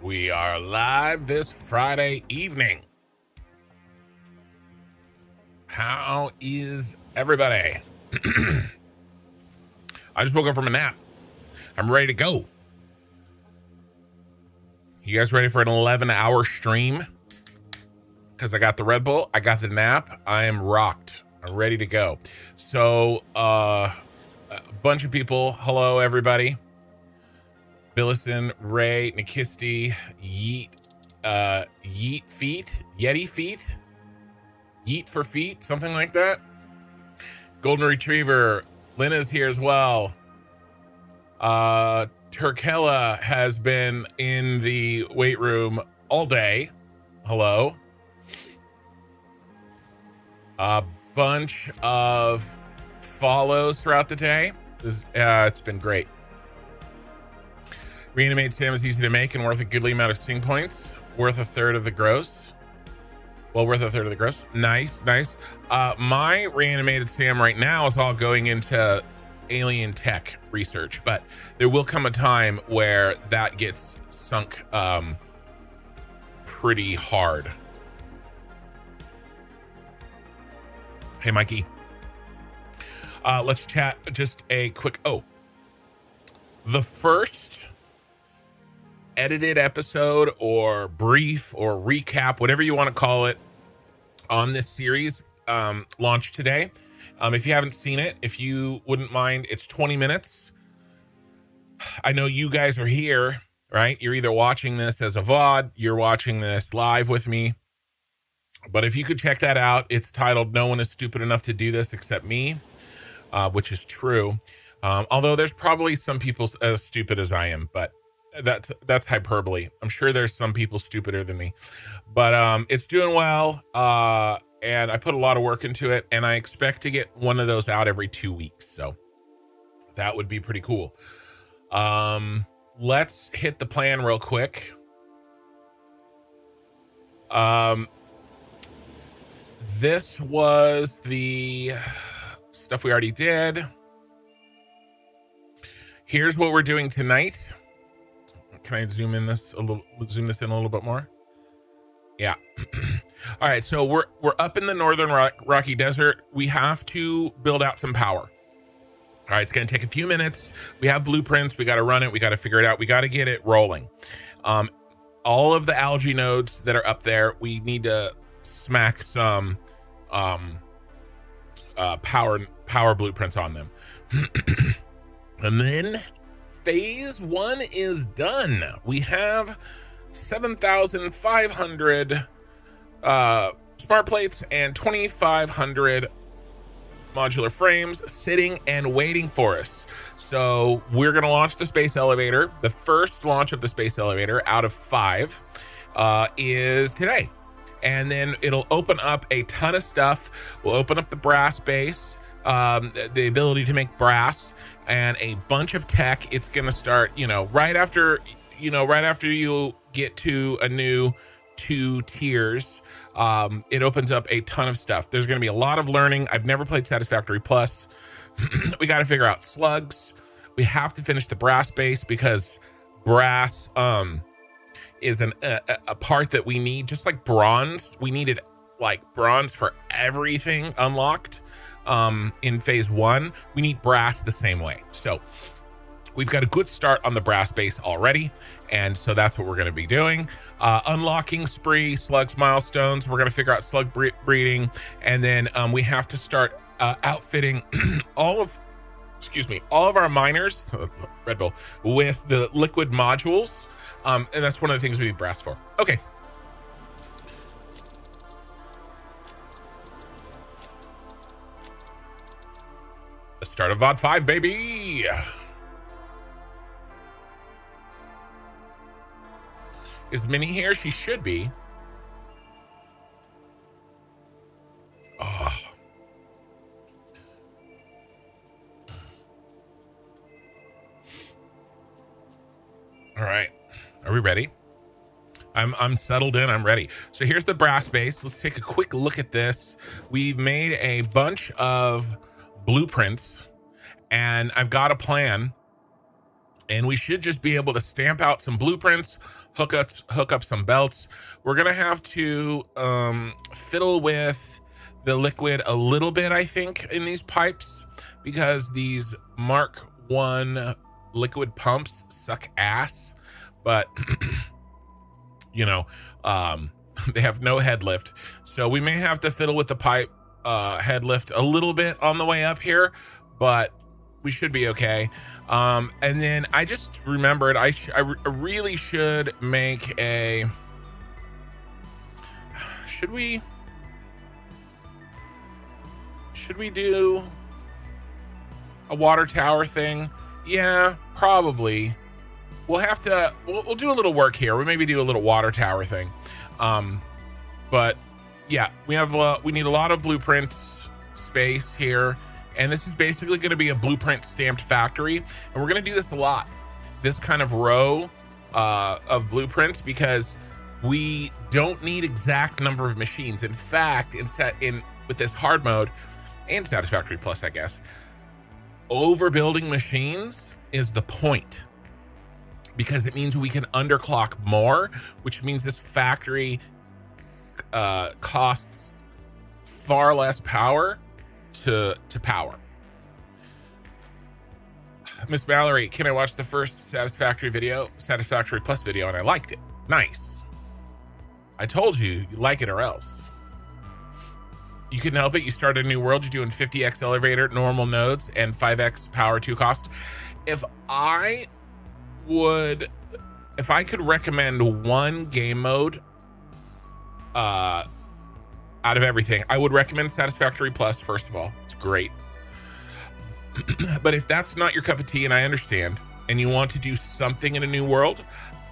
We are live this Friday evening. How is everybody? I just woke up from a nap. I'm ready to go. You guys ready for an 11-hour stream? Because I got the Red Bull, I got the nap, I am rocked. I'm ready to go. So, a bunch of people. Hello, everybody. Billison, Ray, Nikisti, Yeet Feet, Yeti Feet, Yeet for Feet, something like that. Golden Retriever, Lena's here as well. Turkella has been in the weight room all day. Hello. A bunch of follows throughout the day. It's been great. Reanimate Sam is easy to make and worth a goodly amount of sing points. Worth a third of the gross. Well, worth a third of the gross. Nice, nice. My reanimated Sam right now is all going into alien tech research, but there will come a time where that gets sunk pretty hard. Hey, Mikey. Let's chat just a quick. The first edited episode or brief or recap, whatever you want to call it, on this series launched today. If you haven't seen it, if you wouldn't mind, it's 20 minutes. I know you guys are here, right? You're either watching this as a VOD, you're watching this live with me. But if you could check that out, it's titled "No One is Stupid Enough to Do This Except Me," which is true. Although there's probably some people as stupid as I am, but that's hyperbole. I'm sure there's some people stupider than me, but it's doing well. And I put a lot of work into it, and I expect to get one of those out every 2 weeks. So that would be pretty cool. Let's hit the plan real quick. This was the stuff we already did. Here's what we're doing tonight. Can I zoom in this in a little bit more? Yeah. All right, so we're up in the northern Rocky Desert. We have to build out some power. All right, it's going to take a few minutes. We have blueprints. We got to run it. We got to figure it out. We got to get it rolling. All of the algae nodes that are up there, we need to smack some power blueprints on them. And then phase 1 is done. We have 7,500 smart plates and 2,500 modular frames sitting and waiting for us. So we're going to launch the space elevator. The first launch of the space elevator out of 5 is today. And then it'll open up a ton of stuff. We'll open up the brass base, the ability to make brass, and a bunch of tech. It's going to start, right after you get to a new 2 tiers. It opens up a ton of stuff. There's going to be a lot of learning. I've never played Satisfactory Plus. We got to figure out slugs. We have to finish the brass base because brass is a part that we need, just like bronze. We needed like bronze for everything unlocked in phase 1. We need brass the same way. So we've got a good start on the brass base already, and so that's what we're going to be doing. Unlocking spree, slugs milestones. We're going to figure out slug breeding, and then we have to start outfitting all of our miners, Red Bull, with the liquid modules, and that's one of the things we need brass for. Okay. Let's start a VOD 5, baby. Is Minnie here? She should be. Oh. All right. Are we ready? I'm settled in. I'm ready. So here's the brass base. Let's take a quick look at this. We've made a bunch of blueprints, and I've got a plan And we should just be able to stamp out some blueprints, hook up some belts. We're gonna have to fiddle with the liquid a little bit, I think, in these pipes, because these Mark 1 liquid pumps suck ass. But you know, they have no head lift, so we may have to fiddle with the pipe head lift a little bit on the way up here, but we should be okay. And then I just remembered I really should make a, should we do a water tower thing? Yeah, probably. We'll have to, we'll do a little work here. We'll maybe do a little water tower thing. But yeah, we need a lot of blueprints space here. And this is basically going to be a blueprint stamped factory. And we're going to do this a lot, this kind of row of blueprints, because we don't need exact number of machines. In fact, with this hard mode and Satisfactory Plus, I guess, overbuilding machines is the point, because it means we can underclock more, which means this factory costs far less power to power. Miss Mallory, can I watch the first Satisfactory Plus video? And I liked it. Nice. I told you like it or else. You couldn't help it. You started a new world. You're doing 50x elevator, normal nodes, and 5x power 2 cost. If I could recommend one game mode out of everything, I would recommend Satisfactory Plus. First of all, it's great. But if that's not your cup of tea, and I understand, and you want to do something in a new world,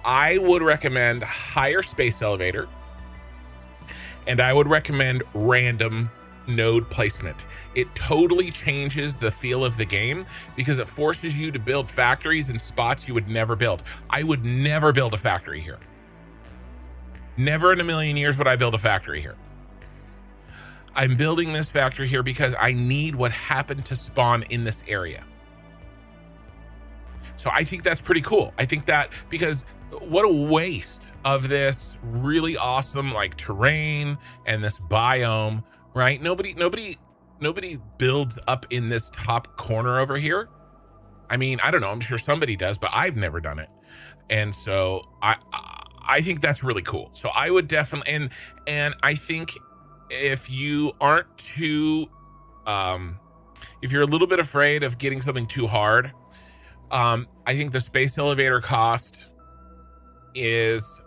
I would recommend higher space elevator, and I would recommend random node placement. It totally changes the feel of the game, because it forces you to build factories in spots you would never build. I would never build a factory here. Never in a million years would I build a factory here. I'm building this factory here because I need what happened to spawn in this area. So I think that's pretty cool. I think that, because what a waste of this really awesome like terrain and this biome, right? Nobody builds up in this top corner over here. I mean, I don't know, I'm sure somebody does, but I've never done it. And so I think that's really cool. So I would definitely, and I think if you aren't too, if you're a little bit afraid of getting something too hard, I think the space elevator cost is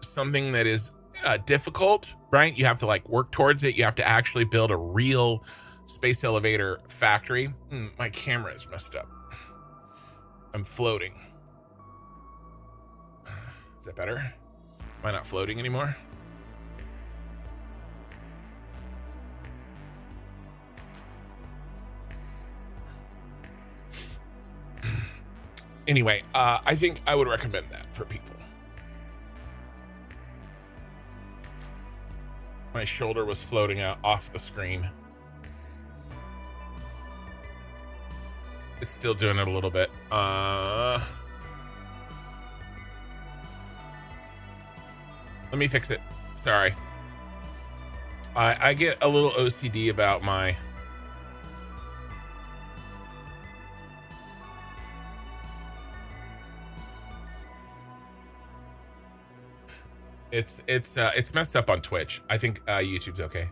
something that is difficult, right? You have to like work towards it. You have to actually build a real space elevator factory. My camera is messed up. I'm floating. Is that better? Am I not floating anymore? Anyway, I think I would recommend that for people. My shoulder was floating out off the screen. It's still doing it a little bit. Let me fix it. Sorry. I get a little OCD about my... It's messed up on Twitch. I think YouTube's okay.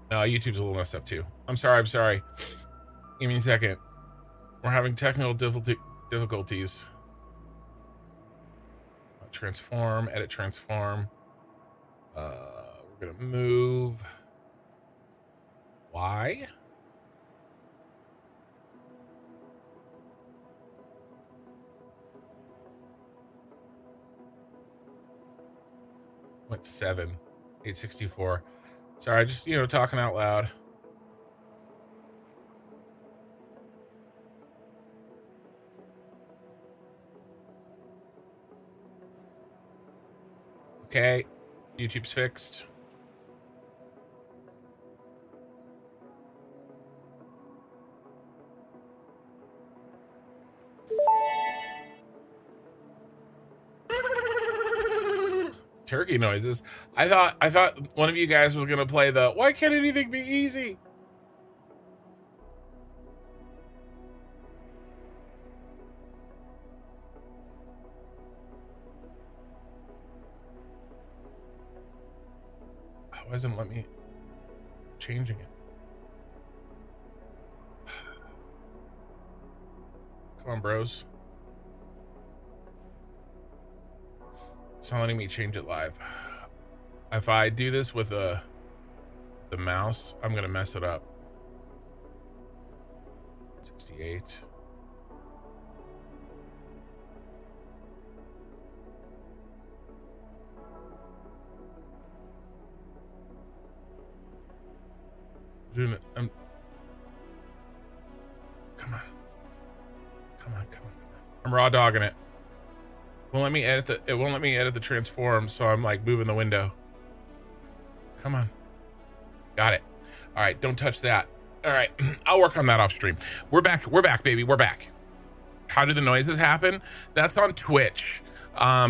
No, YouTube's a little messed up too. I'm sorry. Give me a second. We're having technical difficulties. Transform, edit transform. We're gonna move. Why? Went 864. Sorry, just talking out loud. Okay, YouTube's fixed. turkey noises. I thought one of you guys was gonna play the why can't anything be easy? Why doesn't it let me changing it? Come on, bros. It's not letting me change it live. If I do this with the mouse, I'm gonna mess it up. 68. Doing it. Come on. Come on. I'm raw dogging it. Won't let me edit it won't let me edit the transform, so I'm like moving the window. Come on. Got it. All right, don't touch that. All right, I'll work on that off stream. We're back, baby, we're back. How do the noises happen? That's on Twitch.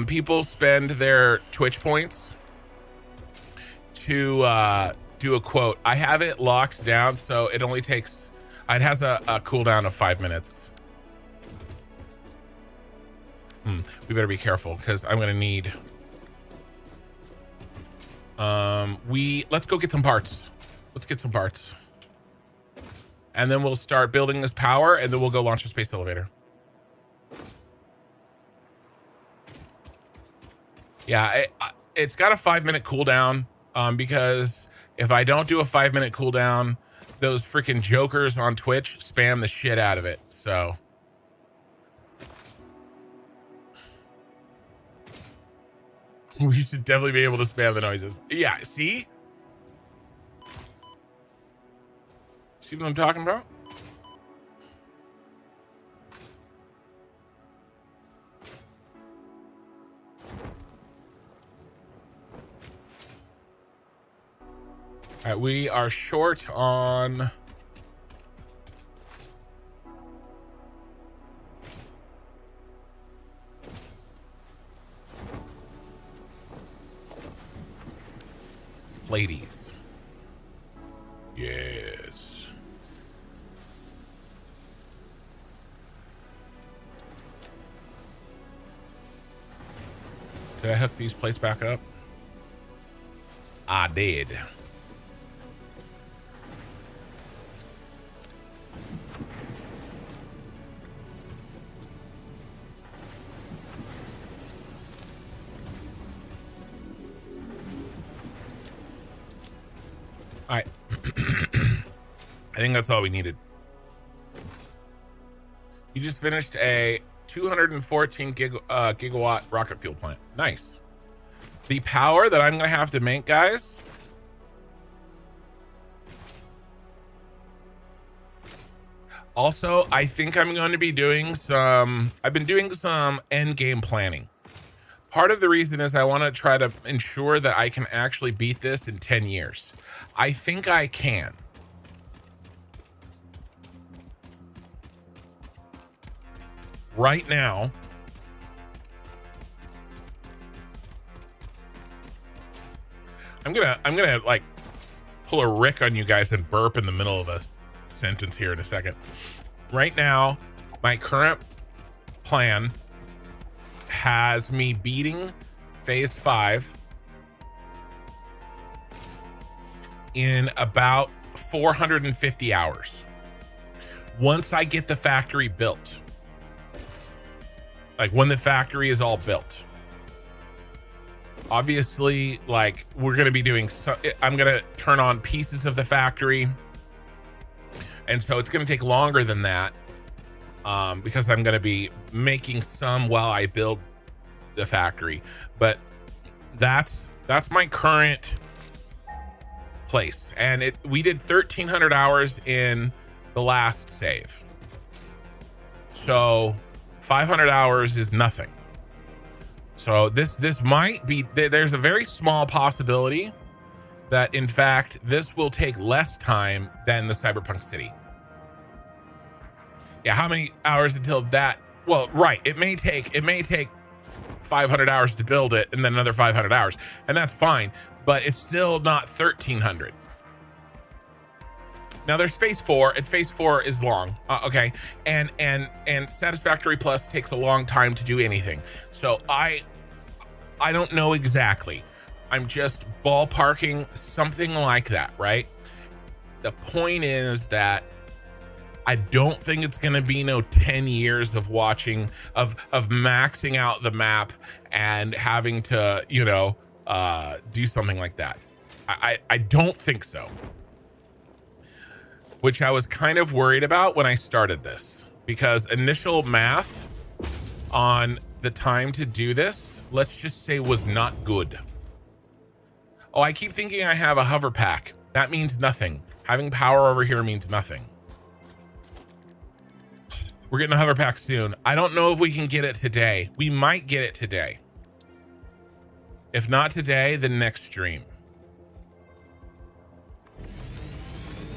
People spend their Twitch points to do a quote. I have it locked down, so it only takes, it has a cooldown of 5 minutes. We better be careful because I'm gonna need let's go get some parts. Let's get some parts, and then we'll start building this power, and then we'll go launch a space elevator. Yeah, it's got a 5-minute cooldown, because if I don't do a 5-minute cooldown, those freaking jokers on Twitch spam the shit out of it. So we should definitely be able to spam the noises. Yeah, see? See what I'm talking about? All right, we are short on ladies. Yes. Did I hook these plates back up? I did. All right. I think that's all we needed. You just finished a 214 gigawatt rocket fuel plant. Nice. The power that I'm going to have to make, guys. Also, I think I'm going to be doing I've been doing some end game planning. Part of the reason is I want to try to ensure that I can actually beat this in 10 years. I think I can. Right now, I'm gonna like pull a Rick on you guys and burp in the middle of a sentence here in a second. Right now, my current plan has me beating phase 5 in about 450 hours. Once I get the factory built. Like when the factory is all built. Obviously, like we're going to be doing I'm going to turn on pieces of the factory. And so it's going to take longer than that. Because I'm going to be making some while I build the factory. But that's my current place. And we did 1,300 hours in the last save. So 500 hours is nothing. So this might be, there's a very small possibility that in fact this will take less time than the Cyberpunk City. Yeah, how many hours until that? Well, right, it may take 500 hours to build it and then another 500 hours, and that's fine, but it's still not 1300. Now there's phase 4, and phase 4 is long, okay, and Satisfactory Plus takes a long time to do anything. So I don't know exactly. I'm just ballparking something like that, right? The point is that I don't think it's going to be no 10 years of watching, of maxing out the map and having to, you know, do something like that. I don't think so. Which I was kind of worried about when I started this, because initial math on the time to do this, let's just say, was not good. Oh, I keep thinking I have a hover pack. That means nothing. Having power over here means nothing. We're getting a hover pack soon. I don't know if we can get it today. We might get it today. If not today, then next stream.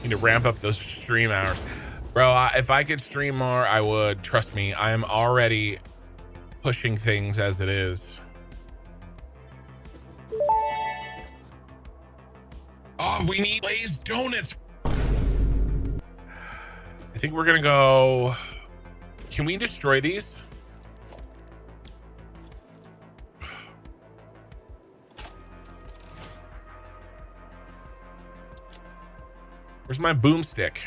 Need to ramp up those stream hours. Bro, if I could stream more, I would. Trust me, I am already pushing things as it is. Oh, we need glazed donuts. I think we're gonna go. Can we destroy these? Where's my boomstick?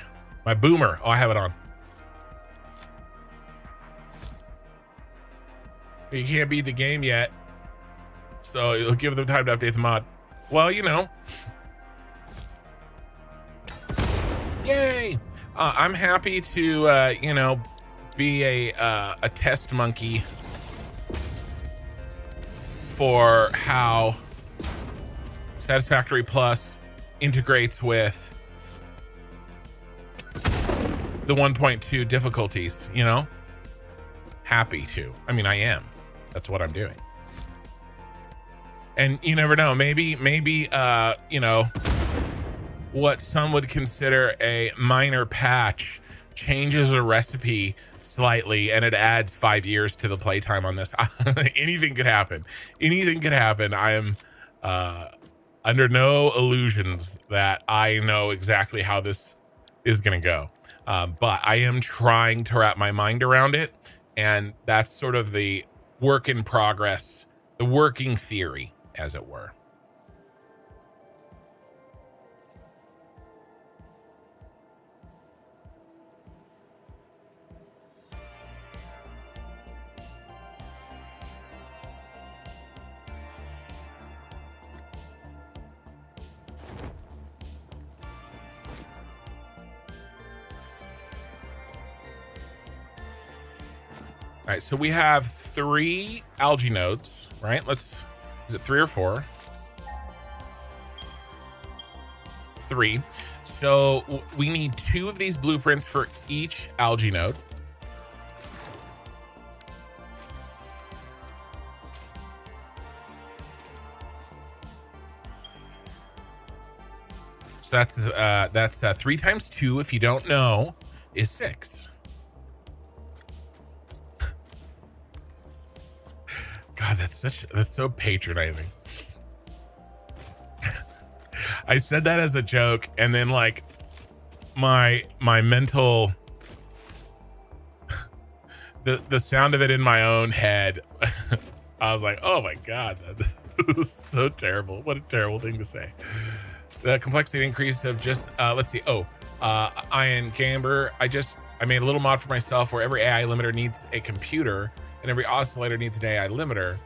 My boomer. Oh, I have it on. You can't beat the game yet, so it'll give them time to update the mod. Well, you know. Yay! I'm happy to, you know, be a test monkey for how Satisfactory Plus integrates with the 1.2 difficulties, you know? Happy to. I mean, I am. That's what I'm doing. And you never know, maybe, you know, what some would consider a minor patch changes a recipe slightly and it adds 5 years to the playtime on this. Anything could happen. Anything could happen. I am under no illusions that I know exactly how this is going to go. But I am trying to wrap my mind around it. And that's sort of the work in progress, the working theory, as it were. All right, so we have 3 algae nodes, right? Is it 3 or 4? 3. So we need 2 of these blueprints for each algae node. So that's 3 times 2, if you don't know, is 6. God, that's so patronizing. I said that as a joke, and then like my mental the sound of it in my own head, I was like, oh my God, that is so terrible. What a terrible thing to say. The complexity increase of just let's see. Ian Gamber, I made a little mod for myself where every AI limiter needs a computer and every oscillator needs an AI limiter.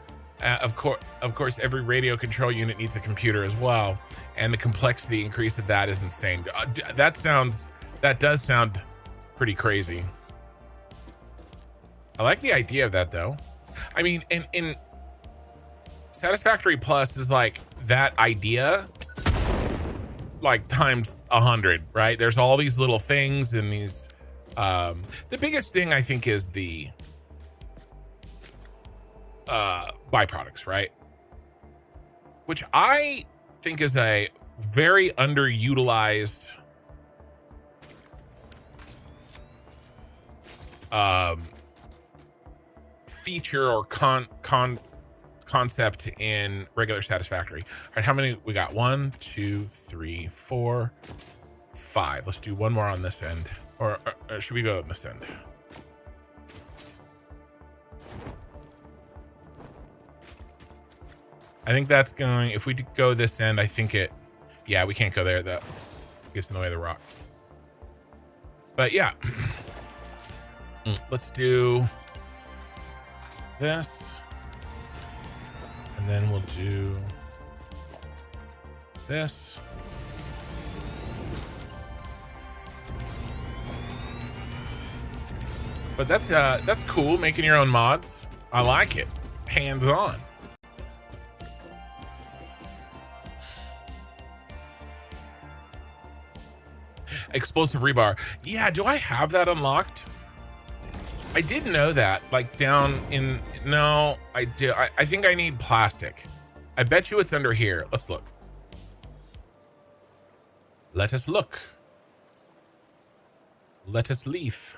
Of course, every radio control unit needs a computer as well, and the complexity increase of that is insane. That does sound pretty crazy. I like the idea of that though. I mean, in Satisfactory Plus is like that idea, like times 100, right? There's all these little things and these. The biggest thing I think is the byproducts, right? Which I think is a very underutilized feature or concept in regular Satisfactory. All right, how many we got? 1, 2, 3, 4, 5. Let's do one more on this end, or should we go on this end? I think that's going, if we go this end, I think it, yeah, we can't go there. That gets in the way of the rock. But yeah, let's do this. And then we'll do this. But that's cool, making your own mods. I like it. Hands-on. Explosive rebar. Yeah, do I have that unlocked? I did know that, like down in, no, I do. I think I need plastic. I bet you it's under here. Let's look. Let us look. Let us leaf.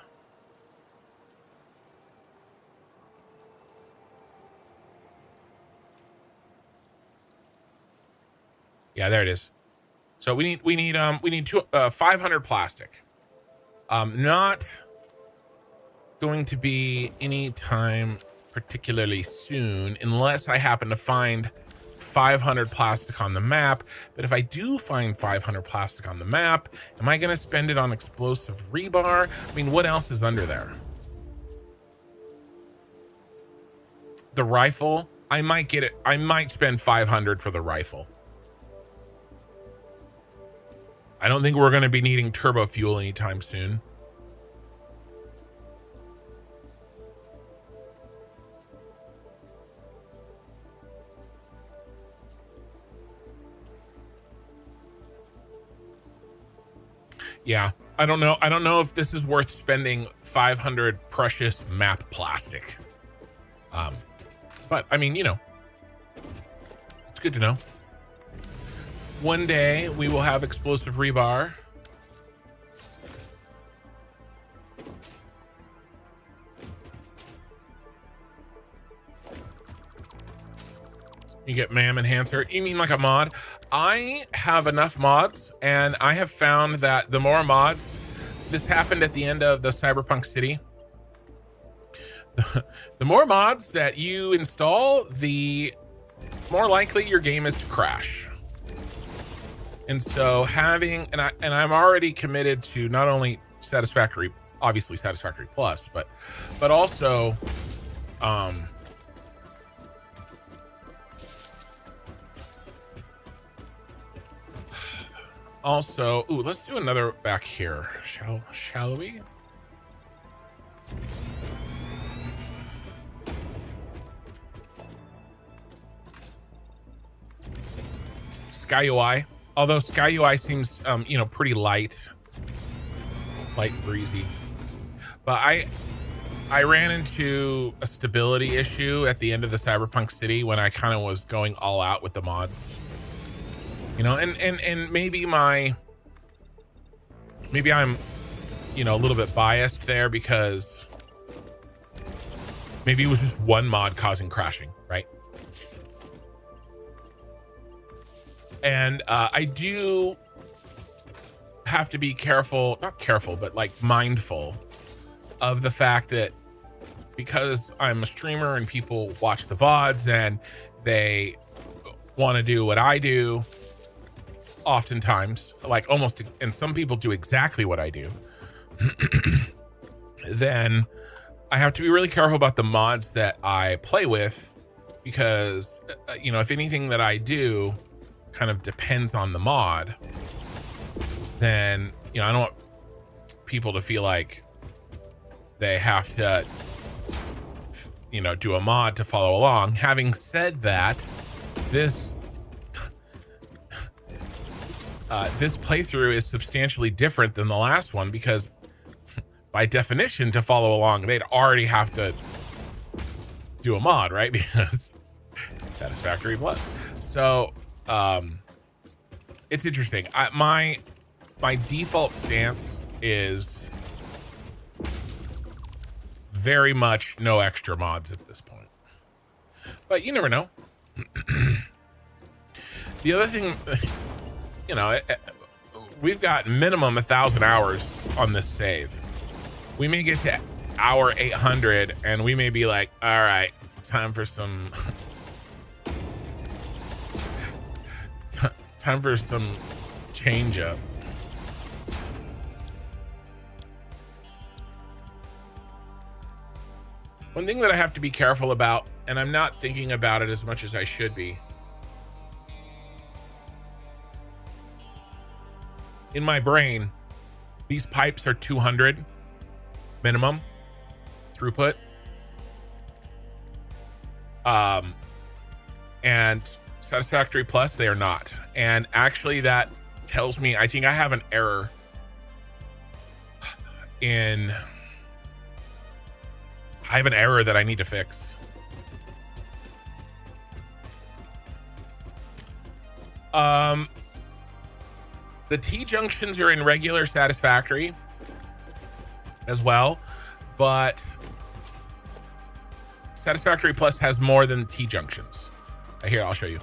Yeah, there it is. So we need 500 plastic. Not going to be any time particularly soon, unless I happen to find 500 plastic on the map. But if I do find 500 plastic on the map, am I going to spend it on explosive rebar? I mean, what else is under there? The rifle, I might get it. I might spend 500 for the rifle. I don't think we're going to be needing turbo fuel anytime soon. Yeah, I don't know. I don't know if this is worth spending 500 precious map plastic. But I mean, you know, it's good to know. One day we will have explosive rebar. You get MAM enhancer. You mean like a mod? I have enough mods, and I have found that the more mods, this happened at the end of the Cyberpunk City. The more mods that you install, the more likely your game is to crash. And so having, and I'm already committed to not only Satisfactory, obviously Satisfactory Plus, but also, ooh, let's do another back here. Shall we? Sky UI. Although Sky UI seems, you know, pretty light breezy. But I ran into a stability issue at the end of the Cyberpunk City when I kind of was going all out with the mods. You know, and maybe I'm, you know, a little bit biased there because maybe it was just one mod causing crashing, right? And I do have to be careful, not careful, but like mindful of the fact that because I'm a streamer and people watch the VODs and they want to do what I do, oftentimes, like almost, and some people do exactly what I do, then I have to be really careful about the mods that I play with because, you know, if anything that I do kind of depends on the mod, then, you know, I don't want people to feel like they have to, you know, do a mod to follow along. Having said that, this playthrough is substantially different than the last one because by definition, to follow along, they'd already have to do a mod, right? Because Satisfactory Plus. So it's interesting. My default stance is very much no extra mods at this point. But you never know. The other thing, you know, we've got minimum 1,000 hours on this save. We may get to hour 800 and we may be like, all right, time for some time for some change up. One thing that I have to be careful about, and I'm not thinking about it as much as I should be. In my brain, these pipes are 200 minimum throughput. And Satisfactory Plus, they are not. And actually that tells me, I think I have an error that I need to fix. The T junctions are in regular Satisfactory as well, but Satisfactory Plus has more than T junctions. Here, I'll show you.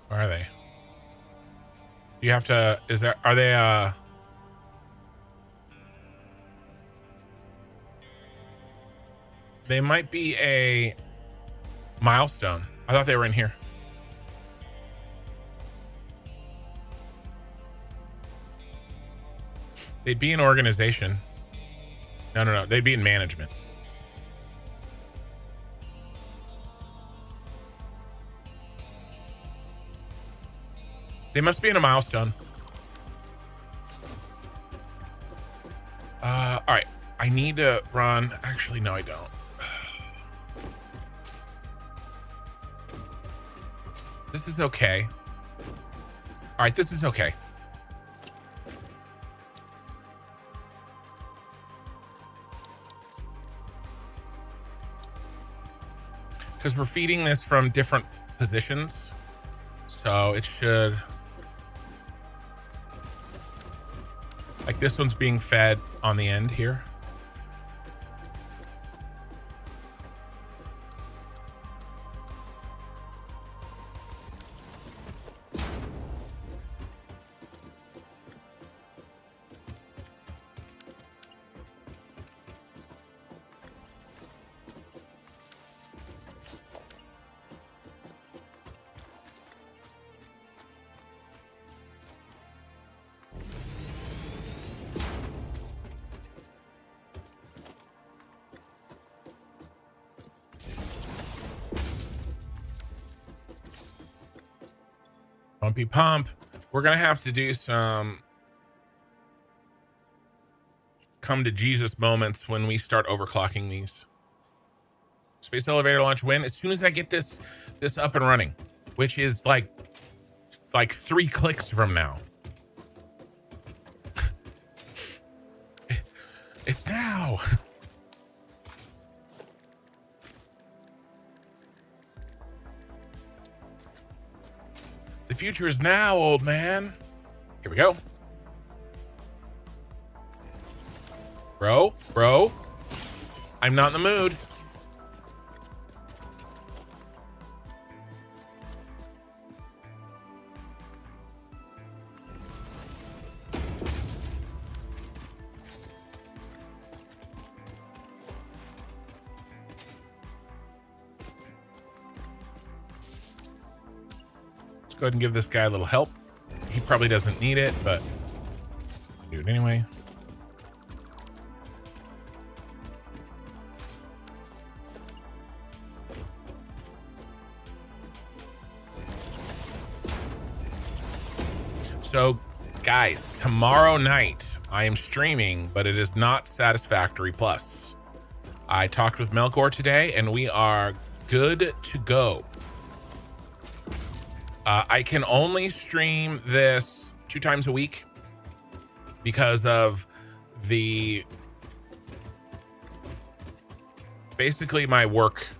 Where are they? You have to, are they, they might be a milestone. I thought they were in here. They'd be in organization. No. They'd be in management. They must be in a milestone. All right. I need to run. Actually, no, I don't. This is okay. All right, this is okay. Because we're feeding this from different positions. So it should... Like this one's being fed on the end here. Pumpy pump. We're gonna have to do some come to Jesus moments when we start overclocking these. Space elevator launch win as soon as I get this up and running, which is like 3 clicks from now. It's now. The future is now, old man. Here we go. Bro. I'm not in the mood. Go ahead and give this guy a little help. He probably doesn't need it, but do it anyway. So, guys, tomorrow night I am streaming, but it is not Satisfactory Plus. I talked with Melkor today, and we are good to go. I can only stream this 2 times a week because of the basically my workflow,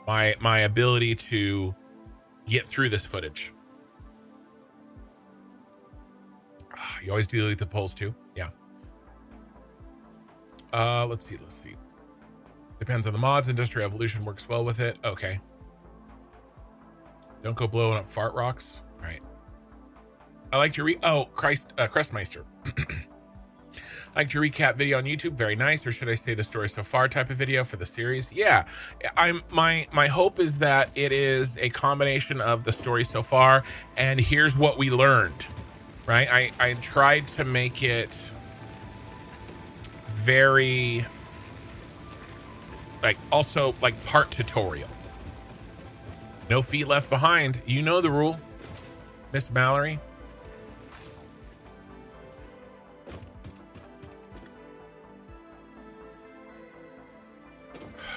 my ability to get through this footage. You always delete the polls too? Yeah. Let's see. Depends on the mods. Industrial Evolution works well with it. Okay. Don't go blowing up fart rocks. All right. I liked your Crestmeister. I liked your recap video on YouTube. Very nice. Or should I say the story so far type of video for the series? Yeah. My hope is that it is a combination of the story so far and here's what we learned. Right? I tried to make it very also part tutorial. No feet left behind. You know the rule, Miss Mallory.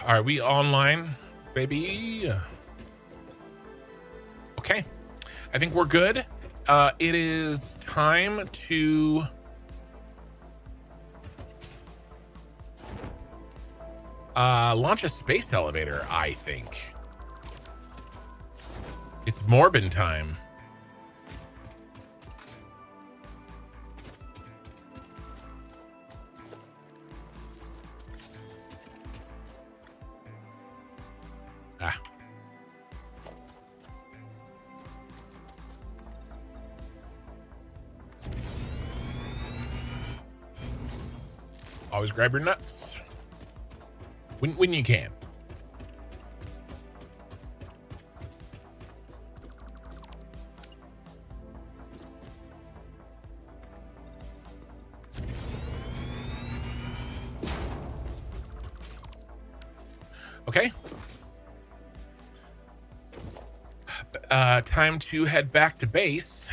Are we online, baby? Okay. I think we're good. It is time to launch a space elevator, I think. It's Morbin time. Always grab your nuts when you can. Okay. Time to head back to base.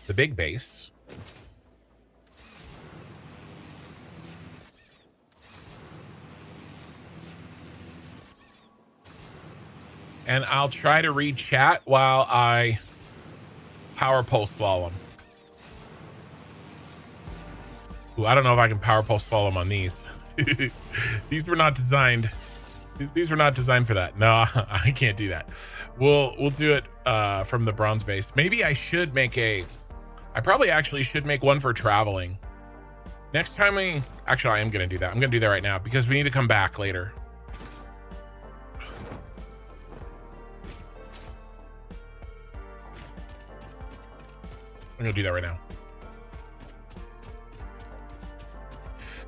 The big base. And I'll try to read chat while I power pole slalom. Ooh, I don't know if I can power pole slalom on these. These were not designed. These were not designed for that. No, I can't do that. We'll do it from the bronze base. Maybe I should make I probably actually should make one for traveling. Next time actually, I am going to do that. I'm going to do that right now because we need to come back later. I'm going to do that right now.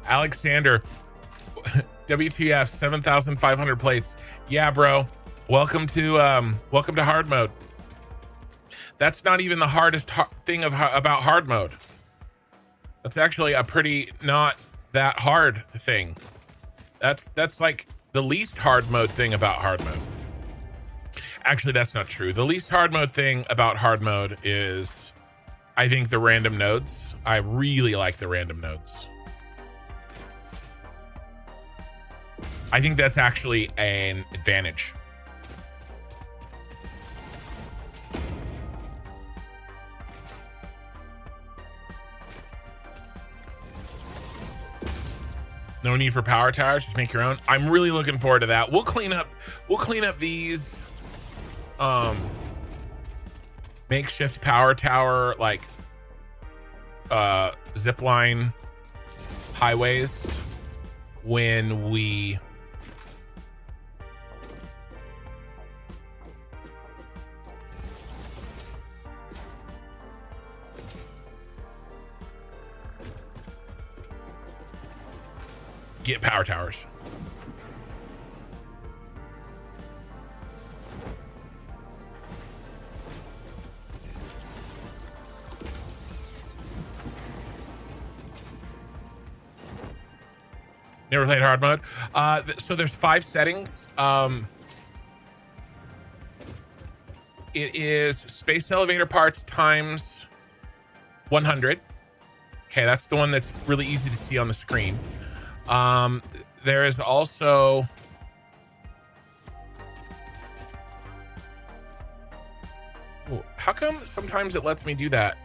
Alexander, WTF, 7,500 plates. Yeah, bro. Welcome to hard mode. That's not even the hardest thing about hard mode. That's actually a pretty not that hard thing. That's like the least hard mode thing about hard mode. Actually, that's not true. The least hard mode thing about hard mode is, I think, the random nodes. I really like the random nodes. I think that's actually an advantage. No need for power towers, just make your own. I'm really looking forward to that. We'll clean up these makeshift power tower, like zip line highways when we get power towers. Never played hard mode. So there's 5 settings. It is space elevator parts times 100. Okay, that's the one that's really easy to see on the screen. There is also Ooh, how come sometimes it lets me do that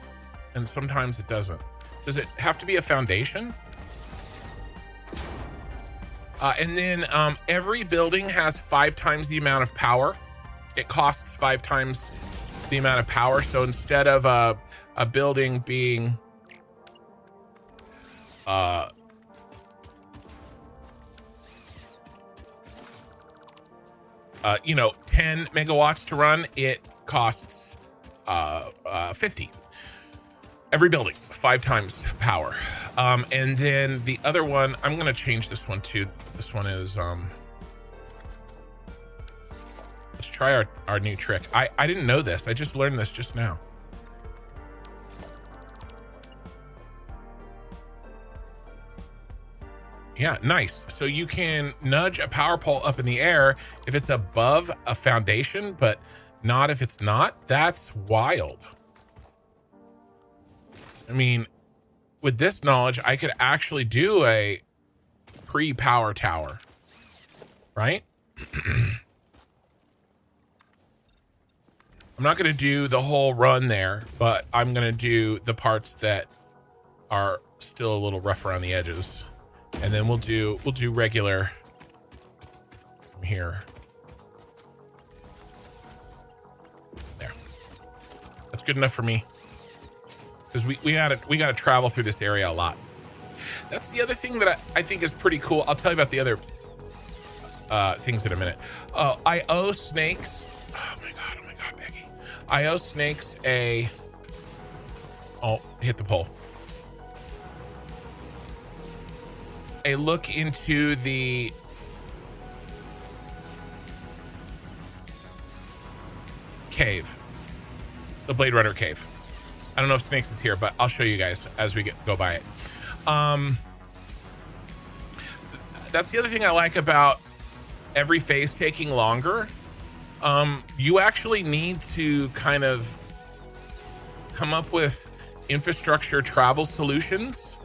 and sometimes it doesn't? Does it have to be a foundation? And then every building has 5 times the amount of power. It costs 5 times the amount of power. So instead of a building being you know, 10 megawatts to run, it costs 50. Every building, 5 times power. And then the other one, I'm gonna change this one too. This one is let's try our new trick. I didn't know this. I just learned this just now. Yeah, nice. So you can nudge a power pole up in the air if it's above a foundation, but not if it's not. That's wild. I mean, with this knowledge, I could actually do a pre-power tower, right? I'm not going to do the whole run there, but I'm going to do the parts that are still a little rough around the edges. And then we'll do regular from here. There. That's good enough for me. Because we gotta travel through this area a lot. That's the other thing that I think is pretty cool. I'll tell you about the other things in a minute. I owe Snakes. Oh my god, Becky. I owe Snakes a. Oh, hit the pole. A look into the cave, the Blade Runner cave. I don't know if Snakes is here, but I'll show you guys as we go by it. That's the other thing I like about every phase taking longer. You actually need to kind of come up with infrastructure travel solutions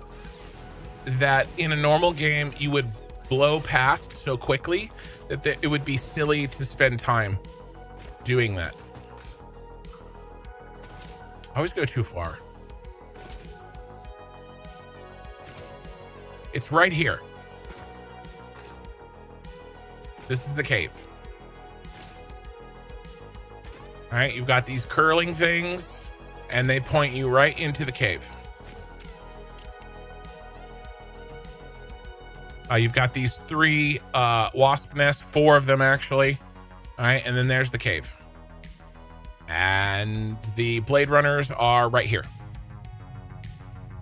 that in a normal game you would blow past so quickly that it would be silly to spend time doing that. I always go too far. It's right here. This is the cave. All right, you've got these curling things and they point you right into the cave. You've got these 3 wasp nests, 4 of them actually. All right, and then there's the cave. And the Blade Runners are right here.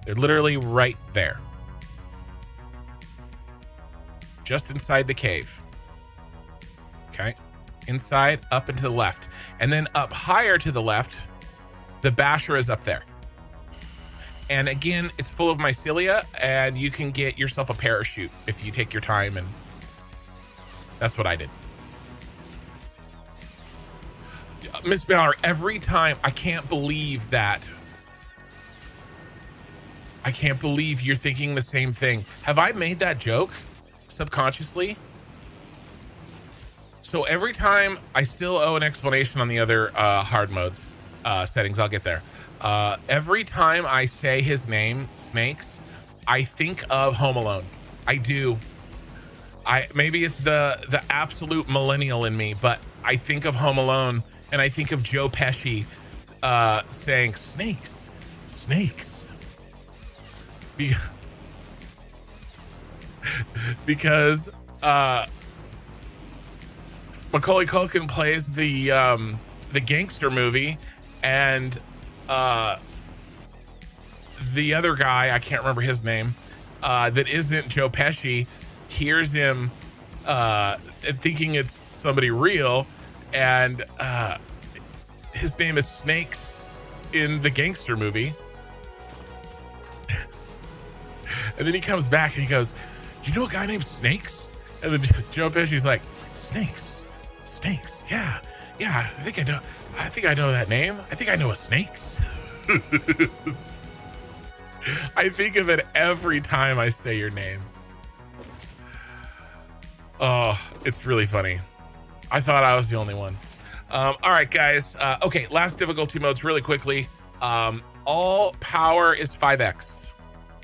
They're literally right there. Just inside the cave. Okay, inside, up and to the left. And then up higher to the left, the Basher is up there. And again, it's full of mycelia, and you can get yourself a parachute if you take your time, and that's what I did. Miss Balor, every time, I can't believe that. I can't believe you're thinking the same thing. Have I made that joke subconsciously? So every time, I still owe an explanation on the other hard modes settings. I'll get there. Every time I say his name, Snakes, I think of Home Alone. I do. Maybe it's the absolute millennial in me, but I think of Home Alone and I think of Joe Pesci saying snakes, snakes. Because Macaulay Culkin plays the gangster movie, and the other guy, I can't remember his name, that isn't Joe Pesci, hears him thinking it's somebody real, and his name is Snakes in the gangster movie. And then he comes back and he goes, "You know a guy named Snakes?" And then Joe Pesci's like, "Snakes, Snakes, yeah, I think I know that name. I think I know a Snakes." I think of it every time I say your name. Oh, it's really funny. I thought I was the only one. All right, guys. Okay, last difficulty modes really quickly. All power is 5x.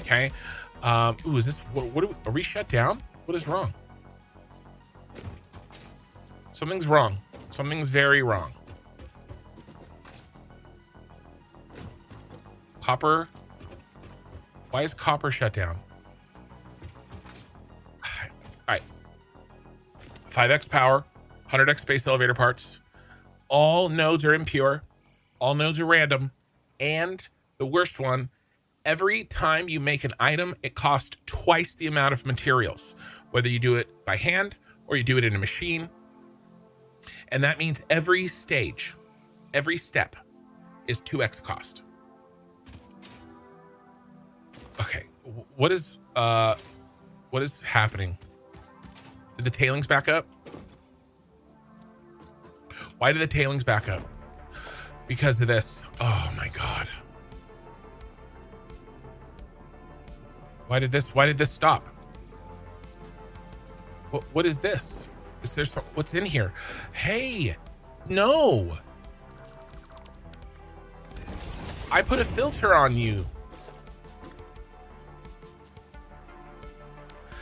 Okay. Ooh, is this what are we shut down? What is wrong? Something's wrong. Something's very wrong. Copper. Why is copper shut down? All right. 5x power, 100x space elevator parts. All nodes are impure. All nodes are random. And the worst one, every time you make an item, it costs twice the amount of materials, whether you do it by hand or you do it in a machine. And that means every stage, every step is 2x cost. Okay, what is happening? Did the tailings back up? Why did the tailings back up? Because of this. Oh my God. Why did this stop? What is this? Is there some, what's in here? Hey, no. I put a filter on you.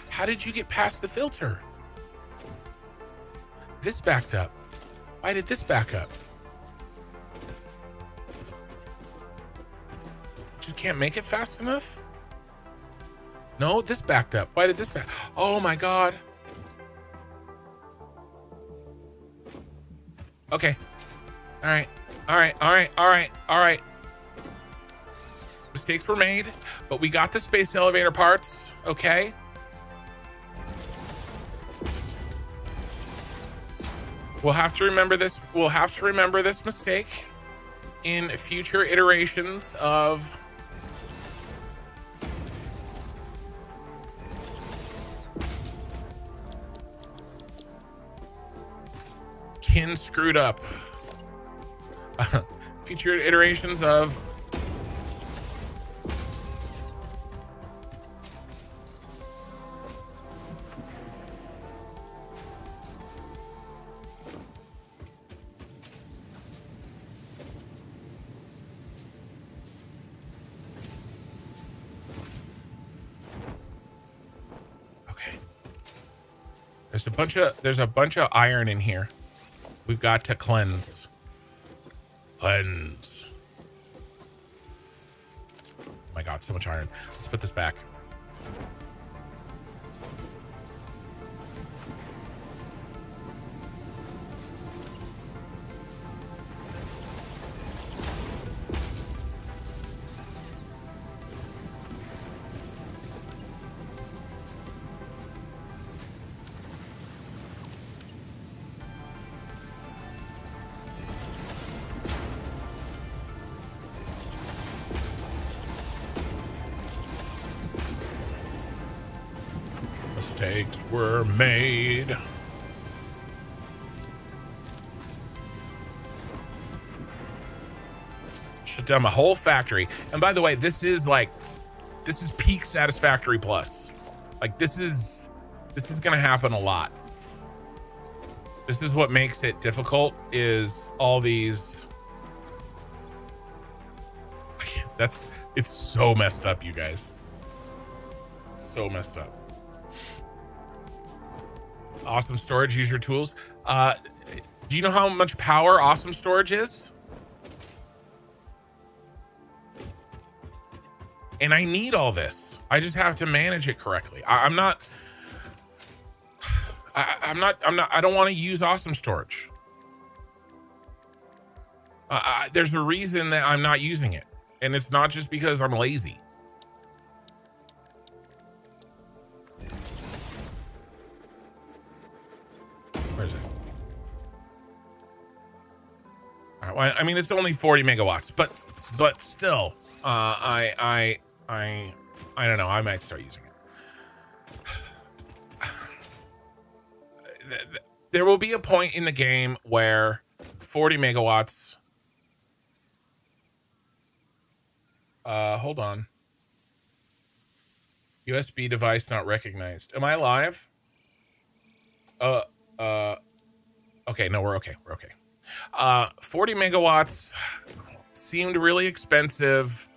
How did you get past the filter? This backed up. Why did this back up? Just can't make it fast enough? No, this backed up. Why did this back? Oh my God. Okay. All right. All right. All right. All right. All right. Mistakes were made, but we got the space elevator parts. Okay. We'll have to remember this. We'll have to remember this mistake in future iterations of Kin screwed up. Future iterations of there's a bunch of iron in here. We've got to cleanse. Cleanse. Oh my God, so much iron. Let's put this back. Mistakes were made. Shut down my whole factory. And by the way, this is peak Satisfactory Plus. Like this is gonna happen a lot. This is what makes it difficult, is all these. It's so messed up, you guys. So messed up. Awesome storage, use your tools. Do you know how much power awesome storage is? And I need all this. I just have to manage it correctly. I don't want to use awesome storage. There's a reason that I'm not using it. And it's not just because I'm lazy. Where is it? All right, well, I mean, it's only 40 megawatts, but still, I don't know. I might start using it. There will be a point in the game where 40 megawatts. Hold on. USB device not recognized. Am I live? Okay, no, we're okay. We're okay. 40 megawatts seemed really expensive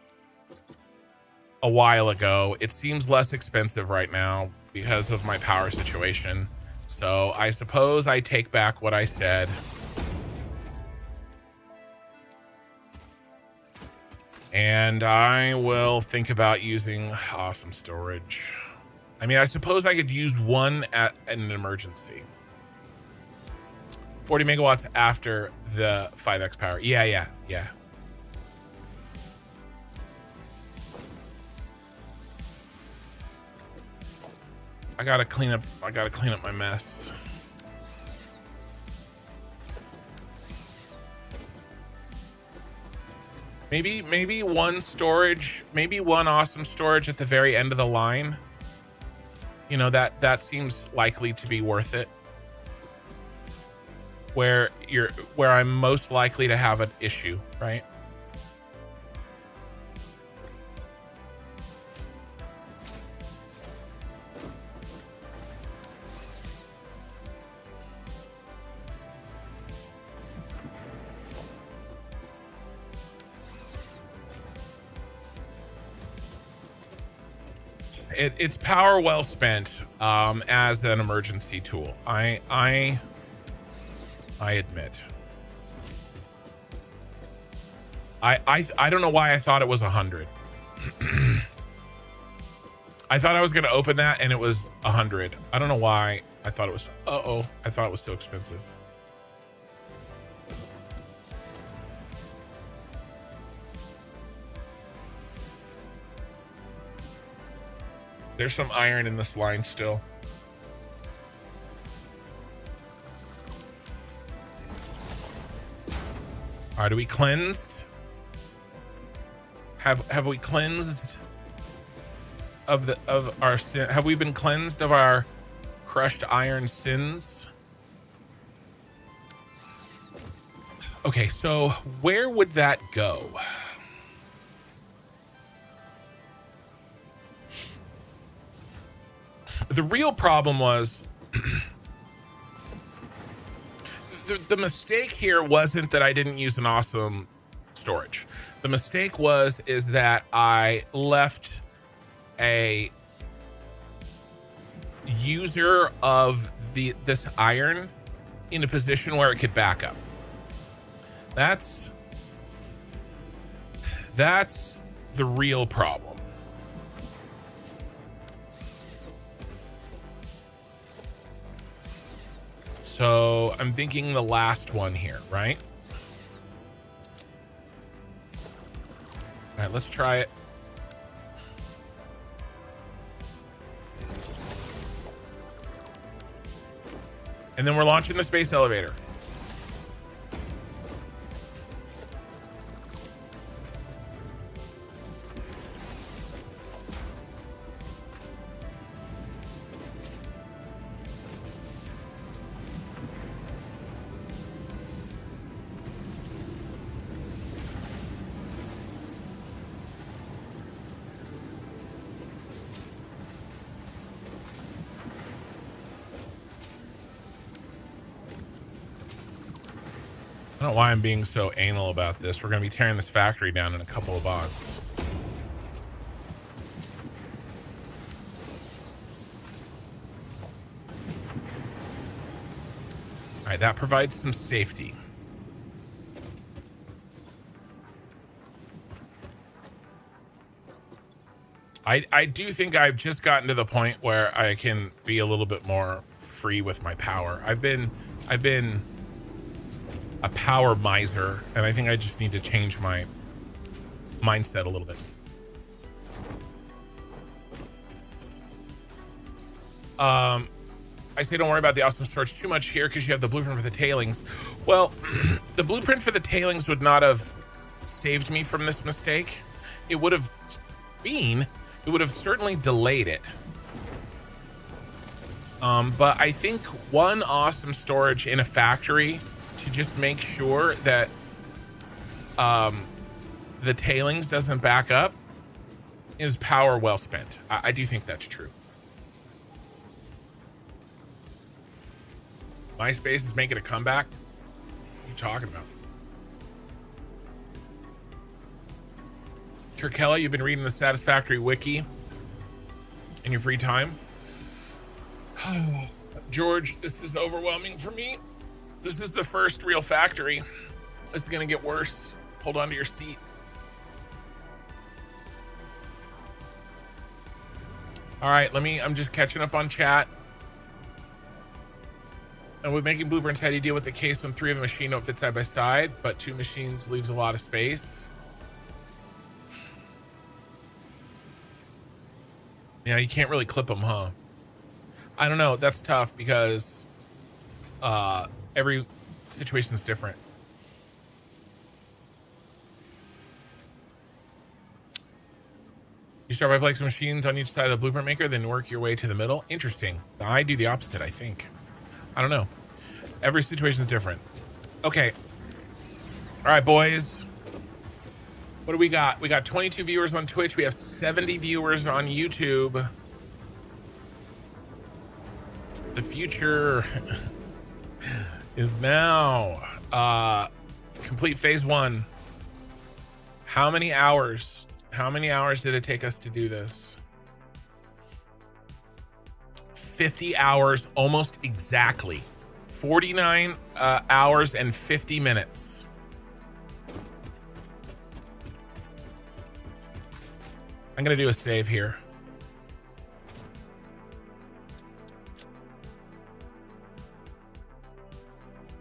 a while ago. It seems less expensive right now because of my power situation. So I suppose I take back what I said. And I will think about using awesome storage. I mean, I suppose I could use one at an emergency. 40 megawatts after the 5x power. Yeah. I gotta clean up my mess. Maybe one storage, maybe one awesome storage at the very end of the line. You know, that seems likely to be worth it. Where I'm most likely to have an issue, right? It's power well spent as an emergency tool. I admit. I don't know why I thought it was 100. I thought I was gonna open that and it was 100. I don't know why I thought it was. I thought it was so expensive. There's some iron in this line still. All right, are we cleansed? Have we cleansed of our sin? Have we been cleansed of our crushed iron sins? Okay, so where would that go? The real problem was the mistake here wasn't that I didn't use an awesome storage. The mistake is that I left a user of this iron in a position where it could back up. That's the real problem. So I'm thinking the last one here, right? All right, let's try it. And then we're launching the space elevator. I don't know why I'm being so anal about this. We're going to be tearing this factory down in a couple of VODs. All right, that provides some safety. I do think I've just gotten to the point where I can be a little bit more free with my power. I've been a power miser, and I think I just need to change my mindset a little bit. I say don't worry about the awesome storage too much here because you have the blueprint for the tailings. Well, the blueprint for the tailings would not have saved me from this mistake. It would have certainly delayed it. But I think one awesome storage in a factory to just make sure that the tailings doesn't back up is power well spent. I do think that's true. MySpace is making a comeback. What are you talking about? Turkella, you've been reading the Satisfactory wiki in your free time. George, this is overwhelming for me. This is the first real factory. This is gonna get worse. Hold on to your seat. All right, I'm just catching up on chat. And with making blueprints, how do you deal with the case when 3 of a machine don't fit side by side, but 2 machines leaves a lot of space? Yeah, you can't really clip them, huh? I don't know. That's tough because every situation is different. You start by placing machines on each side of the blueprint maker, then work your way to the middle. Interesting. I do the opposite, I think. I don't know. Every situation is different. Okay. All right, boys. What do we got? We got 22 viewers on Twitch. We have 70 viewers on YouTube. The future is now. Complete phase 1. How many hours? How many hours did it take us to do this? 50 hours, almost exactly. 49 hours and 50 minutes. I'm gonna do a save here.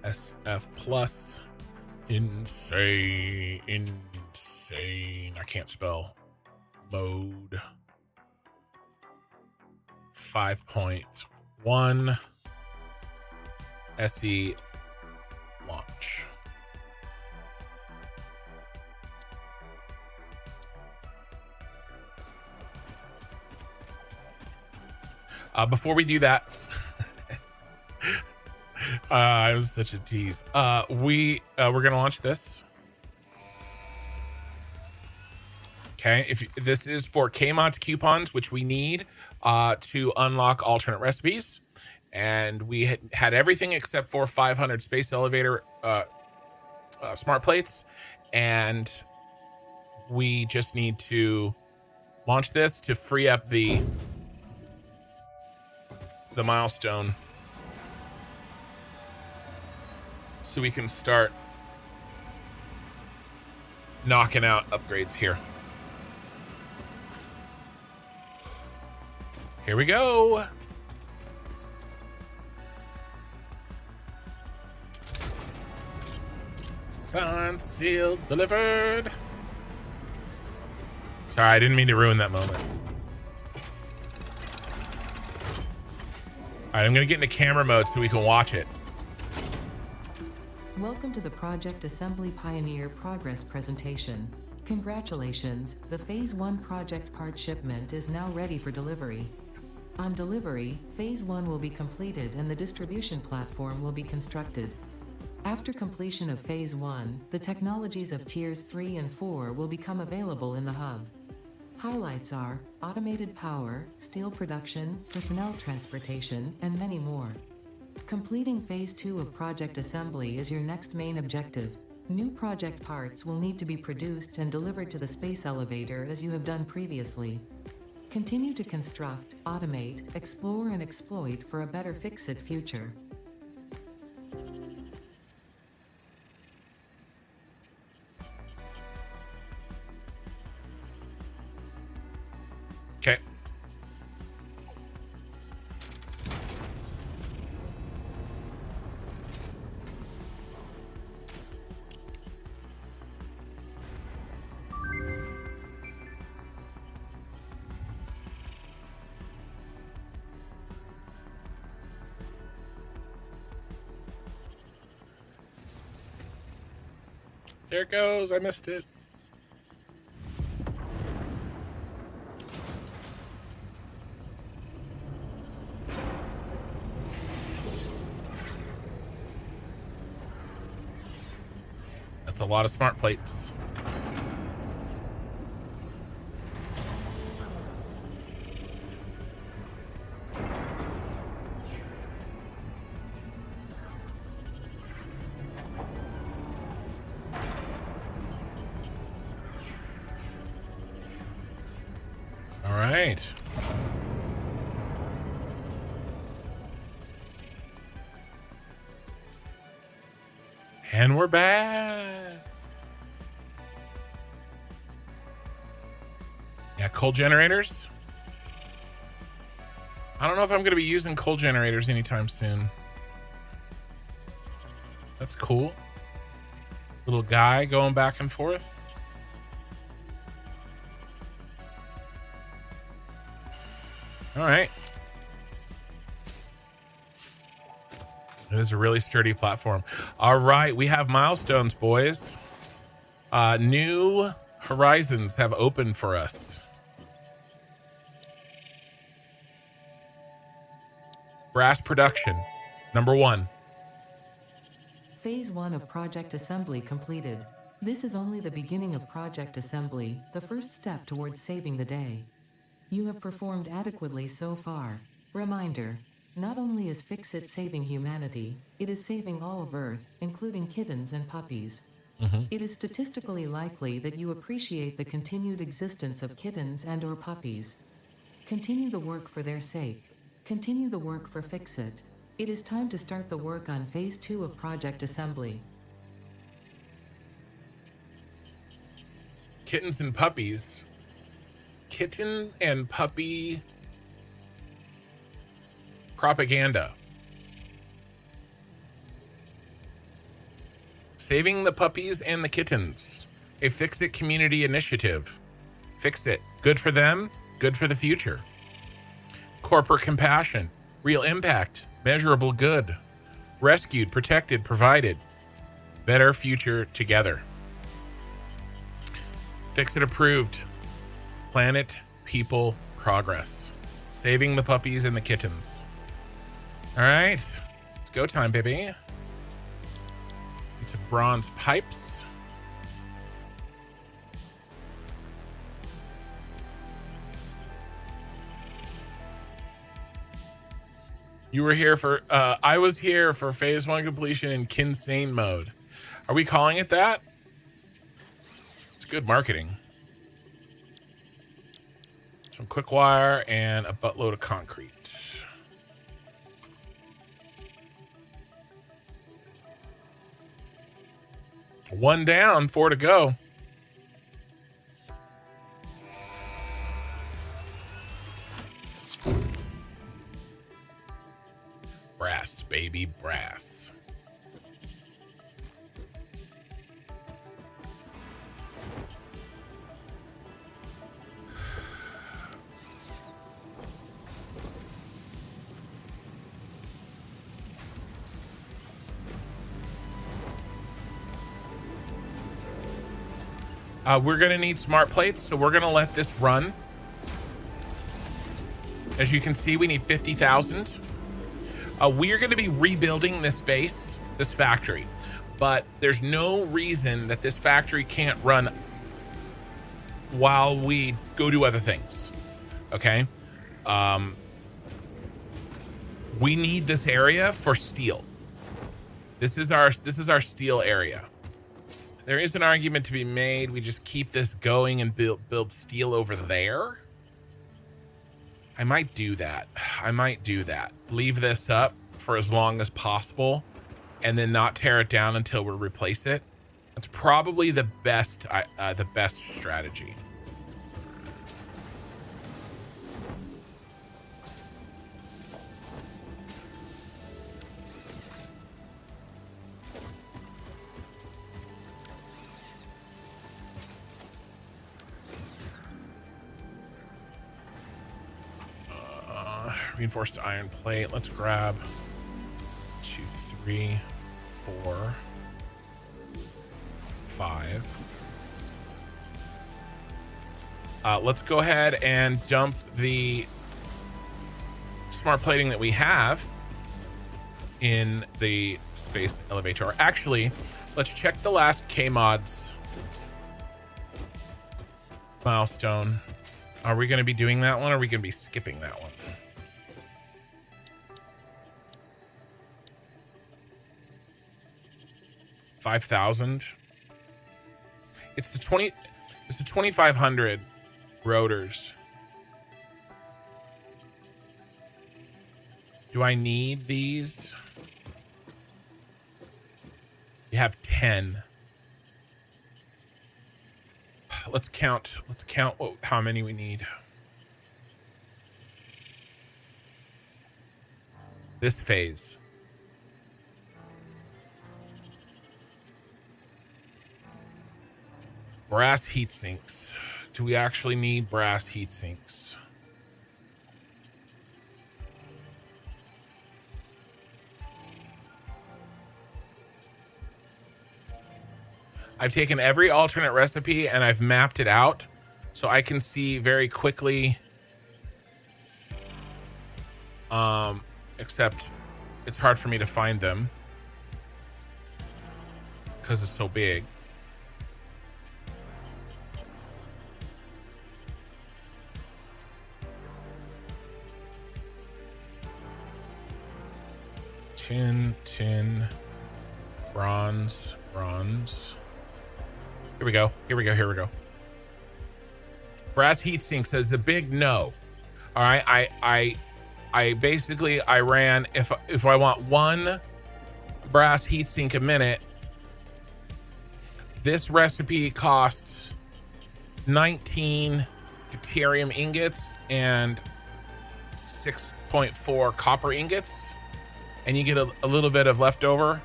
SF plus. Insane. I can't spell. Mode. 5.1. SE launch. Before we do that, it was such a tease. We're gonna launch this. Okay, if this is for Kmods coupons, which we need to unlock alternate recipes, and we had everything except for 500 space elevator smart plates, and we just need to launch this to free up the milestone, so we can start knocking out upgrades here. Here we go. Signed, sealed, delivered. Sorry, I didn't mean to ruin that moment. All right, I'm gonna get into camera mode so we can watch it. Welcome to the Project Assembly Pioneer Progress presentation. Congratulations, the Phase 1 project part shipment is now ready for delivery. On delivery, Phase 1 will be completed and the distribution platform will be constructed. After completion of Phase 1, the technologies of Tiers 3 and 4 will become available in the hub. Highlights are automated power, steel production, personnel transportation, and many more. Completing Phase 2 of project assembly is your next main objective. New project parts will need to be produced and delivered to the space elevator as you have done previously. Continue to construct, automate, explore, and exploit for a better Fix-It future. Okay. There it goes. I missed it. That's a lot of smart plates. right. And we're back. Yeah, coal generators. I don't know if I'm going to be using coal generators anytime soon. That's cool. Little guy going back and forth. All right. It is a really sturdy platform. All right, we have milestones, boys. New horizons have opened for us. Brass production, number 1. Phase 1 of Project Assembly completed. This is only the beginning of Project Assembly, the first step towards saving the day. You have performed adequately so far. Reminder: not only is Fix-It saving humanity, it is saving all of Earth, including kittens and puppies. It is statistically likely that you appreciate the continued existence of kittens and/or puppies. Continue the work for their sake. Continue the work for Fix-It. It is time to start the work on Phase 2 of Project Assembly. Kittens and puppies. Kitten and puppy propaganda. Saving the puppies and the kittens. A Fix-It community initiative. Fix-It. Good for them, good for the future. Corporate compassion. Real impact. Measurable good. Rescued, protected, provided. Better future together. Fix-It approved. Planet, people, progress. Saving the puppies and the kittens. All right. It's go time, baby. Need some bronze pipes. You were here for, I was here for Phase 1 completion in Kinsane mode. Are we calling it that? It's good marketing. Some quick wire and a buttload of concrete. One down, 4 to go. Brass, baby, brass. We're going to need smart plates, so we're going to let this run. As you can see, we need 50,000. We are going to be rebuilding this base, this factory, but there's no reason that this factory can't run while we go do other things. Okay. We need this area for steel. This is our steel area. There is an argument to be made. We just keep this going and build steel over there. I might do that. Leave this up for as long as possible and then not tear it down until we replace it. That's probably the best strategy. Reinforced iron plate. Let's grab 2, 3, 4, 5. Let's go ahead and dump the smart plating that we have in the space elevator. Actually, let's check the last K-Mods milestone. Are we going to be doing that one, or are we going to be skipping that one? $5,000. It's the 2500 rotors. Do I need these? We have 10. Let's count. Let's count how many we need. This phase. Brass heat sinks. Do we actually need brass heat sinks? I've taken every alternate recipe and I've mapped it out so I can see very quickly. Except it's hard for me to find them because it's so big. Tin, bronze. Here we go. Brass heat sinks is a big no. All right, I basically ran if I want one brass heat sink a minute, this recipe costs 19 deuterium ingots and 6.4 copper ingots, and you get a little bit of leftover.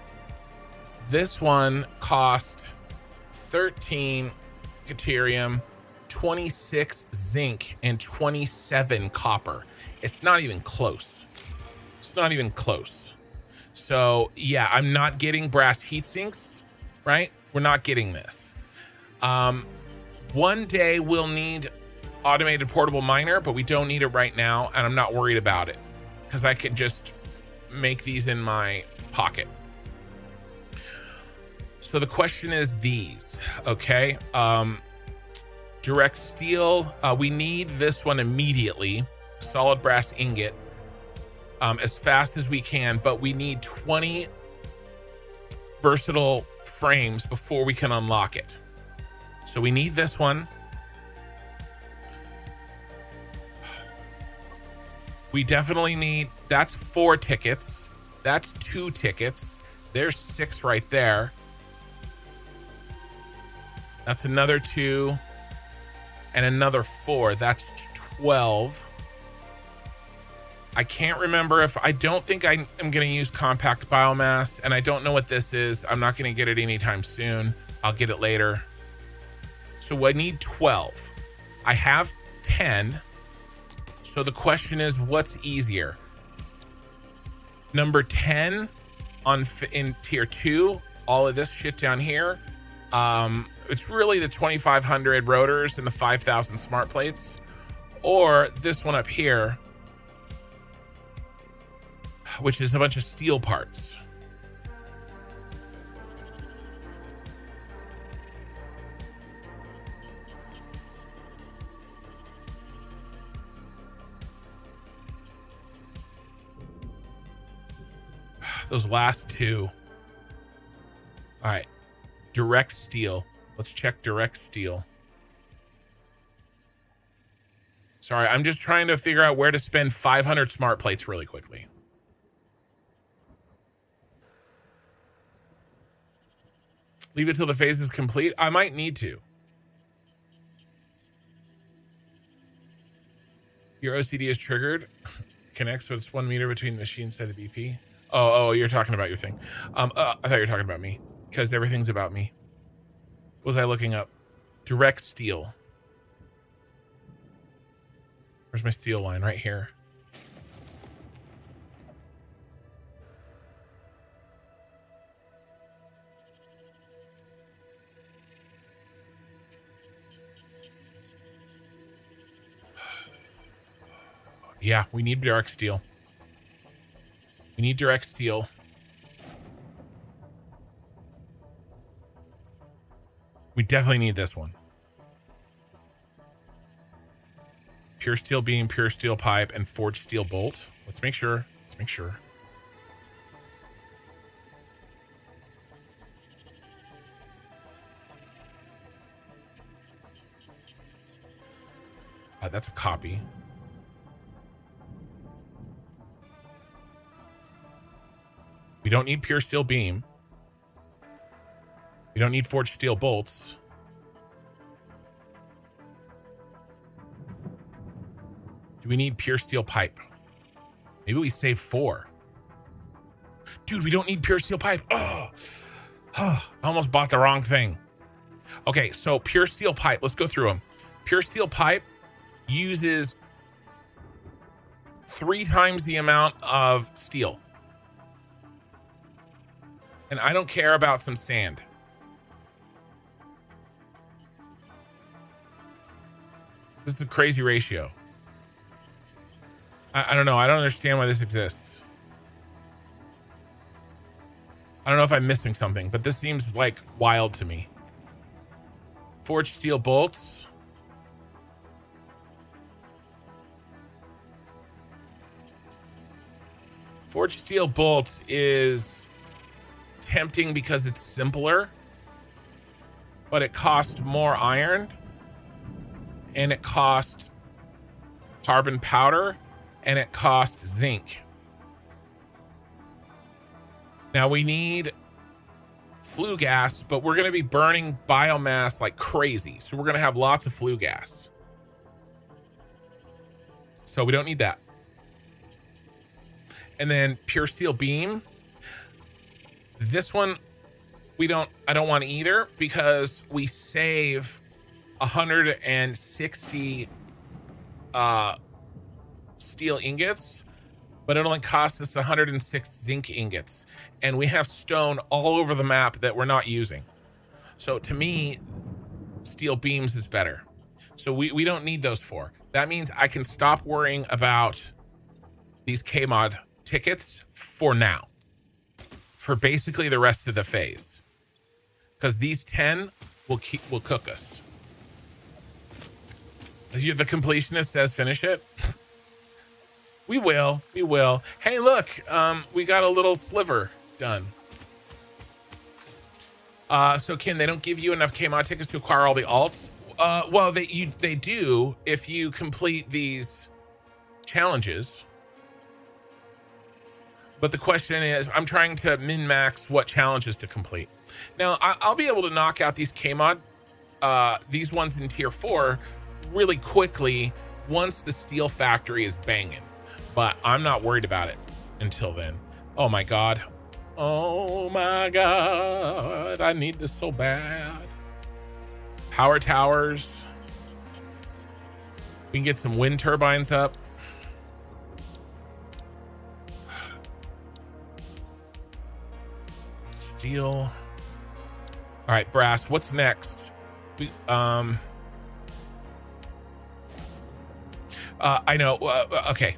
This one cost 13 deuterium, 26 zinc, and 27 copper. It's not even close. So yeah, I'm not getting brass heat sinks, right? We're not getting this. One day we'll need automated portable miner, but we don't need it right now, and I'm not worried about it because I can just make these in my pocket. So the question is these, okay? Direct steel, we need this one immediately. Solid brass ingot, as fast as we can, but we need 20 versatile frames before we can unlock it. So we need this one. We definitely need, that's 4 tickets. That's 2 tickets. There's 6 right there. That's another 2 and another 4. That's 12. I can't remember if, I don't think I am going to use compact biomass, and I don't know what this is. I'm not going to get it anytime soon. I'll get it later. So I need 12. I have 10. So the question is, what's easier? Number 10 in tier 2, all of this shit down here. It's really the 2,500 rotors and the 5,000 smart plates, or this one up here, which is a bunch of steel parts. Those last 2. All right, direct steel. Let's check direct steel. Sorry, I'm just trying to figure out where to spend 500 smart plates really quickly. Leave it till the phase is complete. I might need to. Your OCD is triggered. Connects, but it's 1 meter between the machine side of the BP. Oh, you're talking about your thing. I thought you were talking about me, because everything's about me. What was I looking up? Direct steel. Where's my steel line? Right here. Yeah, we need direct steel. We need direct steel. We definitely need this one. Pure steel beam, pure steel pipe, and forged steel bolt. Let's make sure. That's a copy. We don't need pure steel beam. We don't need forged steel bolts. Do we need pure steel pipe? Maybe we save 4. Dude, we don't need pure steel pipe. Oh, I almost bought the wrong thing. Okay, so pure steel pipe. Let's go through them. Pure steel pipe uses 3 times the amount of steel. And I don't care about some sand. This is a crazy ratio. I don't know. I don't understand why this exists. I don't know if I'm missing something, but this seems like wild to me. Forged steel bolts. Forged steel bolts is tempting because it's simpler, but it costs more iron, and it costs carbon powder, and it costs zinc. Now we need flue gas, but we're going to be burning biomass like crazy. So we're going to have lots of flue gas. So we don't need that. And then pure steel beam. This one, I don't want either, because we save 160 steel ingots, but it only costs us 106 zinc ingots, and we have stone all over the map that we're not using. So to me, steel beams is better. So we don't need those 4. That means I can stop worrying about these KMod tickets for now, for basically the rest of the phase, because these 10 will cook us. The completionist says finish it. We will. Hey, look, we got a little sliver done. So Ken, they don't give you enough KMod tickets to acquire all the alts. Well, they do if you complete these challenges. But the question is, I'm trying to min-max what challenges to complete. Now, I'll be able to knock out these KMod, these ones in tier 4, really quickly once the steel factory is banging. But I'm not worried about it until then. Oh my God. Oh my God. I need this so bad. Power towers. We can get some wind turbines up. Steel. All right, brass. What's next? I know. Okay.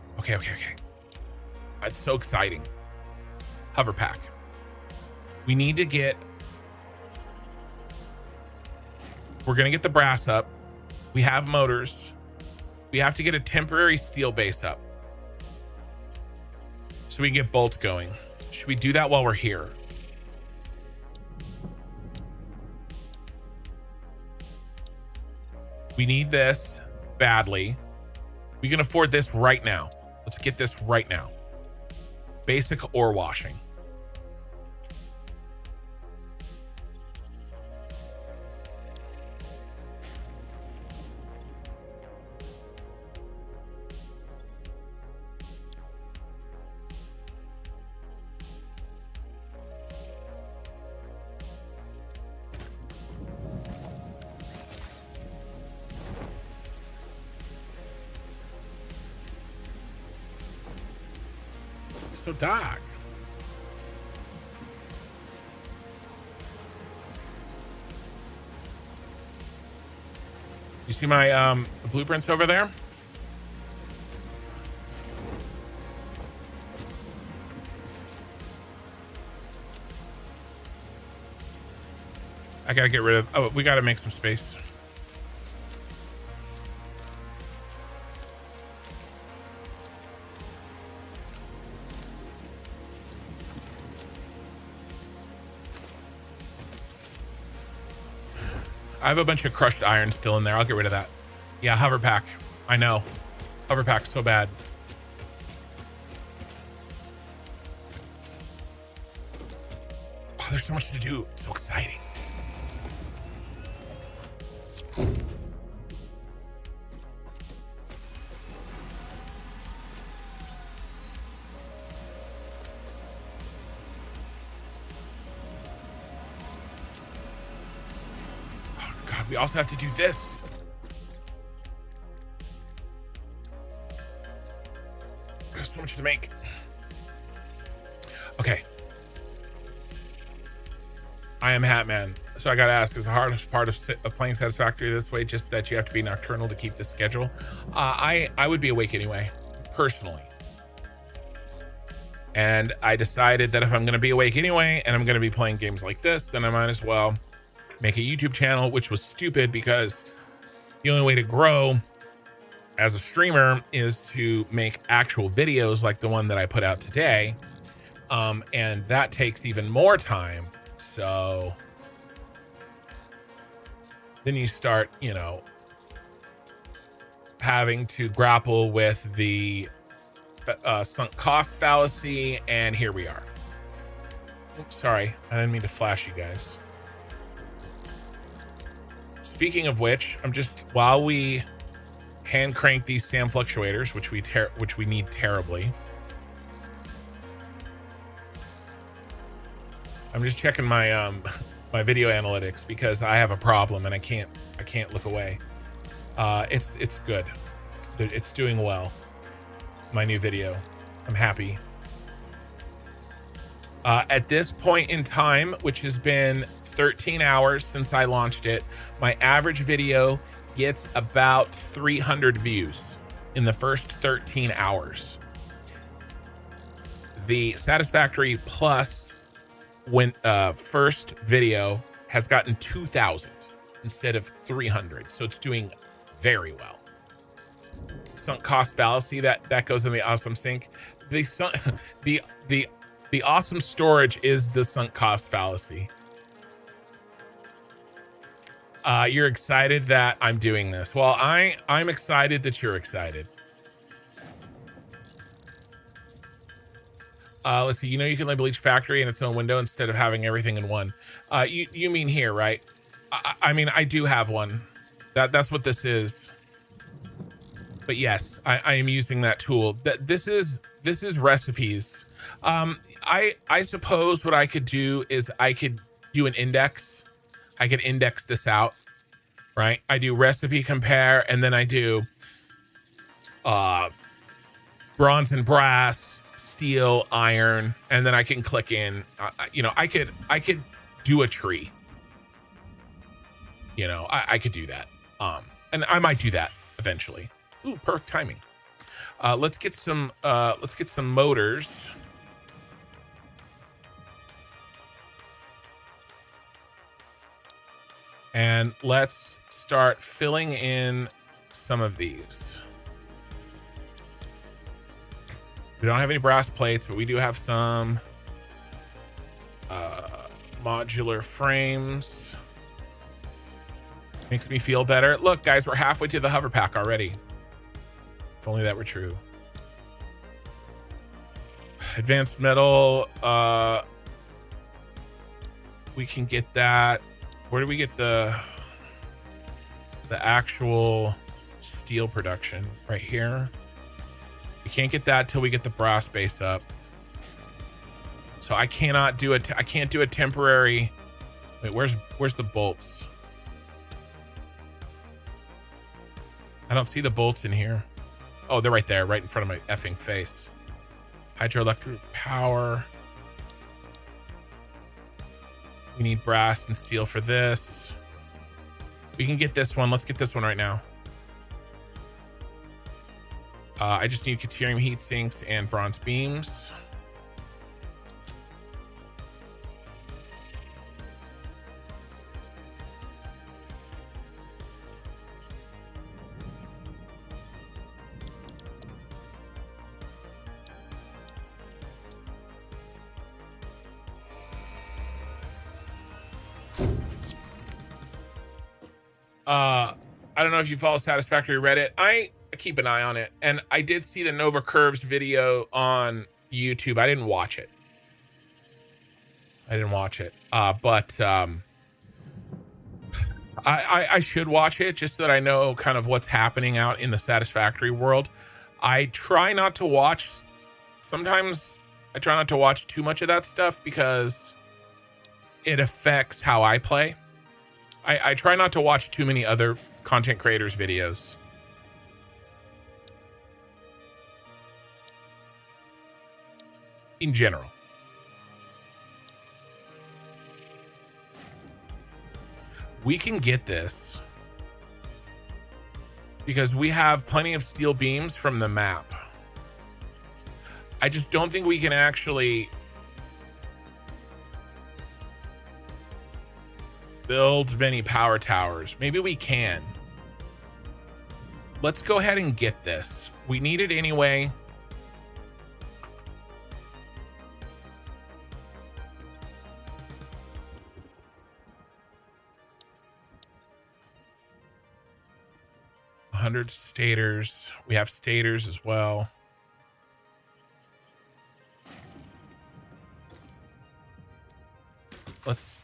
It's so exciting. Hover pack. We need to get. We're gonna get the brass up. We have motors. We have to get a temporary steel base up, so we can get bolts going. Should we do that while we're here? We need this badly. We can afford this right now. Let's get this right now. Basic ore washing. So dark. You see my blueprints over there? I gotta get rid of. Oh, we gotta make some space. I have a bunch of crushed iron still in there. I'll get rid of that. Yeah, hover pack. I know. Hover pack's so bad. There's so much to do. It's so exciting. Oh, God, we also have to do this. There's so much to make. Okay. I am Hatman. So I gotta ask, is the hardest part of playing Satisfactory this way just that you have to be nocturnal to keep this schedule? I would be awake anyway, personally. And I decided that if I'm gonna be awake anyway, and I'm gonna be playing games like this, then I might as well make a YouTube channel, which was stupid because the only way to grow as a streamer is to make actual videos like the one that I put out today. And that takes even more time. So then you start, you know, having to grapple with the sunk cost fallacy. And here we are. Oops, sorry, I didn't mean to flash you guys. Speaking of which, I'm just, while we hand crank these SAM fluctuators, which we need terribly, I'm just checking my my video analytics because I have a problem and I can't look away. It's good. It's doing well. My new video. I'm happy. At this point in time, which has been 13 hours since I launched it, my average video gets about 300 views in the first 13 hours. The Satisfactory Plus first video has gotten 2,000 instead of 300, so it's doing very well. Sunk cost fallacy, that goes in the awesome sink. The awesome storage is the sunk cost fallacy. You're excited that I'm doing this. Well, I'm excited that you're excited. Let's see. You know, you can label each factory in its own window instead of having everything in one. You mean here, right? I mean, I do have one. That's what this is. But yes, I am using that tool. This is recipes. I suppose what I could do is I could do an index. I could index this out, right? I do recipe compare, and then I do bronze and brass, steel, iron, and then I can click in. You know, I could do a tree. You know, I could do that. And I might do that eventually. Ooh, perfect timing. Let's get some motors. And let's start filling in some of these. We don't have any brass plates, but we do have some modular frames. Makes me feel better. Look, guys, we're halfway to the hover pack already. If only that were true. Advanced metal. We can get that. Where do we get the actual steel production? Right here. We can't get that till we get the brass base up. So I cannot do it. I can't do a temporary. Wait, where's the bolts? I don't see the bolts in here. Oh, they're right there, right in front of my effing face. Hydroelectric power. We need brass and steel for this. We can get this one. Let's get this one right now. I just need Caterium heat sinks and bronze beams. I don't know if you follow Satisfactory Reddit. I keep an eye on it, and I did see the Nova Curves video on YouTube. I didn't watch it. I didn't watch it. But I should watch it just so that I know kind of what's happening out in the Satisfactory world. I try not to watch. Sometimes I try not to watch too much of that stuff because it affects how I play. I try not to watch too many other content creators' videos. In general. We can get this because we have plenty of steel beams from the map. I just don't think we can actually build many power towers. Maybe we can. Let's go ahead and get this. We need it anyway. $100 stators. We have stators as well. Let's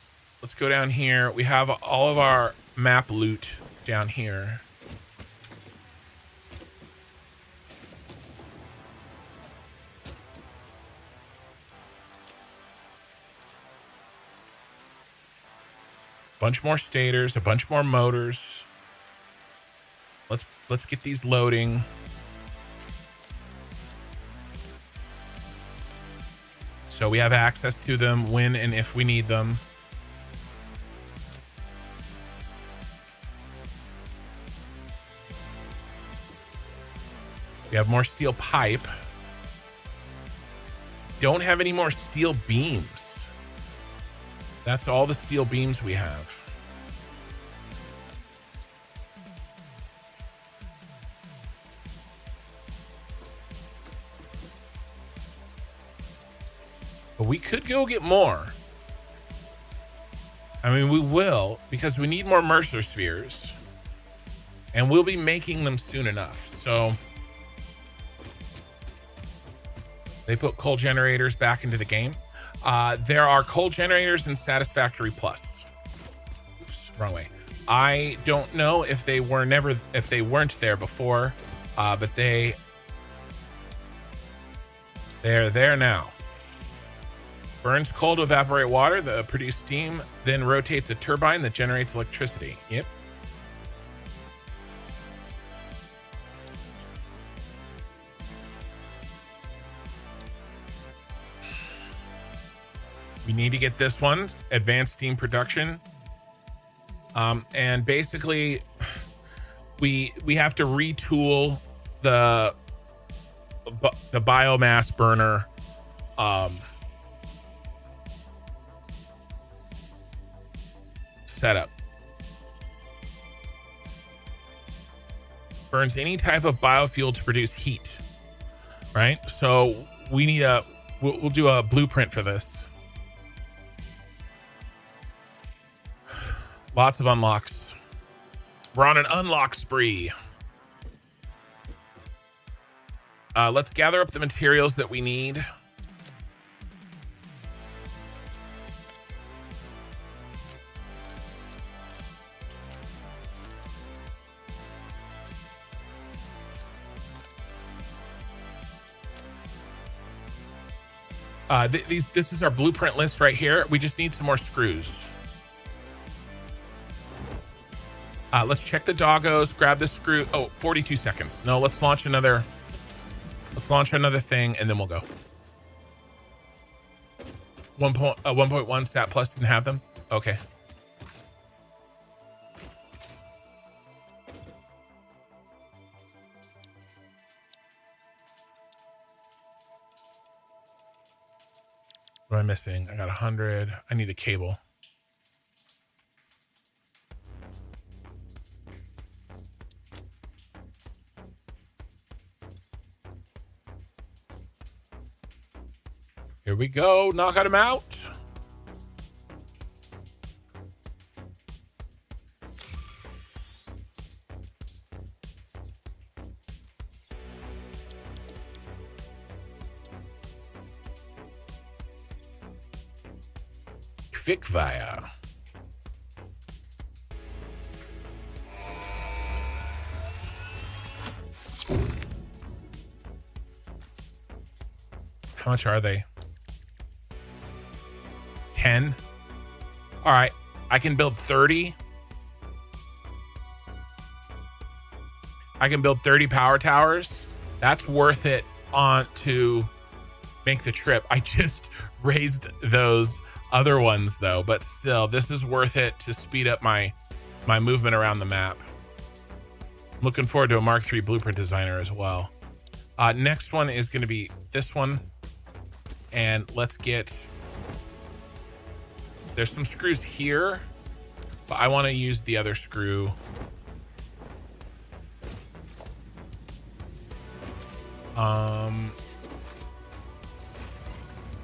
go down here. We have all of our map loot down here. Bunch more stators, a bunch more motors. Let's get these loading. So we have access to them when and if we need them. We have more steel pipe. Don't have any more steel beams. That's all the steel beams we have. But we could go get more. I mean, we will, because we need more Mercer spheres. And we'll be making them soon enough. So they put coal generators back into the game. There are coal generators in Satisfactory Plus. Oops, wrong way. I don't know if they weren't there before, but they're there now. Burns coal to evaporate water that produce steam, then rotates a turbine that generates electricity. Yep. We need to get this one, advanced steam production. And basically we have to retool the biomass burner setup. Burns any type of biofuel to produce heat, right? So we need we'll do a blueprint for this. Lots of unlocks. We're on an unlock spree. Let's gather up the materials that we need. This is our blueprint list right here. We just need some more screws. Let's check the doggos, grab the screw. Oh, 42 seconds. No, let's launch another thing and then we'll go. 1.1 Stat Plus didn't have them. Okay. What am I missing? I got 100. I need a cable. Here we go. Knock him out. Fikvaya. How much are they? 10. All right, I can build 30. I can build 30 power towers. That's worth it on to make the trip. I just raised those other ones though, but still, this is worth it to speed up my movement around the map. Looking forward to a Mark III blueprint designer as well. Next one is going to be this one. And let's get, there's some screws here, but I want to use the other screw.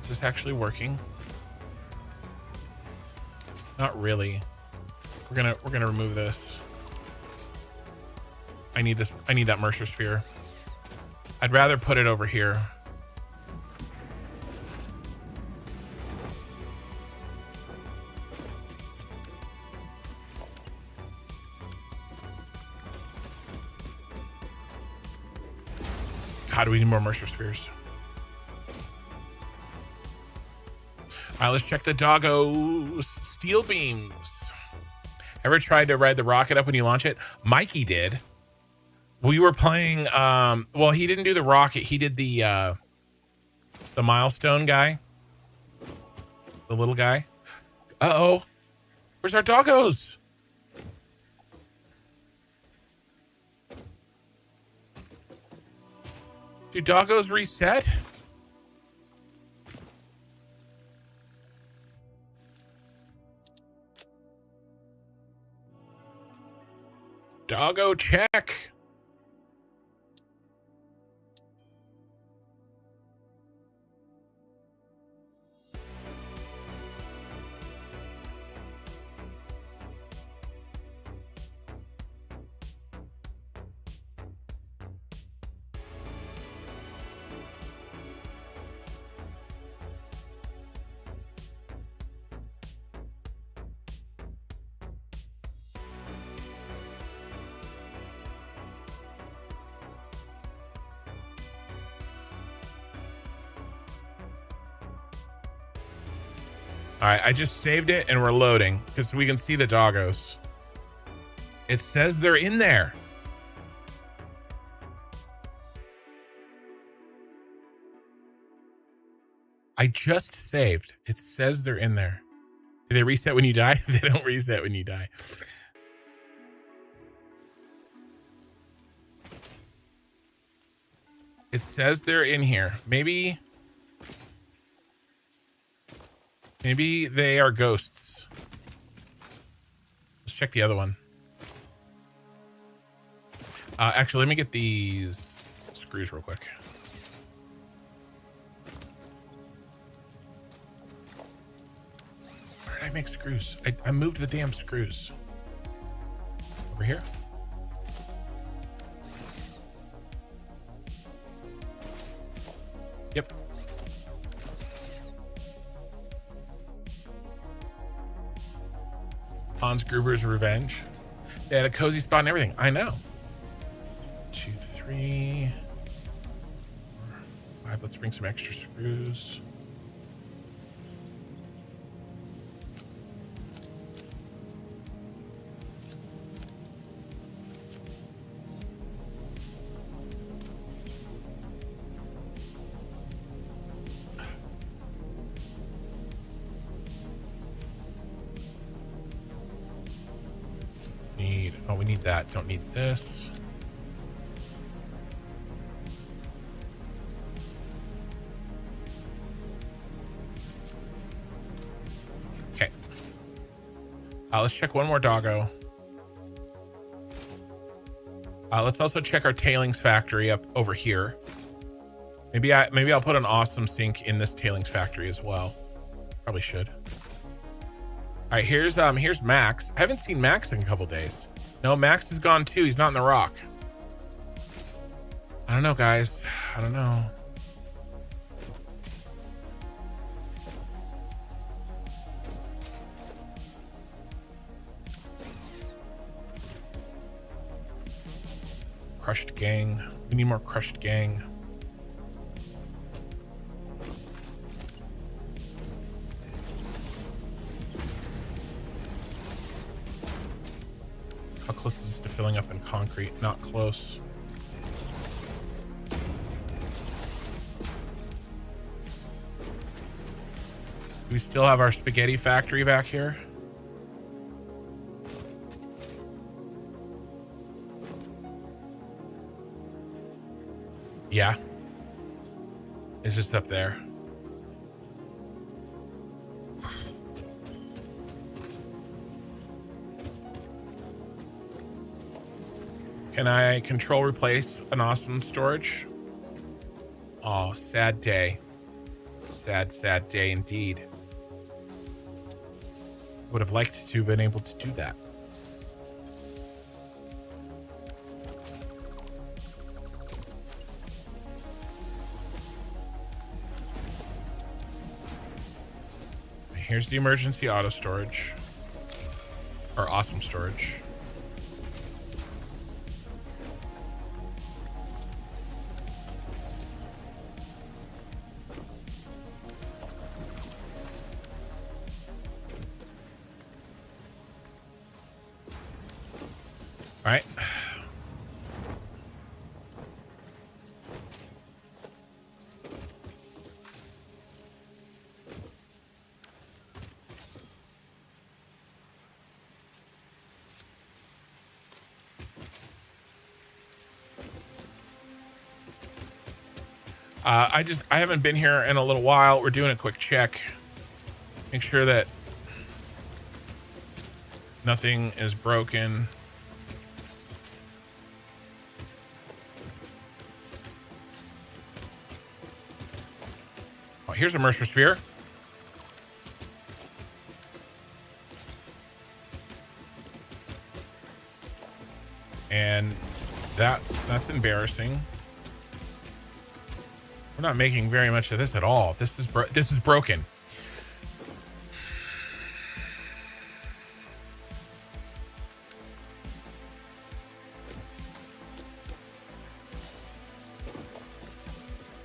Is this actually working? Not really. We're gonna remove this. I need this. I need that Mercer sphere. I'd rather put it over here. How do we need more Mercer spheres? All right, let's check the doggos. Steel beams. Ever tried to ride the rocket up when you launch it? Mikey did. We were playing, well, he didn't do the rocket. He did the milestone guy. The little guy. Uh-oh. Where's our doggos? Do doggos reset? Doggo check. All right, I just saved it and we're loading because we can see the doggos. It says they're in there. I just saved. It says they're in there. Do they reset when you die? They don't reset when you die. It says they're in here. Maybe they are ghosts. Let's check the other one. Actually, let me get these screws real quick. Where did I make screws? I moved the damn screws. Over here? Yep. Hans Gruber's Revenge. They had a cozy spot and everything. I know. 2, 3, 4, 5. Let's bring some extra screws. Oh, we need that. Don't need this. Okay. Let's check one more doggo. Let's also check our tailings factory up over here. Maybe I'll put an awesome sink in this tailings factory as well. Probably should. All right, here's Max. I haven't seen Max in a couple days. No, Max is gone too. He's not in the rock. I don't know, guys. I don't know. crushed gang. We need more crushed gang. How close is this to filling up in concrete? Not close. Do we still have our spaghetti factory back here? Yeah. It's just up there. Can I control replace an awesome storage? Oh, sad day. Sad, sad day indeed. Would have liked to have been able to do that. Here's the emergency auto storage. Or awesome storage. All right. I haven't been here in a little while. We're doing a quick check. Make sure that nothing is broken. Oh, here's a Mercer sphere. And that's embarrassing. We're not making very much of this at all. This is broken.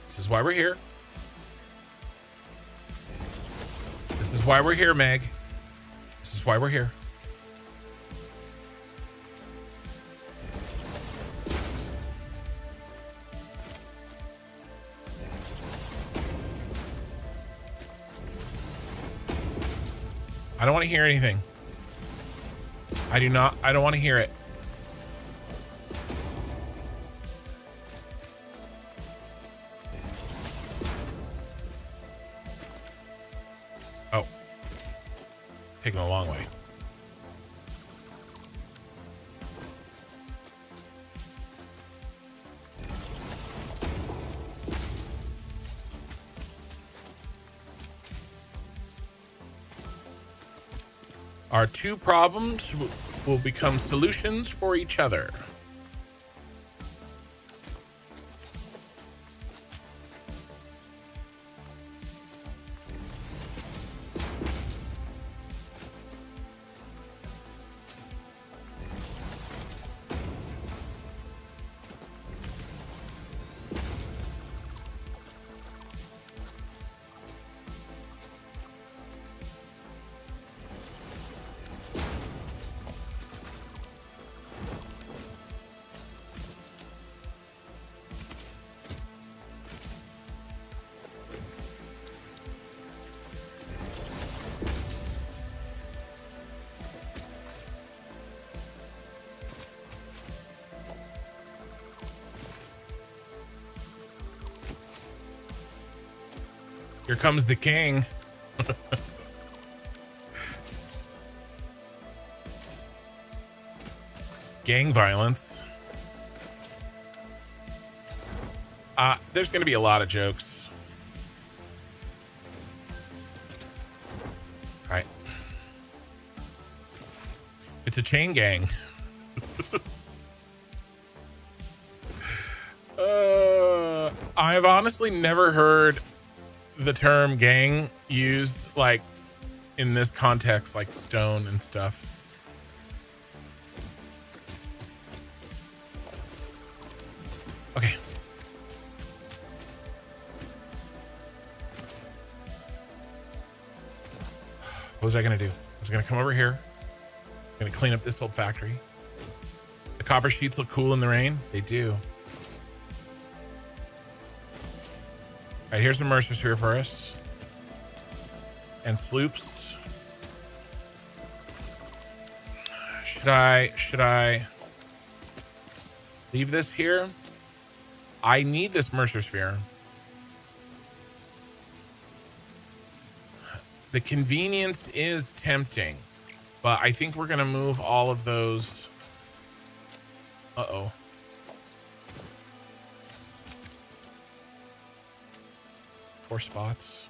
This is why we're here. This is why we're here, Meg. This is why we're here. I don't want to hear anything. I don't want to hear it. Oh. Taking a long way. Our two problems will become solutions for each other. Here comes the king. Gang violence. There's going to be a lot of jokes. All right. It's a chain gang. I've honestly never heard the term gang used like in this context, like stone and stuff. Okay. What was I gonna do? I was gonna come over here. Gonna clean up this old factory. The copper sheets look cool in the rain. They do. All right, here's the Mercer Sphere for us. And sloops. Should I leave this here? I need this Mercer Sphere. The convenience is tempting, but I think we're gonna move all of those. Uh-oh. 4 spots.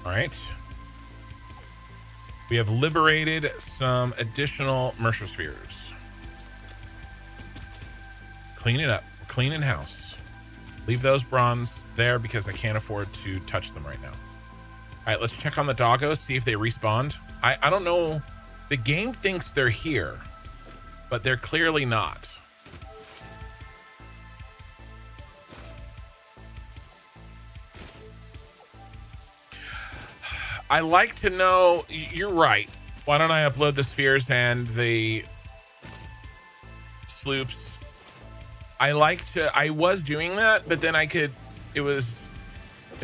All right. We have liberated some additional Mercer Spheres. Clean it up. Clean house. Leave those bronze there because I can't afford to touch them right now. All right, let's check on the doggos, see if they respawned. I don't know. The game thinks they're here, but they're clearly not. I like to know, you're right. Why don't I upload the spheres and the sloops? I was doing that, but then it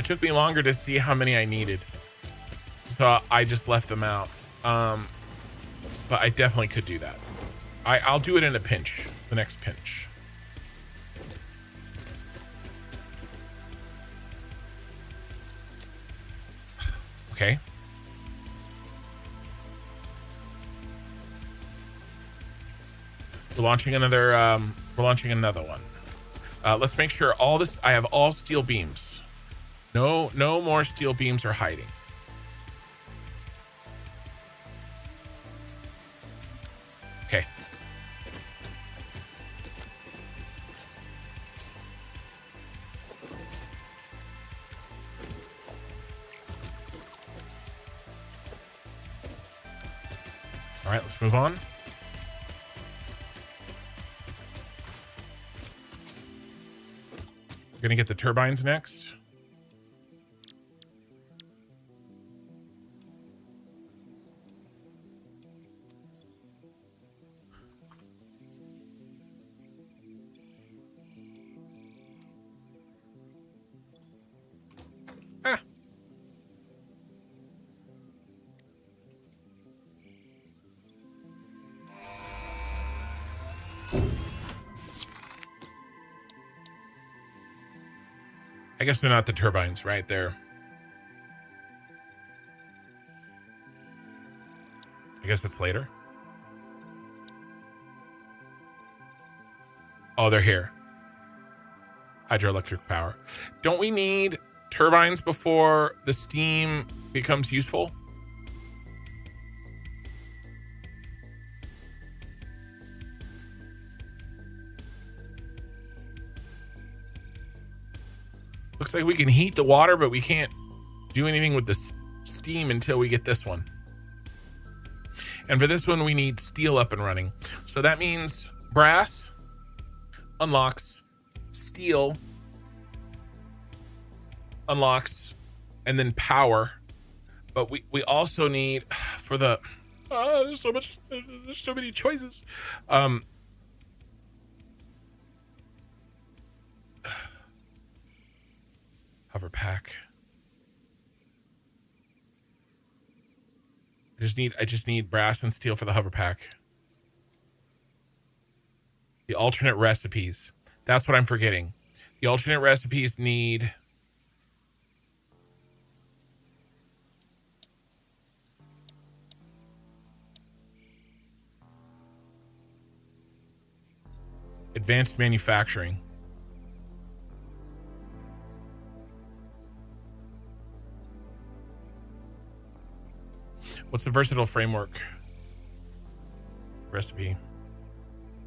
took me longer to see how many I needed. So I just left them out. But I definitely could do that. I'll do it in a pinch, the next pinch. Okay. We're launching another one. Let's make sure I have all steel beams. No more steel beams are hiding. Okay. All right, let's move on. We're gonna get the turbines next. Ah. I guess they're not the turbines, right? I guess it's later. Oh, they're here. Hydroelectric power. Don't we need turbines before the steam becomes useful? Looks like we can heat the water, but we can't do anything with the steam until we get this one. And for this one, we need steel up and running. So that means brass unlocks, steel unlocks, and then power. But we also need for the there's so many choices. Hover pack. I just need brass and steel for the hover pack. The alternate recipes. That's what I'm forgetting. The alternate recipes need advanced manufacturing. What's the versatile framework recipe?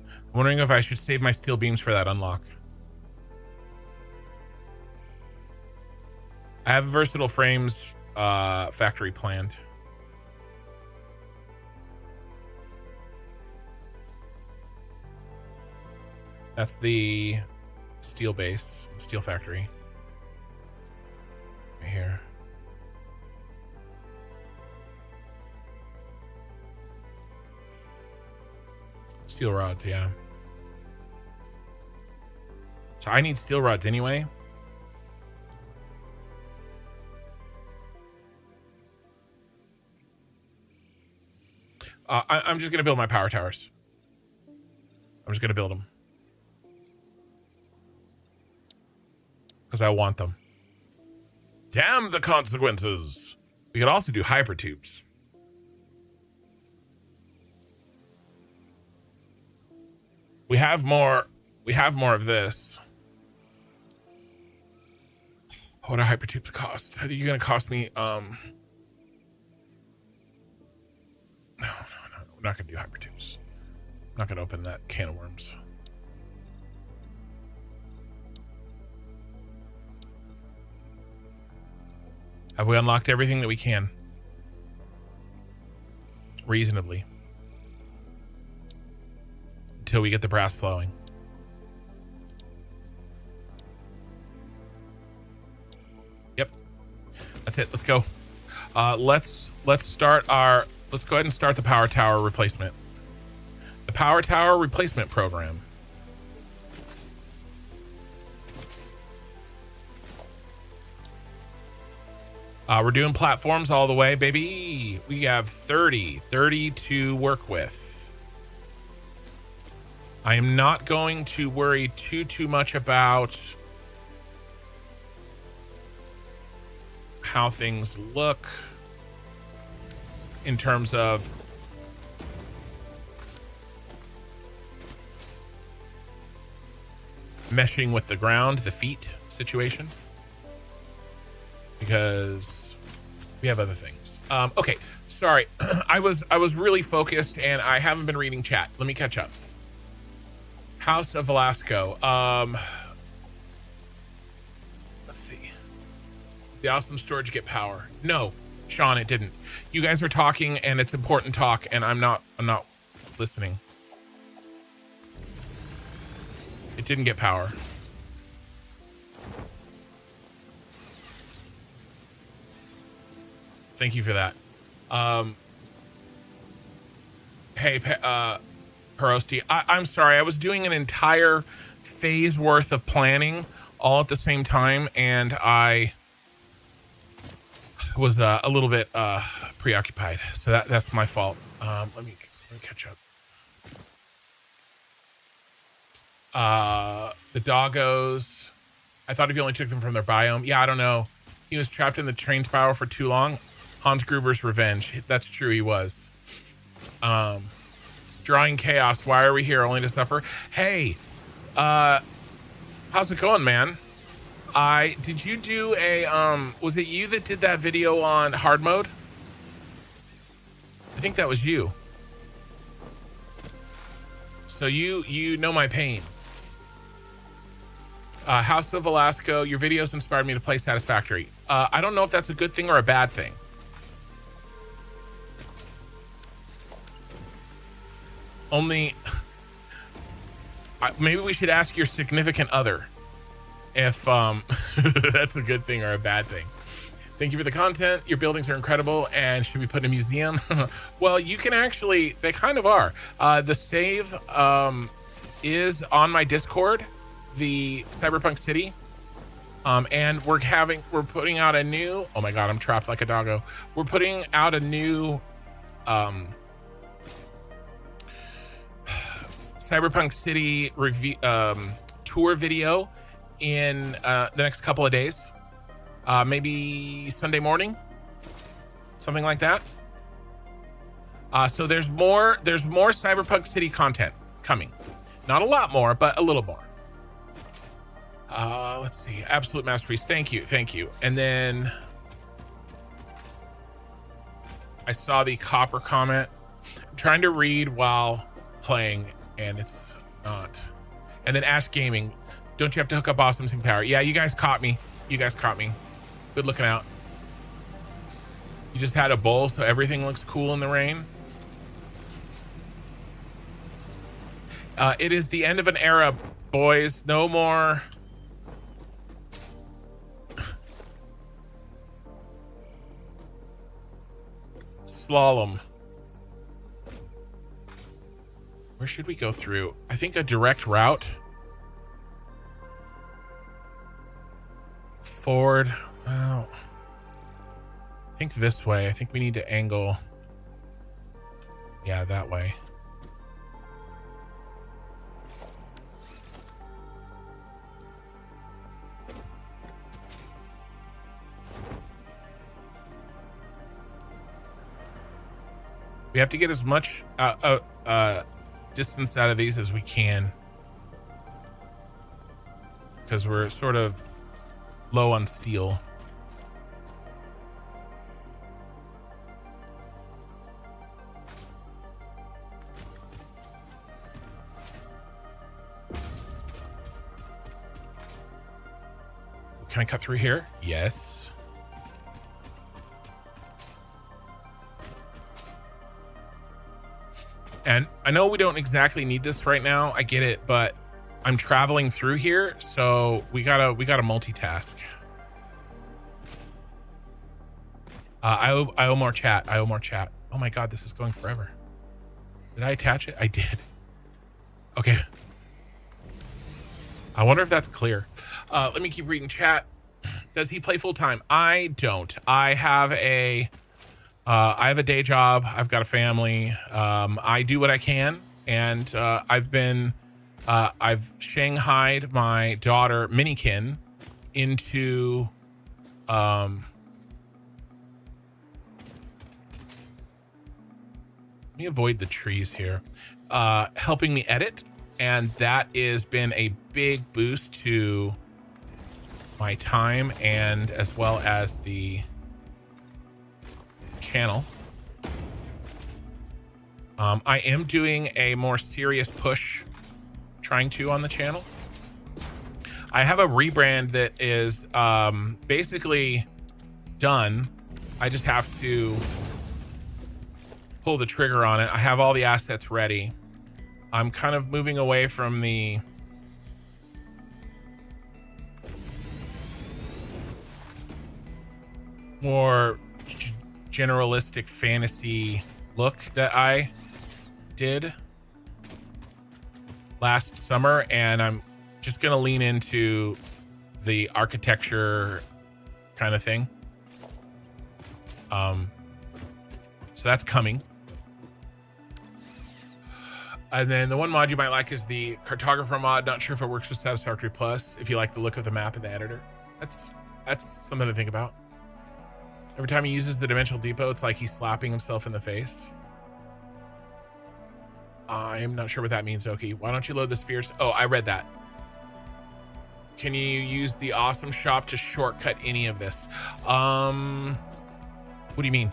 I'm wondering if I should save my steel beams for that unlock. I have versatile frames factory planned. That's the steel base, steel factory. Right here. Steel rods, yeah. So I need steel rods anyway. I'm just gonna build my power towers. I'm just gonna build them because I want them. Damn the consequences. We could also do hypertubes. We have more of this. What do hypertubes cost? Are you gonna cost me no, we're not gonna do hypertubes. I'm not gonna open that can of worms. Have we unlocked everything that we can? Reasonably. Until we get the brass flowing. Yep. That's it. Let's go. Let's go ahead and start the power tower replacement. The power tower replacement program. We're doing platforms all the way, baby. We have 30 to work with. I am not going to worry too much about how things look in terms of meshing with the ground, the feet situation, because we have other things. Okay, sorry. I was really focused and I haven't been reading chat. Let me catch up. House of Velasco. Let's see. The awesome storage get power. No, Sean, it didn't. You guys are talking and it's important talk and I'm not listening. It didn't get power. Thank you for that. Hey, Perosti, I'm sorry. I was doing an entire phase worth of planning all at the same time, and I was a little bit preoccupied. So that's my fault. Let me catch up. The doggos. I thought if you only took them from their biome. Yeah, I don't know. He was trapped in the train spiral for too long. Hans Gruber's revenge. That's true, he was. Drawing chaos. Why are we here? Only to suffer? Hey, how's it going, man? Did you do a, was it you that did that video on hard mode? I think that was you. So you know my pain. House of Velasco, your videos inspired me to play Satisfactory. I don't know if that's a good thing or a bad thing. Only maybe we should ask your significant other if that's a good thing or a bad thing. Thank you for the content. Your buildings are incredible and should be put in a museum. Well, you can actually, they kind of are. The save is on my Discord, the Cyberpunk City. And we're putting out a new, oh my God, I'm trapped like a doggo. We're putting out a new Cyberpunk City review, tour video in the next couple of days. Maybe Sunday morning, something like that. So there's more Cyberpunk City content coming. Not a lot more, but a little more. Let's see. Absolute masterpiece. Thank you. And then I saw the copper comment. I'm trying to read while playing, and it's not. And then Ash Gaming. Don't you have to hook up Awesome Sync Power? Yeah, you guys caught me. Good looking out. You just had a bowl, so everything looks cool in the rain. It is the end of an era, boys. No more. Slalom. Where should we go through? I think a direct route. Forward. Well, I think this way. I think we need to angle. Yeah, that way. We have to get as much distance out of these as we can, because we're sort of low on steel. Can I cut through here? Yes. And I know we don't exactly need this right now. I get it, but I'm traveling through here, so we gotta multitask. I owe more chat. Oh my God, this is going forever. Did I attach it? I did. Okay. I wonder if that's clear. Let me keep reading chat. Does he play full time? I don't. I have a day job. I've got a family. I do what I can, and I've shanghaied my daughter Minikin into let me avoid the trees here, helping me edit, and that has been a big boost to my time and as well as the channel. I am doing a more serious push, trying to, on the channel. I have a rebrand that is basically done. I just have to pull the trigger on it. I have all the assets ready. I'm kind of moving away from the more generalistic fantasy look that I did last summer, and I'm just gonna lean into the architecture kind of thing. So that's coming. And then the one mod you might like is the cartographer mod. Not sure if it works with Satisfactory Plus, if you like the look of the map in the editor. That's something to think about. Every time he uses the dimensional depot, it's like he's slapping himself in the face. I'm not sure what that means, Oki. Why don't you load the spheres? Oh, I read that. Can you use the awesome shop to shortcut any of this? What do you mean?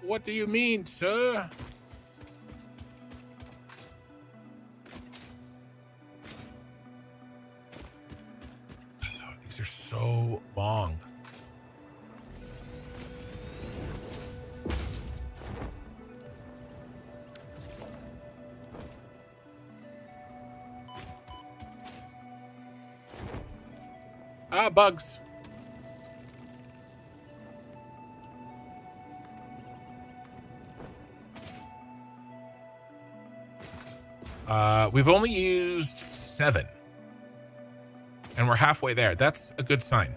What do you mean, sir? These are so long. Ah, bugs. We've only used 7. And we're halfway there. That's a good sign.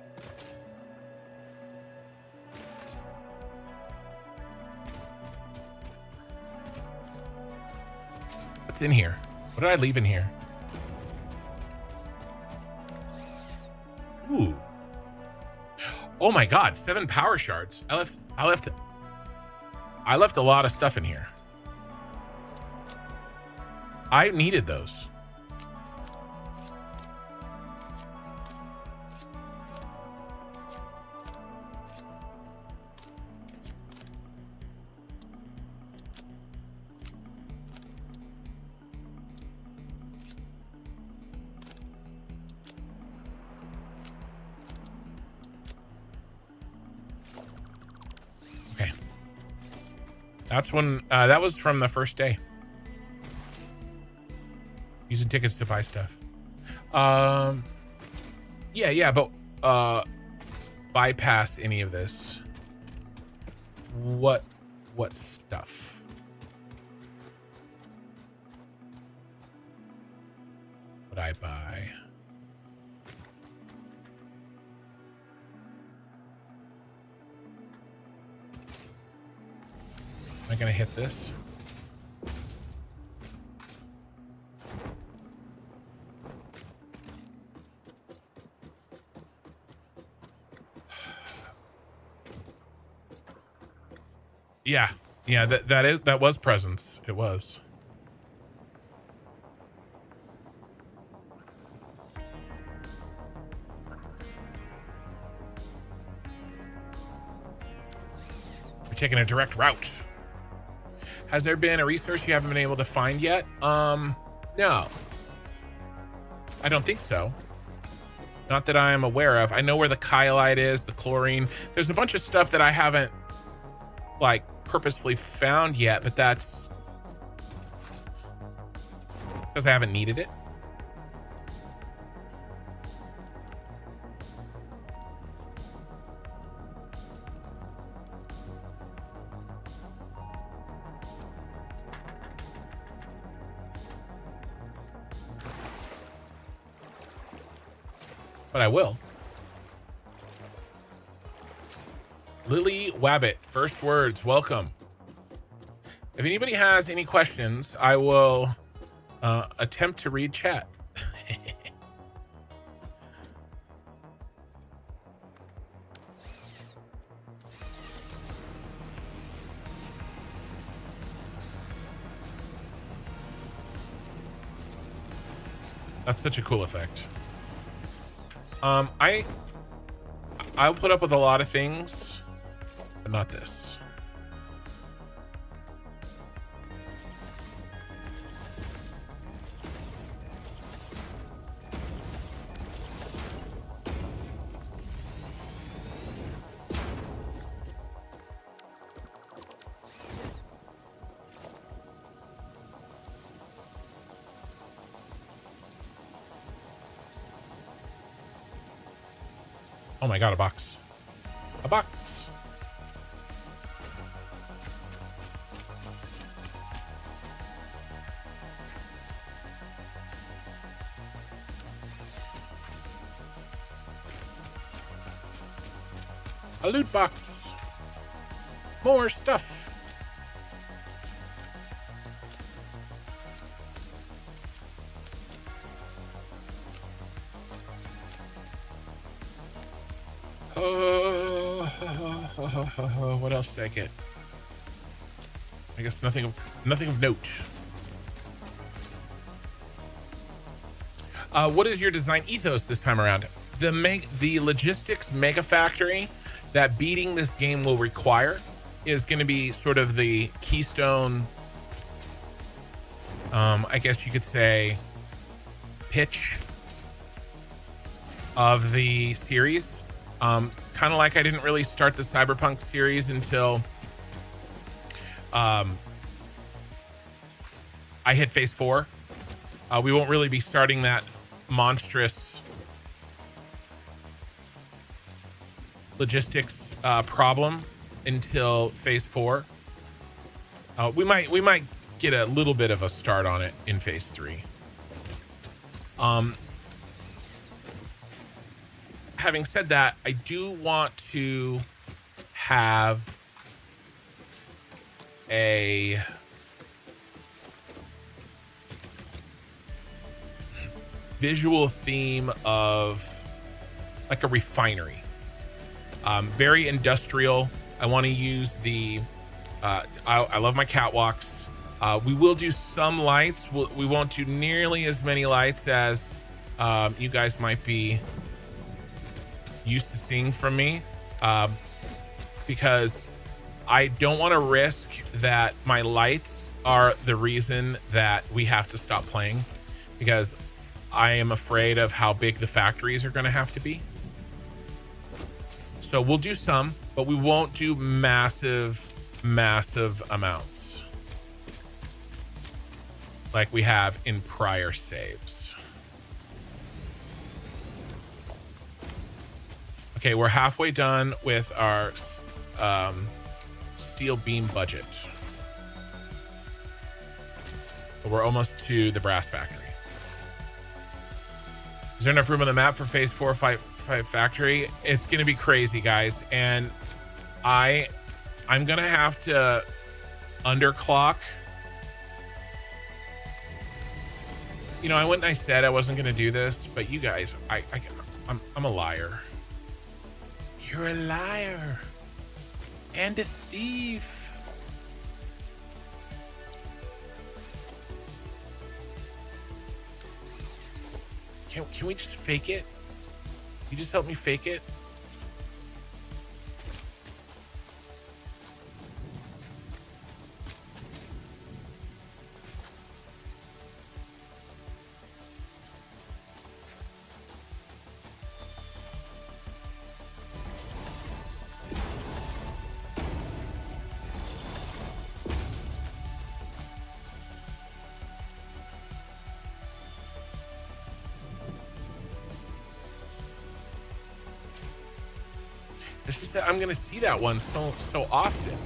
What's in here? What did I leave in here? Ooh. Oh my god, 7 power shards. I left a lot of stuff in here. I needed those. Okay. That's when that was from the first day. Using tickets to buy stuff. Yeah, but bypass any of this. What stuff? Would I buy? Am I gonna hit this? Yeah, that was presence. It was. We're taking a direct route. Has there been a resource you haven't been able to find yet? No. I don't think so. Not that I am aware of. I know where the kylite is, the chlorine. There's a bunch of stuff that I haven't like purposefully found yet, but that's because I haven't needed it. But I will. Lily Wabbit, first words, welcome. If anybody has any questions, I will attempt to read chat. That's such a cool effect. I'll put up with a lot of things, but not this. Oh my god, a box. A box. A loot box. More stuff. What else did I get? I guess nothing of note. What is your design ethos this time around? The logistics mega factory that beating this game will require is going to be sort of the keystone, I guess you could say, pitch of the series. Kind of like I didn't really start the Cyberpunk series until I hit phase 4. We won't really be starting that monstrous logistics problem until phase 4. We might get a little bit of a start on it in phase 3. Having said that, I do want to have a visual theme of like a refinery. Very industrial. I want to use the I love my catwalks. We will do some lights. We won't do nearly as many lights as you guys might be used to seeing from me, because I don't want to risk that my lights are the reason that we have to stop playing, because I am afraid of how big the factories are going to have to be. So we'll do some, but we won't do massive amounts like we have in prior saves. Okay, we're halfway done with our steel beam budget. But we're almost to the brass factory. Is there enough room on the map for phase 4 or 5 factory? It's gonna be crazy, guys, and I'm gonna have to underclock. You know, I went and I said I wasn't gonna do this, but you guys, I'm a liar. You're a liar and a thief. Can we just fake it? You just help me fake it? It's just that I'm gonna see that one so often.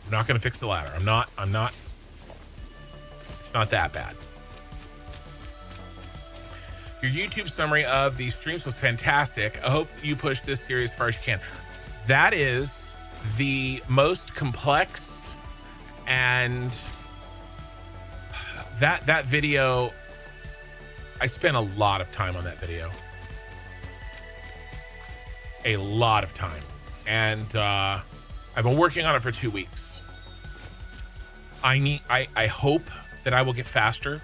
I'm not gonna fix the ladder. I'm not. It's not that bad. Your YouTube summary of the streams was fantastic. I hope you push this series as far as you can. That is the most complex, and that video, I spent a lot of time on that video. A lot of time. And I've been working on it for 2 weeks. I hope that I will get faster.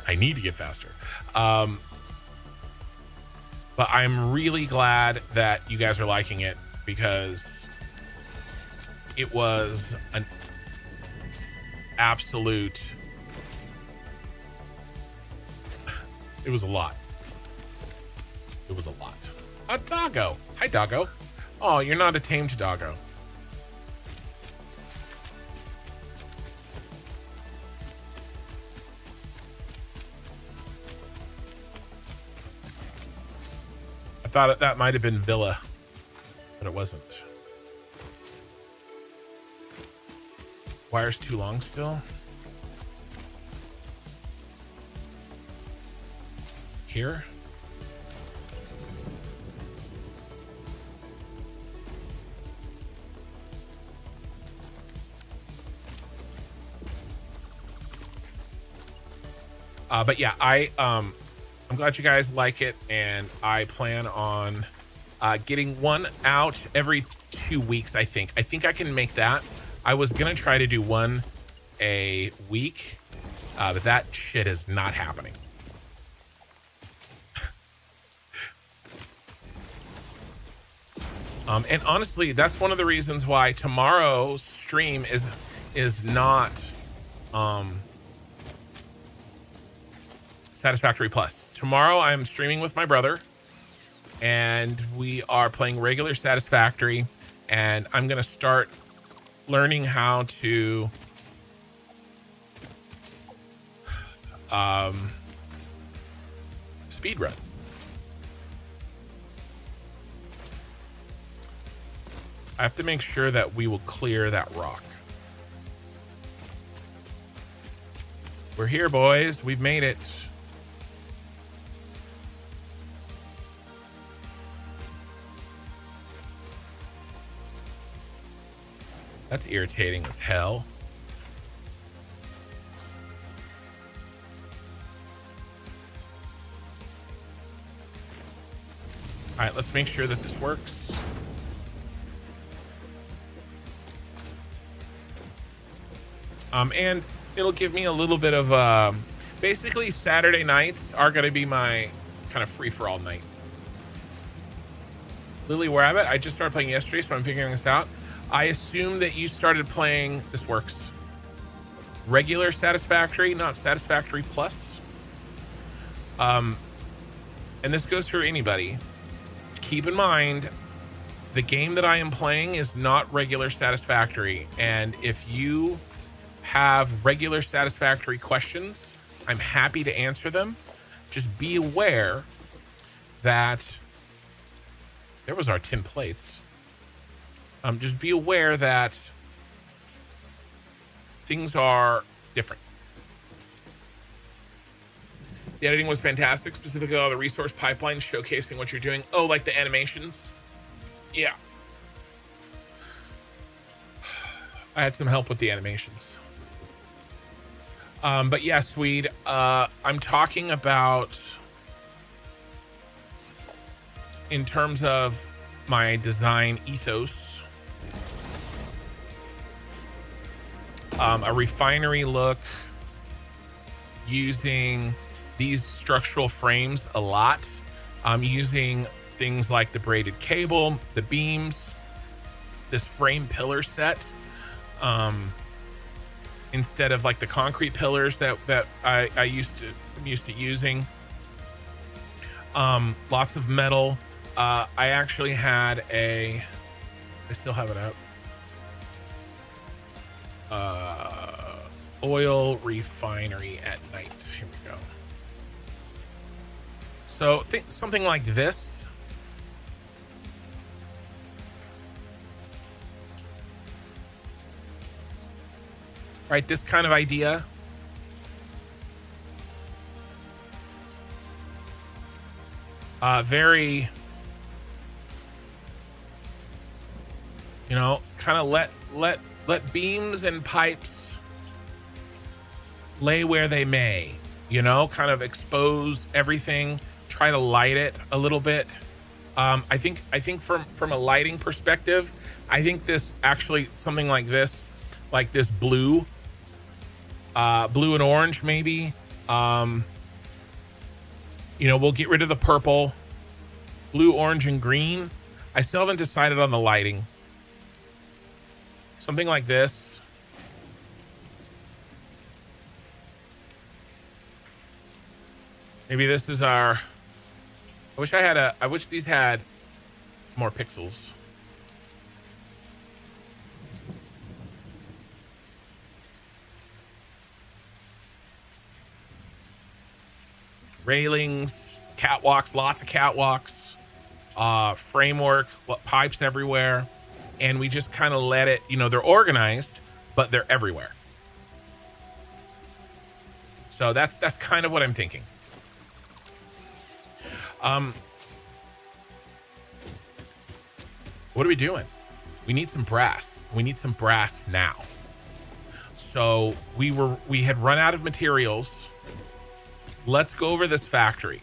I need to get faster. But I'm really glad that you guys are liking it, because it was an absolute... It was a lot. It was a lot. A doggo. Hi, doggo. Oh, you're not a tamed doggo. I thought that might have been Villa, but it wasn't. Wire's too long still. Here. But yeah, I'm glad you guys like it, and I plan on getting one out every 2 weeks. I think I can make that. I was gonna try to do one a week, but that shit is not happening. And honestly, that's one of the reasons why tomorrow's stream is not Satisfactory Plus. Tomorrow I'm streaming with my brother, and we are playing regular Satisfactory, and I'm gonna start learning how to speed run. I have to make sure that we will clear that rock. We're here, boys. We've made it. That's irritating as hell. All right, let's make sure that this works. And it'll give me a little bit of, basically Saturday nights are going to be my kind of free-for-all night. Lily Rabbit, I just started playing yesterday, so I'm figuring this out. I assume that you started playing, this works, regular Satisfactory, not Satisfactory Plus. And this goes for anybody. Keep in mind, the game that I am playing is not regular Satisfactory. And if you have regular Satisfactory questions, I'm happy to answer them. Just be aware that there was our tin plates. Just be aware that things are different. The editing was fantastic, specifically all the resource pipelines showcasing what you're doing. Oh, like the animations? Yeah. I had some help with the animations. But yeah, Swede, I'm talking about in terms of my design ethos, a refinery look using these structural frames a lot. I'm using things like the braided cable, the beams, this frame pillar set, instead of like the concrete pillars that I used to using. Lots of metal. I actually had I still have it up. Oil refinery at night. Here we go. So think something like this. Right, this kind of idea. Very, you know, kind of let beams and pipes lay where they may, you know, kind of expose everything, try to light it a little bit. I think from a lighting perspective, I think this actually something like this blue and orange maybe. You know, we'll get rid of the purple, blue, orange, and green. I still haven't decided on the lighting. Something like this. Maybe this is our, I wish these had more pixels. Railings, catwalks, lots of catwalks, framework, pipes everywhere. And we just kind of let it, you know, they're organized, but they're everywhere. So that's kind of what I'm thinking. What are we doing? We need some brass. We need some brass now. So we had run out of materials. Let's go over this factory.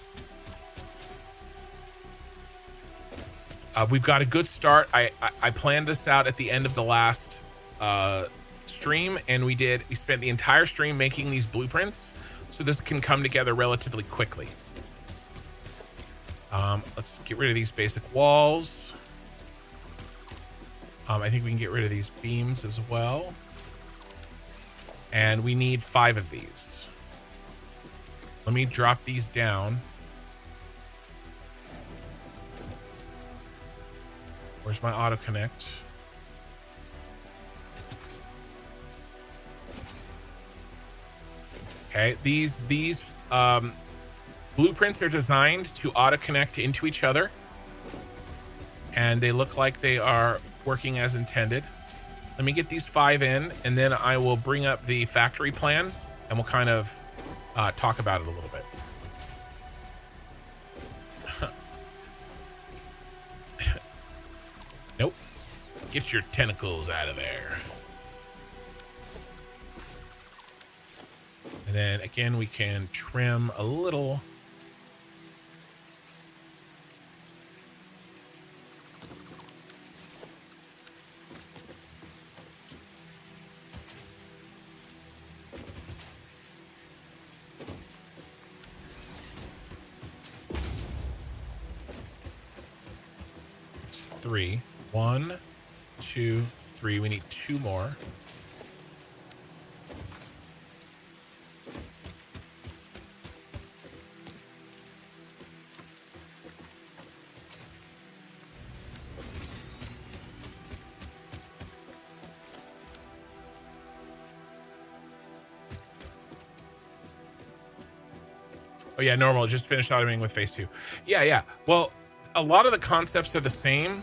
We've got a good start. I planned this out at the end of the last stream, and we spent the entire stream making these blueprints, so this can come together relatively quickly. Let's get rid of these basic walls. I think we can get rid of these beams as well. And we need 5 of these. Let me drop these down. Where's my auto connect? Okay, these blueprints are designed to auto connect into each other, and they look like they are working as intended. Let me get these 5 in, and then I will bring up the factory plan, and we'll kind of talk about it a little bit. Nope. Get your tentacles out of there. And then again, we can trim a little. Three. 1, 2, 3. We need 2 more. Oh yeah, normal. Just finished automating with phase 2. Yeah. Well, a lot of the concepts are the same,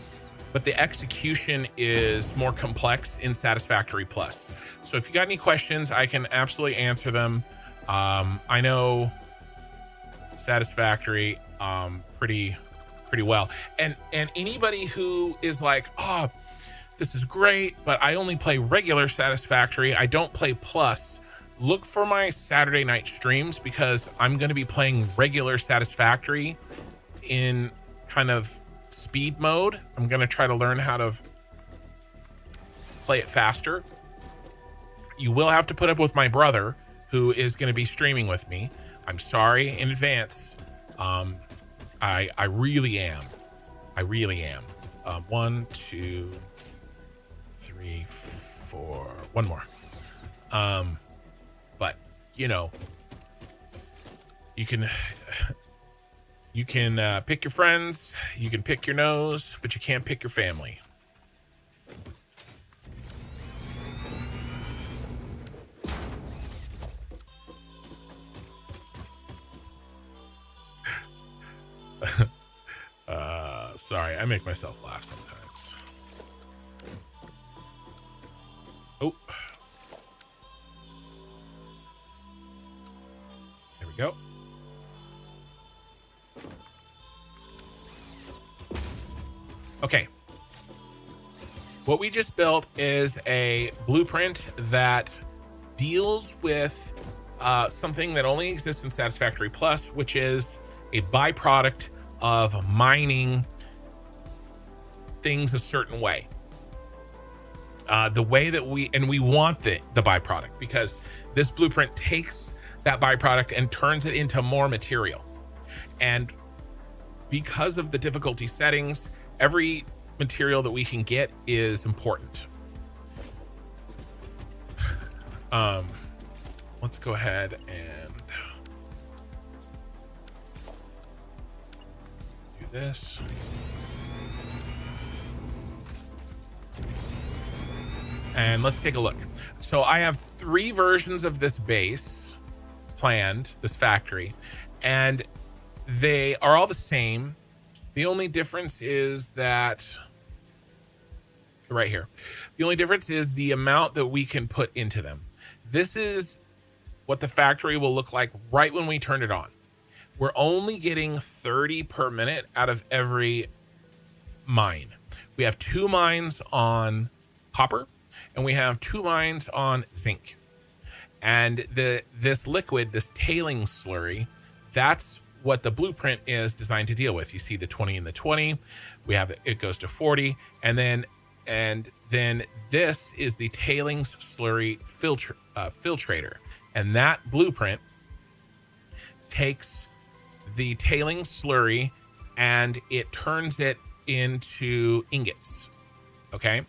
but the execution is more complex in Satisfactory Plus. So if you got any questions, I can absolutely answer them. I know Satisfactory pretty well. And anybody who is like, oh, this is great, but I only play regular Satisfactory, I don't play Plus, look for my Saturday night streams, because I'm going to be playing regular Satisfactory in kind of speed mode. I'm going to try to learn how to play it faster. You will have to put up with my brother, who is going to be streaming with me. I'm sorry in advance. I really am. 1, 2, 3, 4. One more. But you know, you can pick your friends, you can pick your nose, but you can't pick your family. Sorry, I make myself laugh sometimes. Oh. There we go. Okay. What we just built is a blueprint that deals with something that only exists in Satisfactory Plus, which is a byproduct of mining things a certain way. The way that we want the byproduct, because this blueprint takes that byproduct and turns it into more material. And because of the difficulty settings, every material that we can get is important. Let's go ahead and do this. And let's take a look. So I have 3 versions of this base planned, this factory, and they are all the same. The only difference is that right here, the only difference is the amount that we can put into them. This is what the factory will look like right when we turn it on. We're only getting 30 per minute out of every mine. We have 2 mines on copper, and we have 2 mines on zinc. And this liquid, this tailing slurry, that's what the blueprint is designed to deal with. You see the 20 and the 20. We have it goes to 40, and then this is the tailings slurry filtrator, and that blueprint takes the tailings slurry and it turns it into ingots. Okay,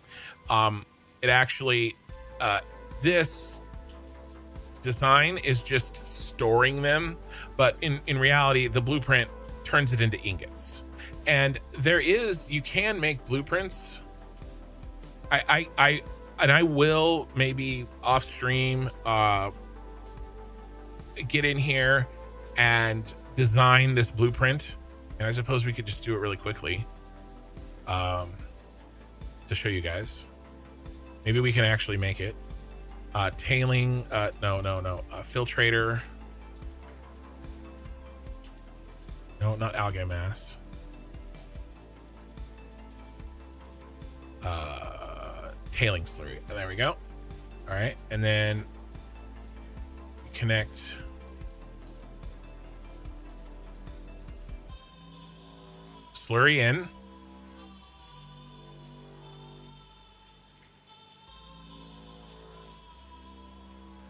it actually this design is just storing them, but in reality the blueprint turns it into ingots. And you can make blueprints. I will maybe off stream get in here and design this blueprint, and I suppose we could just do it really quickly to show you guys. Maybe we can actually make it. Tailing, no. Filtrator. No, not algae mass. Tailing slurry. There we go. All right, and then connect slurry in.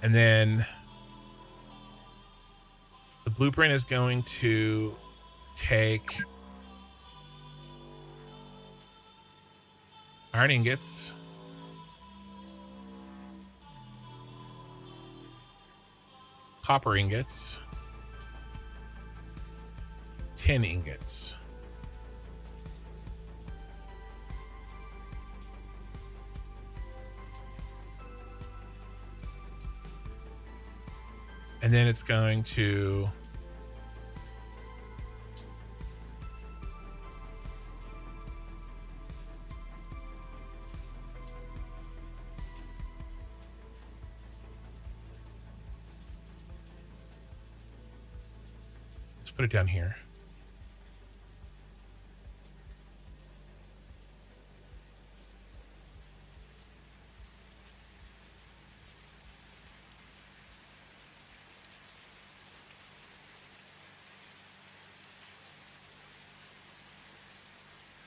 And then the blueprint is going to take iron ingots, copper ingots, tin ingots, and then it's going to put it down here.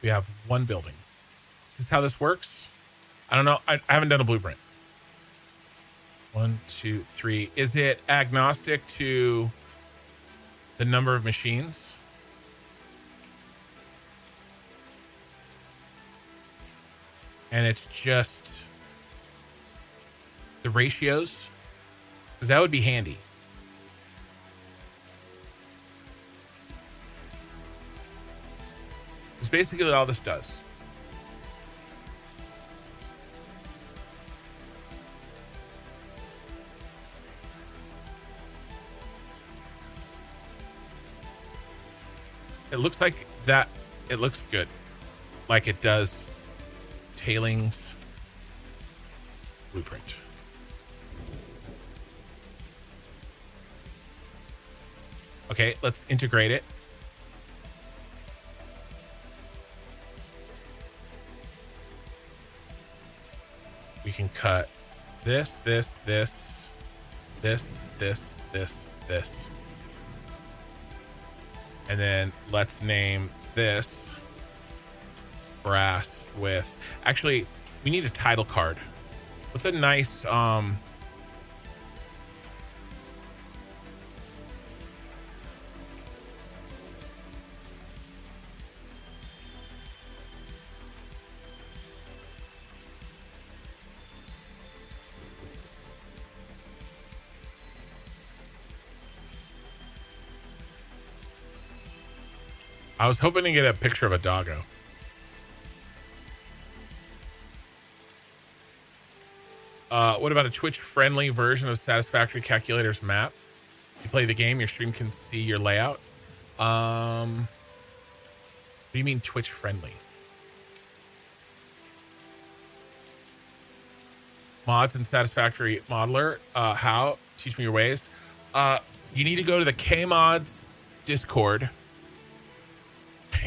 We have one building. Is this how this works? I don't know. I haven't done a blueprint. 1, 2, 3. Is it agnostic to the number of machines? And it's just the ratios? Because that would be handy. It's basically all this does. It looks like that. It looks good. Like it does tailings blueprint. Okay, let's integrate it. We can cut this, this, this, this, this, this, this. And then let's name this brass with, actually, we need a title card. What's a nice, I was hoping to get a picture of a doggo. What about a Twitch-friendly version of Satisfactory Calculator's map? If you play the game, your stream can see your layout. What do you mean Twitch-friendly? Mods and Satisfactory Modeler. How? Teach me your ways. You need to go to the Kmods Discord.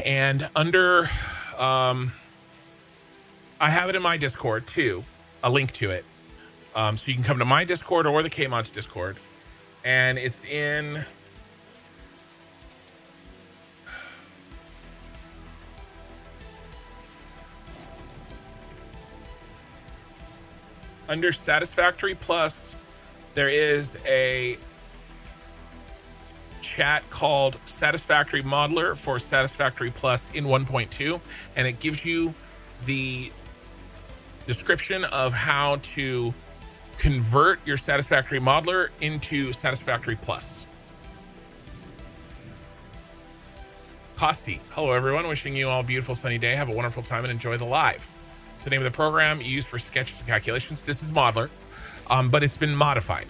And under, I have it in my Discord too, a link to it. So you can come to my Discord or the Kmods Discord, and it's in under Satisfactory Plus. There is a chat called Satisfactory Modeler for Satisfactory Plus in 1.2, and it gives you the description of how to convert your Satisfactory Modeler into Satisfactory Plus. Costi, hello everyone, wishing you all a beautiful sunny day. Have a wonderful time and enjoy the live. It's the name of the program you use for sketches and calculations. This is Modeler, but it's been modified.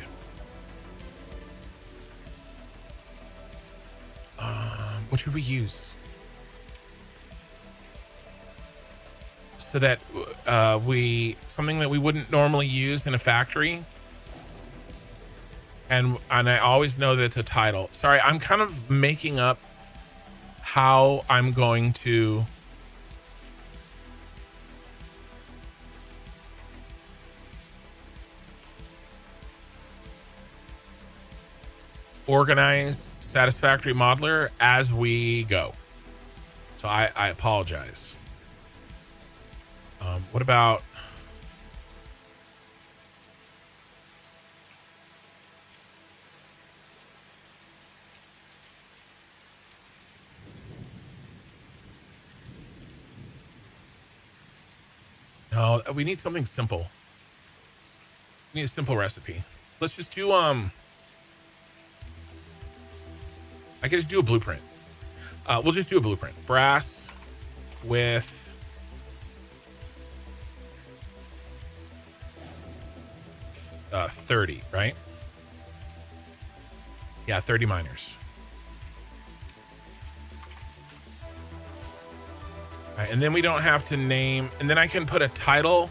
What should we use? So that something that we wouldn't normally use in a factory. And I always know that it's a title. Sorry, I'm kind of making up how I'm going to organize Satisfactory Modeler as we go. So I apologize. What about... No, we need something simple. We need a simple recipe. Let's just do, I could just do a blueprint. We'll just do a blueprint. Brass with... 30, right? Yeah, 30 miners. All right, and then we don't have to name, and then I can put a title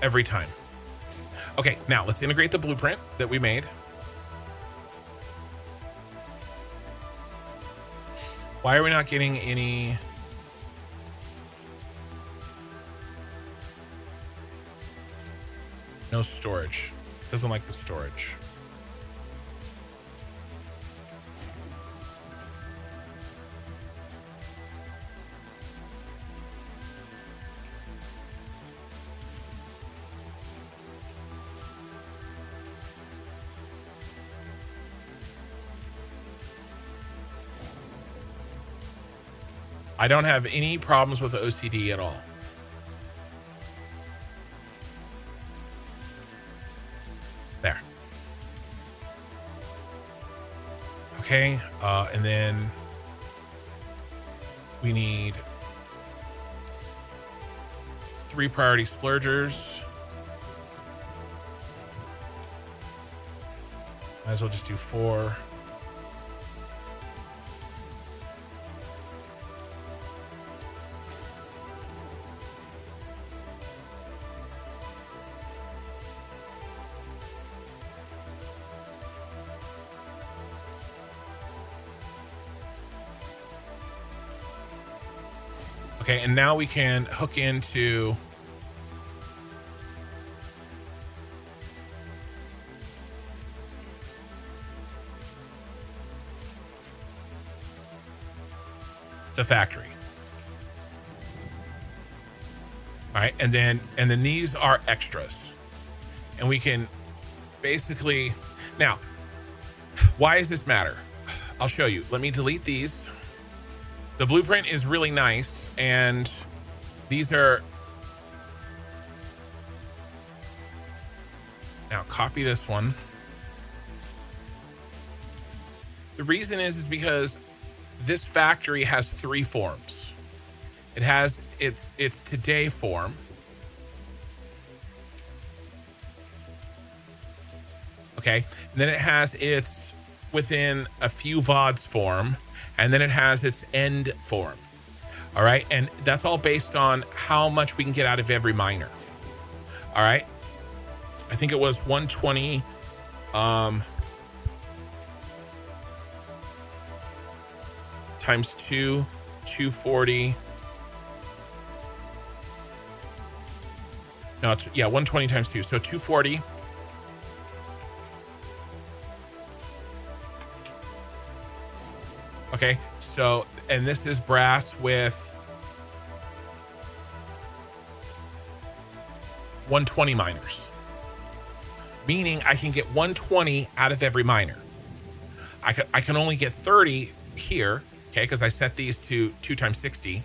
every time. Okay, now let's integrate the blueprint that we made. Why are we not getting any... No storage. Doesn't like the storage. I don't have any problems with the OCD at all. There. Okay, and then we need 3 priority splurgers. Might as well just do 4. Okay, and now we can hook into the factory. All right, and then these are extras. And we can basically, now, why does this matter? I'll show you. Let me delete these. The blueprint is really nice, and these are... Now, copy this one. The reason is because this factory has 3 forms. It has its today form. Okay, and then it has its within a few VODs form. And then it has its end form. All right. And that's all based on how much we can get out of every miner. All right. I think it was 120. Times 2, 240. No, it's, yeah, 120 times 2. So 240. Okay, so, and this is brass with 120 miners. Meaning I can get 120 out of every miner. I can only get 30 here, okay, because I set these to 2 times 60,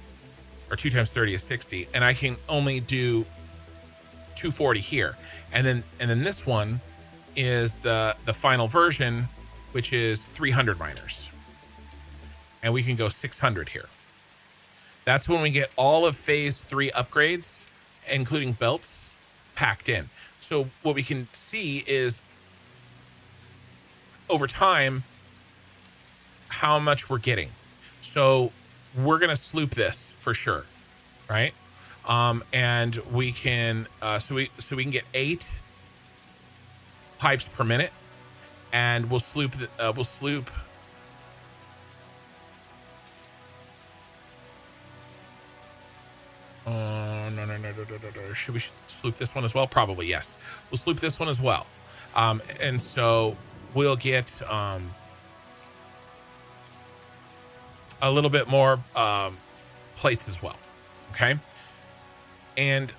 or 2 times 30 is 60, and I can only do 240 here. And then this one is the final version, which is 300 miners. And we can go 600 here. That's when we get all of phase 3 upgrades, including belts, packed in. So what we can see is over time how much we're getting. So we're gonna sloop this for sure, right? And we can so we can get 8 pipes per minute, and we'll sloop no. Should we sloop this one as well? Probably, yes. We'll sloop this one as well. And so we'll get a little bit more plates as well. Okay. And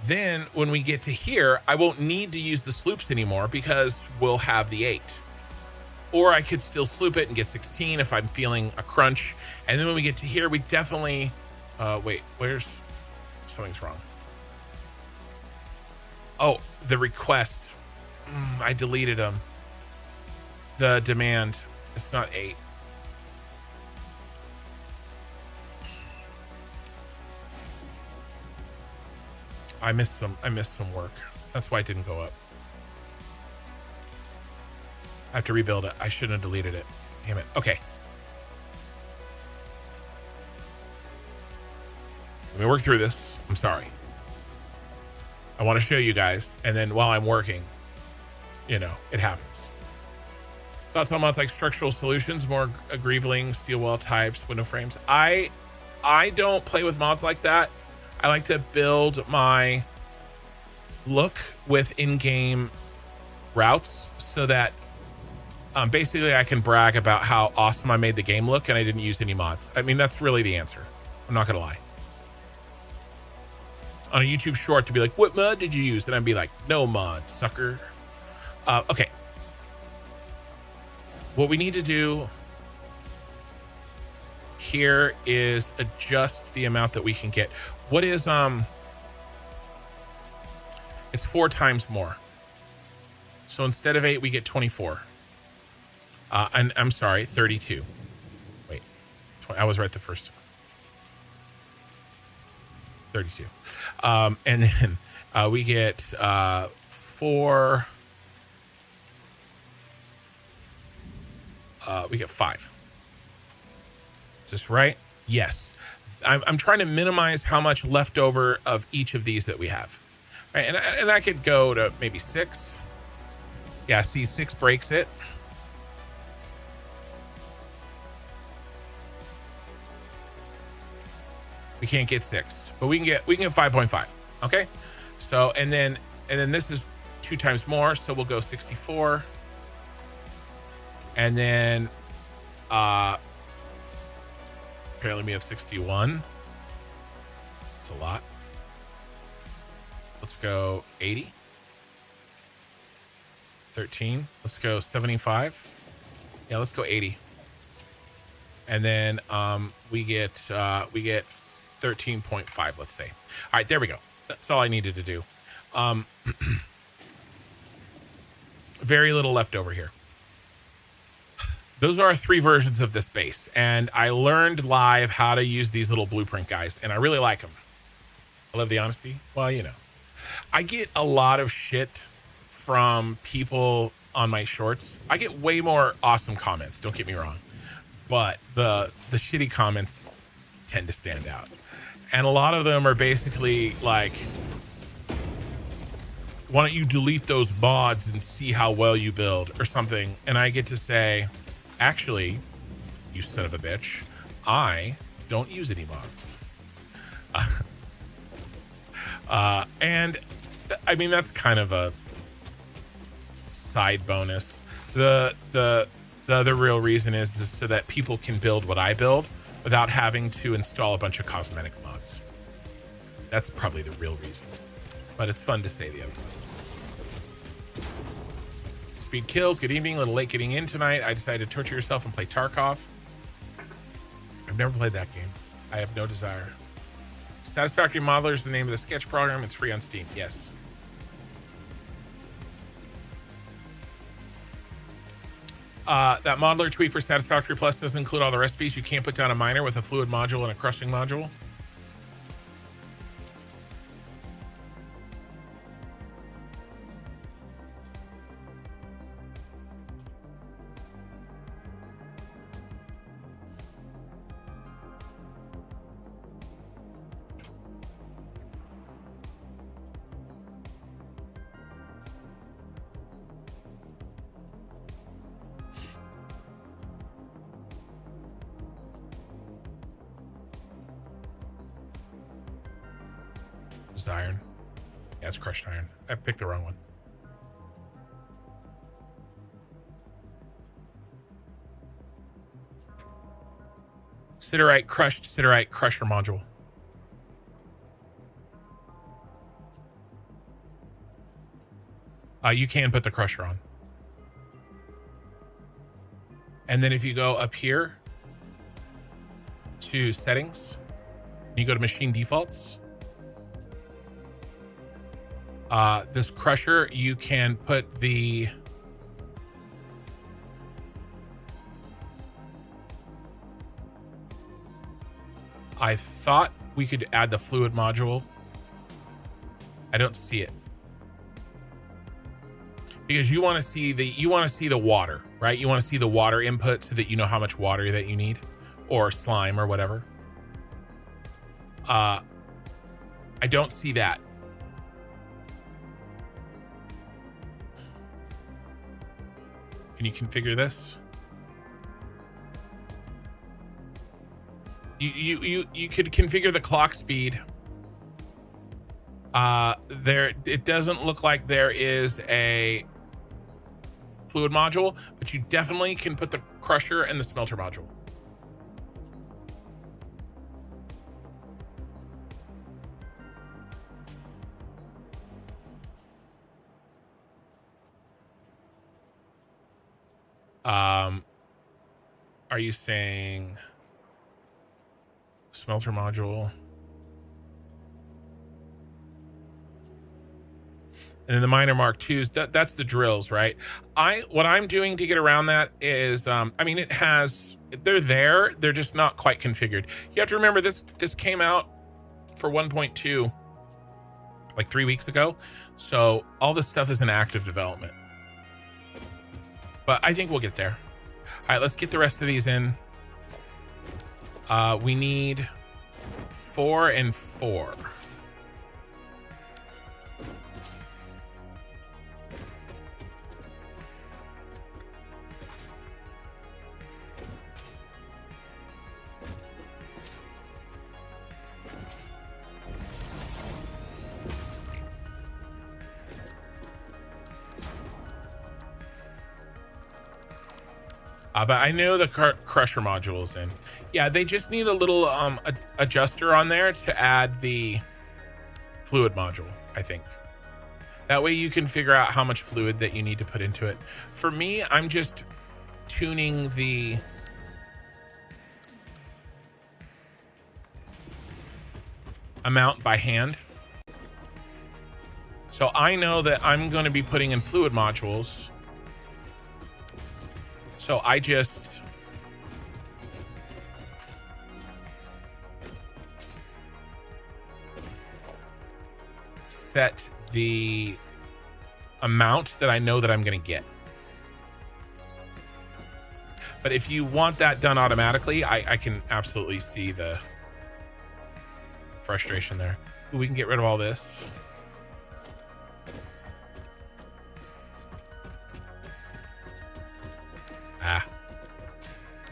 then when we get to here, I won't need to use the sloops anymore because we'll have the 8. Or I could still sloop it and get 16 if I'm feeling a crunch. And then when we get to here, we definitely wait, where's something's wrong. Oh, the request. I deleted them. The demand. It's not 8. I missed some work. That's why it didn't go up. I have to rebuild it. I shouldn't have deleted it. Damn it. Okay. Let me work through this. I'm sorry. I want to show you guys, and then while I'm working, you know, it happens. Thoughts on mods like structural solutions, more greebling, steel wall types, window frames. I don't play with mods like that. I like to build my look with in-game routes so that basically I can brag about how awesome I made the game look and I didn't use any mods. I mean, that's really the answer. I'm not gonna lie. On a YouTube short to be like, what mod did you use? And I'd be like, no mod, sucker. Okay. What we need to do here is adjust the amount that we can get. What is it's 4 times more. So instead of 8, we get 24. And I'm sorry, 32. Wait, I was right the first time. 32. And then we get 4. We get 5. Is this right? Yes. I'm trying to minimize how much leftover of each of these that we have. Right, and I could go to maybe 6. Yeah, see, 6 breaks it. We can't get 6, but we can get 5.5. Okay, so and then this is 2 times more, so we'll go 64, and then apparently we have 61. It's a lot. Let's go 80. 13. Let's go 75. Yeah, let's go 80. And then we get 13.5, let's say. All right, there we go. That's all I needed to do. Very little left over here. Those are 3 versions of this base, and I learned live how to use these little blueprint guys, and I really like them. I love the honesty. Well, you know, I get a lot of shit from people on my shorts. I get way more awesome comments, don't get me wrong, but the shitty comments tend to stand out. And a lot of them are basically like, why don't you delete those mods and see how well you build or something? And I get to say, actually, you son of a bitch, I don't use any mods. And I mean, that's kind of a side bonus. The other real reason is so that people can build what I build without having to install a bunch of cosmetic mods. That's probably the real reason, but it's fun to say the other one. Speed kills. Good evening. A little late getting in tonight. I decided to torture yourself and play Tarkov. I've never played that game. I have no desire. Satisfactory Modeler is the name of the sketch program. It's free on Steam. Yes. That modeler tweak for Satisfactory Plus doesn't include all the recipes. You can't put down a miner with a fluid module and a crushing module. is iron. Yeah, it's crushed iron. I picked the wrong one. Siderite crushed siderite crusher module. You can put the crusher on. And then if you go up here to settings, you go to machine defaults. This crusher, you can put the I thought we could add the fluid module. I don't see it. Because you want to see the water, right? You want to see the water input so that you know how much water that you need, or slime or whatever. I don't see that. Can you configure this? You could configure the clock speed. It doesn't look like there is a fluid module, but you definitely can put the crusher and the smelter module. Are you saying smelter module? And then the minor Mark IIs, that's the drills, right? What I'm doing to get around that is, I mean, they're there, they're just not quite configured. You have to remember this came out for 1.2 like 3 weeks ago. So all this stuff is in active development. But I think we'll get there. All right, let's get the rest of these in. We need 4 and 4. But I know the crusher module is in. Yeah, they just need a little adjuster on there to add the fluid module, I think. That way you can figure out how much fluid that you need to put into it. For me, I'm just tuning the amount by hand. So I know that I'm going to be putting in fluid modules. So I just set the amount that I know that I'm going to get. But if you want that done automatically, I can absolutely see the frustration there. Ooh, we can get rid of all this.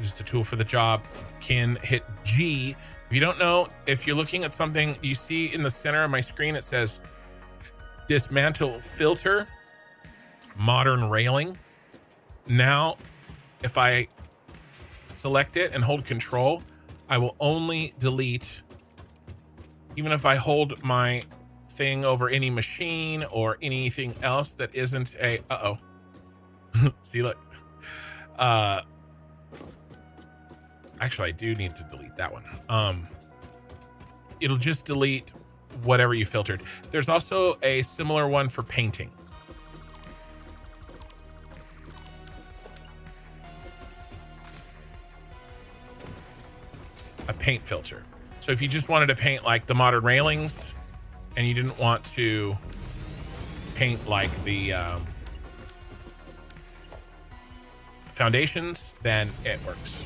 Use the tool for the job. Can hit G. If you don't know, if you're looking at something, you see in the center of my screen, it says dismantle filter, modern railing. Now, if I select it and hold control, I will only delete, even if I hold my thing over any machine or anything else that isn't a, see, look, actually, I do need to delete that one. It'll just delete whatever you filtered. There's also a similar one for painting. A paint filter. So if you just wanted to paint like the modern railings and you didn't want to paint like the foundations, then it works.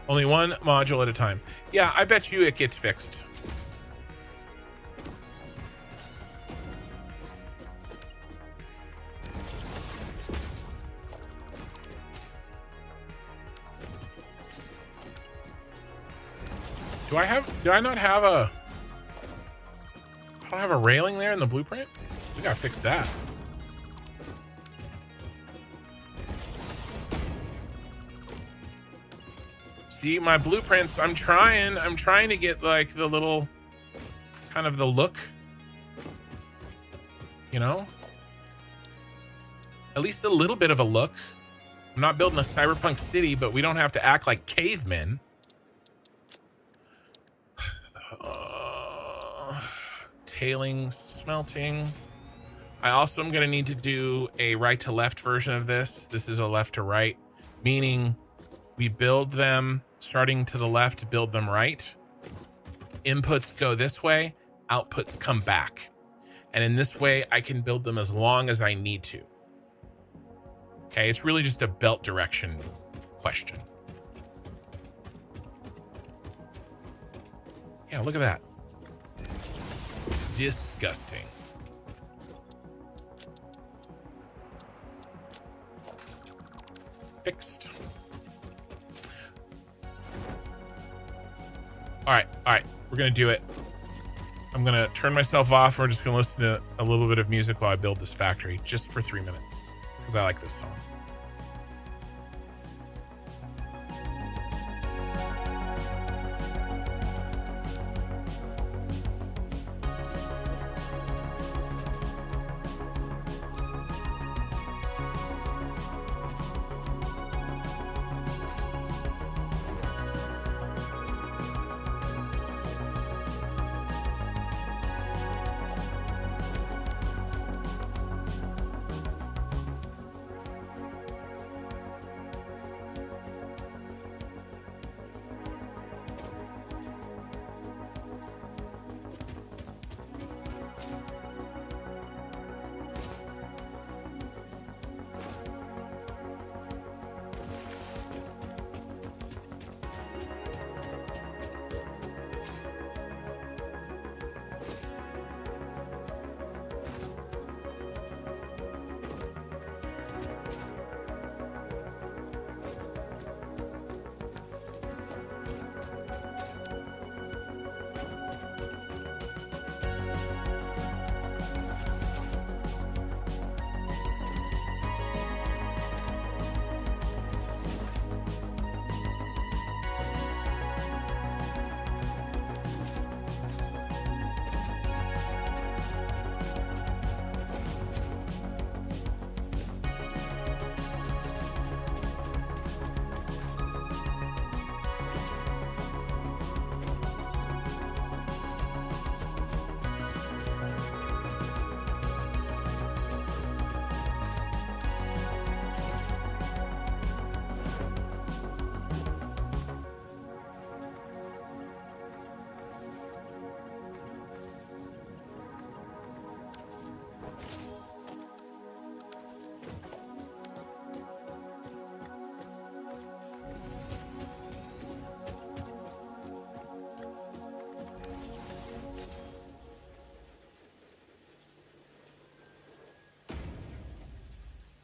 Only one module at a time. Yeah, I bet you it gets fixed. Do I not have a, I don't have a railing there in the blueprint? We gotta fix that. See, my blueprints, I'm trying to get like the little, kind of the look, you know? At least a little bit of a look. I'm not building a cyberpunk city, but we don't have to act like cavemen. Tailings, smelting. I also am gonna need to do a right to left version of this. This is a left to right, meaning we build them starting to the left to build them right. Inputs go this way, outputs come back. And in this way, I can build them as long as I need to. Okay, it's really just a belt direction question. Yeah, look at that. Disgusting. Fixed. All right, we're gonna do it. I'm gonna turn myself off. We're just gonna listen to a little bit of music while I build this factory, just for 3 minutes, because I like this song.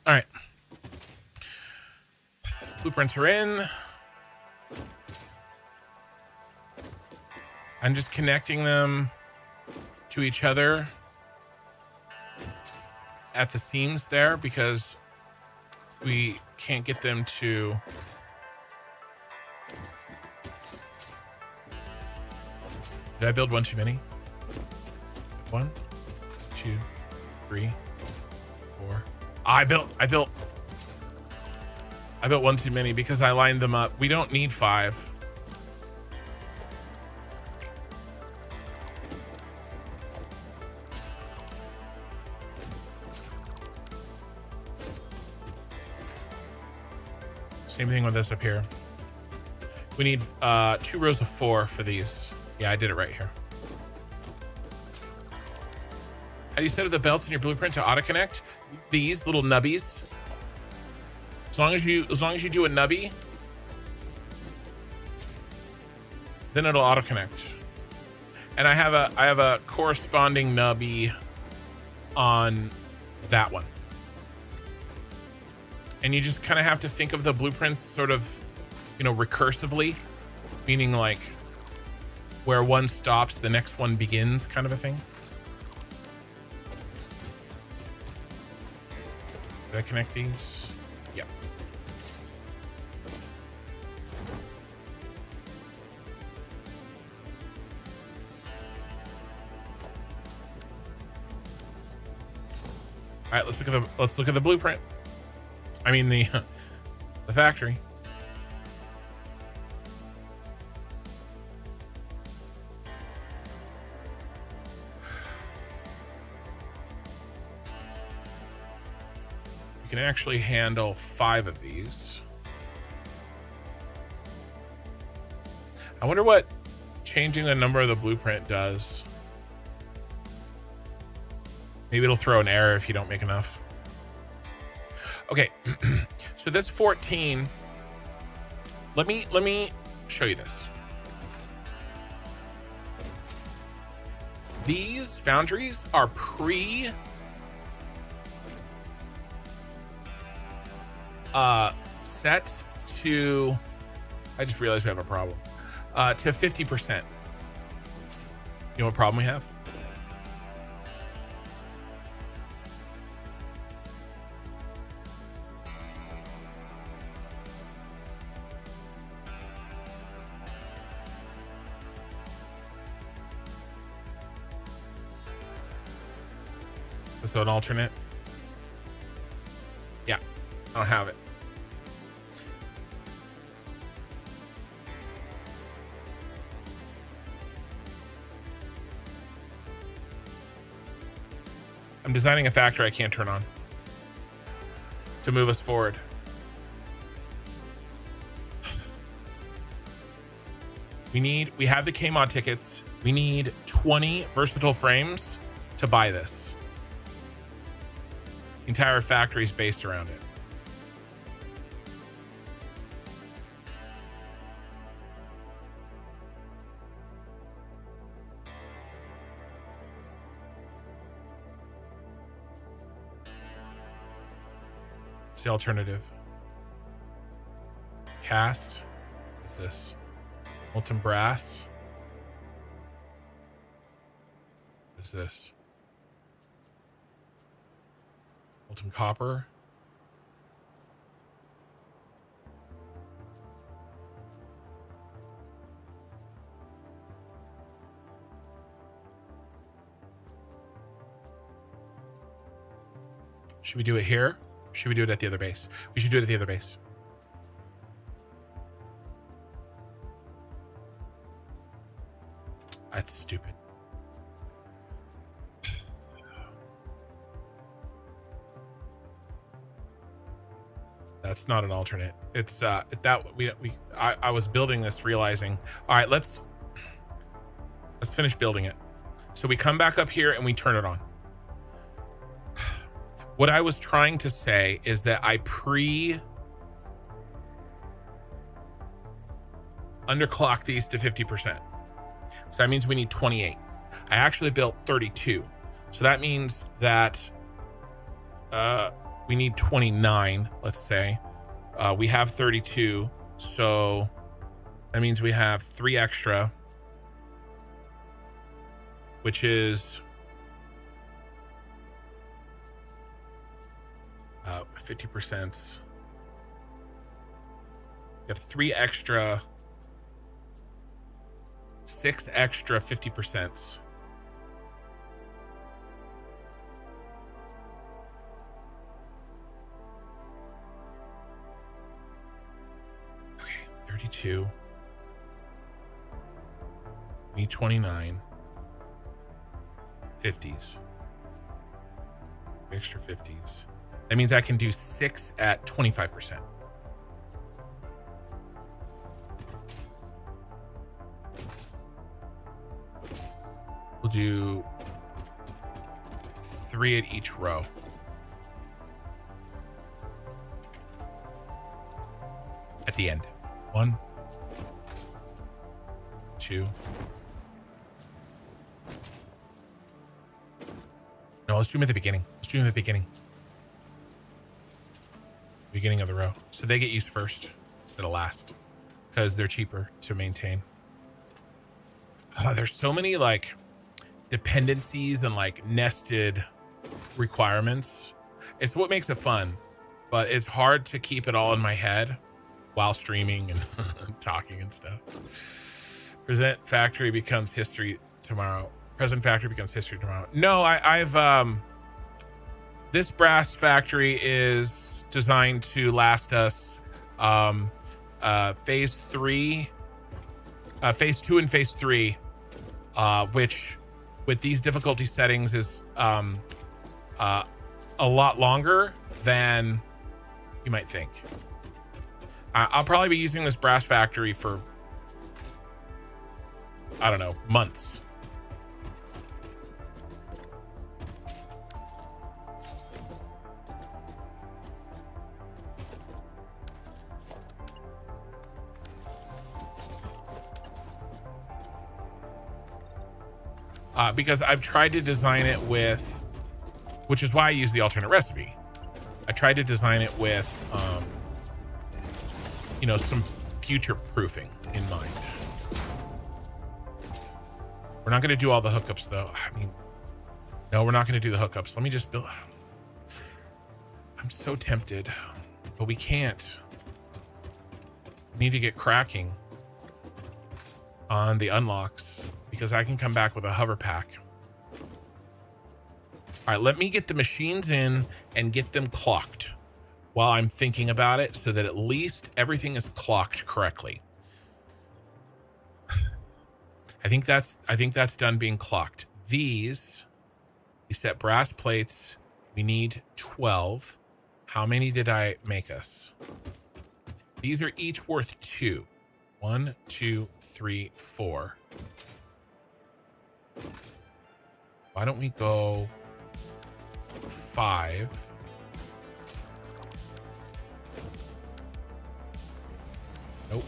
All right. Blueprints are in. I'm just connecting them to each other at the seams there because we can't get them to... Did I build one too many? 1, 2, 3, 4. I built one too many because I lined them up. We don't need 5. Same thing with this up here. We need 2 rows of 4 for these. Yeah, I did it right here. How do you set up the belts in your blueprint to auto connect? These little nubbies. As long as you do a nubby, then it'll auto connect. And I have a corresponding nubby on that one. And you just kind of have to think of the blueprints sort of, you know, recursively, meaning like where one stops, the next one begins kind of a thing. Did I connect these? Yep. All right, let's look at the blueprint. I mean the the factory. We can actually handle 5 of these. I wonder what changing the number of the blueprint does. Maybe it'll throw an error if you don't make enough. Okay, so this 14, let me show you this. These foundries are set to, I just realized we have a problem, to 50%. You know what problem we have? So an alternate? Yeah, I don't have it. I'm designing a factor I can't turn on to move us forward. We have the KMod tickets. We need 20 versatile frames to buy this. The entire factory is based around it. What's the alternative? Cast. What's this? Molten brass. What's this? Molten copper. Should we do it here? Or should we do it at the other base? We should do it at the other base. That's stupid. That's not an alternate. It's I was building this realizing, all right, let's finish building it. So we come back up here and we turn it on. What I was trying to say is that I underclock these to 50%. So that means we need 28. I actually built 32. So that means that we need 29, let's say. We have 32, so that means we have 3 extra, which is 50%. We have 3 extra, 6 extra 50%. Okay, 32. We need 29. 50s. Extra 50s. That means I can do 6 at 25%. We'll do 3 at each row. At the end. 1, 2. No, let's do them at the beginning. Let's do them at the beginning. Beginning of the row. So they get used first instead of last. Because they're cheaper to maintain. There's so many like dependencies and like nested requirements. It's what makes it fun, but it's hard to keep it all in my head while streaming and talking and stuff. Present factory becomes history tomorrow. Present factory becomes history tomorrow. No, I've this brass factory is designed to last us phase 3, phase 2 and phase 3, which with these difficulty settings is a lot longer than you might think. I'll probably be using this brass factory for, I don't know, months. Because I've tried to design it with, which is why I use the alternate recipe. I tried to design it with, you know, some future proofing in mind. We're not going to do all the hookups though. I mean, no, we're not going to do the hookups. Let me just build. I'm so tempted, but we can't. We need to get cracking on the unlocks because I can come back with a hover pack. All right, let me get the machines in and get them clocked while I'm thinking about it so that at least everything is clocked correctly. I think that's done being clocked. These, we set brass plates. We need 12. How many did I make us? These are each worth 2. 1, 2, 3, 4. Why don't we go 5? Nope.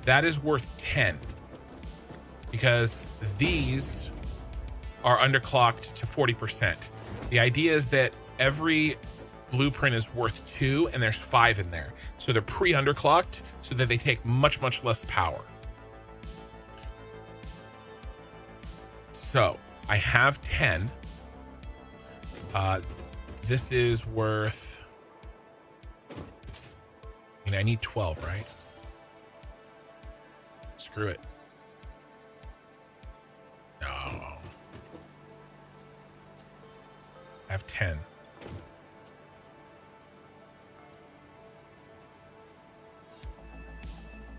That is worth 10 because these are underclocked to 40%. The idea is that every blueprint is worth 2 and there's 5 in there. So they're pre-underclocked so that they take much, much less power. So I have 10. This is worth, I mean, I need 12, right? Screw it. No. I have 10.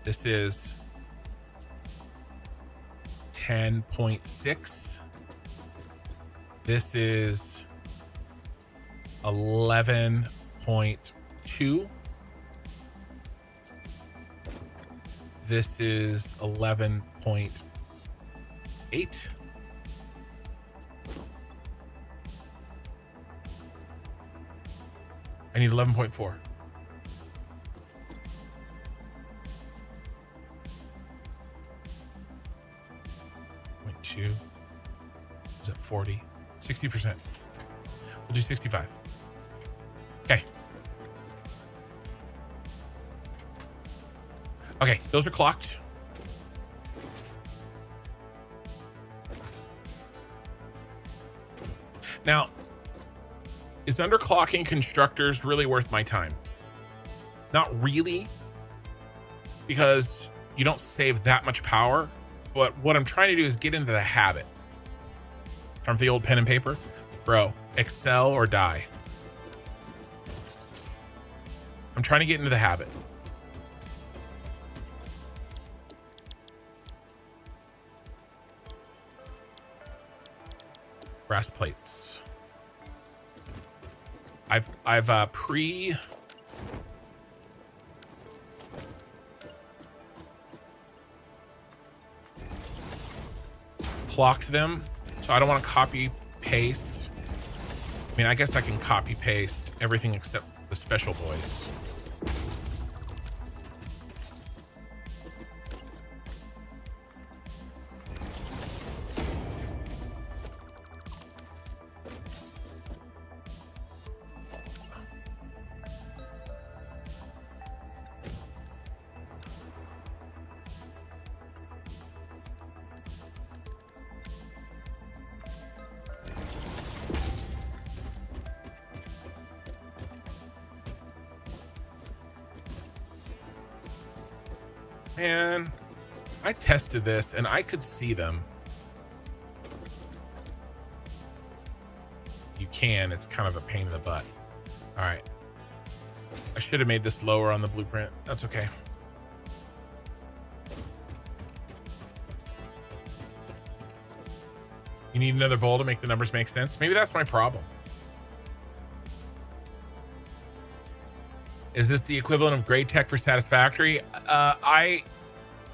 This is 10.6. This is 11.2. This is 11.8. I need 11.4. Two is at 40, 60%. We'll do 65. Okay. Okay, those are clocked. Now, is underclocking constructors really worth my time? Not really, because you don't save that much power. But what I'm trying to do is get into the habit. Time for the old pen and paper. Bro, excel or die. I'm trying to get into the habit. Brass plates. I've pre clocked them, so I don't want to copy paste. I mean, I guess I can copy paste everything except the special boys. Man, I tested this and I could see them. You can, it's kind of a pain in the butt. All right. I should have made this lower on the blueprint. That's okay. You need another bowl to make the numbers make sense. Maybe that's my problem. Is this the equivalent of grade tech for Satisfactory? I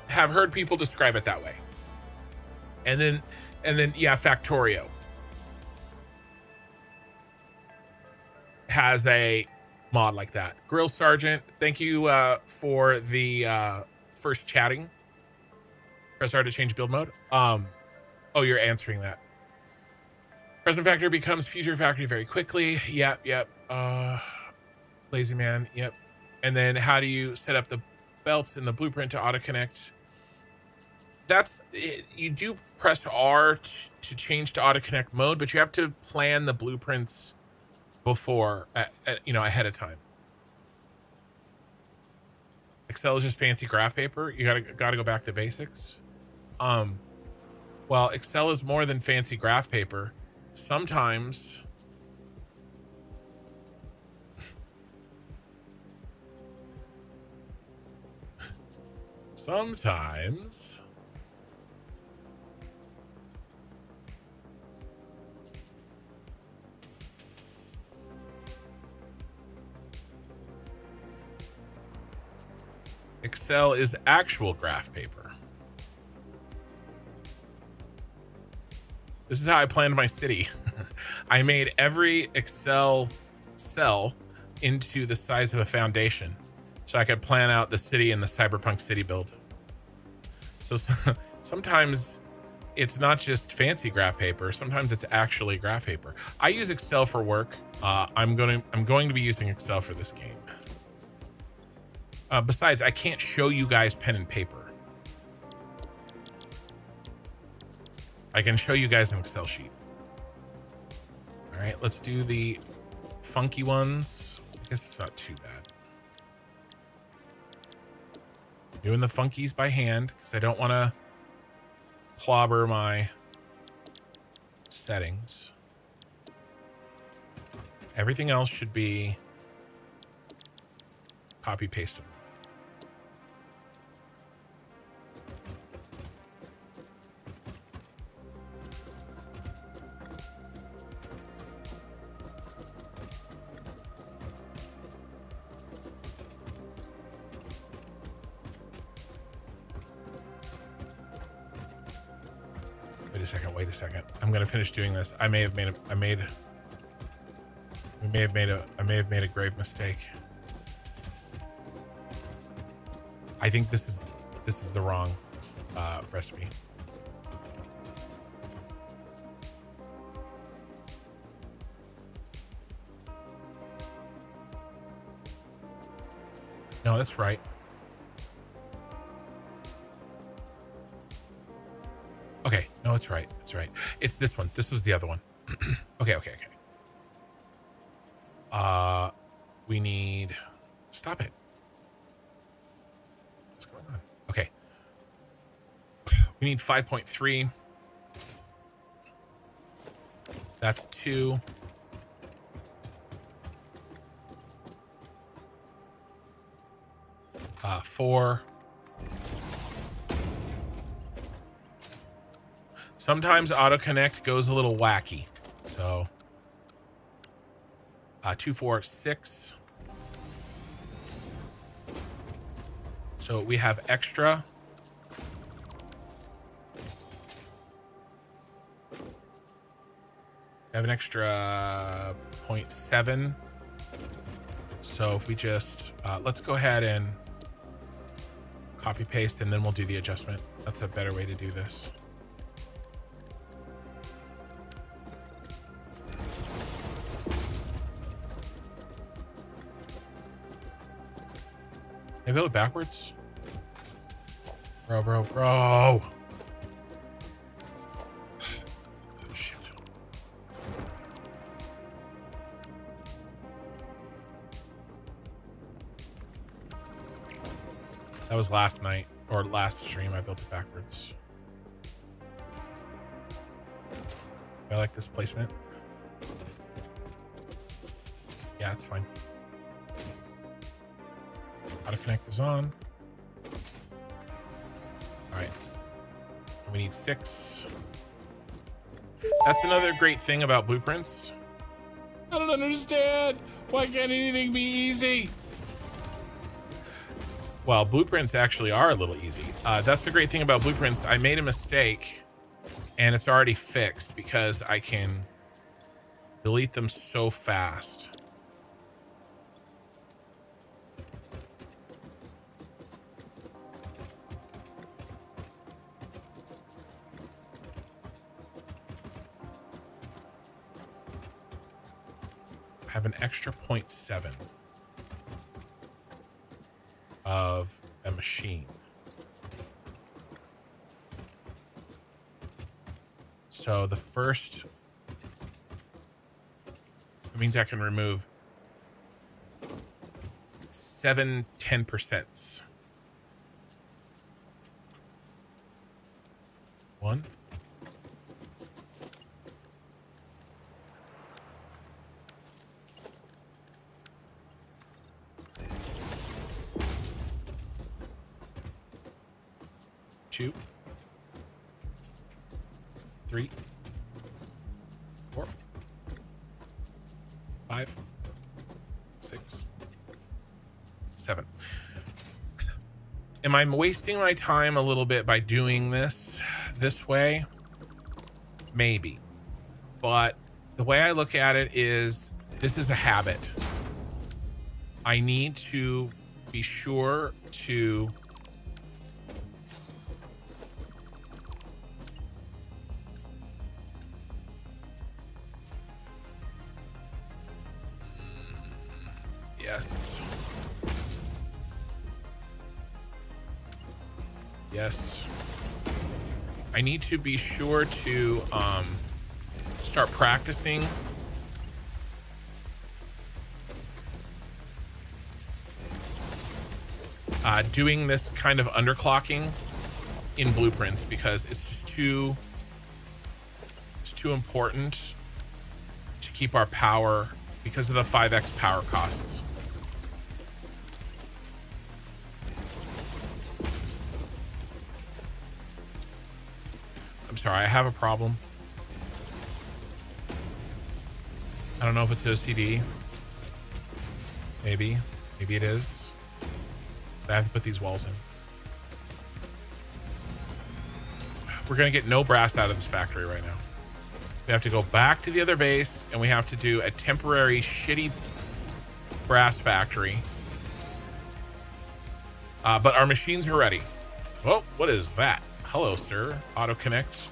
have heard people describe it that way. And then yeah, Factorio has a mod like that. Grill Sergeant, thank you for the first chatting. Press R to change build mode. Oh, you're answering that. Present factory becomes future factory very quickly. Yep. Lazy man, yep. And then how do you set up the belts in the blueprint to auto connect? That's you do press R to change to auto connect mode, but you have to plan the blueprints before, ahead of time. Excel is just fancy graph paper. You gotta go back to basics. Well, Excel is more than fancy graph paper. Sometimes Excel is actual graph paper. This is how I planned my city. I made every Excel cell into the size of a foundation so I could plan out the city in the cyberpunk city build. So sometimes it's not just fancy graph paper. Sometimes it's actually graph paper. I use Excel for work. I'm going to be using Excel for this game. Besides, I can't show you guys pen and paper. I can show you guys an Excel sheet. All right, let's do the funky ones. I guess it's not too bad. Doing the funkies by hand because I don't want to clobber my settings. Everything else should be copy pastable. Wait a second. I'm gonna finish doing this. I may have made a grave mistake. I think this is the wrong recipe. No, that's right. Okay, no, it's right. It's right. It's this one. This was the other one. Okay. We need... Stop it. What's going on? Okay. We need 5.3. That's 2. Four. Sometimes auto connect goes a little wacky. So 2, 4, 6. So we have extra. We have an extra 0.7. So if we just let's go ahead and copy paste and then we'll do the adjustment. That's a better way to do this. Can I build it backwards? Bro. Shit. That was last night. Or last stream, I built it backwards. I like this placement. Yeah, it's fine. Auto connect is on. All right. We need 6. That's another great thing about blueprints. I don't understand. Why can't anything be easy? Well, blueprints actually are a little easy. That's the great thing about blueprints. I made a mistake and it's already fixed because I can delete them so fast. I have an extra 0.7 of a machine. So the first, it means I can remove 10%. 1. 2, 3, 4, 5, 6, 7. Am I wasting my time a little bit by doing this way? Maybe. But the way I look at it is this is a habit. I need to be sure to Yes. I need to be sure to start practicing doing this kind of underclocking in blueprints because it's just too important to keep our power because of the 5x power costs. I'm sorry, I have a problem. I don't know if it's OCD. Maybe it is. I have to put these walls in. We're gonna get no brass out of this factory right now. We have to go back to the other base and we have to do a temporary shitty brass factory. But our machines are ready. Oh, what is that? Hello, sir. Auto connect.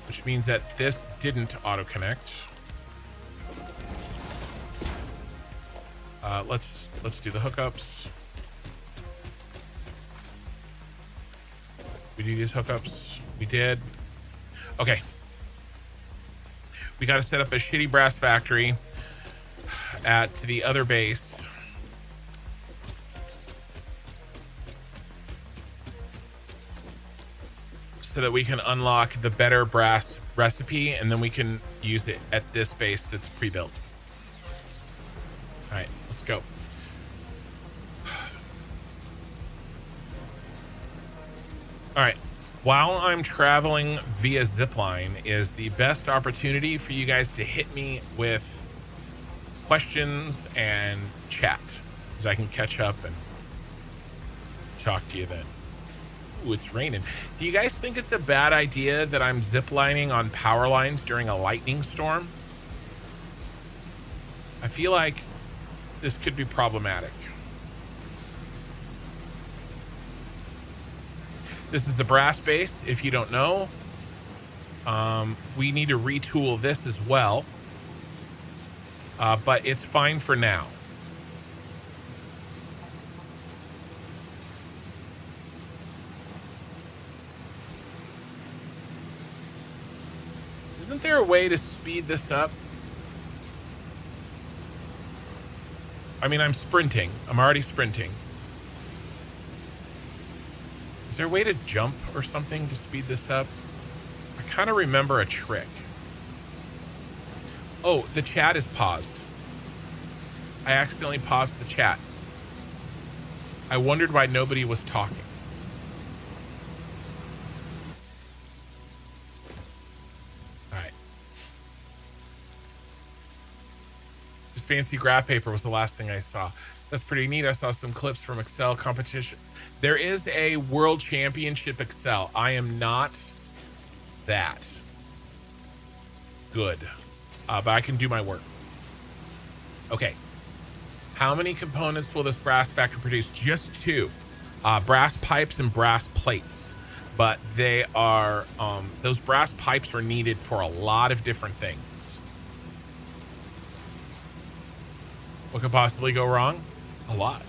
Which means that this didn't auto connect. Let's do the hookups. We do these hookups. We did. Okay. We got to set up a shitty brass factory at the other base. So that we can unlock the better brass recipe and then we can use it at this base that's pre-built. All right, let's go. All right, while I'm traveling via zipline is the best opportunity for you guys to hit me with questions and chat, because I can catch up and talk to you then. Ooh, it's raining. Do you guys think it's a bad idea that I'm ziplining on power lines during a lightning storm? I feel like this could be problematic. This is the brass base, if you don't know. We need to retool this as well. But it's fine for now. Isn't there a way to speed this up? I mean, I'm sprinting. I'm already sprinting. Is there a way to jump or something to speed this up? I kind of remember a trick. Oh, the chat is paused. I accidentally paused the chat. I wondered why nobody was talking. All right. Just fancy graph paper was the last thing I saw. That's pretty neat. I saw some clips from Excel competition. There is a World Championship Excel. I am not that good, but I can do my work. Okay. How many components will this brass factory produce? Just two. Brass pipes and brass plates. But they are, those brass pipes are needed for a lot of different things. What could possibly go wrong? A lot.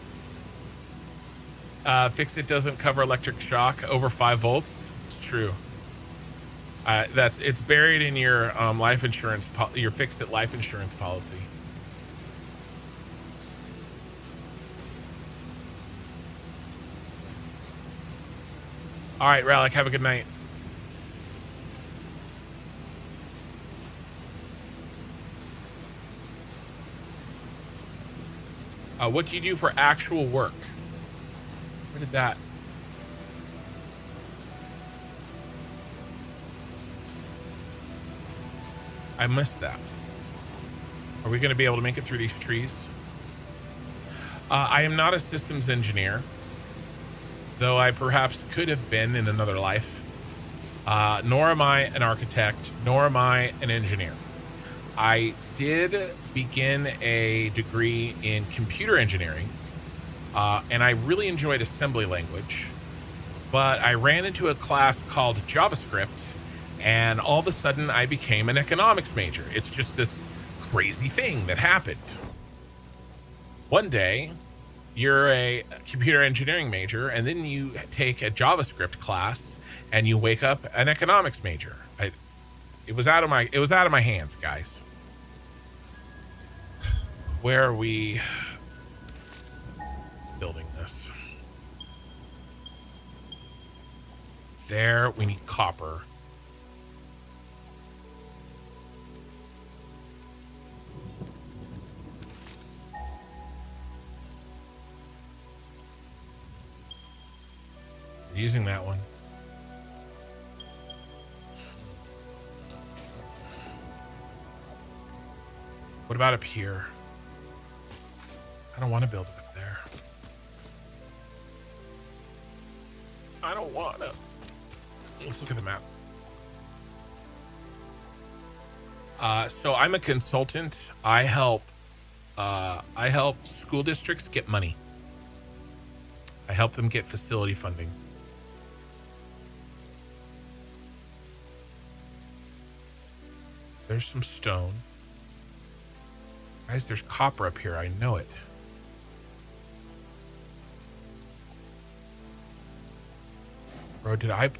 Fix it doesn't cover electric shock over 5 volts. It's true. It's buried in your life insurance, your Fix It life insurance policy. All right, Rallick, have a good night. What do you do for actual work? Where did that? I missed that. Are we going to be able to make it through these trees? I am not a systems engineer, though I perhaps could have been in another life. Nor am I an architect, nor am I an engineer. I did begin a degree in computer engineering, and I really enjoyed assembly language, but I ran into a class called JavaScript, and all of a sudden I became an economics major. It's just this crazy thing that happened. One day, you're a computer engineering major, and then you take a JavaScript class, and you wake up an economics major. It was out of my hands, guys. Where are we building this? There, we need copper. Using that one. What about up here? I don't want to build it up there. I don't want to. Let's look at the map. So I'm a consultant. I help school districts get money. I help them get facility funding. There's some stone. Guys, there's copper up here. I know it. Bro, did I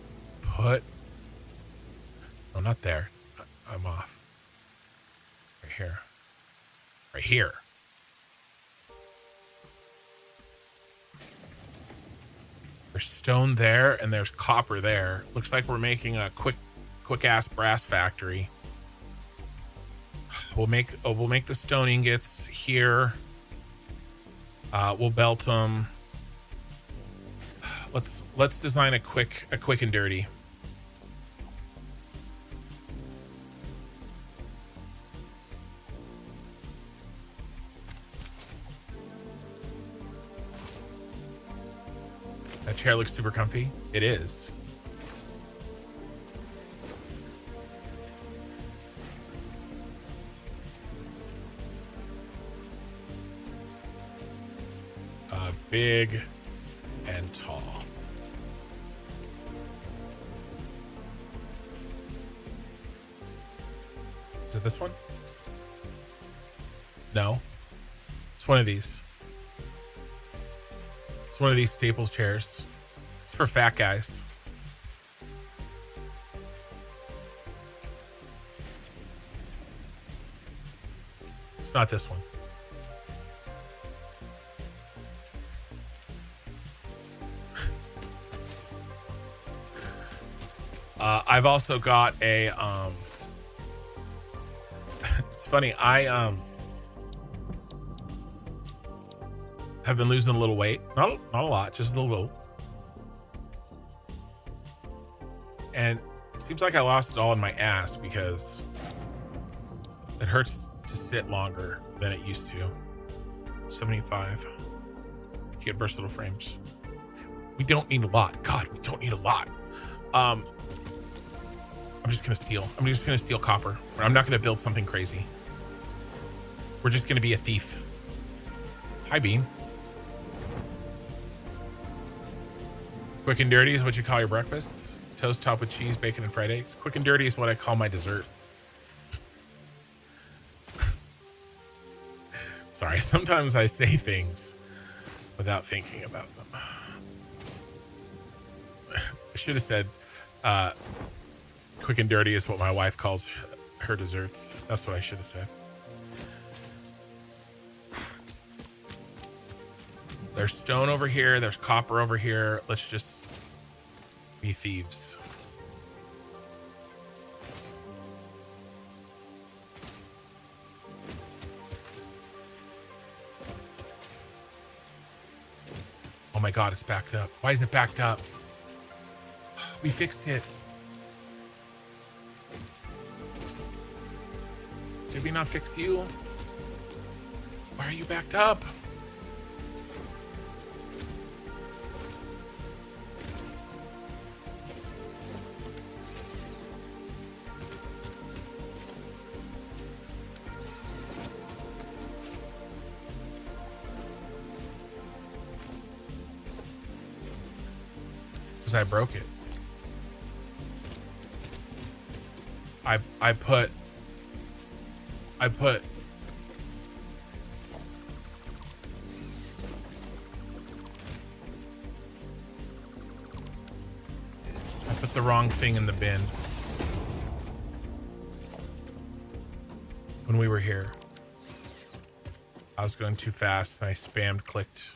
put... No, not there. I'm off. Right here. Right here. There's stone there, and there's copper there. Looks like we're making a quick-ass brass factory. We'll make the stone ingots here. We'll belt them. Let's design a quick and dirty. That chair looks super comfy. It is. Big and tall. Is it this one? No. It's one of these. It's one of these Staples chairs. It's for fat guys. It's not this one. I've also got a it's funny, I have been losing a little weight. Not a lot, just a little. And it seems like I lost it all in my ass because it hurts to sit longer than it used to. 75. You get versatile frames. We don't need a lot. God, we don't need a lot. I'm just gonna steal. I'm just gonna steal copper. I'm not gonna build something crazy. We're just gonna be a thief. Hi, Bean. Quick and dirty is what you call your breakfasts. Toast topped with cheese, bacon, and fried eggs. Quick and dirty is what I call my dessert. Sorry, sometimes I say things without thinking about them. I should have said quick and dirty is what my wife calls her desserts. That's what I should have said. There's stone over here. There's copper over here. Let's just be thieves. Oh my God, it's backed up. Why is it backed up? We fixed it. Did we not fix you? Why are you backed up? Because I broke it. I put the wrong thing in the bin when we were here. I was going too fast and I spammed clicked.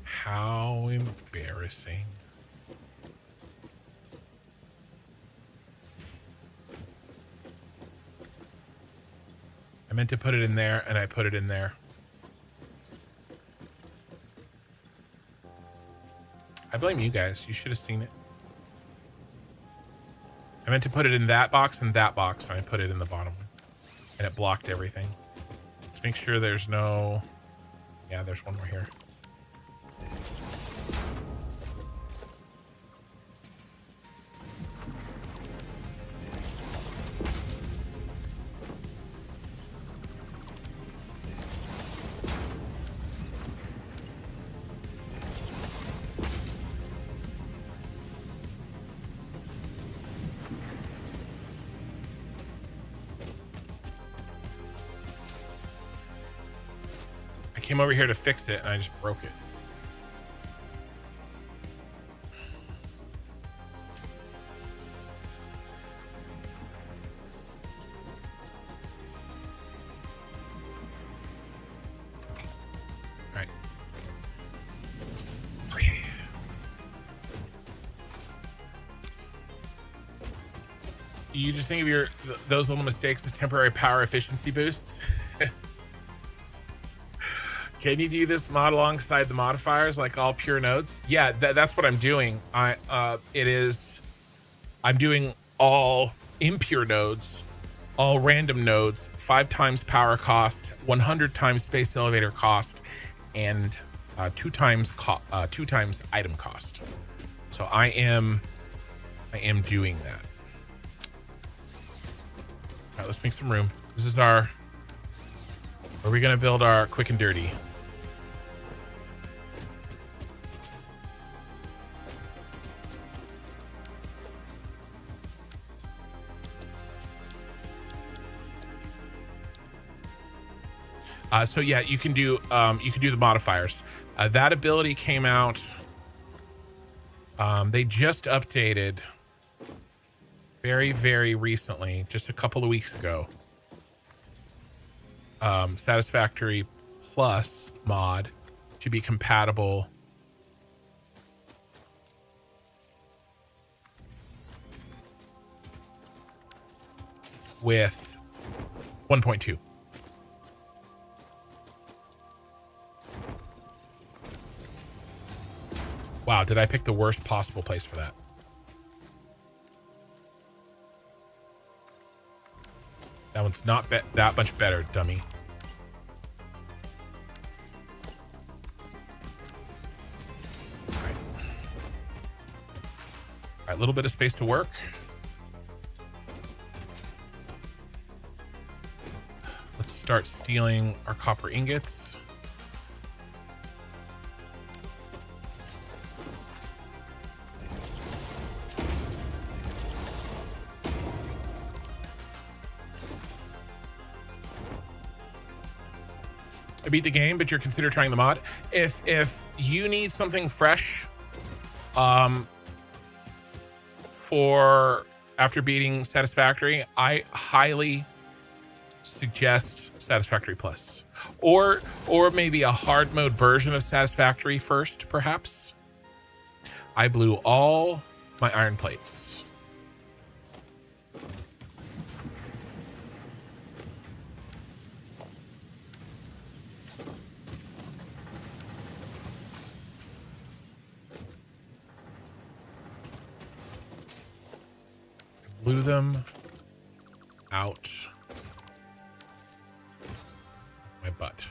How embarrassing. I meant to put it in there and I put it in there. I blame you guys. You should have seen it. I meant to put it in that box and that box and I put it in the bottom one. And it blocked everything. Let's make sure there's no... Yeah, there's one more here. Came over here to fix it and I just broke it. All right. Okay. You just think of those little mistakes as temporary power efficiency boosts? Can you do this mod alongside the modifiers like all pure nodes? Yeah, that's what I'm doing. I'm doing all impure nodes, all random nodes, 5 times power cost, 100 times space elevator cost, and 2 times item cost. So I am doing that. All right, let's make some room. This is where we're gonna build our quick and dirty. So yeah, you can do the modifiers. That ability came out. They just updated very, very recently, just a couple of weeks ago. Satisfactory Plus mod to be compatible with 1.2. Wow, did I pick the worst possible place for that? That one's not that much better, dummy. All right, a little bit of space to work. Let's start stealing our copper ingots. I beat the game, but you're consider trying the mod. If you need something fresh, for after beating Satisfactory, I highly suggest Satisfactory Plus, or maybe a hard mode version of Satisfactory first, perhaps. I blew all my iron plates. Blew them out my butt.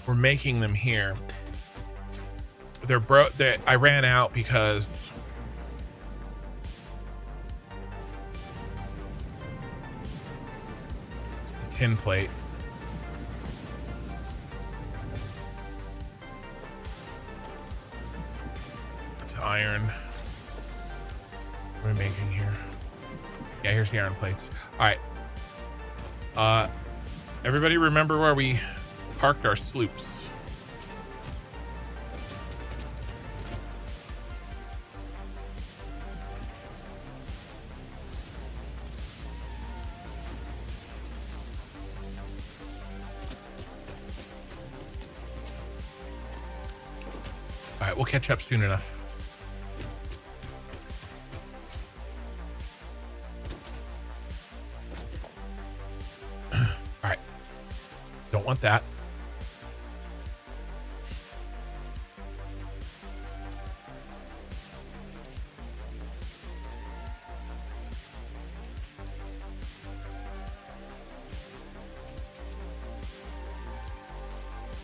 We're making them here. They're broke. I ran out because tin plate. It's iron. What are we making here? Yeah, here's the iron plates. All right. Everybody remember where we parked our sloops? All right, we'll catch up soon enough. All right. Don't want that.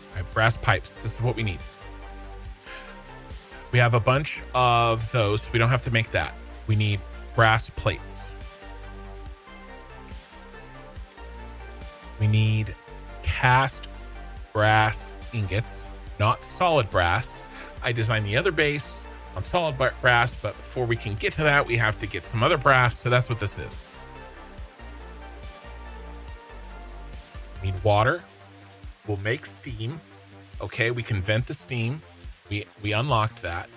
All right, brass pipes. This is what we need. We have a bunch of those, so we don't have to make that. We need brass plates. We need cast brass ingots, not solid brass. I designed the other base on solid brass, but before we can get to that, we have to get some other brass, so that's what this is. We need water. We'll make steam. Okay, we can vent the steam. We unlocked that.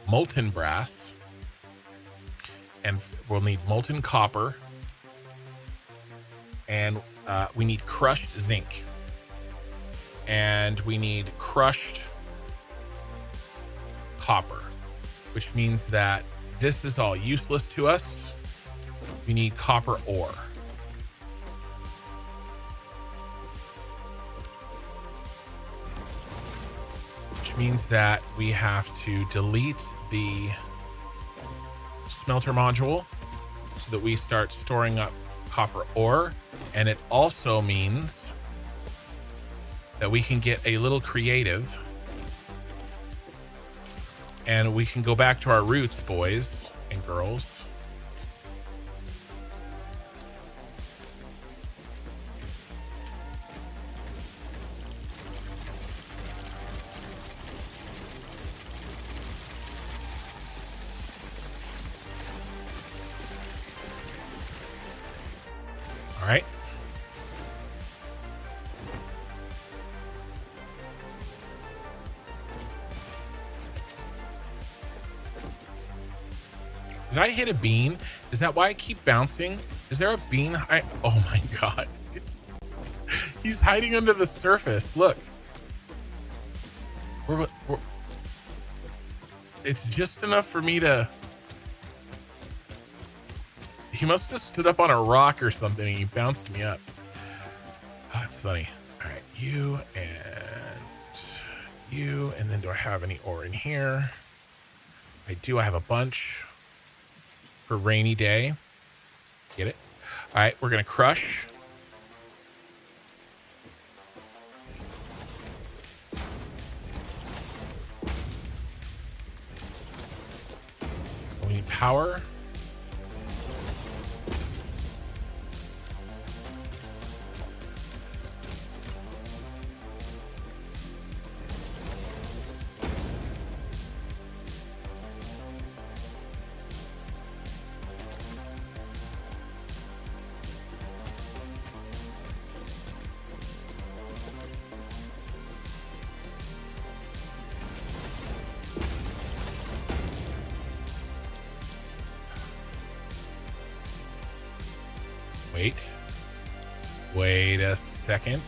Molten brass. And we'll need molten copper. And we need crushed zinc. And we need crushed copper. Which means that this is all useless to us. We need copper ore. Means that we have to delete the smelter module so that we start storing up copper ore, and it also means that we can get a little creative and we can go back to our roots, boys and girls. All right. Did I hit a bean? Is that why I keep bouncing? Is there a bean? Oh my God. He's hiding under the surface. Look. It's just enough for me to... He must have stood up on a rock or something and he bounced me up. Oh, that's funny. All right, you, and then do I have any ore in here? I do. I have a bunch for rainy day. Get it? All right, we're gonna crush. We need power. Wait a second.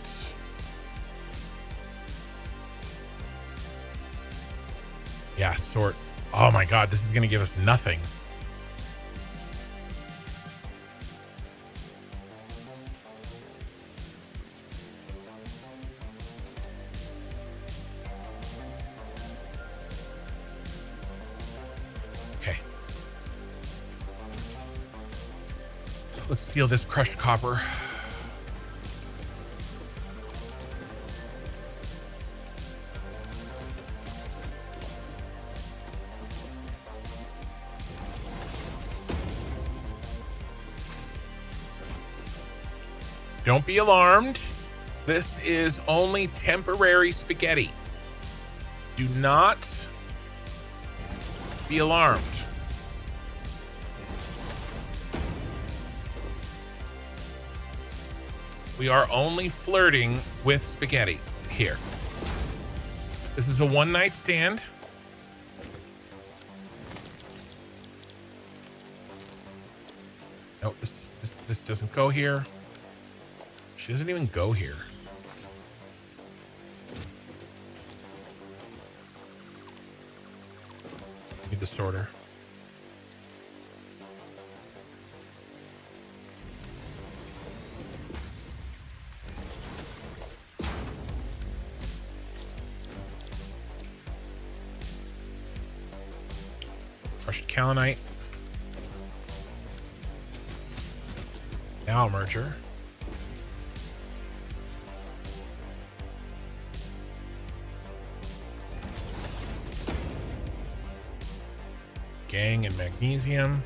Yeah, sort. Oh my God, this is gonna give us nothing. Okay. Let's steal this crushed copper. Don't be alarmed. This is only temporary spaghetti. Do not be alarmed. We are only flirting with spaghetti here. This is a one-night stand. No, this doesn't go here. She doesn't even go here. Need the sorter. Crushed kaolinite. Now merger. Gang and magnesium.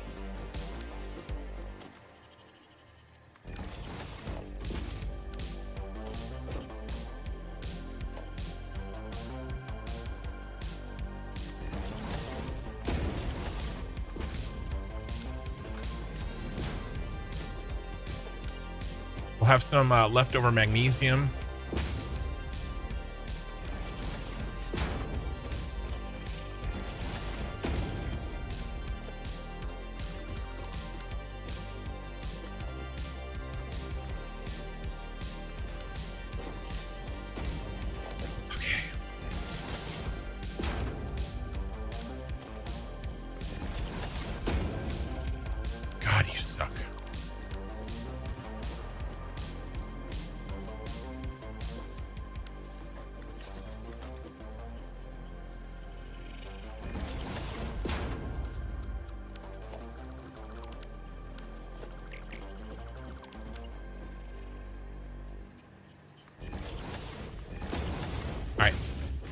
We'll have some leftover magnesium.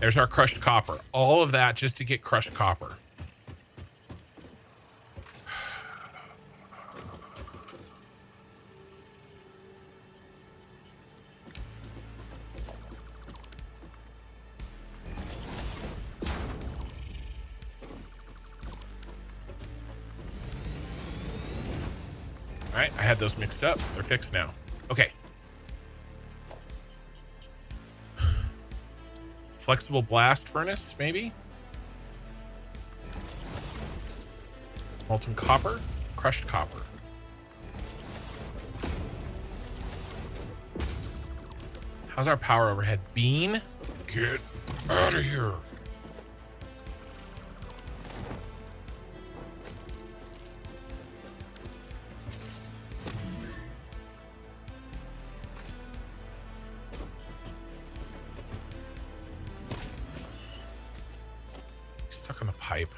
There's our crushed copper. All of that just to get crushed copper. All right, I had those mixed up. They're fixed now. Okay. Flexible blast furnace, maybe? Molten copper, crushed copper. How's our power overhead? Bean, get out of here. Stuck on the pipe.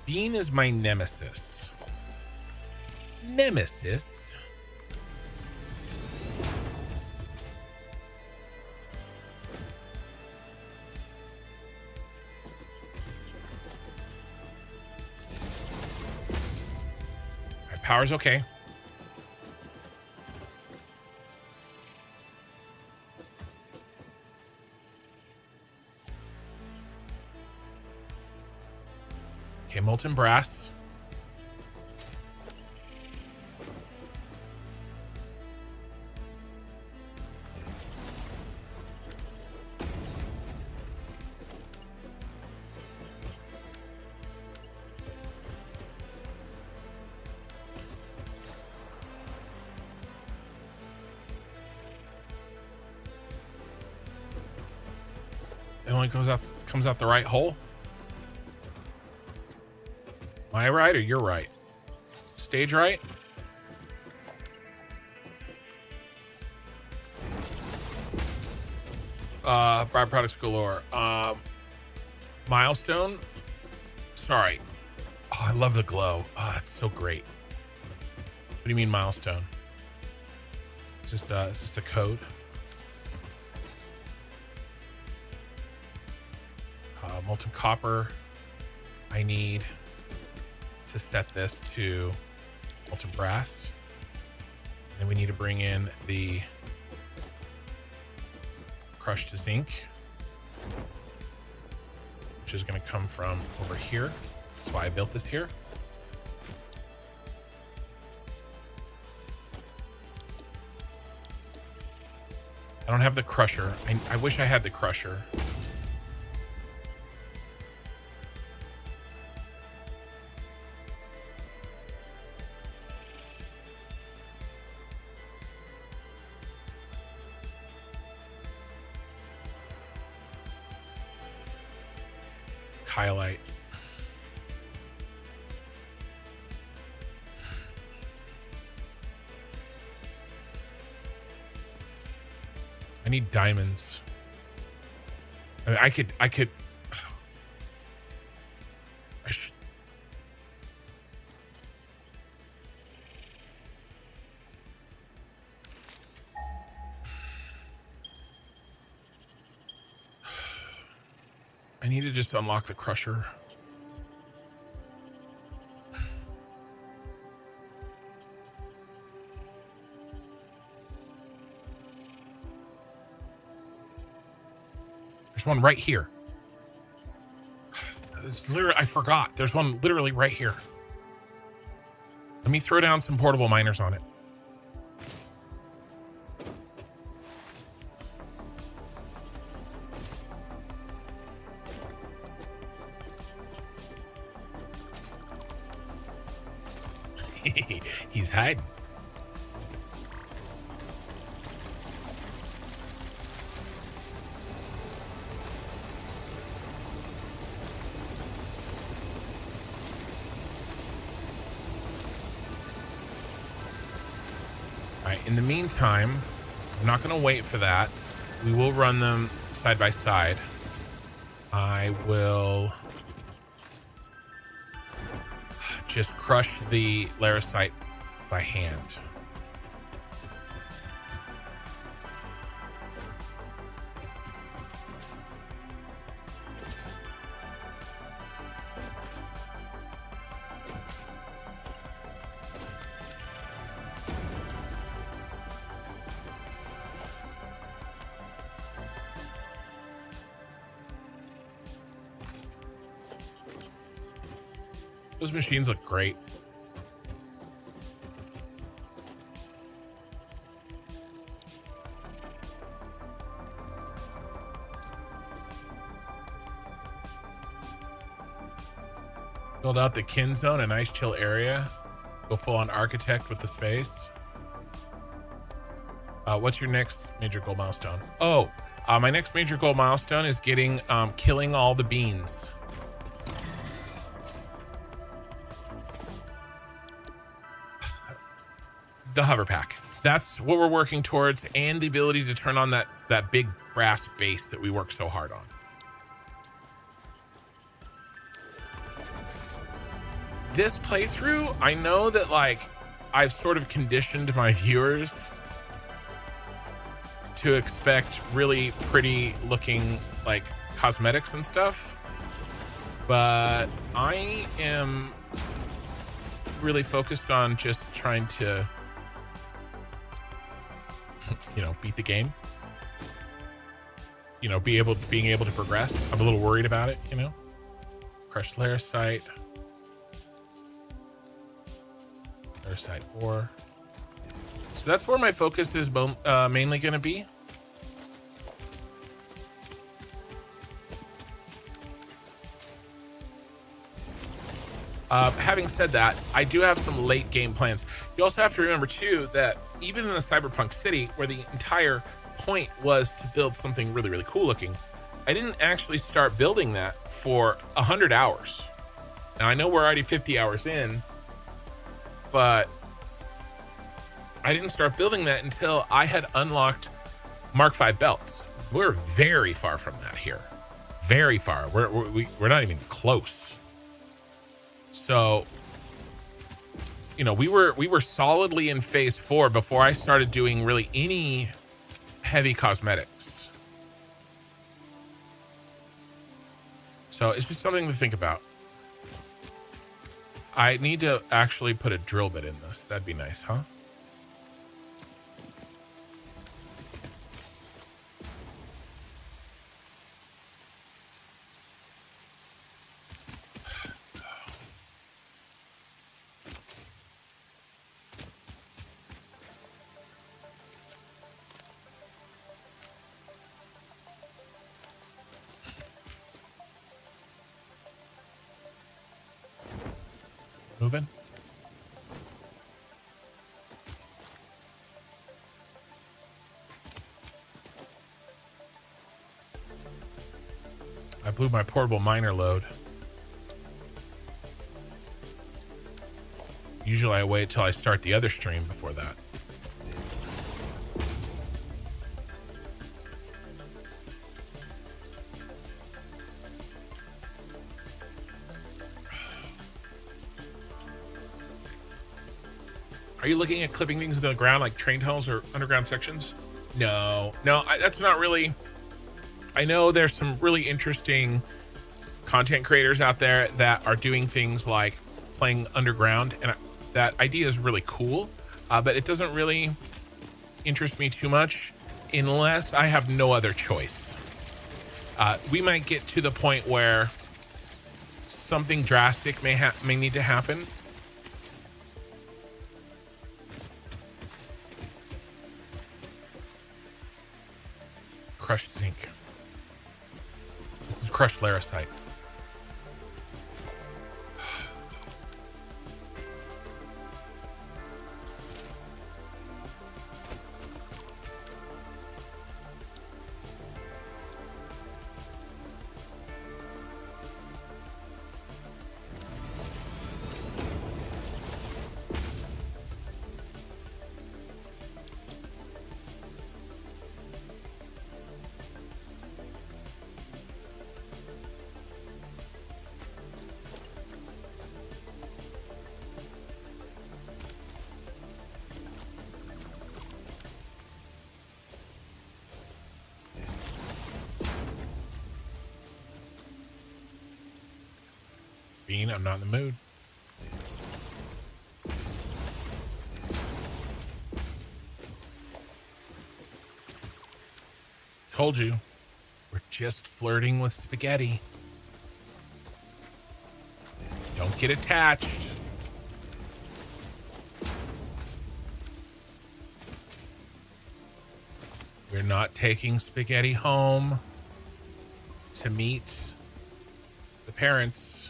Bean is my nemesis. Nemesis? My power's okay. Okay, molten brass. It only comes out the right hole. Am I right or you're right? Stage right? Byproducts galore. Milestone? Sorry. Oh, I love the glow. Oh, it's so great. What do you mean milestone? Is this a code? Molten copper. I need to set this to molten brass. And we need to bring in the crushed zinc, which is going to come from over here. That's why I built this here. I don't have the crusher. I wish I had the crusher. Highlight. I need diamonds. I mean, I could I need to just unlock the crusher. There's one right here. It's literally, I forgot. There's one literally right here. Let me throw down some portable miners on it. He's hiding. All right, in the meantime, I'm not going to wait for that. We will run them side by side. I will just crush the Larisite by hand. Those machines look great. Build out the kin zone, a nice chill area. Go full on architect with the space. What's your next major goal milestone? Oh, my next major goal milestone is getting killing all the beans. The hover pack. That's what we're working towards, and the ability to turn on that big brass base that we work so hard on. This playthrough, I know that like I've sort of conditioned my viewers to expect really pretty looking like cosmetics and stuff, but I am really focused on just trying to, you know, beat the game, you know, being able to progress. I'm a little worried about it, you know. Crushed layer site, ore. So that's where my focus is mainly going to be. Having said that, I do have some late game plans. You also have to remember too that even in a cyberpunk city where the entire point was to build something really, really cool looking, I didn't actually start building that for 100 hours. Now I know we're already 50 hours in, but I didn't start building that until I had unlocked Mark V belts. We're very far from that here. Very far. We're not even close. So, you know, we were solidly in phase 4 before I started doing really any heavy cosmetics. So it's just something to think about. I need to actually put a drill bit in this. That'd be nice, huh? Moving. I blew my portable miner load. Usually I wait till I start the other stream before that. Are you looking at clipping things into the ground like train tunnels or underground sections? No, that's not really. I know there's some really interesting content creators out there that are doing things like playing underground, and that idea is really cool, but it doesn't really interest me too much unless I have no other choice. We might get to the point where something drastic may need to happen. Crushed zinc. This is crushed larisite. I'm not in the mood. Told you, we're just flirting with spaghetti. Don't get attached. We're not taking spaghetti home to meet the parents.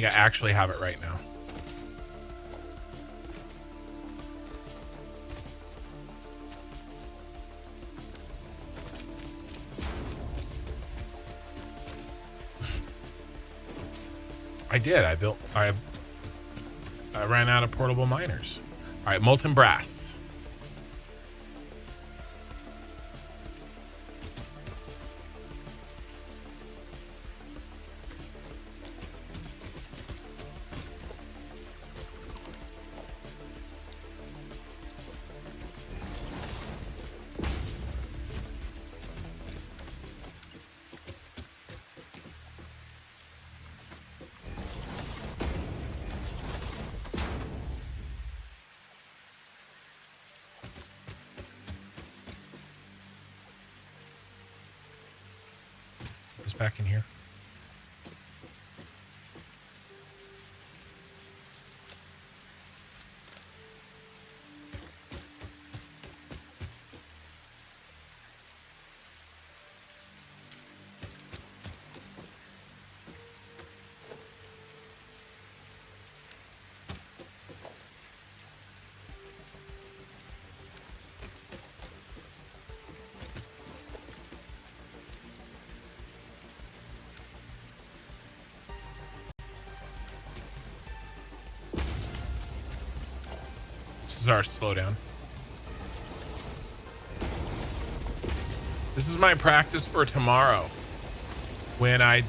think I actually have it right now. I did. I ran out of portable miners. All right, molten brass. Back in here. This is our slowdown. This is my practice for tomorrow when I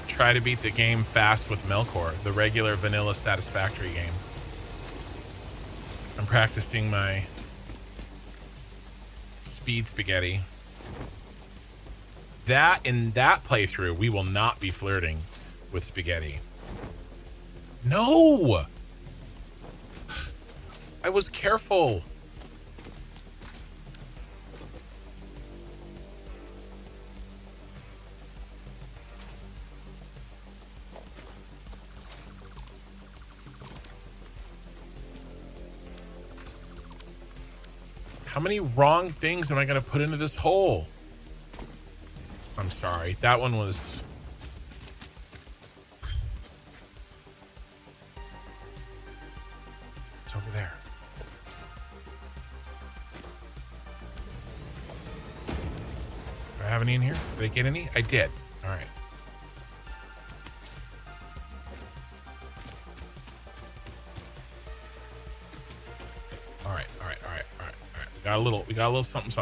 try to beat the game fast with Melkor, the regular vanilla Satisfactory game. I'm practicing my speed spaghetti. That in that playthrough, we will not be flirting with spaghetti. No! I was careful. How many wrong things am I going to put into this hole? I'm sorry. That one was... It's over there. Do I have any in here? Did I get any? I did. All right. We got a little something.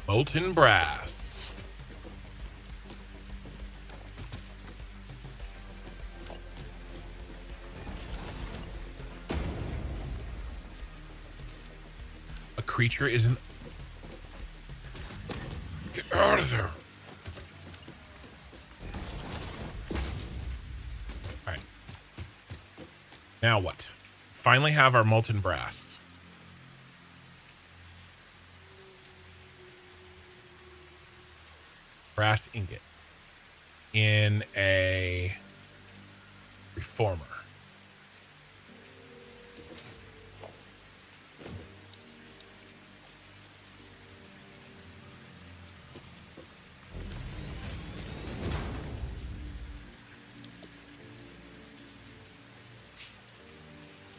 Molten brass. A creature isn't. Get out of there. All right. Now what? Finally have our molten brass. Brass ingot in a reformer.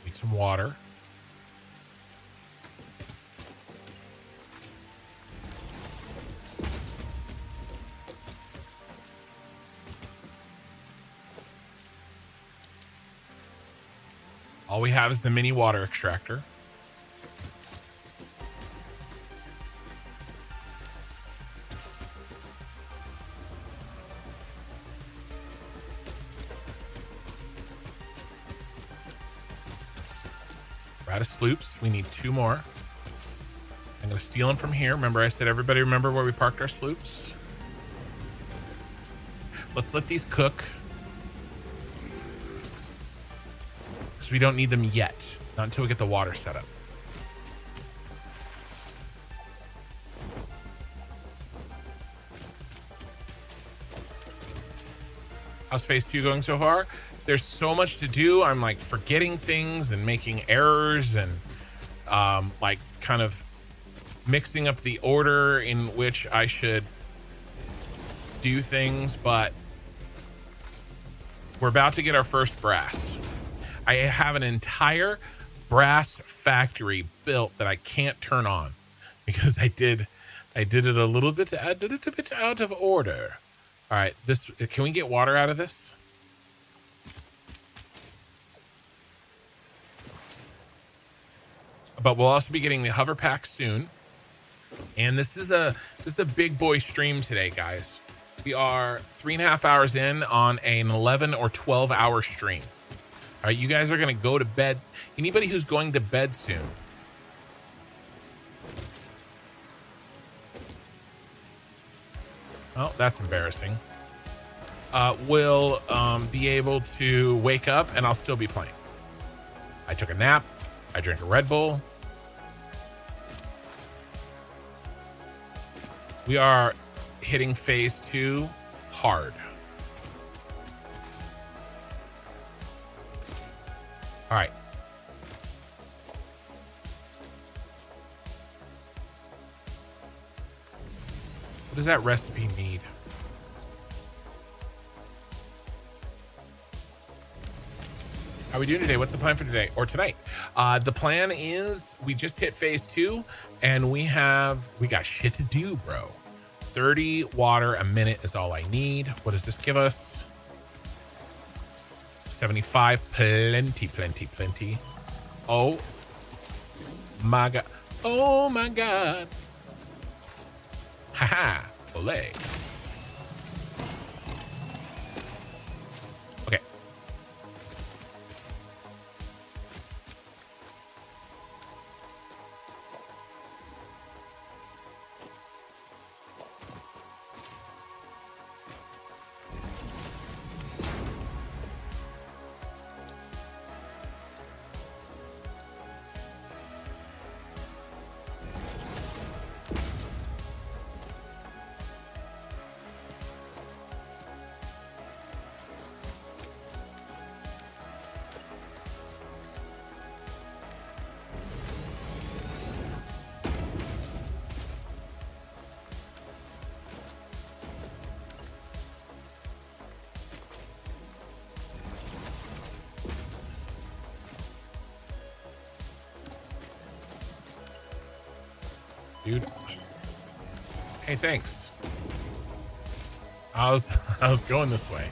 Need some water. All we have is the mini water extractor. We're out of sloops. We need 2 more. I'm going to steal them from here. Remember I said everybody remember where we parked our sloops? Let's let these cook. We don't need them yet. Not until we get the water set up. How's phase 2 going so far? There's so much to do. I'm like forgetting things and making errors and like kind of mixing up the order in which I should do things, but we're about to get our first brass. I have an entire brass factory built that I can't turn on because I did it a little bit. I did it a bit out of order. All right, can we get water out of this? But we'll also be getting the hover pack soon. And this is a big boy stream today, guys. We are 3.5 hours in on an 11 or 12 hour stream. All right, you guys are gonna go to bed. Anybody who's going to bed soon, oh, that's embarrassing, will be able to wake up and I'll still be playing. I took a nap. I drank a Red Bull. We are hitting phase 2 hard. All right. What does that recipe need? How are we doing today? What's the plan for today or tonight? The plan is we just hit phase 2 and we got shit to do, bro. 30 water a minute is all I need. What does this give us? 75. Plenty. Oh my god. Oh my god. Haha. Olay. Okay. Dude. Hey, thanks. I was going this way.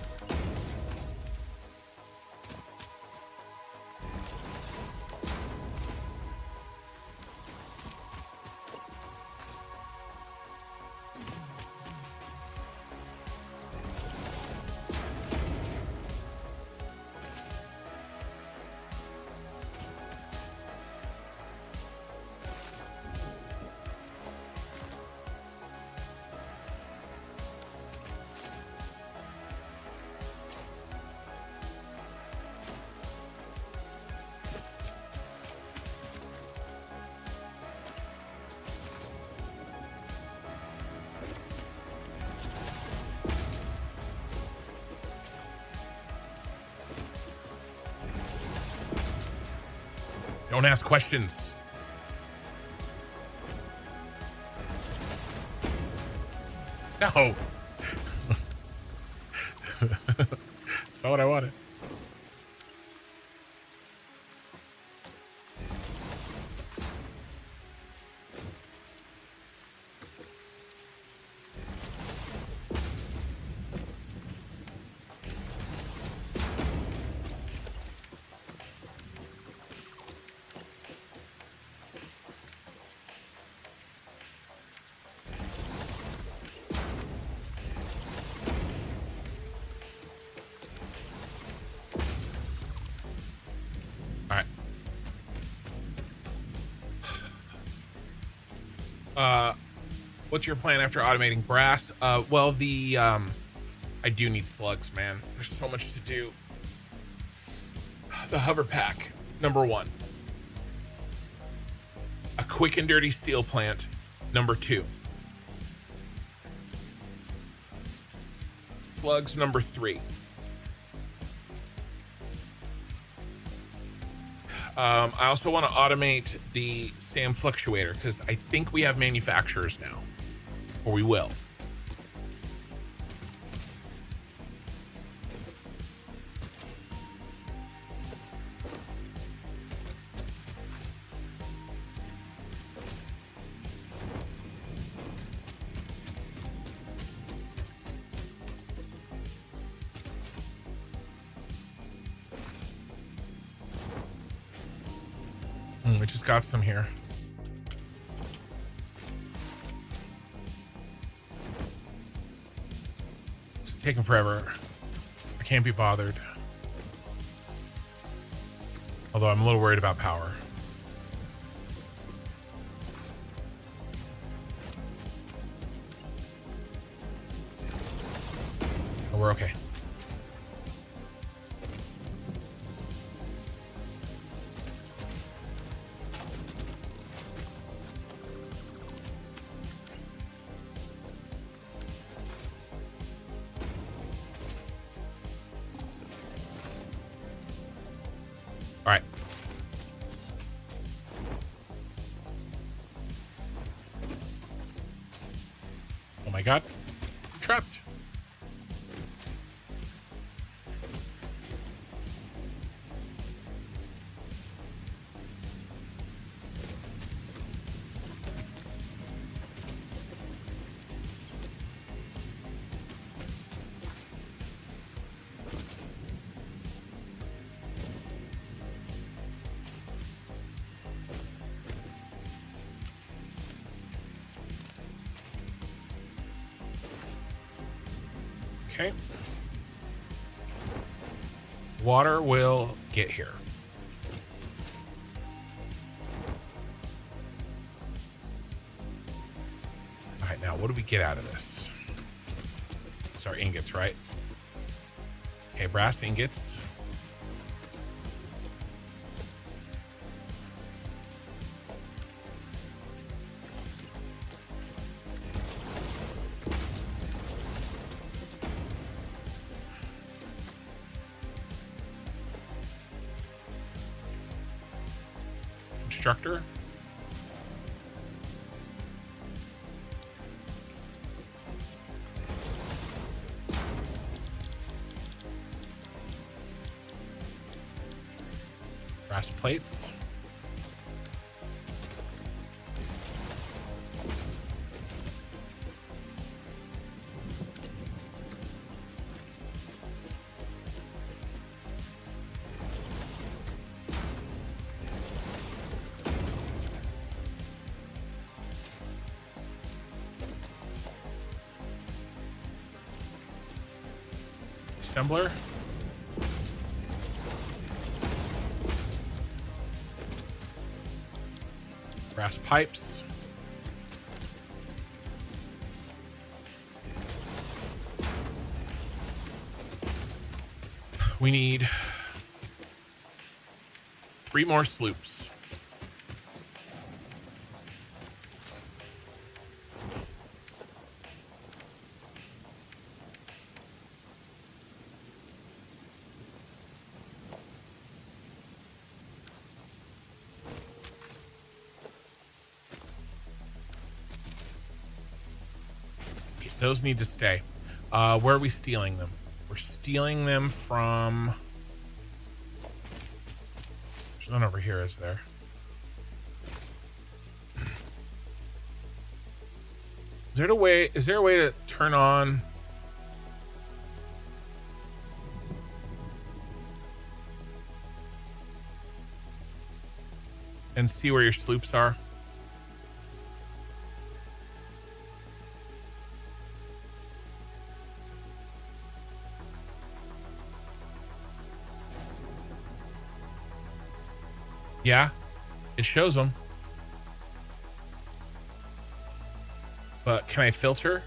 Don't ask questions. No. That's not what I wanted. What's your plan after automating brass? Well, I do need slugs, man. There's so much to do. The hover pack, number 1. A quick and dirty steel plant, number 2. Slugs, number 3. I also want to automate the SAM fluctuator because I think we have manufacturers now, or we will. We just got some here. It's taking forever. I can't be bothered. Although I'm a little worried about power. Oh, we're okay. All right. Oh my God. I'm trapped. Okay. Water will get here. All right, now what do we get out of this? It's our ingots, right? Okay, brass ingots. Constructor. Brass plates. Assembler. Brass pipes. We need 3 more sloops. Those need to stay. Where are we stealing them? We're stealing them from... There's none over here, is there? Is there a way to turn on... and see where your sloops are? Yeah, it shows them. But can I filter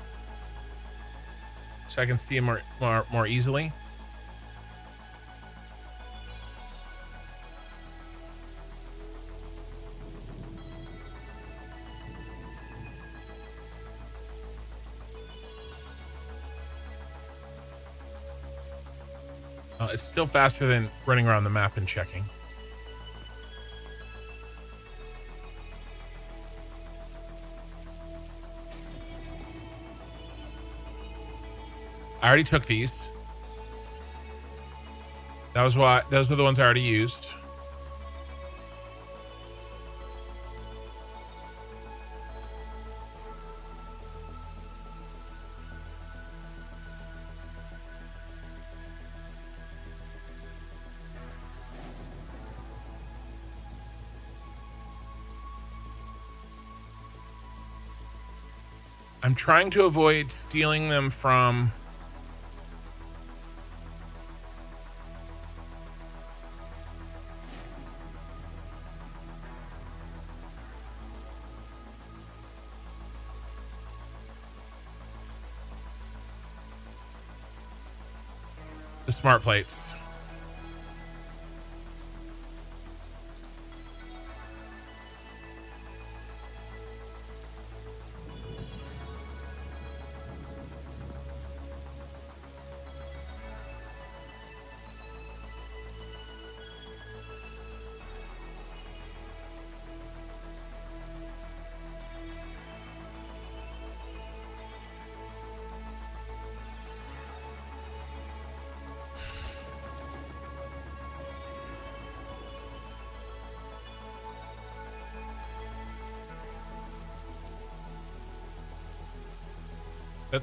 so I can see them more easily? It's still faster than running around the map and checking. I already took these. Those were the ones I already used. I'm trying to avoid stealing them from... the smart plates.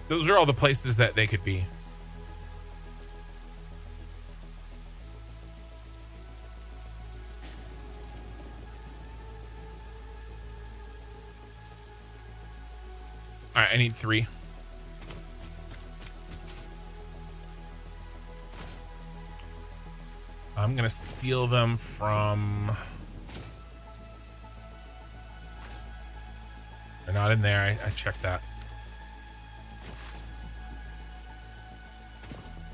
Those are all the places that they could be. All right, I need 3. I'm gonna steal them from... they're not in there. I checked that.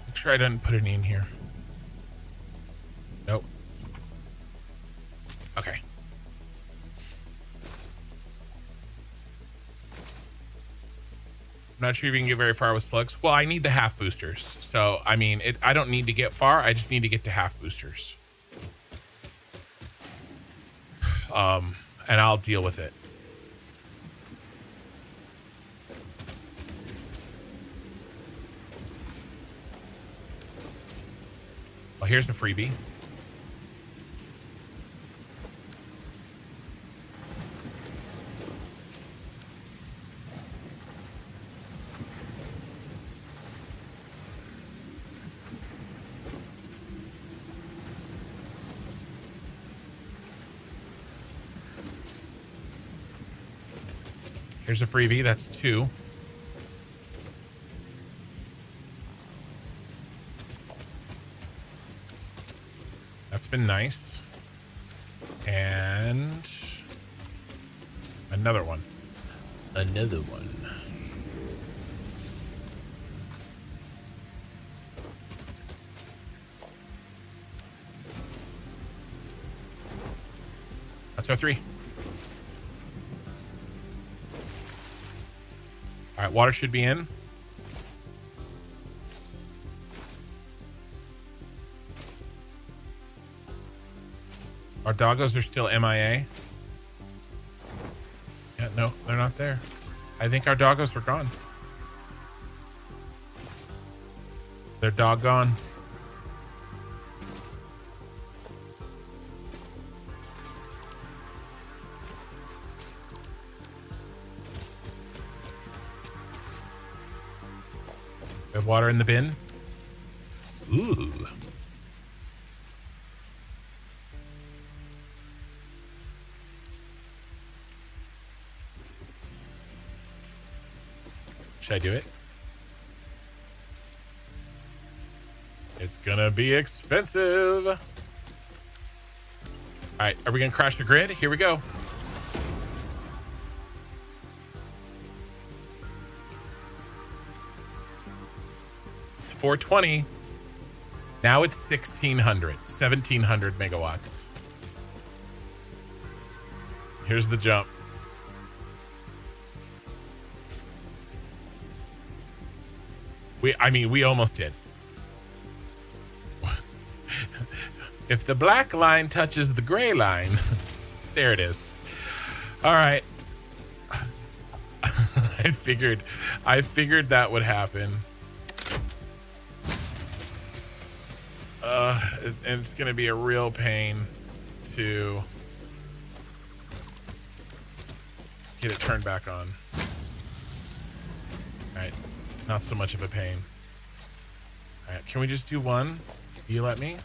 Make sure I didn't put any in here. Nope. Okay. I'm not sure if you can get very far with slugs. Well, I need the half boosters. So, I mean, I don't need to get far. I just need to get to half boosters. And I'll deal with it. Well, here's a freebie. Here's a freebie. That's 2. That's been nice. And another one. Another one. That's our 3. All right, water should be in. Our doggos are still MIA. Yeah, no, they're not there. I think our doggos are gone. They're doggone. We have water in the bin. Ooh. Should I do it? It's gonna be expensive. All right, are we gonna crash the grid? Here we go. It's 420. Now it's 1700 megawatts. Here's the jump. We almost did. If the black line touches the gray line, there it is. All right. I figured that would happen. And it's gonna be a real pain to get it turned back on. All right. Not so much of a pain. All right, can we just do one? You let me?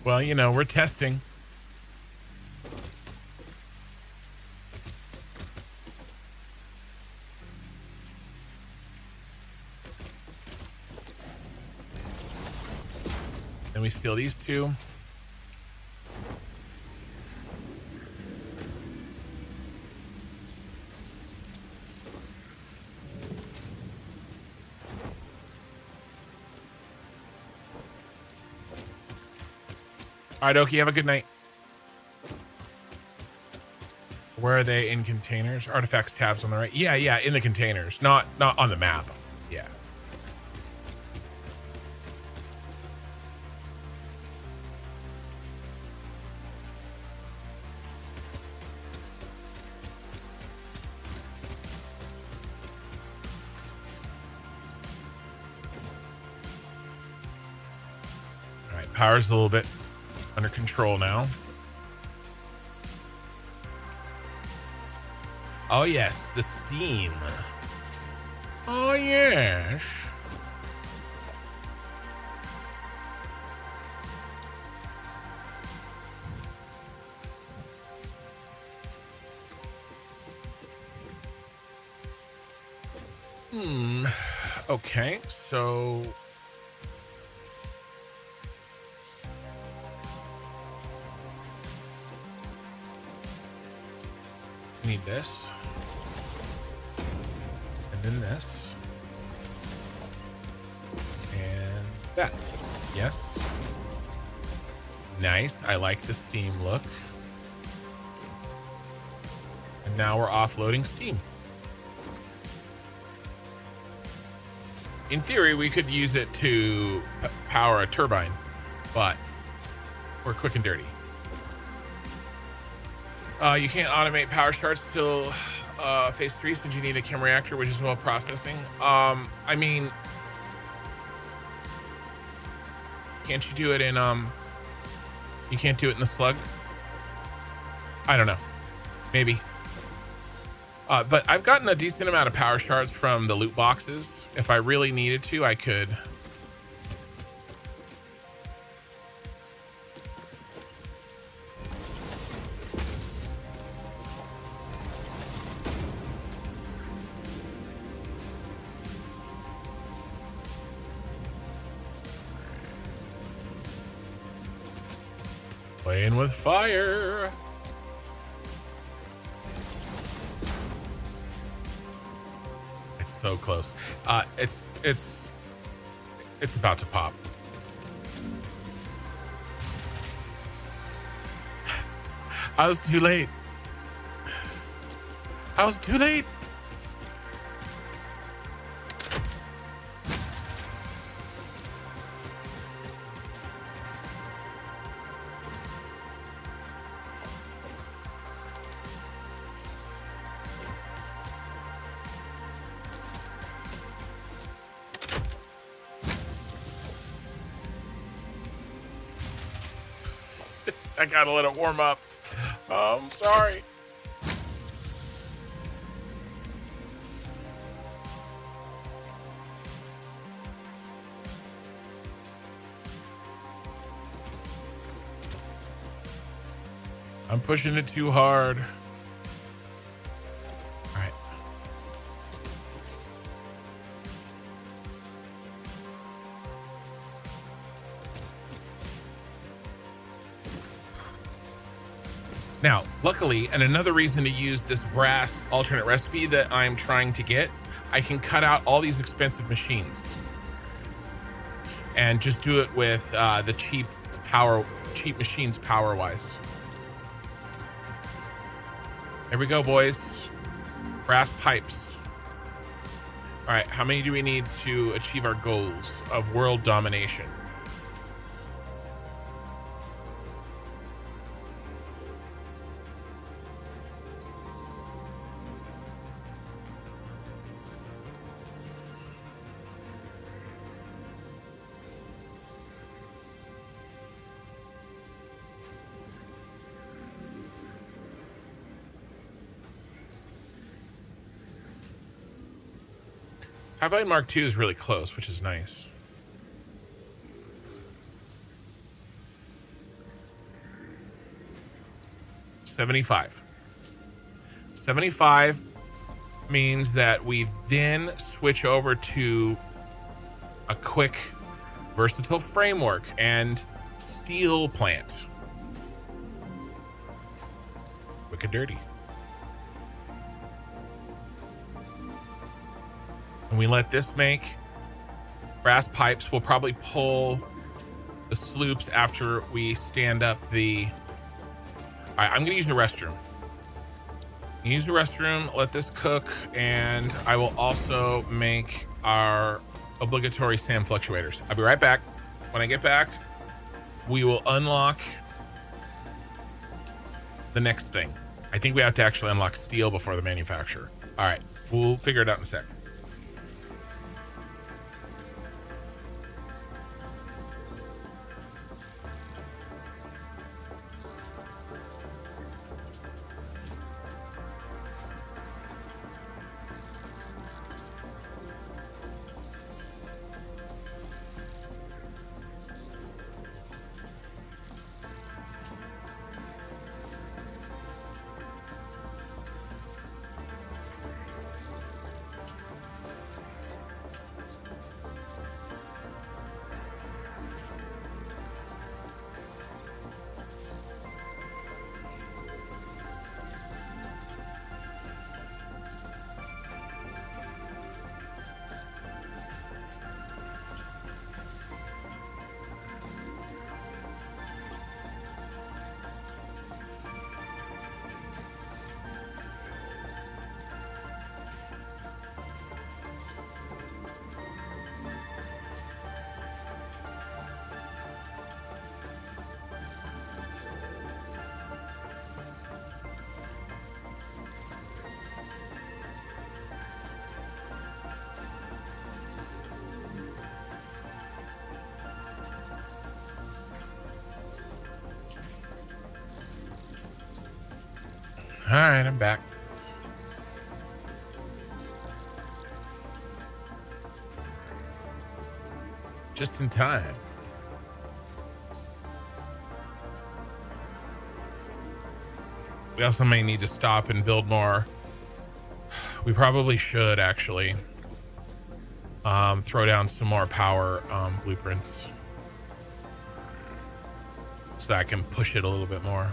Well, you know, we're testing. Then we steal these two. All right, Oki, have a good night. Where are they? In containers? Artifacts tabs on the right. Yeah, yeah, in the containers, not on the map. Yeah. All right, power's a little bit under control now. Oh yes, the steam. Oh yes. Okay, so we need this. And then this. And that. Yes. Nice. I like the steam look. And now we're offloading steam. In theory, we could use it to power a turbine, but we're quick and dirty. You can't automate power starts till phase 3 since you need a chem reactor, which is well processing. I mean, can't you do it in you can't do it in the slug? I don't know, maybe. But I've gotten a decent amount of power shards from the loot boxes. If I really needed to, I could. Playing with fire. So close. It's about to pop. I was too late. I was too late. I gotta let it warm up. I'm sorry. I'm pushing it too hard. All right. Now, luckily, and another reason to use this brass alternate recipe that I'm trying to get, I can cut out all these expensive machines and just do it with the cheap machines power-wise. There we go, boys. Brass pipes. All right, how many do we need to achieve our goals of world domination? Turbine Mark II is really close, which is nice. $75 means that we then switch over to a quick versatile framework, and steel plant. Wicked dirty. And we let this make brass pipes. We'll probably pull the sloops after we stand up the... All right, I'm gonna use the restroom. Use the restroom, let this cook, and I will also make our obligatory sand fluctuators. I'll be right back. When I get back, we will unlock the next thing. I think we have to actually unlock steel before the manufacturer. All right, we'll figure it out in a sec. All right, I'm back. Just in time. We also may need to stop and build more. We probably should actually throw down some more power blueprints so that I can push it a little bit more.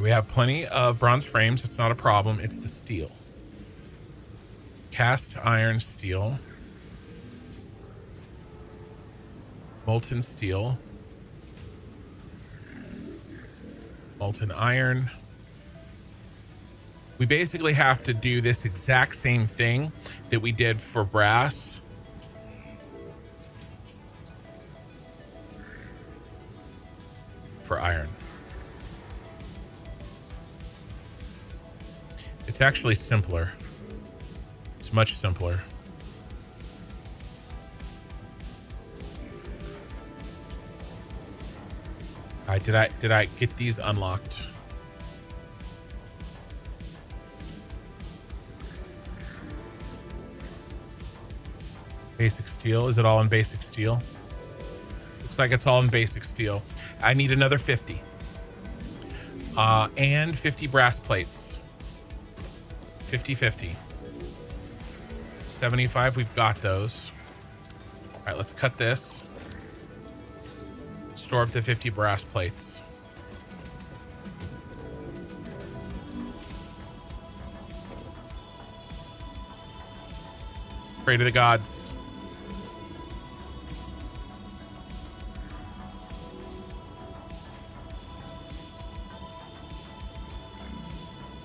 We have plenty of bronze frames. It's not a problem. It's the steel. Cast iron steel. Molten steel. Molten iron. We basically have to do this exact same thing that we did for brass. For iron. It's actually simpler. It's much simpler. All right, did I get these unlocked? Basic steel. Is it all in basic steel? Looks like it's all in basic steel. I need another 50. And 50 brass plates. 50-50. 75, we've got those. All right, let's cut this. Store up the 50 brass plates. Pray to the gods.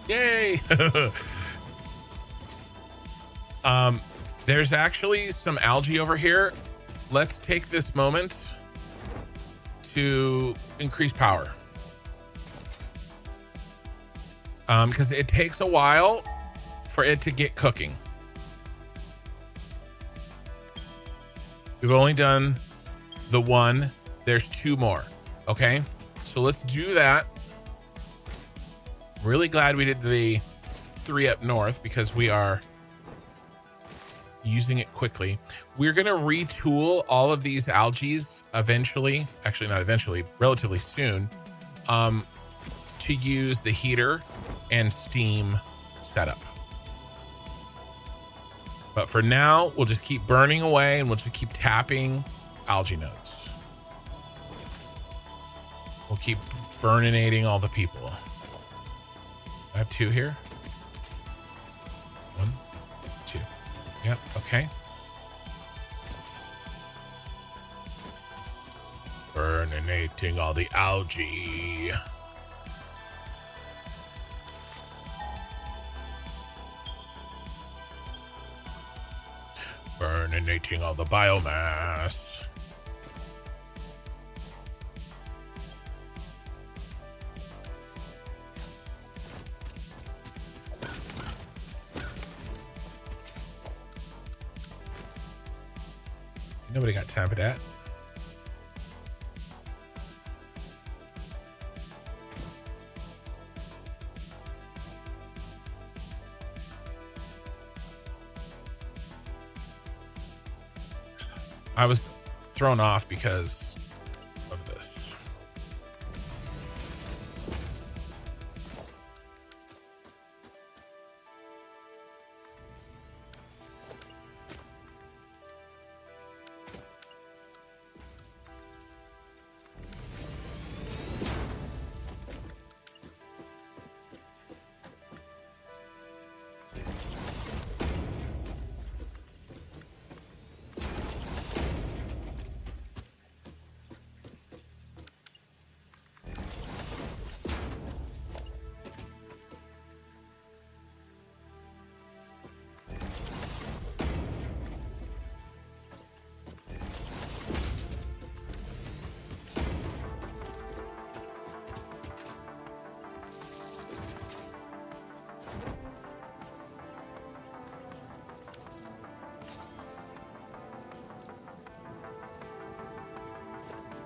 Yay! There's actually some algae over here. Let's take this moment to increase power. Because it takes a while for it to get cooking. We've only done the one. There's 2 more. Okay, so let's do that. Really glad we did the 3 up north because we are using it quickly. We're going to retool all of these algae eventually, actually not eventually, relatively soon, to use the heater and steam setup. But for now, we'll just keep burning away and we'll just keep tapping algae nodes. We'll keep burninating all the people. I have 2 here. 1, 2. Yep, okay. Burninating all the algae. Burninating all the biomass. Nobody got time for that. I was thrown off because of this.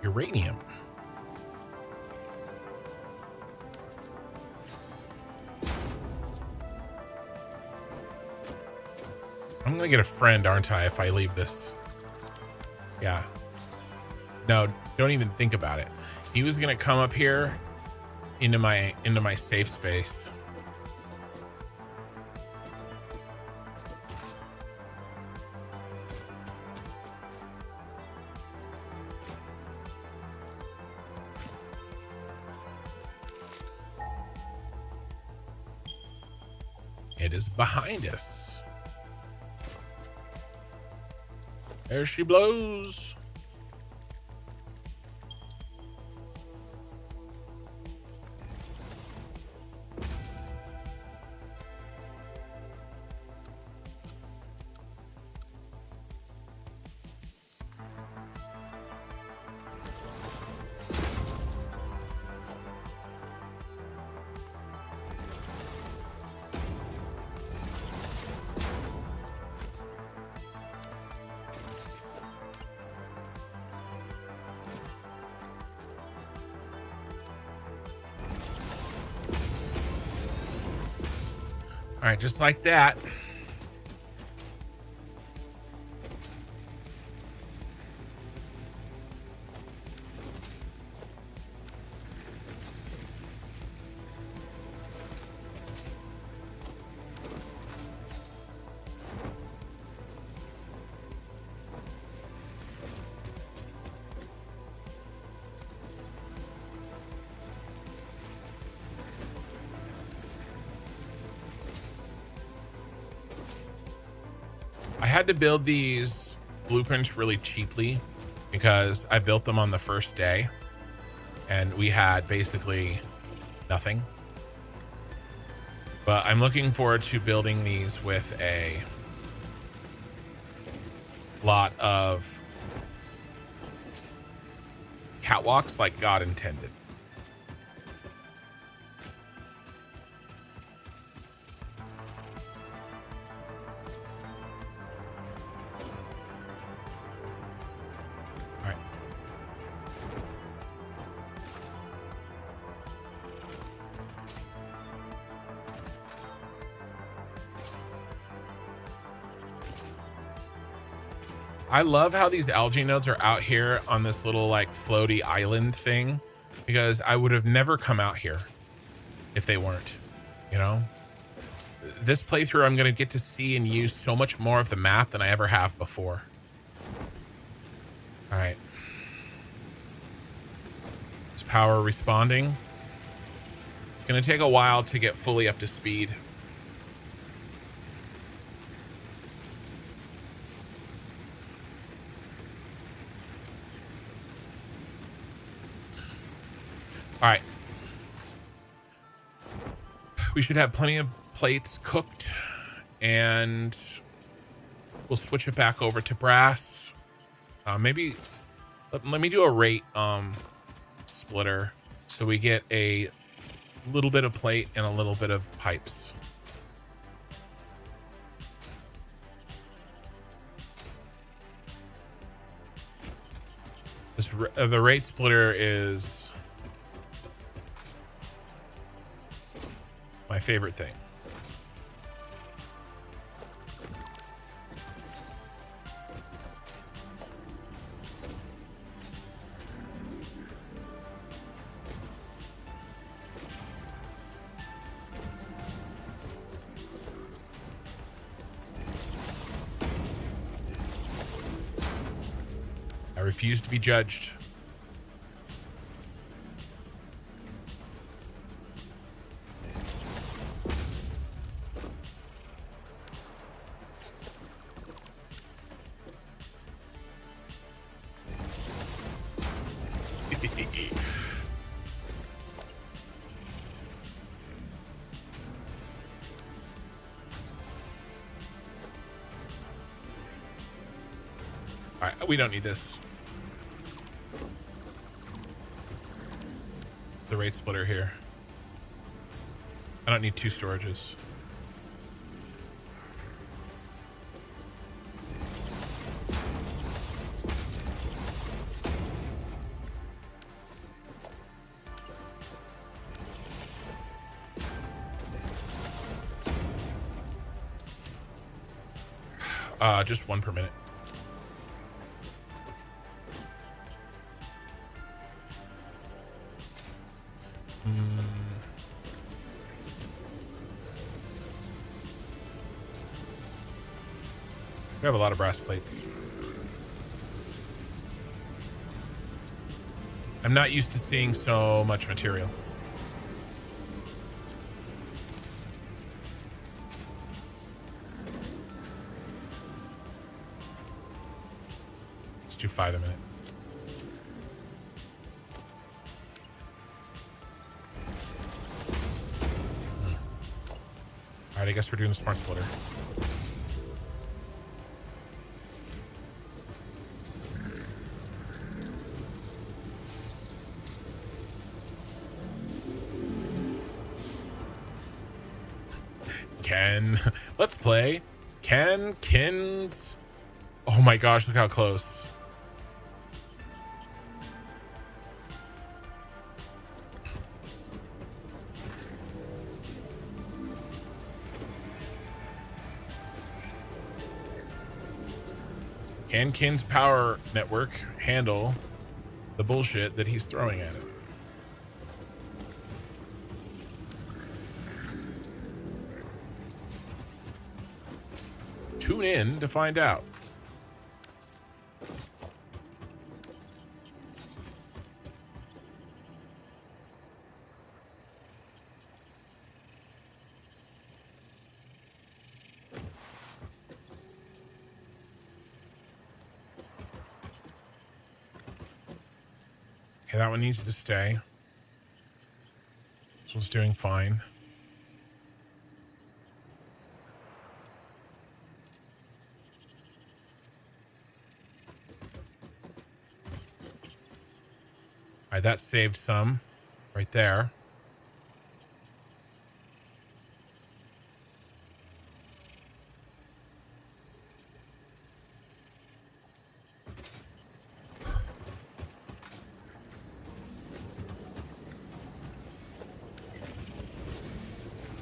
Uranium. I'm gonna get a friend, aren't I, if I leave this? Yeah. No, don't even think about it. He was gonna come up here into my safe space. It is behind us. There she blows. All right, just like that. I had to build these blueprints really cheaply because I built them on the first day and we had basically nothing. But I'm looking forward to building these with a lot of catwalks like God intended. I love how these algae nodes are out here on this little like floaty island thing, because I would have never come out here if they weren't, you know? This playthrough, I'm going to get to see and use so much more of the map than I ever have before. All right. Is power responding? It's going to take a while to get fully up to speed. All right. We should have plenty of plates cooked, and we'll switch it back over to brass. Maybe let me do a rate splitter so we get a little bit of plate and a little bit of pipes. The rate splitter is my favorite thing. I refuse to be judged. All right, we don't need this. The rate splitter here. I don't need two storages. Just one per minute. We have a lot of brass plates. I'm not used to seeing so much material. Let's do 5 a minute. All right, I guess we're doing the smart splitter. Let's play Kins. Oh my gosh, look how close. Can Kin's power network handle the bullshit that he's throwing at it? Tune in to find out. Okay, that one needs to stay. This one's doing fine. All right, that saved some right there.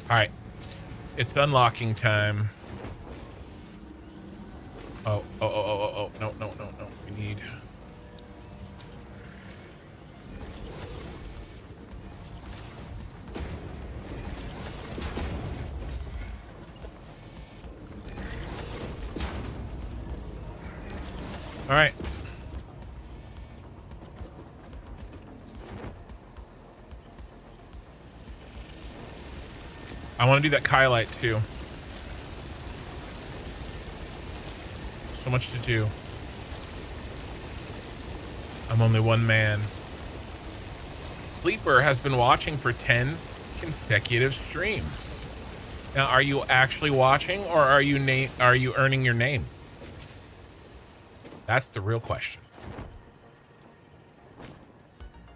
All right, it's unlocking time. Oh, no. All right. I want to do that Kylite too. So much to do. I'm only one man. Sleeper has been watching for 10 consecutive streams. Now, are you actually watching, or are you earning your name? That's the real question.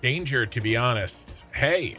Danger, to be honest. Hey.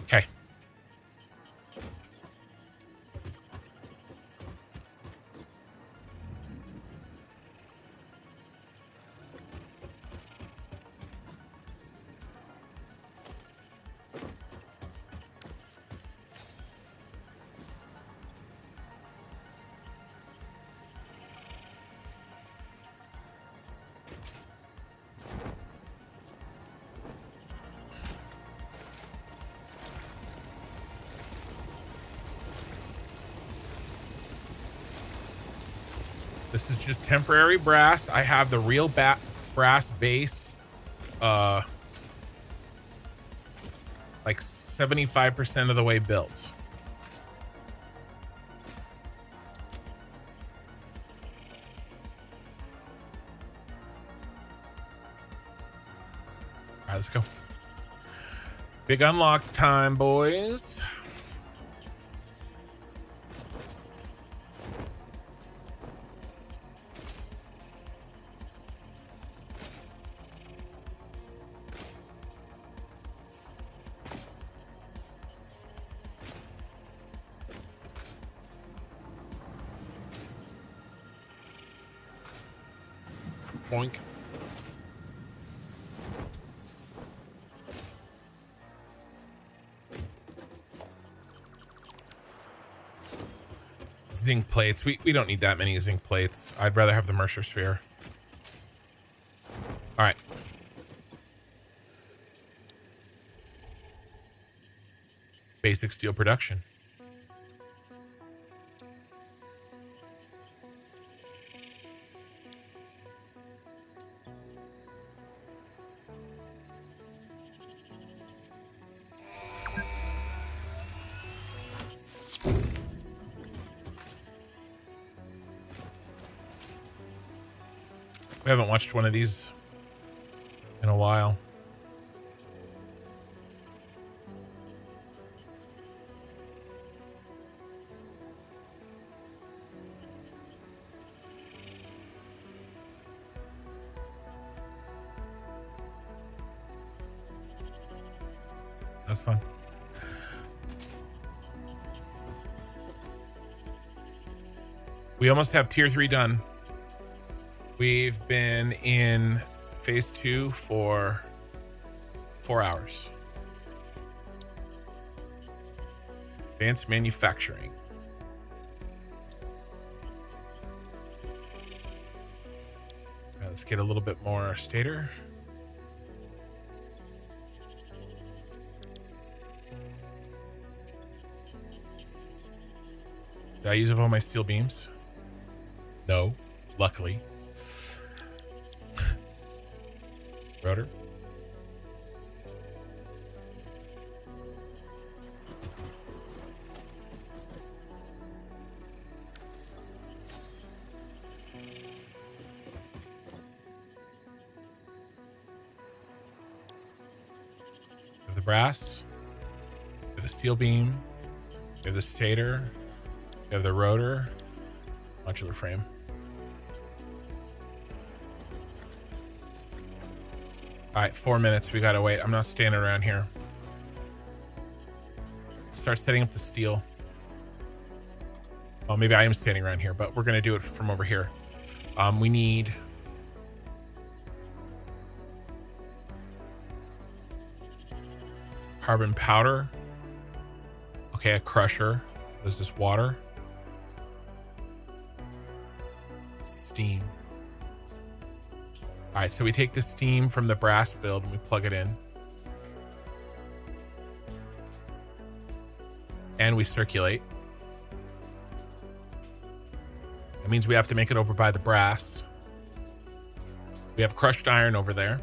Okay. This is just temporary brass. I have the real brass base, like 75% of the way built. All right, let's go. Big unlock time, boys. Boink. Zinc plates. We don't need that many zinc plates. I'd rather have the Mercer sphere. All right. Basic steel production. We haven't watched one of these in a while. That's fun. We almost have tier 3 done. We've been in phase 2 for 4 hours. Advanced manufacturing. All right, let's get a little bit more stator. Did I use up all my steel beams? No, luckily. Rotor. We have the brass. We have the steel beam. We have the stator. We have the rotor. Modular frame. All right, 4 minutes. We gotta wait. I'm not standing around here. start setting up the steel. Well, maybe I am standing around here, but we're going to do it from over here. We need carbon powder. Okay, a crusher. What is this? Water. Steam. All right, so we take the steam from the brass build and we plug it in. And we circulate. That means we have to make it over by the brass. We have crushed iron over there.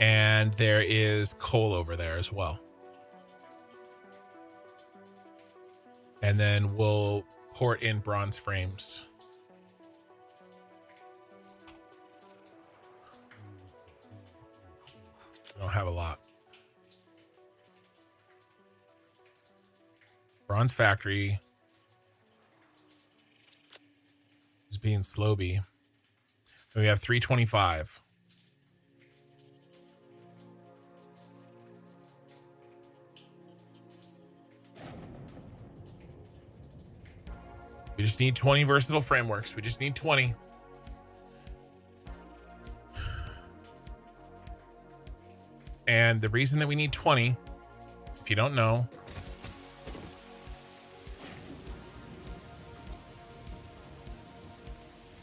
And there is coal over there as well. And then we'll port in bronze frames. We don't have a lot. Bronze factory is being slowby. We have 325. We just need 20 versatile frameworks. We just need 20. And the reason that we need 20, if you don't know,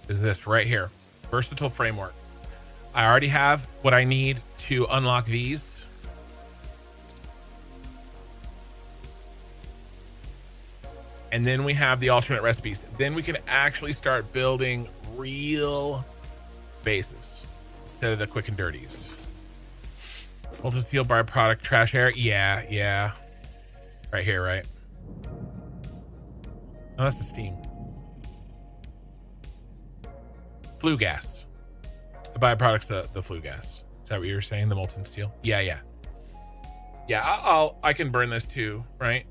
is this right here. Versatile framework. I already have what I need to unlock these. And then we have the alternate recipes. Then we can actually start building real bases instead of the quick and dirties. Molten steel byproduct trash air. Yeah. Right here, right? Oh, that's the steam. Flue gas. The byproduct's the flue gas. Is that what you were saying? The molten steel? Yeah. I can burn this too, right?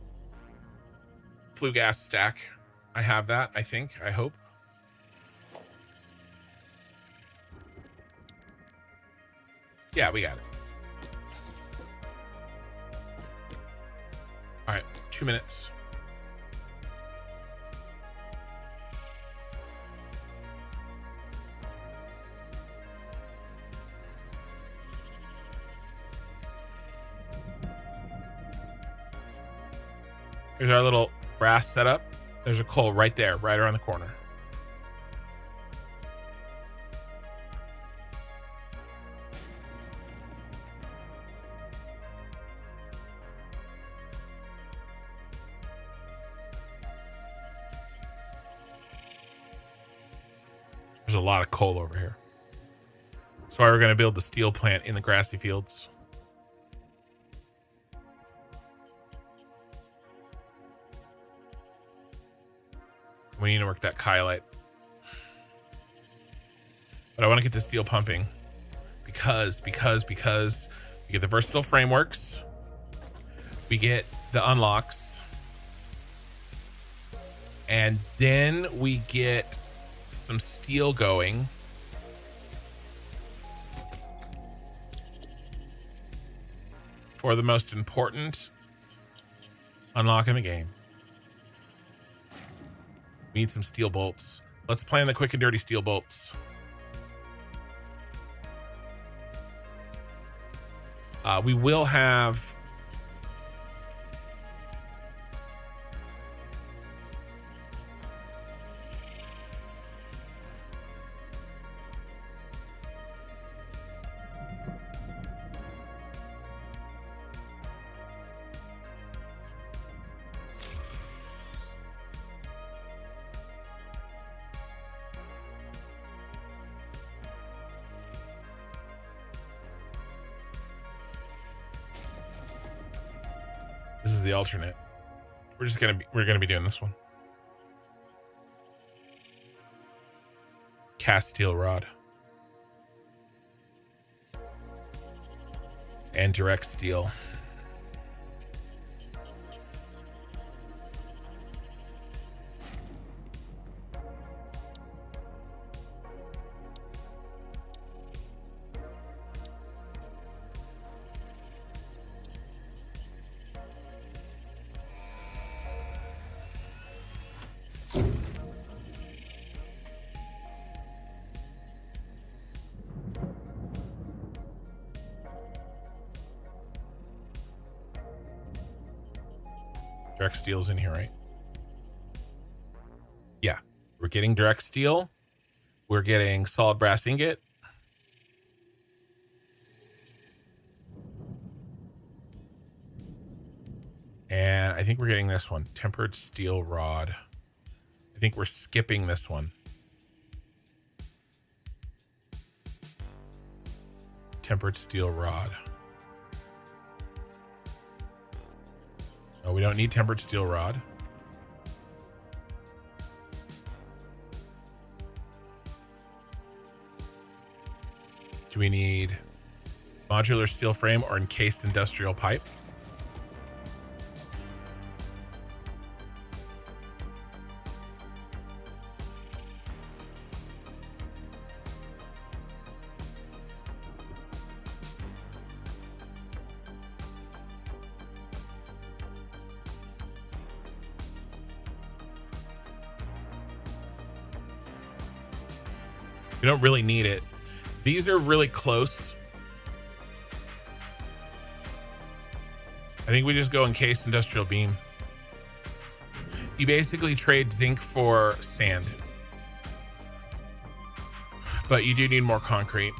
Flue gas stack. I have that, I think. I hope. Yeah, we got it. All right, 2 minutes. Here's our little brass setup. There's a coal right there, right around the corner. There's a lot of coal over here. That's why we're going to build the steel plant in the grassy fields. We need to work that kylite. But I want to get the steel pumping because we get the versatile frameworks. We get the unlocks. And then we get some steel going. For the most important unlock in the game. We need some steel bolts. Let's plan the quick and dirty steel bolts. We will have... This is the alternate. We're gonna be doing this one. Cast steel rod. And direct steel. Direct steel's in here, right? Yeah, we're getting direct steel. We're getting solid brass ingot. And I think we're getting this one, tempered steel rod. I think we're skipping this one. Tempered steel rod. No, we don't need tempered steel rod. Do we need modular steel frame or encased industrial pipe? We don't really need it. These are really close. I think we just go encased industrial beam. You basically trade zinc for sand. But you do need more concrete.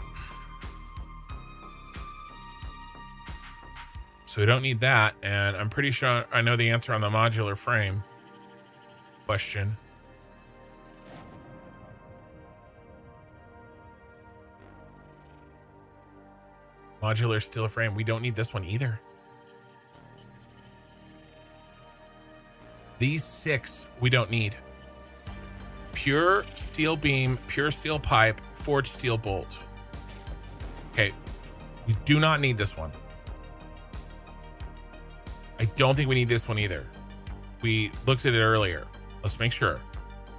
So we don't need that. And I'm pretty sure I know the answer on the modular frame question. Modular steel frame. We don't need this one either. These 6 we don't need. Pure steel beam, pure steel pipe, forged steel bolt. Okay. We do not need this one. I don't think we need this one either. We looked at it earlier. Let's make sure.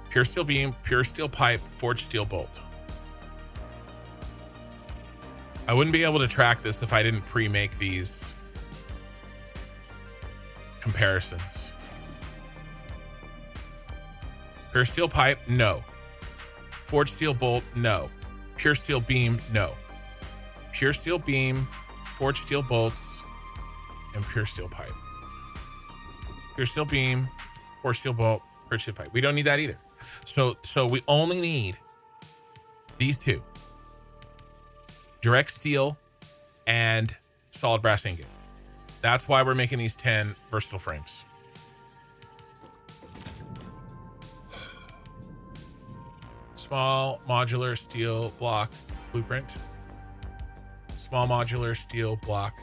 Pure steel beam, pure steel pipe, forged steel bolt. I wouldn't be able to track this if I didn't pre-make these comparisons. Pure steel pipe, no. Forged steel bolt, no. Pure steel beam, no. Pure steel beam, forged steel bolts, and pure steel pipe. Pure steel beam, forged steel bolt, pure steel pipe. We don't need that either. So we only need these 2. Direct steel and solid brass ingot. That's why we're making these 10 versatile frames. Small modular steel block blueprint. Small modular steel block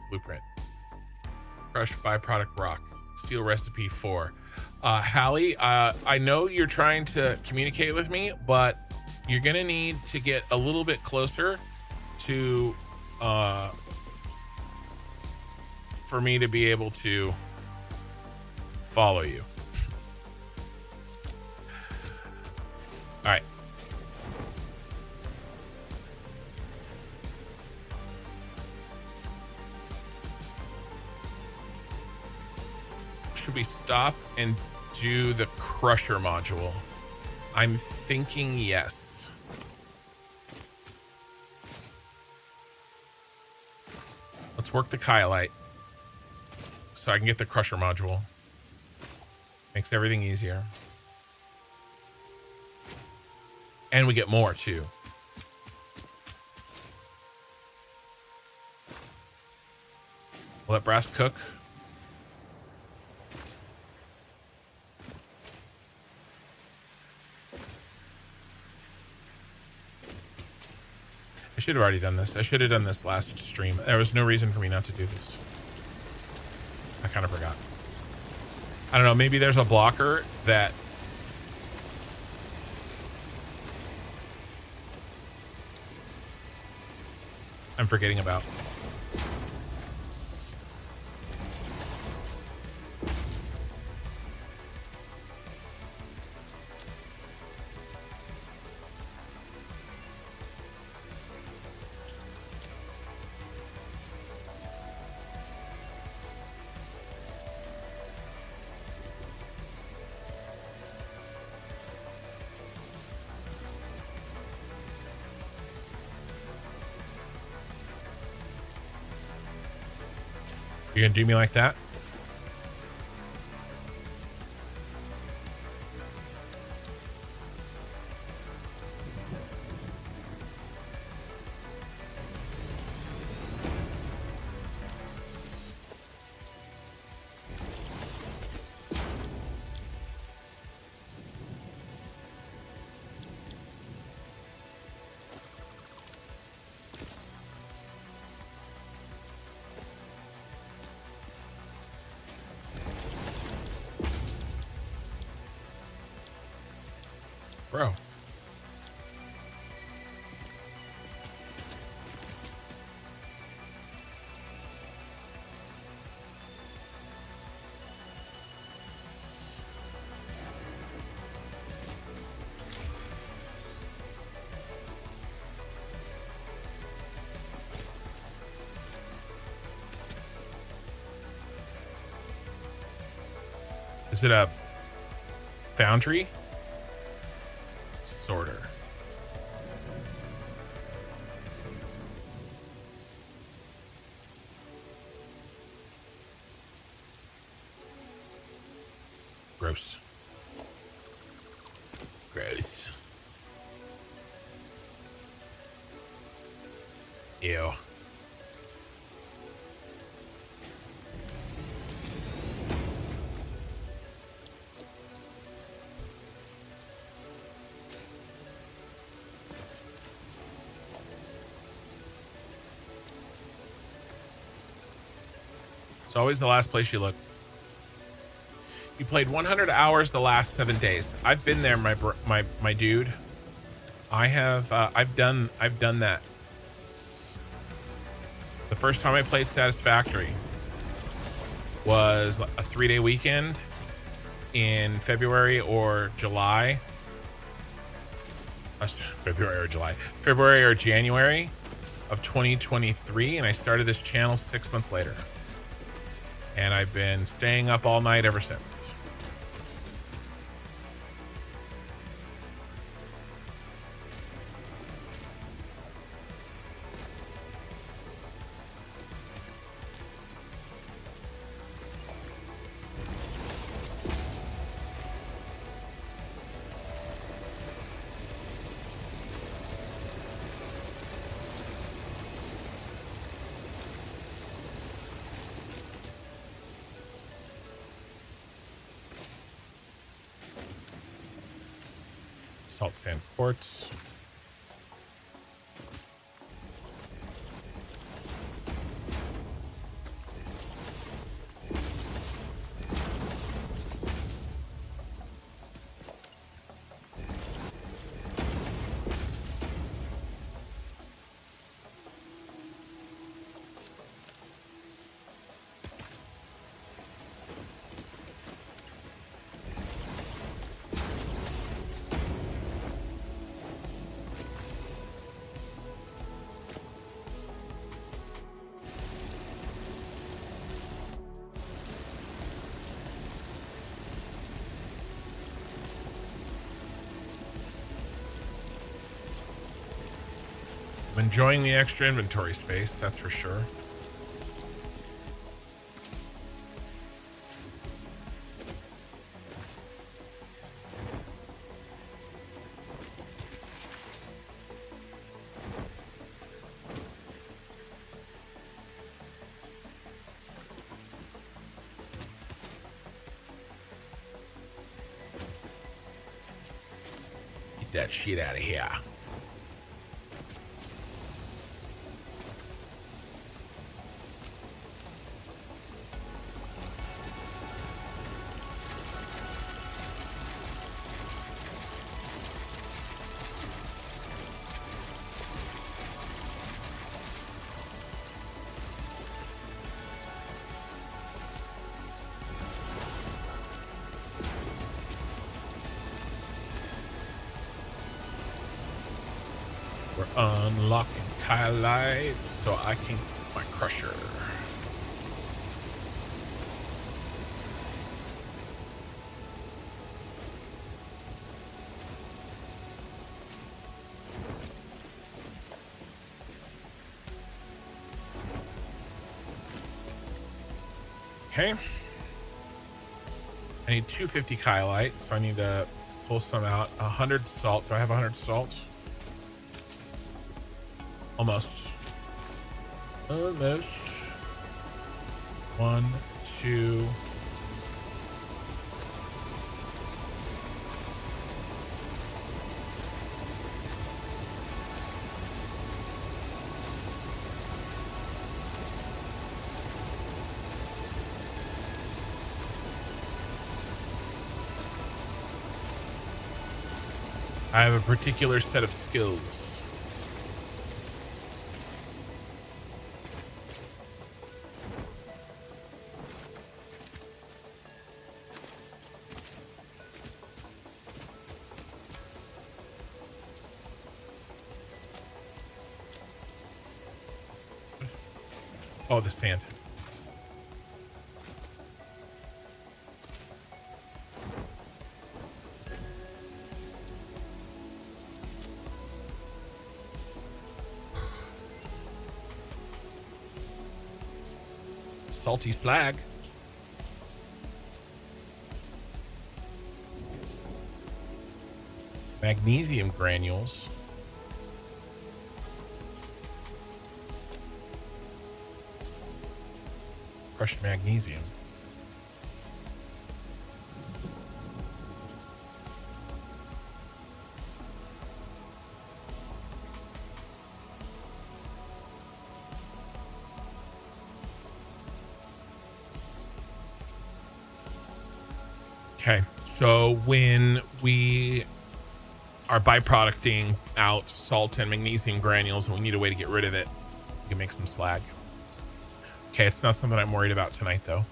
blueprint. Crushed byproduct rock. Steel recipe 4. Hallie, I know you're trying to communicate with me, but you're gonna need to get a little bit closer to for me to be able to follow you. All right. Should we stop and do the crusher module? I'm thinking yes. Let's work the Kylite so I can get the crusher module. Makes everything easier. And we get more too. We'll let brass cook. I should have already done this. I should have done this last stream. There was no reason for me not to do this. I kind of forgot. I don't know. Maybe there's a blocker that I'm forgetting about. You're gonna do me like that? Bro. Is it a foundry? Sorter. Gross. Gross. Ew. It's always the last place you look. You played 100 hours the last 7 days. I've been there, my dude. I have. I've done that. The first time I played Satisfactory was a 3-day weekend in February or July. February or January of 2023, and I started this channel 6 months later. And I've been staying up all night ever since. Salt sand quartz. I'm enjoying the extra inventory space, that's for sure. Get that shit out of here. We're unlocking Kylite so I can get my crusher. Okay. I need 250 kylite, so I need to pull some out. 100 salt. Do I have 100 salt? Almost. Almost. 1, 2. I have a particular set of skills. Oh, the sand. Salty slag. Magnesium granules. Crushed magnesium. Okay, so when we are byproducting out salt and magnesium granules and we need a way to get rid of it, we can make some slag. Okay, it's not something I'm worried about tonight, though.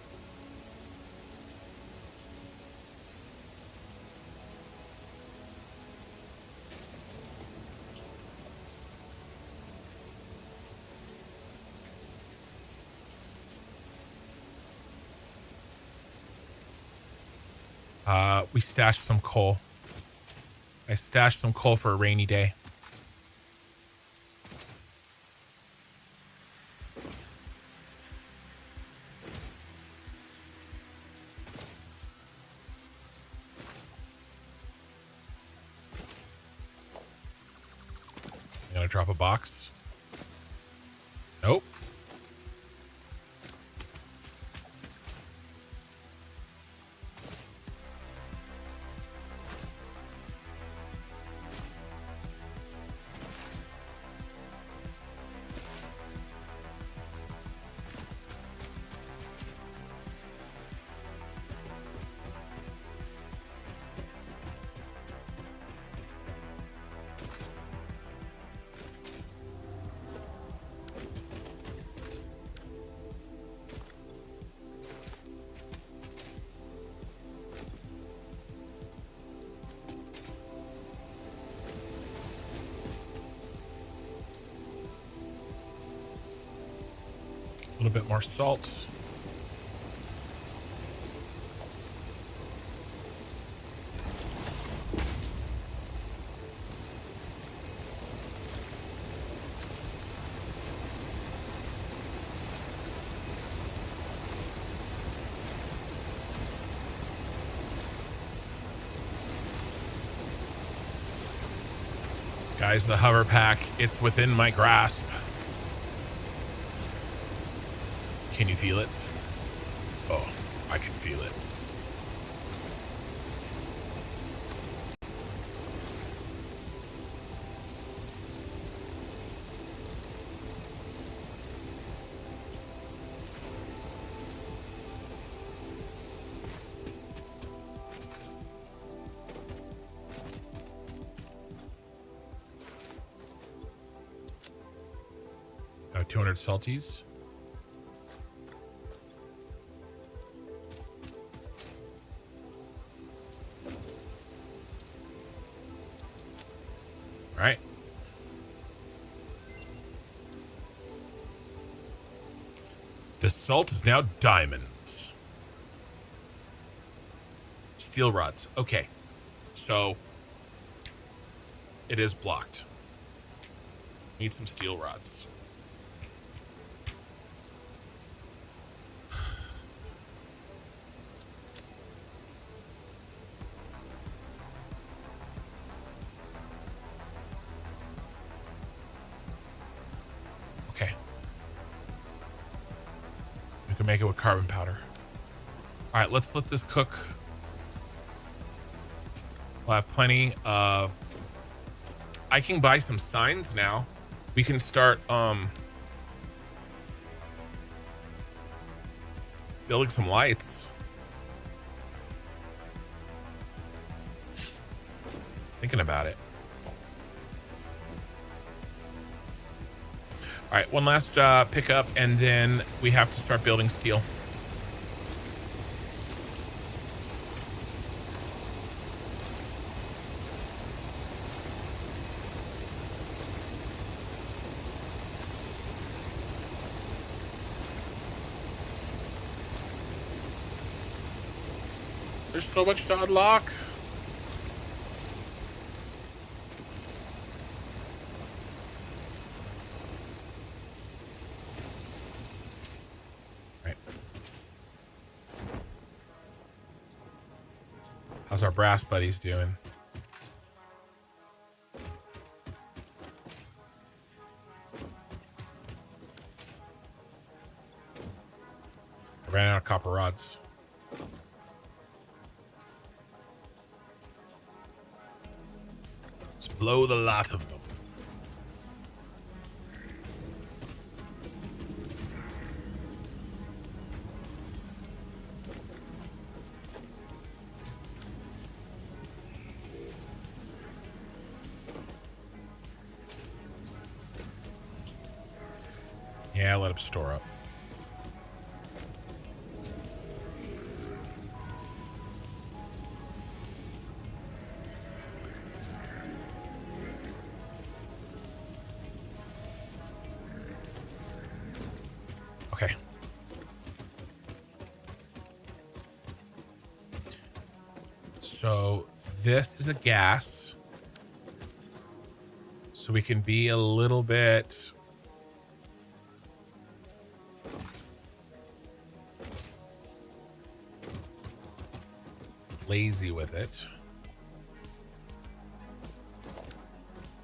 We stashed some coal. I stashed some coal for a rainy day. I'm gonna drop a box. Nope. A little bit more salt. Guys, the hover pack, it's within my grasp. Can you feel it? Oh, I can feel it. Got 200 salties. All right. The salt is now diamonds. Steel rods. Okay. So it is blocked. Need some steel rods. make it with carbon powder. All right, let's let this cook. We'll have plenty of... I can buy some signs now. We can start building some lights. Thinking about it. All right, one last pickup, and then we have to start building steel. There's so much to unlock. Right. How's our brass buddies doing? I ran out of copper rods. Blow the lot of them. Yeah, let them store up. Okay. So this is a gas. So we can be a little bit lazy with it.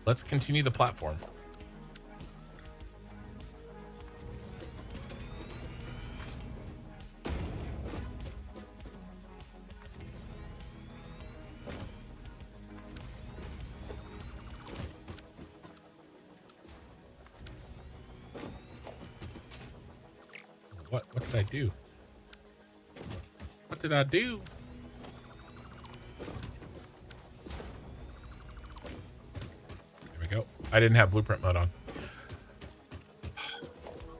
Let's continue the platform. What did I do? What did I do? There we go. I didn't have blueprint mode on.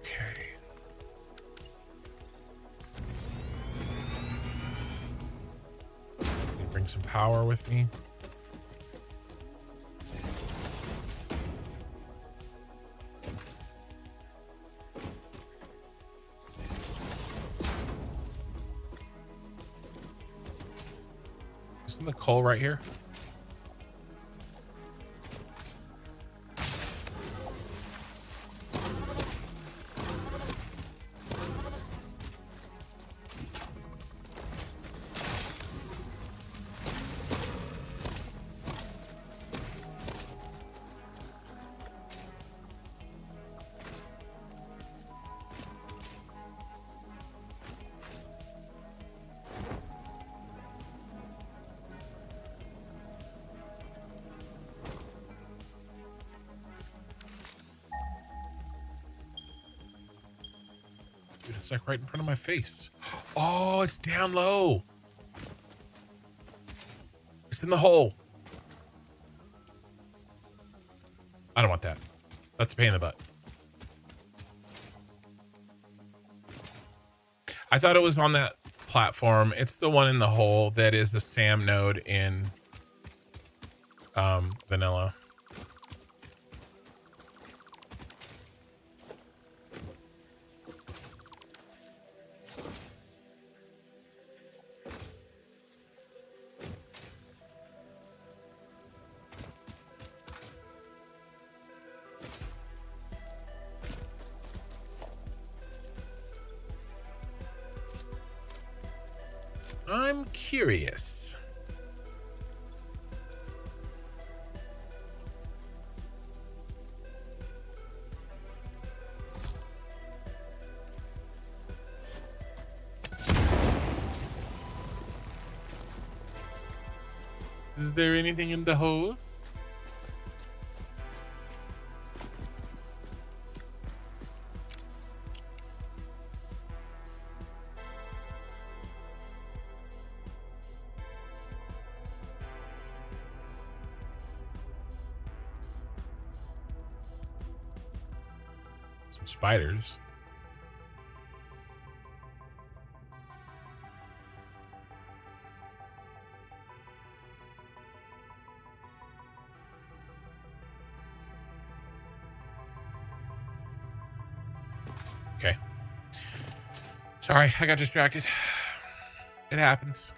Okay. Bring some power with me. Isn't the coal right here? Dude, it's like right in front of my face. Oh, it's down low. It's in the hole. I don't want that. That's a pain in the butt. I thought it was on that platform. It's the one in the hole that is the SAM node in vanilla. I'm curious. Is there anything in the hole? Some spiders. Okay. Sorry, I got distracted. It happens.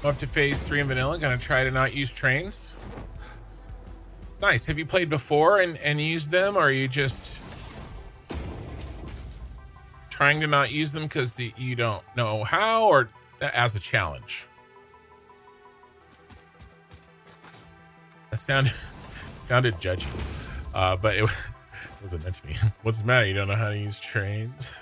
Up to phase 3 in vanilla. Gonna try to not use trains. Nice. Have you played before and used them, or are you just trying to not use them because you don't know how, or as a challenge? That sounded judgy, but it wasn't meant to be. What's the matter? You don't know how to use trains?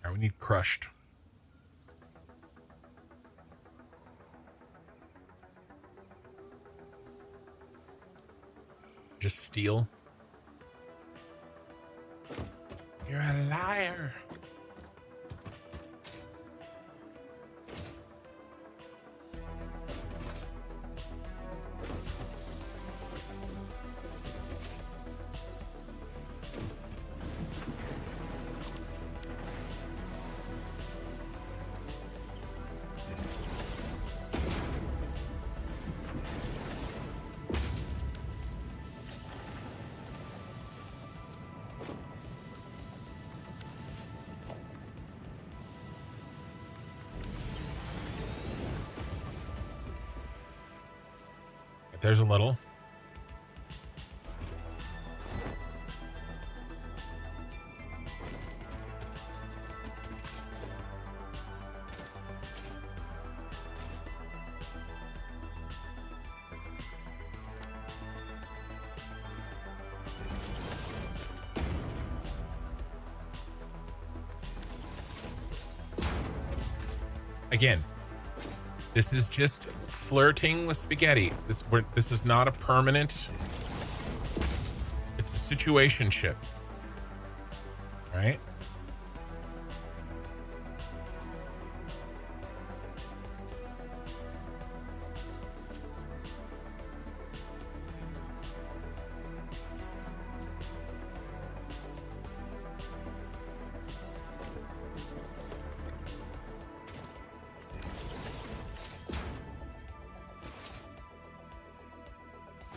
All right, we need crushed. Just steal. You're a liar. There's a little. Again, this is just flirting with spaghetti. This is not a permanent. It's a situationship, right?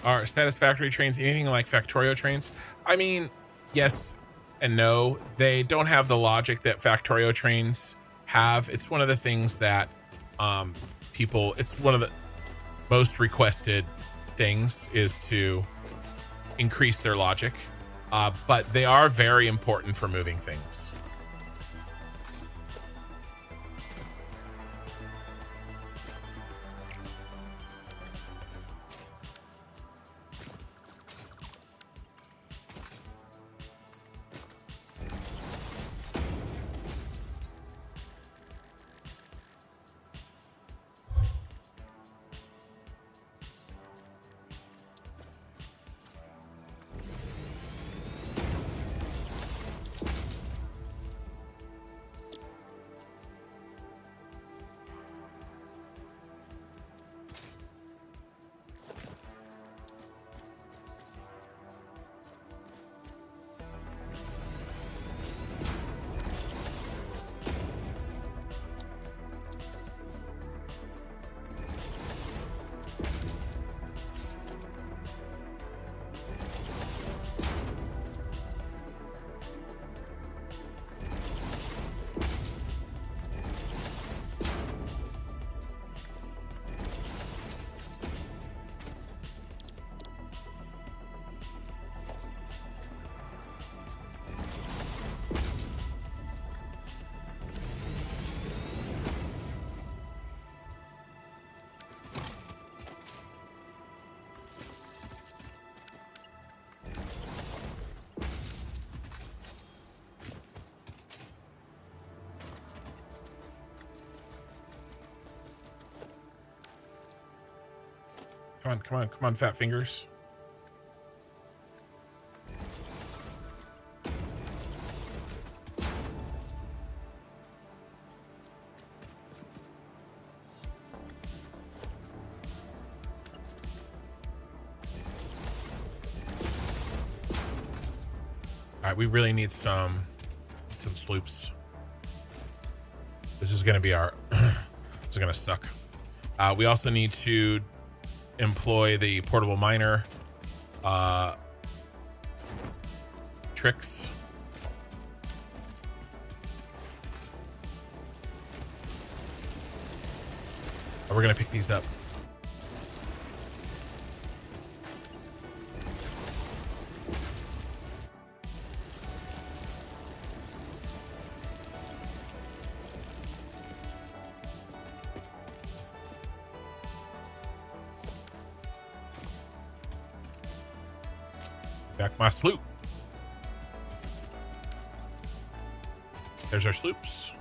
Are satisfactory trains anything like Factorio trains? I mean, yes and no. They don't have the logic that Factorio trains have. It's one of the things that it's one of the most requested things is to increase their logic. But they are very important for moving things. Come on, fat fingers. All right, we really need some sloops. This is going to be our this is going to suck. We also need to employ the portable miner tricks. We're gonna pick these up. Back my sloop. There's our sloops.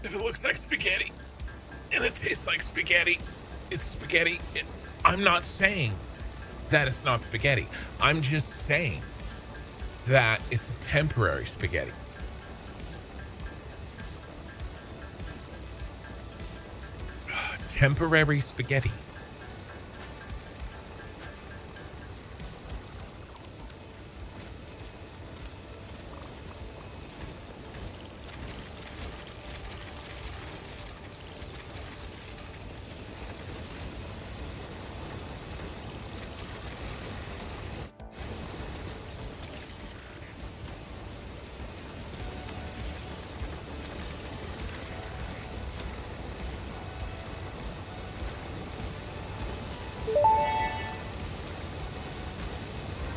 If it looks like spaghetti and it tastes like spaghetti, it's spaghetti. I'm not saying that it's not spaghetti. I'm just saying that it's a temporary spaghetti. Temporary spaghetti.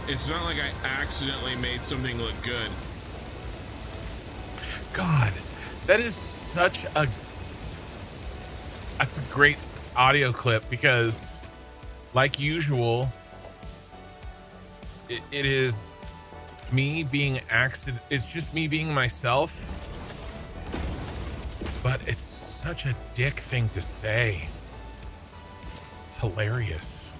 It's not like I accidentally made something look good. God, that is that's a great audio clip because, like usual, it is me being it's just me being myself, but God, it's such a dick thing to say. It's hilarious.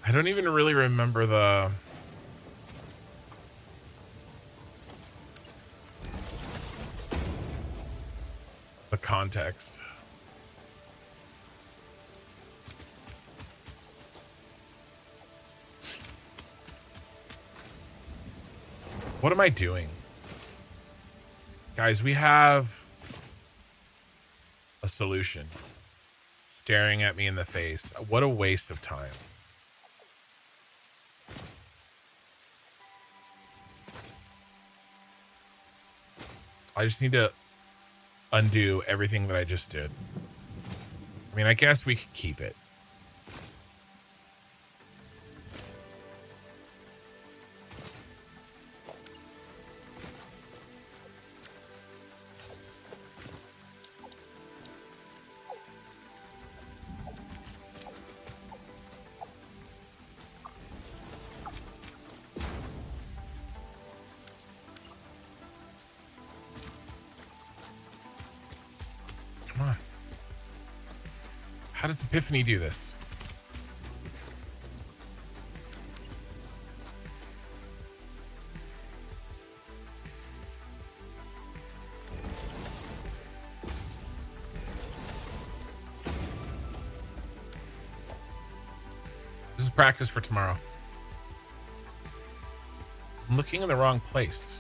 I don't even really remember the context. What am I doing? Guys, we have a solution staring at me in the face. What a waste of time. I just need to undo everything that I just did. I mean, I guess we could keep it. Come on. How does Epiphany do this? This is practice for tomorrow. I'm looking in the wrong place.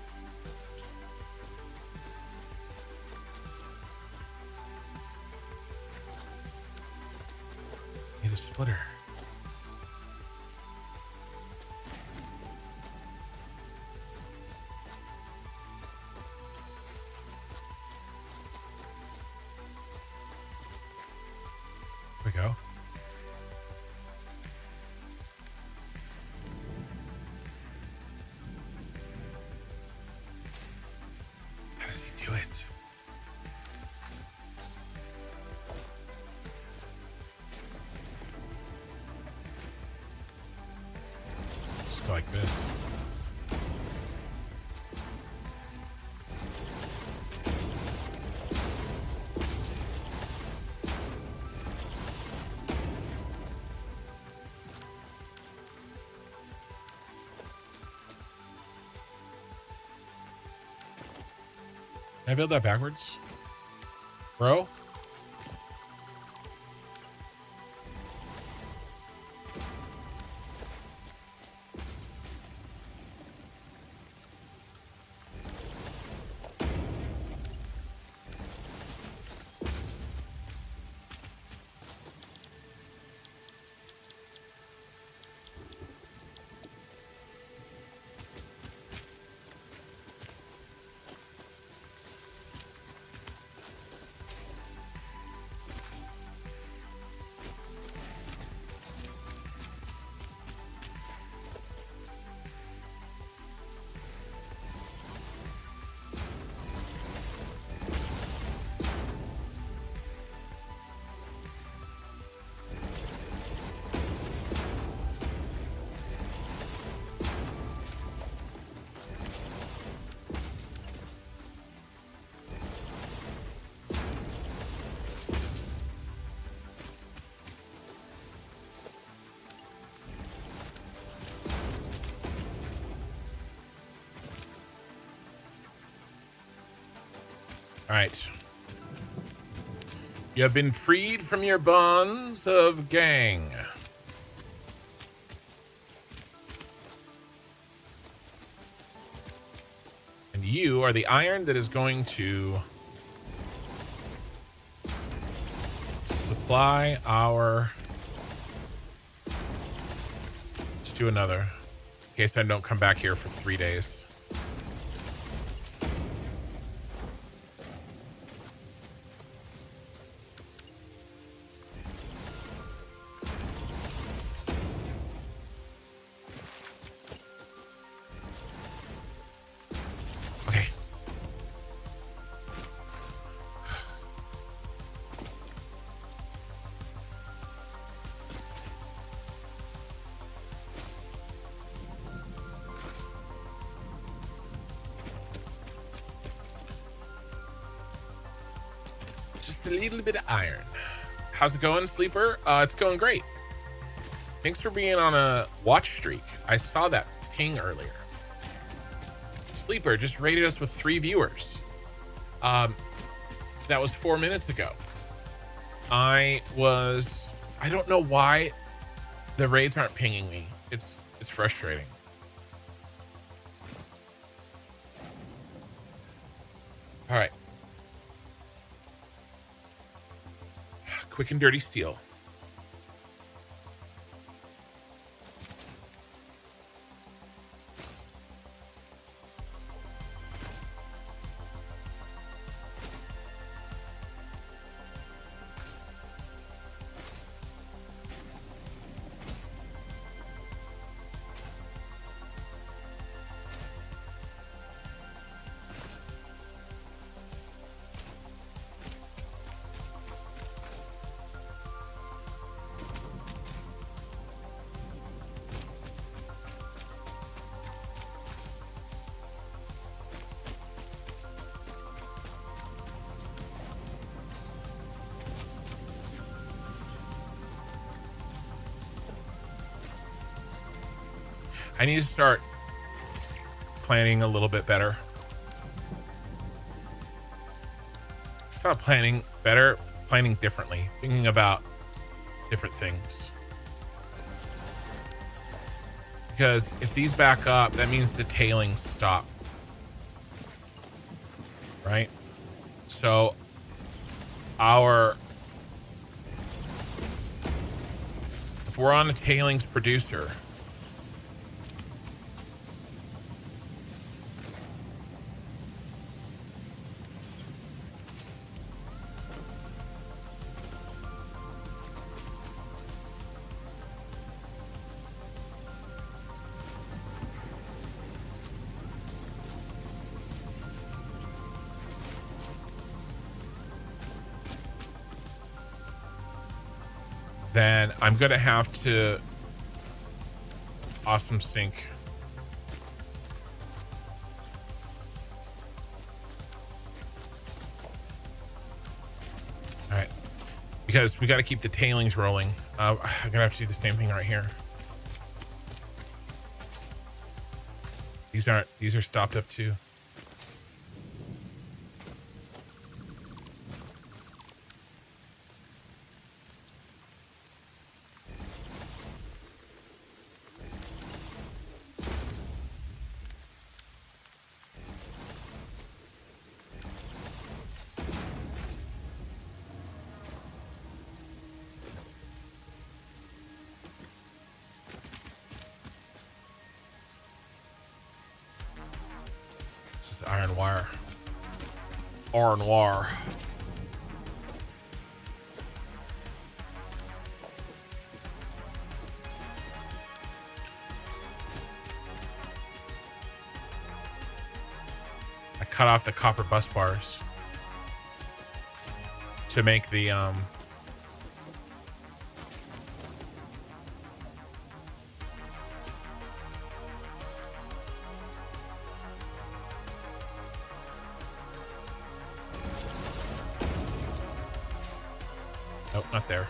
Need a splitter. There we go. How does he do it? Just go like this. Can I build that backwards? Bro? All right. You have been freed from your bonds of gang. And you are the iron that is going to supply our... Let's do another. In case I don't come back here for 3 days. just a little bit of iron. How's it going, Sleeper? It's going great. Thanks for being on a watch streak. I saw that ping earlier. Sleeper just rated us with 3 viewers. That was 4 minutes ago. I don't know why the raids aren't pinging me. It's frustrating. All right. Quick and dirty steel. I need to start planning a little bit better. It's not planning better, planning differently, thinking about different things. Because if these back up, that means the tailings stop. Right? So if we're on a tailings producer, then I'm gonna have to awesome sync. All right, because we got to keep the tailings rolling. I'm gonna have to do the same thing right here. These are stopped up too. This is iron wire. Iron wire. I cut off the copper bus bars to make the nope, not there.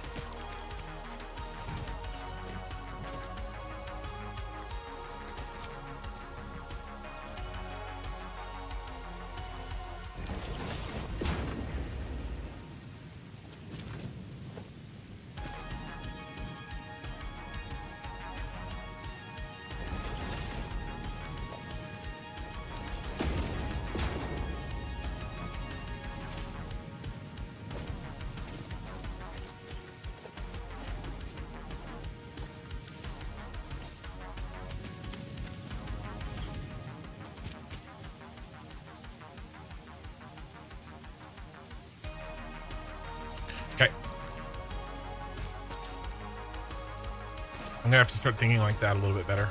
Okay. I'm gonna have to start thinking like that a little bit better.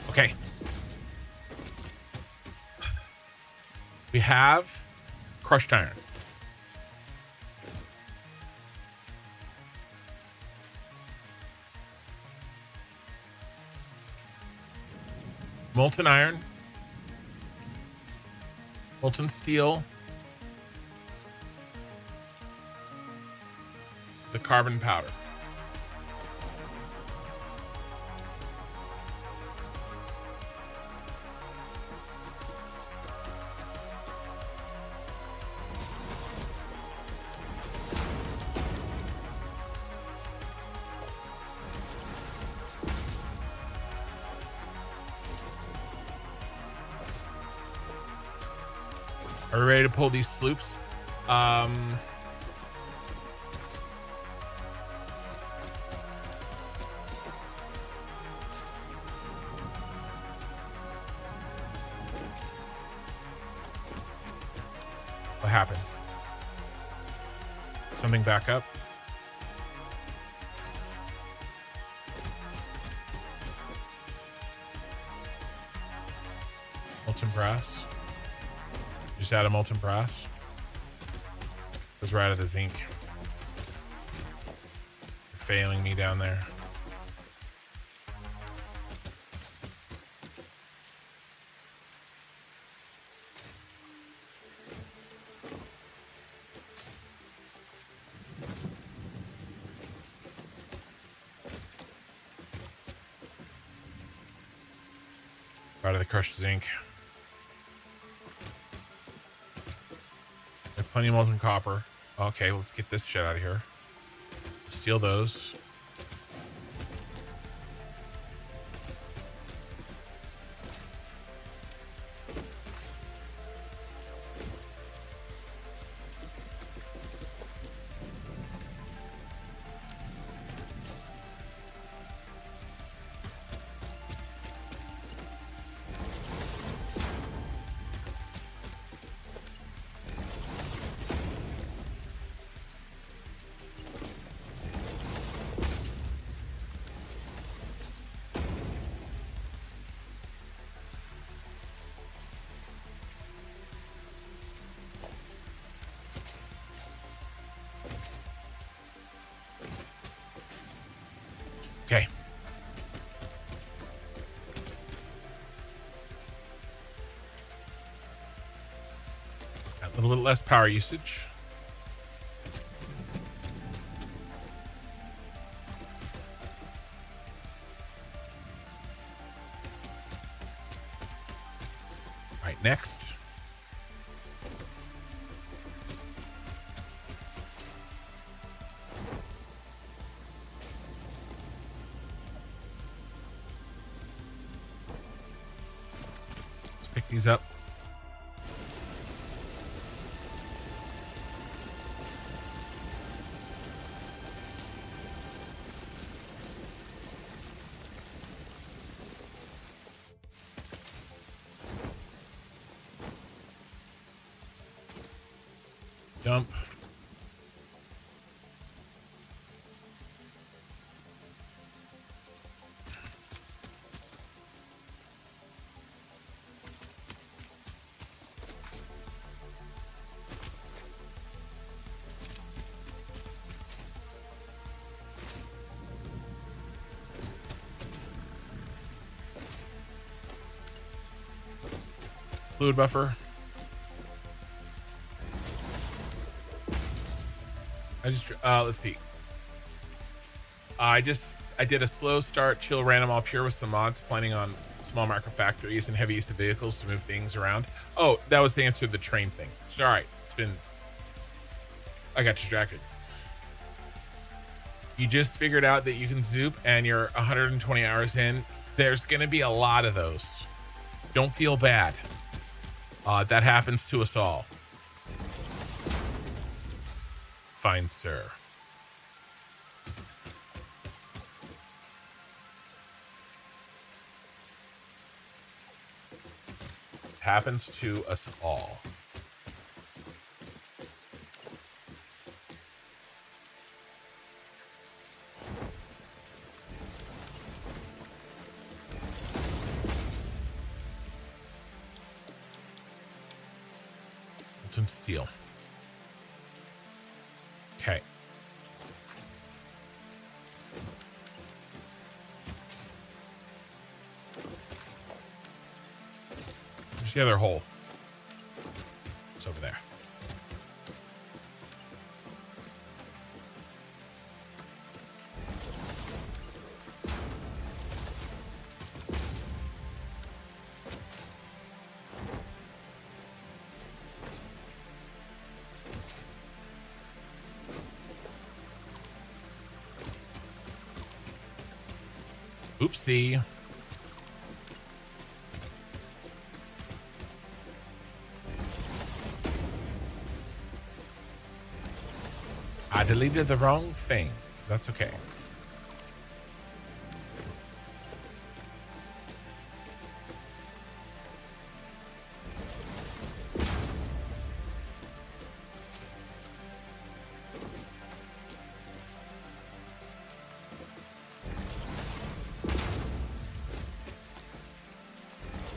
Okay. We have crushed iron. Molten iron. Molten steel. The carbon powder. Are we ready to pull these sloops? What happened? Something back up? Molten brass. Just add a molten brass. Because we're out of the zinc. You're failing me down there. Out of the crushed zinc. Have plenty of molten copper. Okay, let's get this shit out of here. Steal those. Okay. A little bit less power usage. All right, next. Pick these up. Dump. Fluid buffer. Let's see. I did a slow start, chill random all pure with some mods, planning on small micro factories and heavy use of vehicles to move things around. Oh, that was the answer to the train thing. Sorry, I got distracted. You just figured out that you can zoop and you're 120 hours in. There's gonna be a lot of those. Don't feel bad. That happens to us all. Fine, sir. Happens to us all. molten steel. Okay. Where's the other hole? It's over there. Oopsie. I deleted the wrong thing. That's okay.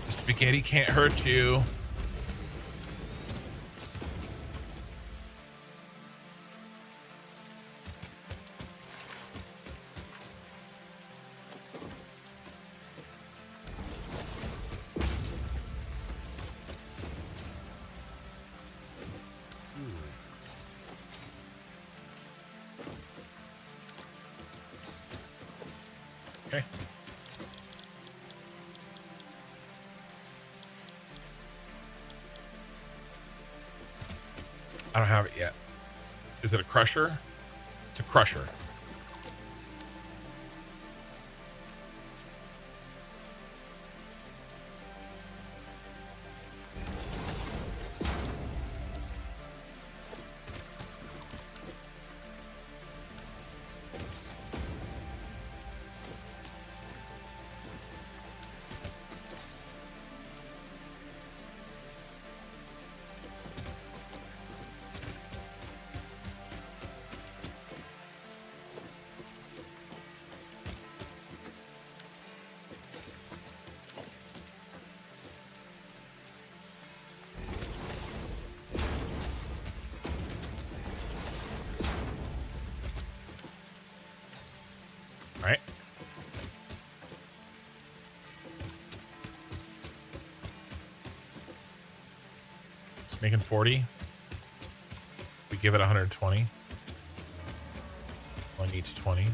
Spaghetti can't hurt you. Okay. I don't have it yet. Is it a crusher? It's a crusher. Right. It's making 40. We give it 120. One needs 20.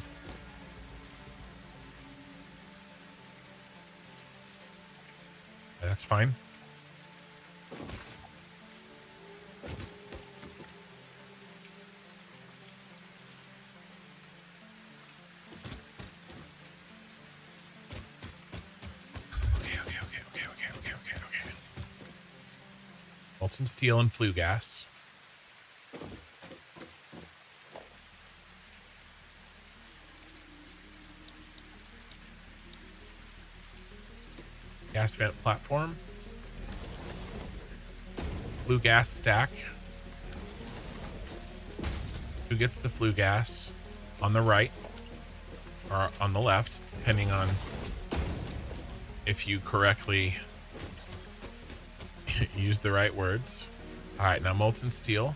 That's fine. Okay. Molten steel and flue gas. Gas vent platform. Flue gas stack. Who gets the flue gas? On the right or on the left, depending on if you correctly use the right words. All right, now molten steel.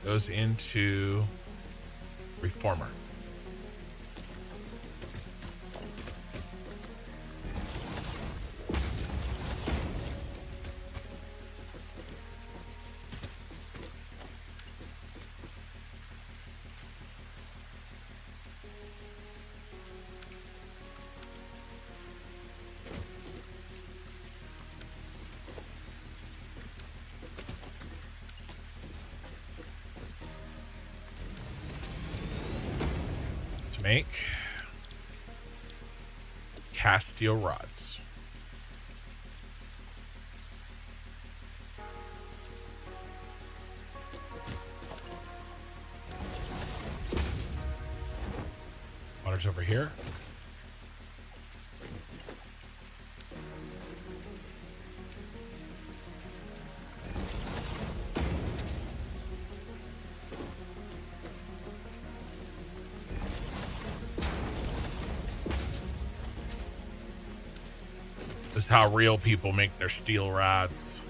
Goes into reformer. Make cast steel rods. Water's over here. This is how real people make their steel rods.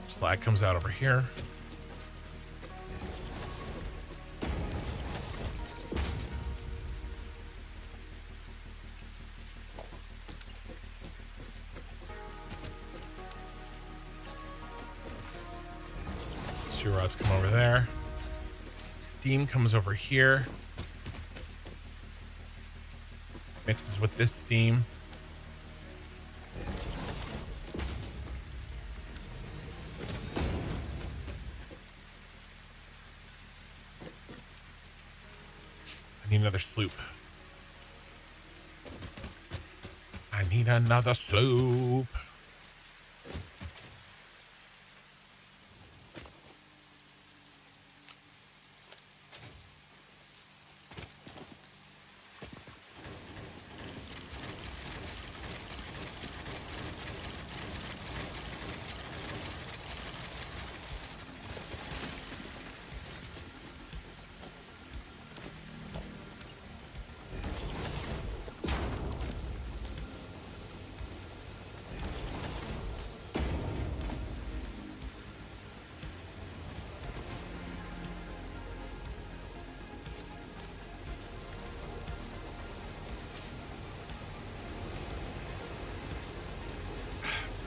Slag comes out over here. Steel rods come over there. Steam comes over here. Mixes with this steam. I need another sloop. I need another sloop.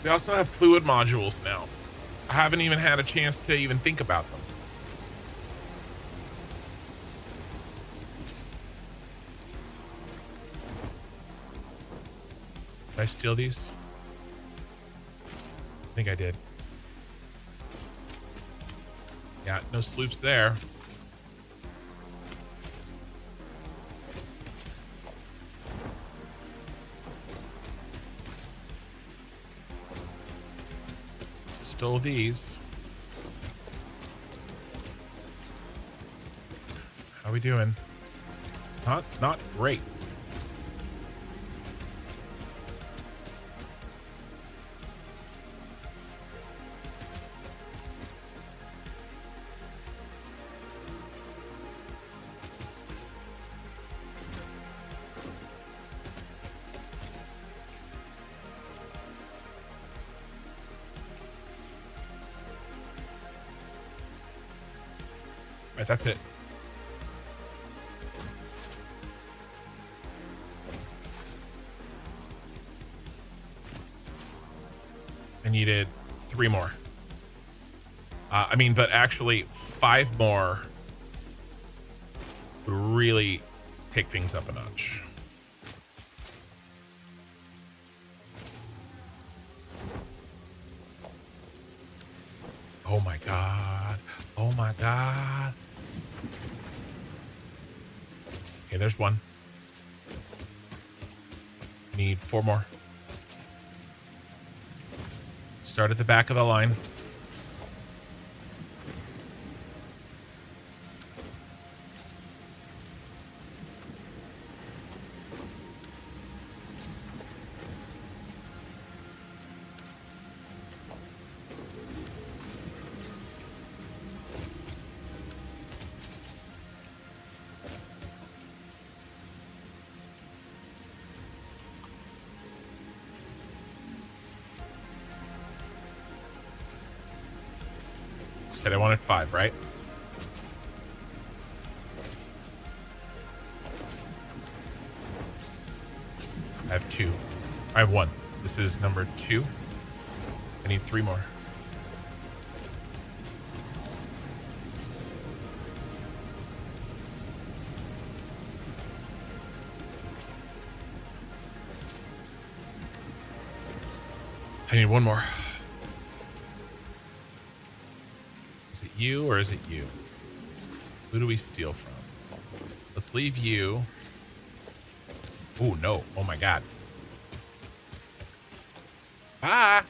We also have fluid modules now. I haven't even had a chance to even think about them. Did I steal these? I think I did. Yeah, no sloops there. Stole these. How we doing? Not great. Right, that's it. I needed 3 more. But actually 5 more would really take things up a notch. Oh my God. Oh my God. Okay, there's 1. Need 4 more. Start at the back of the line. Said I wanted 5, right? I have 2. I have 1. This is number 2. I need 3 more. I need 1 more. Is it you or is it you? Who do we steal from? Let's leave you. Oh, no. Oh, my God. Ah!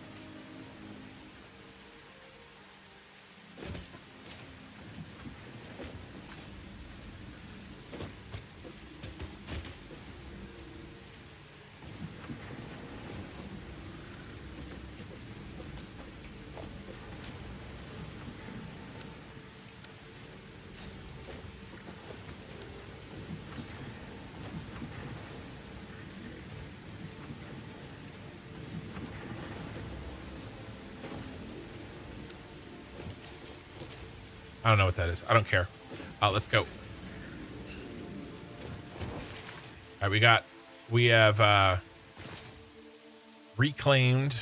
I don't know what that is. I don't care. Let's go. All right, we have reclaimed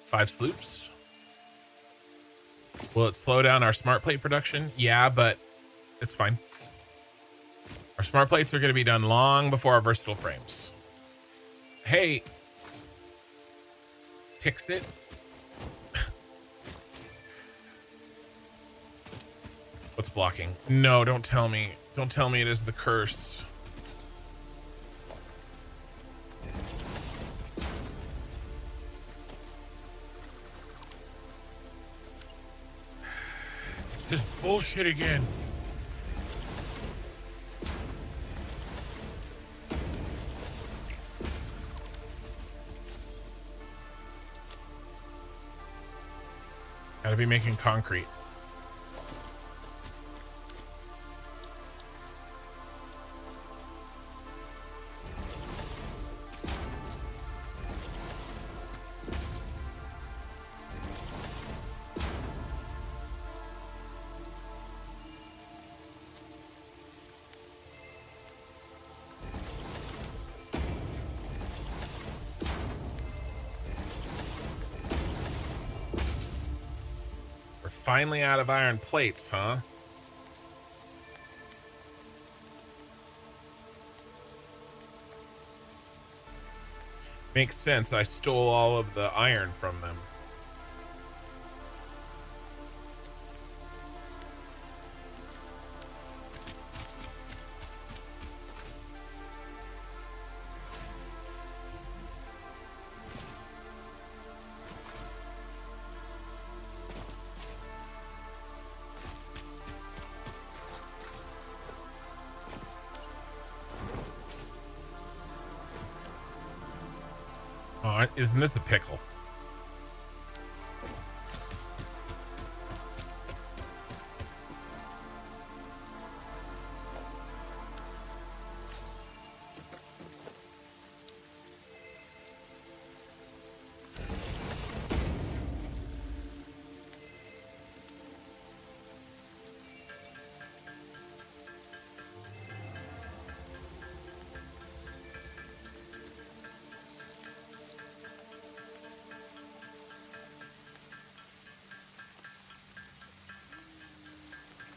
5 sloops. Will it slow down our smart plate production? Yeah, but it's fine. Our smart plates are going to be done long before our versatile frames. Hey, Tix-it. What's blocking? No, don't tell me. Don't tell me it is the curse. It's this bullshit again. Gotta be making concrete. Finally out of iron plates, huh? Makes sense. I stole all of the iron from them. Oh, isn't this a pickle?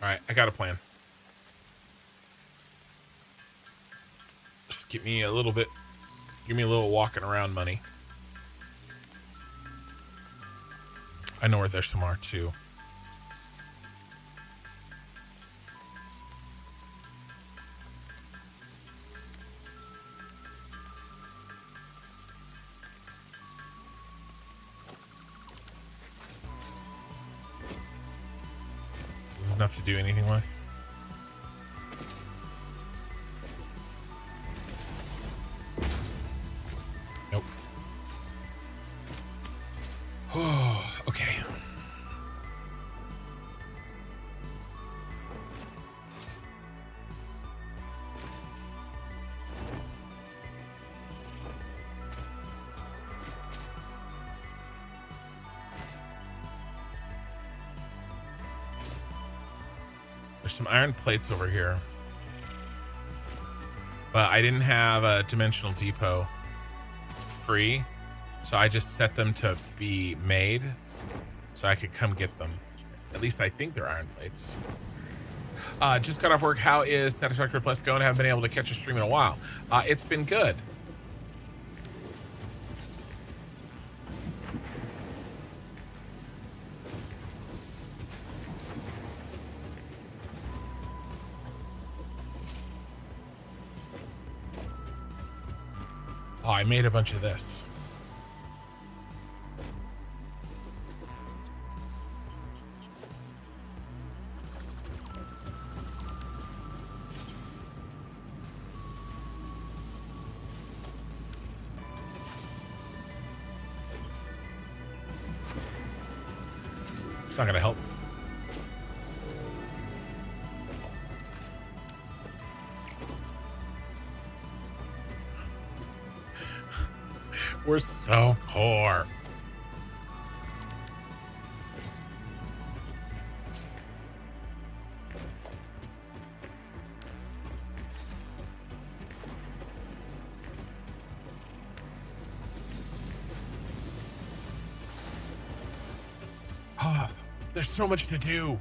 All right, I got a plan. Just give me a little walking around money. I know where there's some are too. Enough to do anything with. Nope. Oh, okay. There's some iron plates over here. But I didn't have a dimensional depot free, so I just set them to be made so I could come get them. At least I think they're iron plates. Just got off work. How is Satisfactory Plus going? I haven't been able to catch a stream in a while. It's been good. Oh, I made a bunch of this. It's not gonna help. We're so poor. There's so much to do.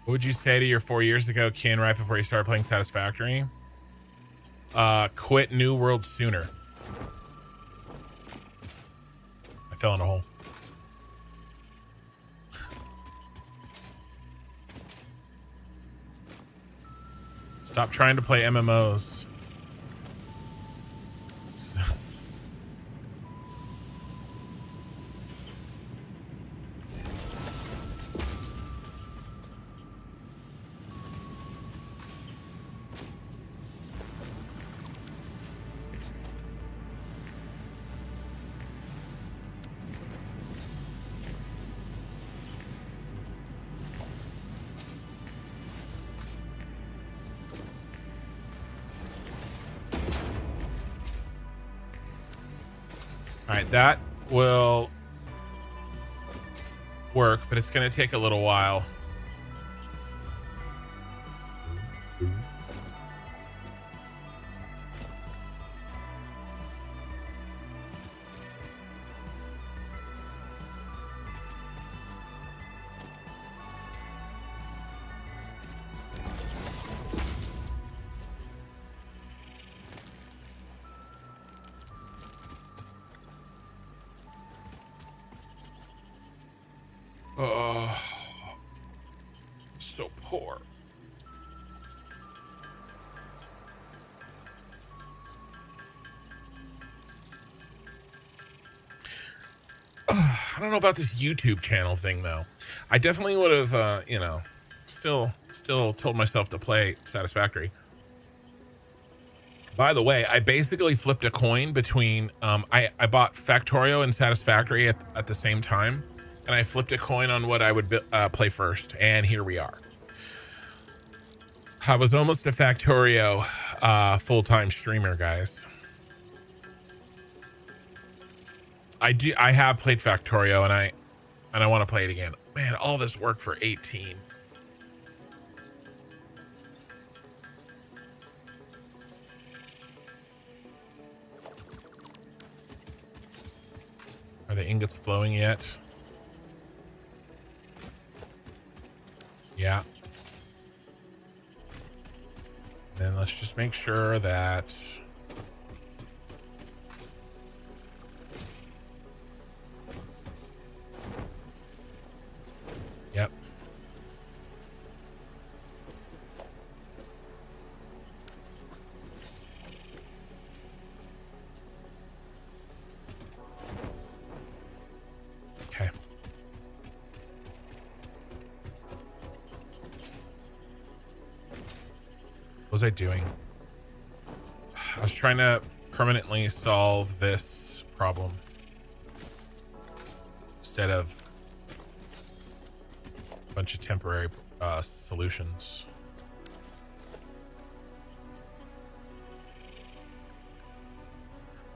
What would you say to your 4 years ago, Ken, right before you started playing Satisfactory? Quit New World sooner. I fell in a hole. Stop trying to play MMOs. All right, that will work, but it's going to take a little while. Oh, so poor. I don't know about this YouTube channel thing though. I definitely would have, you know, still told myself to play Satisfactory. By the way, I basically flipped a coin between, I bought Factorio and Satisfactory at the same time. And I flipped a coin on what I would play first, and here we are. I was almost a Factorio full-time streamer, guys. I have played Factorio, and I want to play it again. Man, all this work for 18. Are the ingots flowing yet? Yeah. Then let's just make sure that yep. Okay. What was I doing? I was trying to permanently solve this problem instead of a bunch of temporary solutions.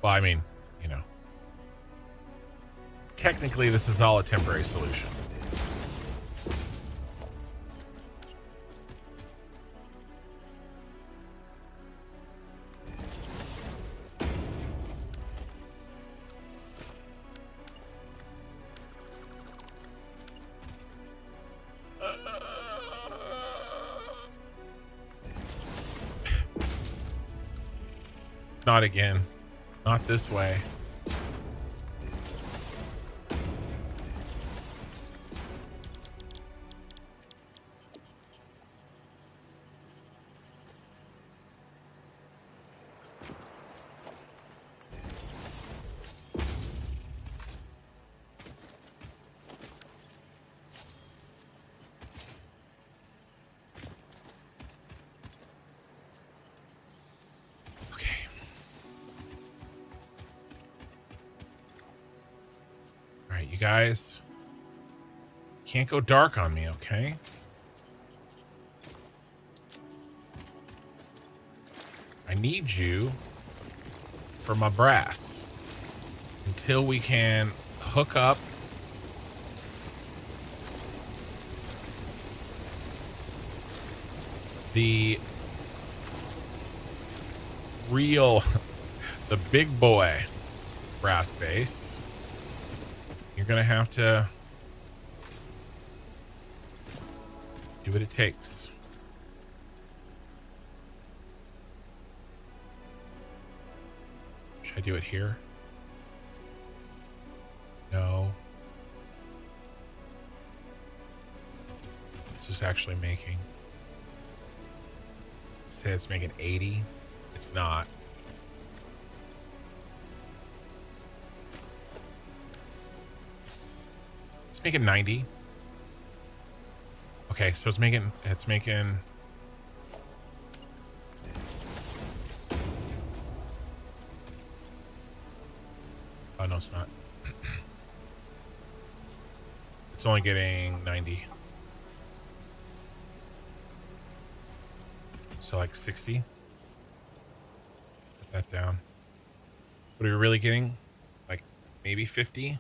Well, I mean, you know, technically this is all a temporary solution. Not again. Not this way. You guys can't go dark on me, okay? I need you for my brass until we can hook up the real, the big boy brass base, you're gonna have to do what it takes. Should I do it here? No. What's this actually making? Say it's making 80. It's not. It's making 90. Okay, so it's making oh no, it's not. It's only getting 90. So like 60. Put that down. What are we really getting? Like maybe 50?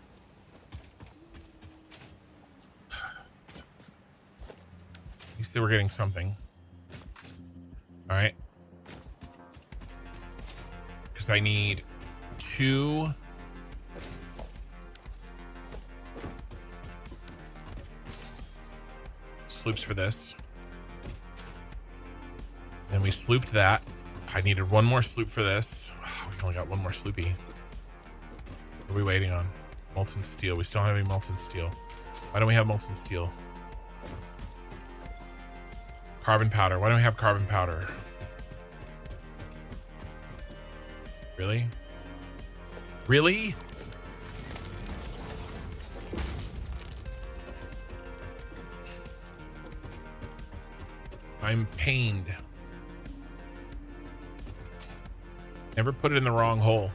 At least they were getting something. All right. Because I need 2 sloops for this. Then we slooped that. I needed 1 more sloop for this. Oh, we only got 1 more sloopy. What are we waiting on? Molten steel. We still don't have any molten steel. Why don't we have molten steel? Carbon powder. Why don't we have carbon powder? Really? Really? I'm pained. Never put it in the wrong hole.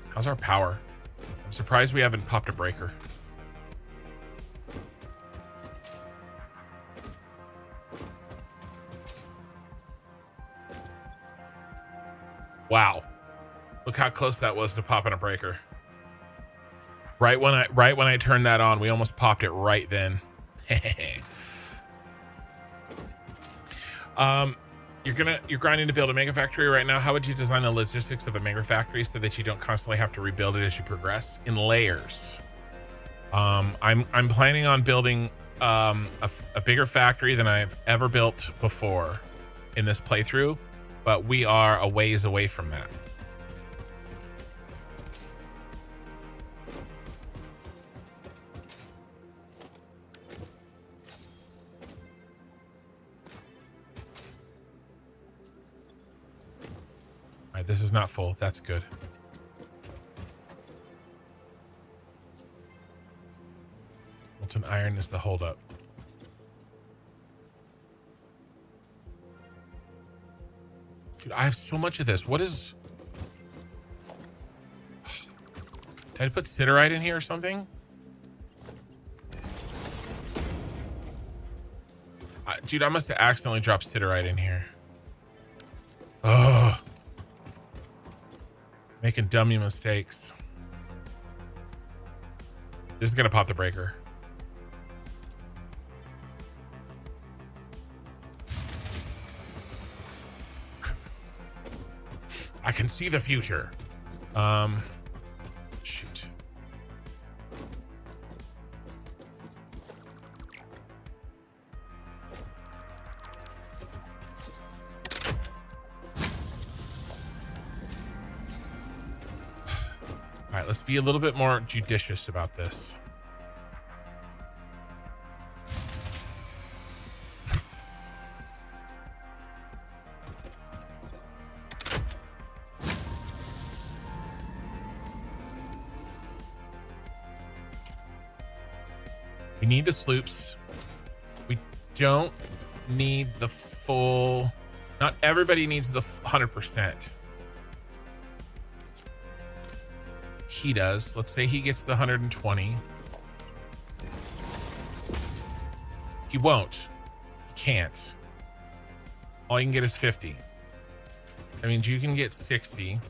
How's our power? I'm surprised we haven't popped a breaker. Wow. Look how close that was to popping a breaker. Right when I turned that on, we almost popped it right then. You're grinding to build a mega factory right now. How would you design the logistics of a mega factory so that you don't constantly have to rebuild it as you progress in layers? I'm planning on building a bigger factory than I've ever built before in this playthrough, but we are a ways away from that. All right, this is not full. That's good. Molten iron is the holdup. Dude, I have so much of this. What is... Did I put siderite in here or something? Dude, I must have accidentally dropped siderite in here. Ugh. Making dummy mistakes. This is gonna pop the breaker. I can see the future. Shoot. All right, let's be a little bit more judicious about this. We need the sloops. We don't need the full... Not everybody needs the 100%. He does. Let's say he gets the 120. He won't. He can't. All you can get is 50. That means you can get 60.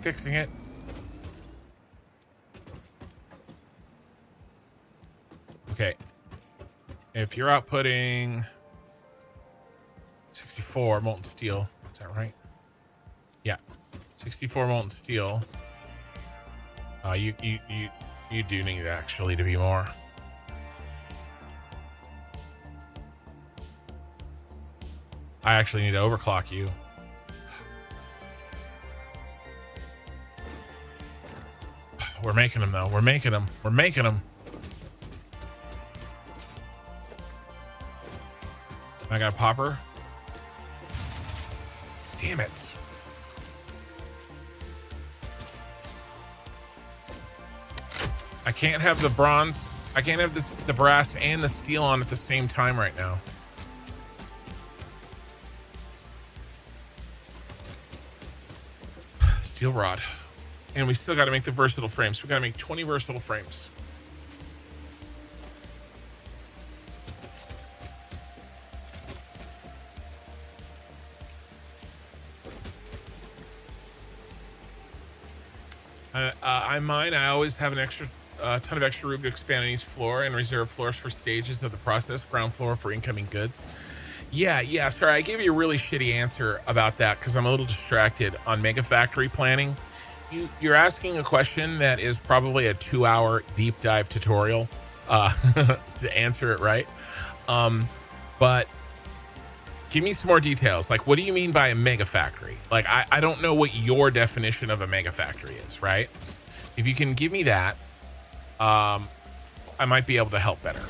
fixing it. Okay. If you're outputting 64 molten steel, is that right? Yeah, 64 molten steel. You do need actually to be more. I actually need to overclock you. We're making them though. We're making them. We're making them. I got a popper. Damn it. I can't have the bronze. I can't have this, the brass and the steel on at the same time right now. Steel rod. And we still got to make the versatile frames. We got to make 20 versatile frames. I always have an extra ton of extra room to expand on each floor and reserve floors for stages of the process. Ground floor for incoming goods. Yeah. Sorry, I gave you a really shitty answer about that because I'm a little distracted on Mega Factory planning. You're asking a question that is probably a 2-hour deep dive tutorial to answer it right. But give me some more details. Like, what do you mean by a mega factory? Like, I don't know what your definition of a mega factory is, right? If you can give me that, I might be able to help better.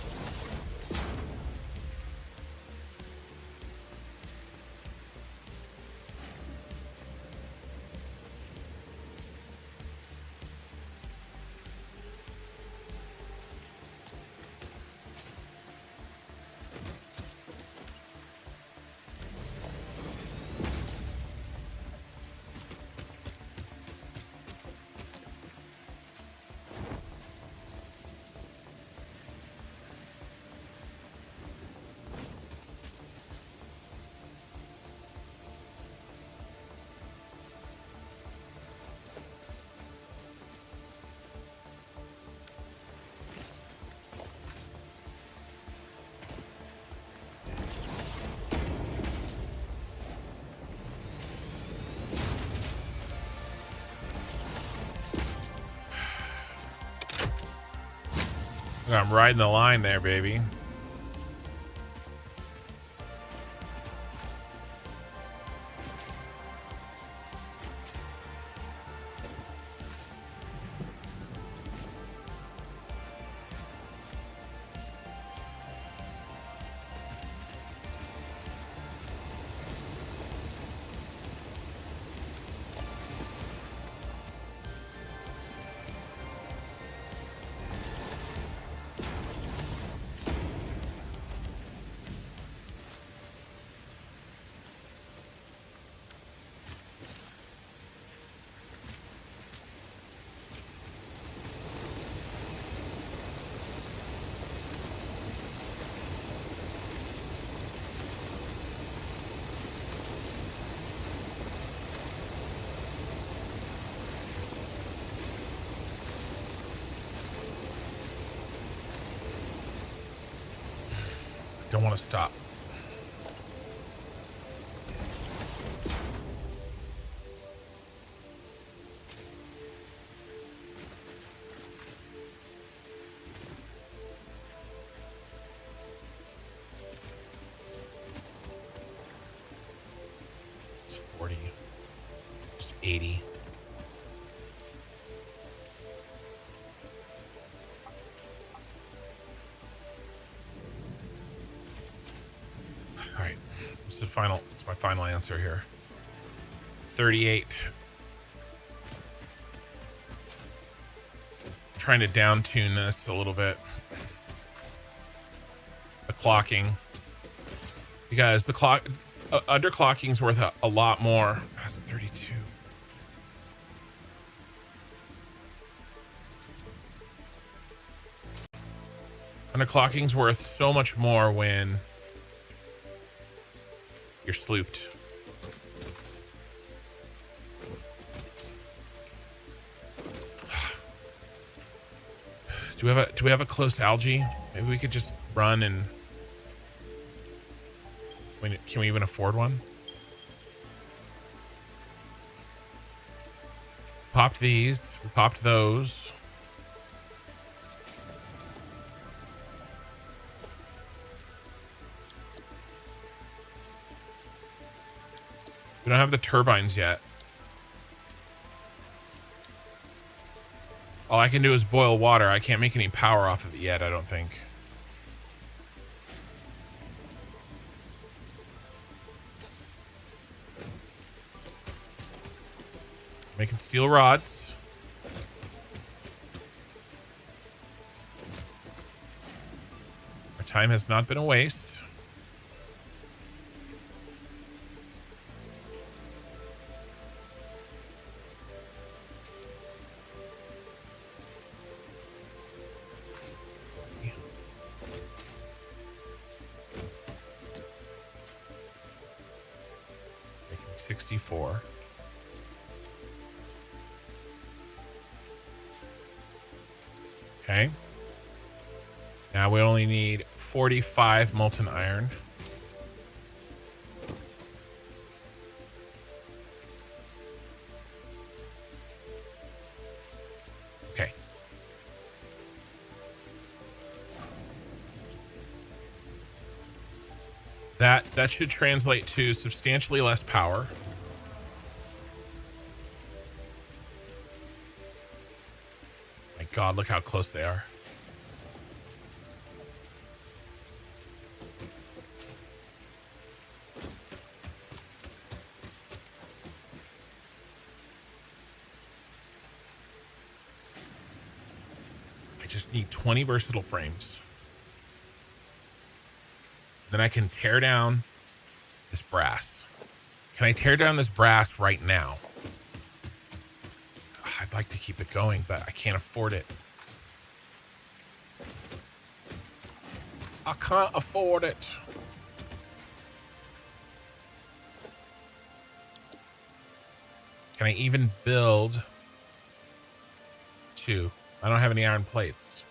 I'm riding the line there, baby. Don't want to stop. It's 40. It's 80. It's my final answer here. 38. I'm trying to down tune this a little bit. The clocking. Because the clock underclocking is worth a lot more. That's 32. Underclocking's worth so much more when you're slooped. Do we have a close algae? Maybe we could just run and can we even afford one? Popped these, we popped those. We don't have the turbines yet. All I can do is boil water. I can't make any power off of it yet, I don't think. Making steel rods. Our time has not been a waste. Making 64. Okay. Now we only need 45 molten iron. Okay. That should translate to substantially less power. My God, look how close they are. I just need 20 versatile frames. Then I can tear down this brass. Can I tear down this brass right now? I'd like to keep it going, but I can't afford it. I can't afford it. Can I even build 2? I don't have any iron plates.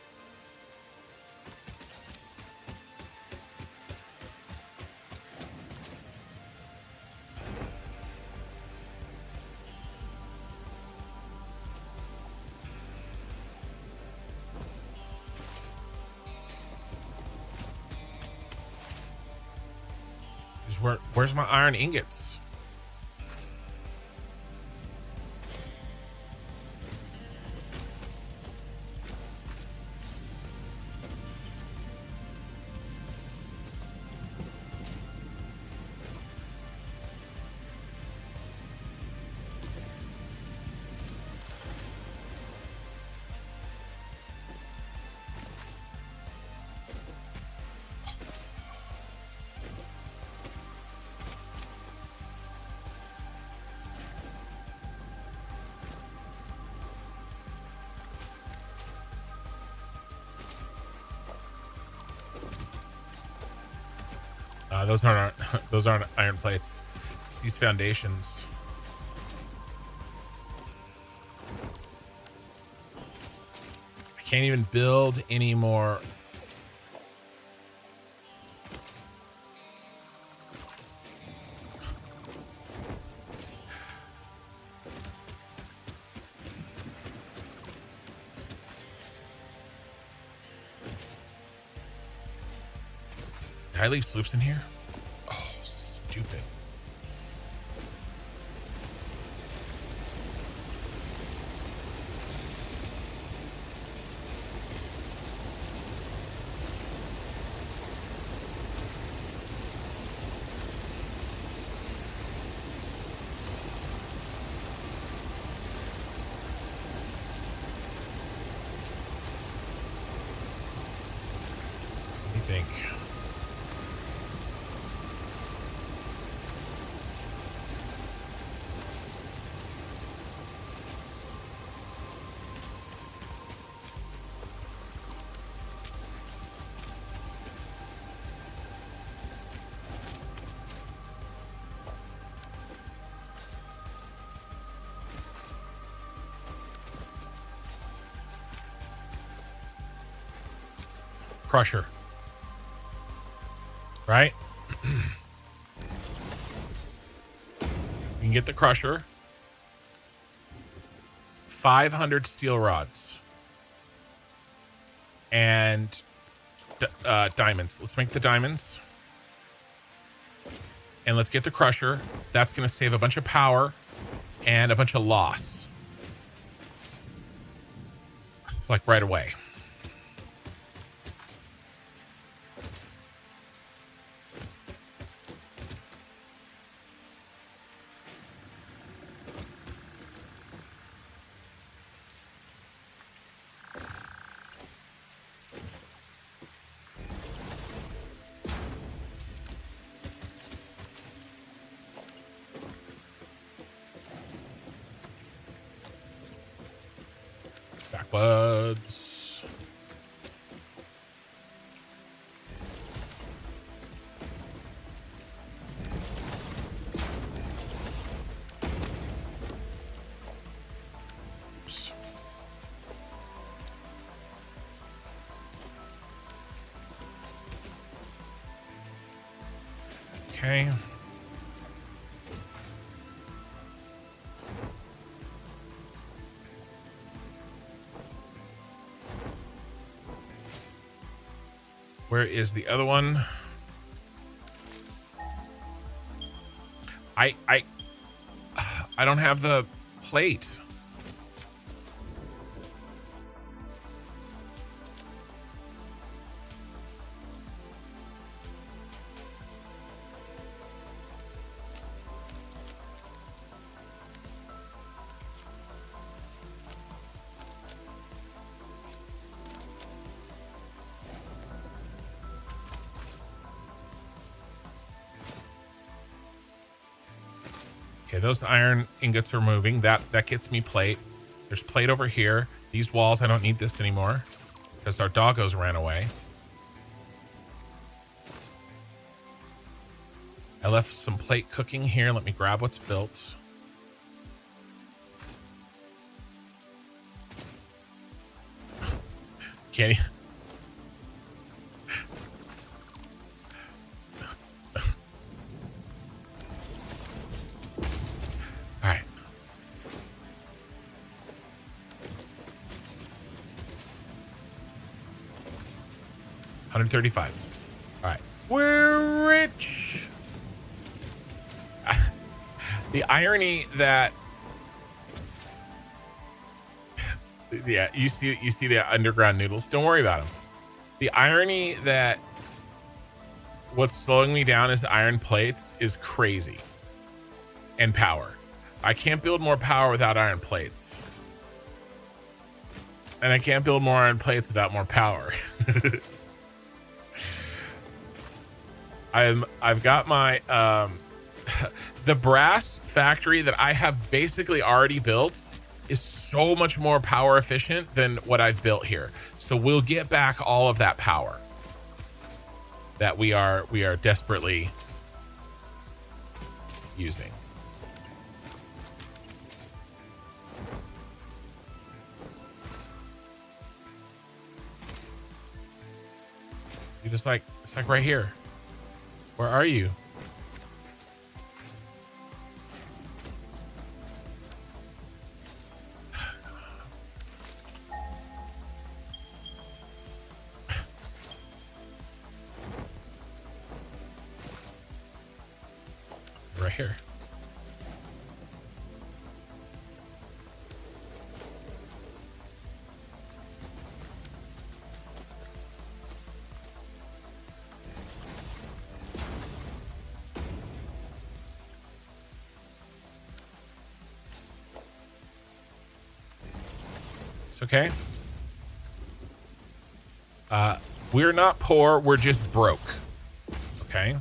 Where's my iron ingots? Those aren't iron plates. It's these foundations. I can't even build any more. Did I leave sloops in here? Oh, stupid. What do you think? crusher. Right? You can get the crusher. 500 steel rods. And diamonds. Let's make the diamonds. And let's get the crusher. That's going to save a bunch of power and a bunch of loss. Like right away. Backwards. Oops. Okay. Where is the other one? I don't have the plate. Okay, those iron ingots are moving. That gets me plate. There's plate over here. These walls, I don't need this anymore because our doggos ran away. I left some plate cooking here. Let me grab what's built. Can't you? All right. $135. All right. We're rich. The irony that yeah, you see the underground noodles. Don't worry about them. The irony that what's slowing me down is iron plates is crazy. And power. I can't build more power without iron plates. And I can't build more iron plates without more power. I've got my the brass factory that I have basically already built is so much more power efficient than what I've built here. So we'll get back all of that power that we are desperately using. You just like, it's like right here. Where are you? Right here. It's okay. We're not poor, we're just broke. Okay.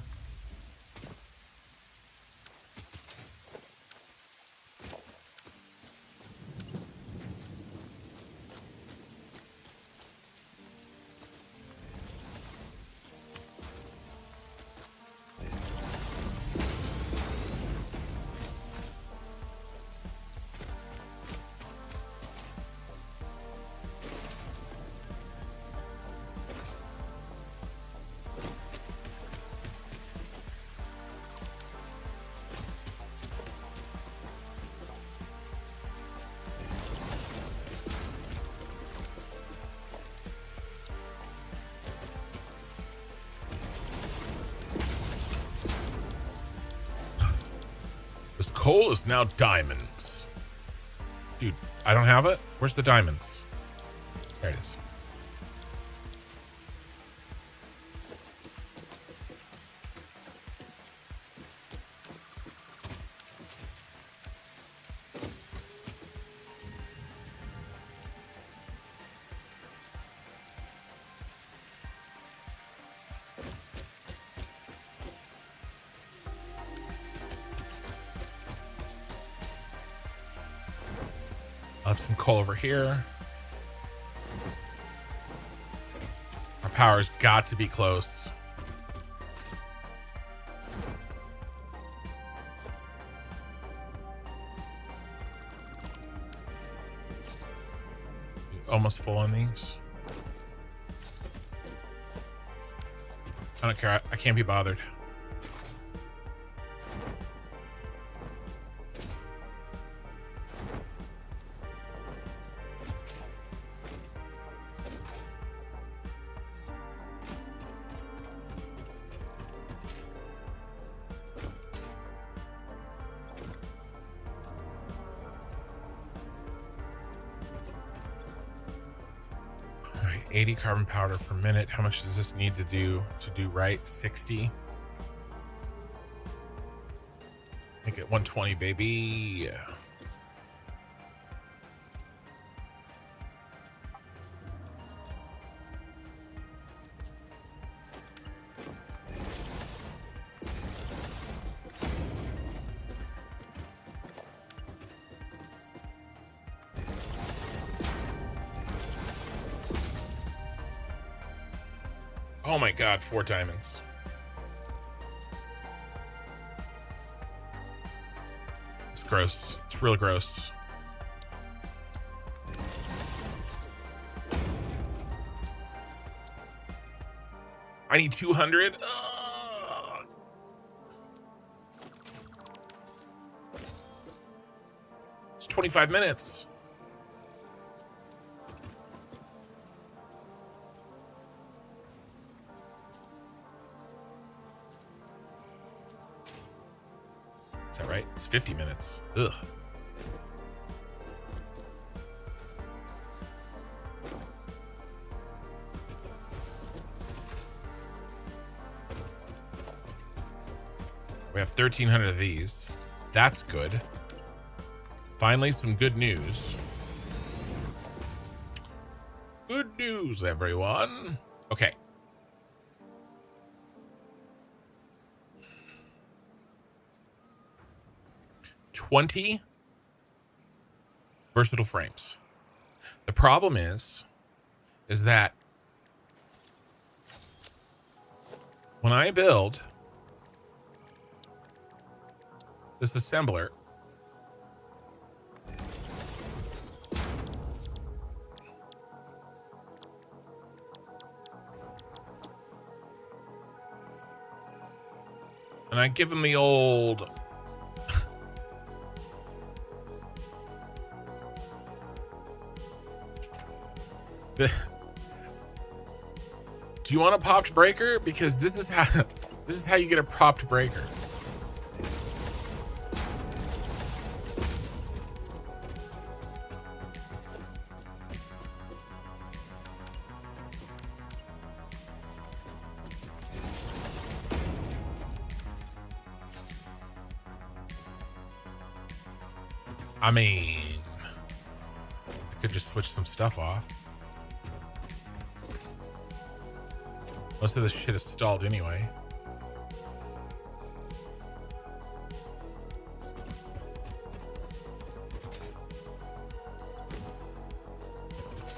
This coal is now diamonds. Dude, I don't have it. Where's the diamonds? There it is. I'll have some coal over here. Our power's got to be close. Almost full on these. I don't care. I can't be bothered. All right, 80 carbon powder per minute. How much does this need to do right? 60. Make it 120, baby. Oh my god, 4 diamonds. It's gross. It's real gross. I need 200. It's 25 minutes. Is that right? It's 50 minutes. Ugh. We have 1,300 of these. That's good. Finally, some good news. Good news, everyone. Okay. $20 versatile frames. The problem is that when I build this assembler, and I give them the old do you want a popped breaker? Because this is how you get a popped breaker. I mean, I could just switch some stuff off. Most of this shit is stalled anyway.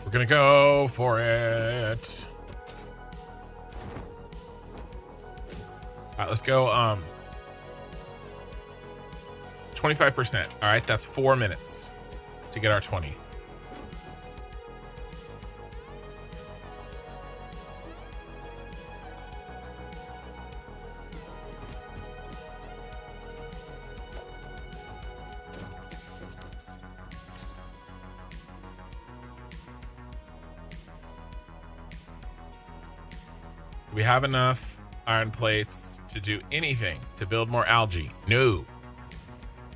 We're gonna go for it. All right, let's go. 25%. All right, that's 4 minutes to get our 20. Do we have enough iron plates to do anything to build more algae? No.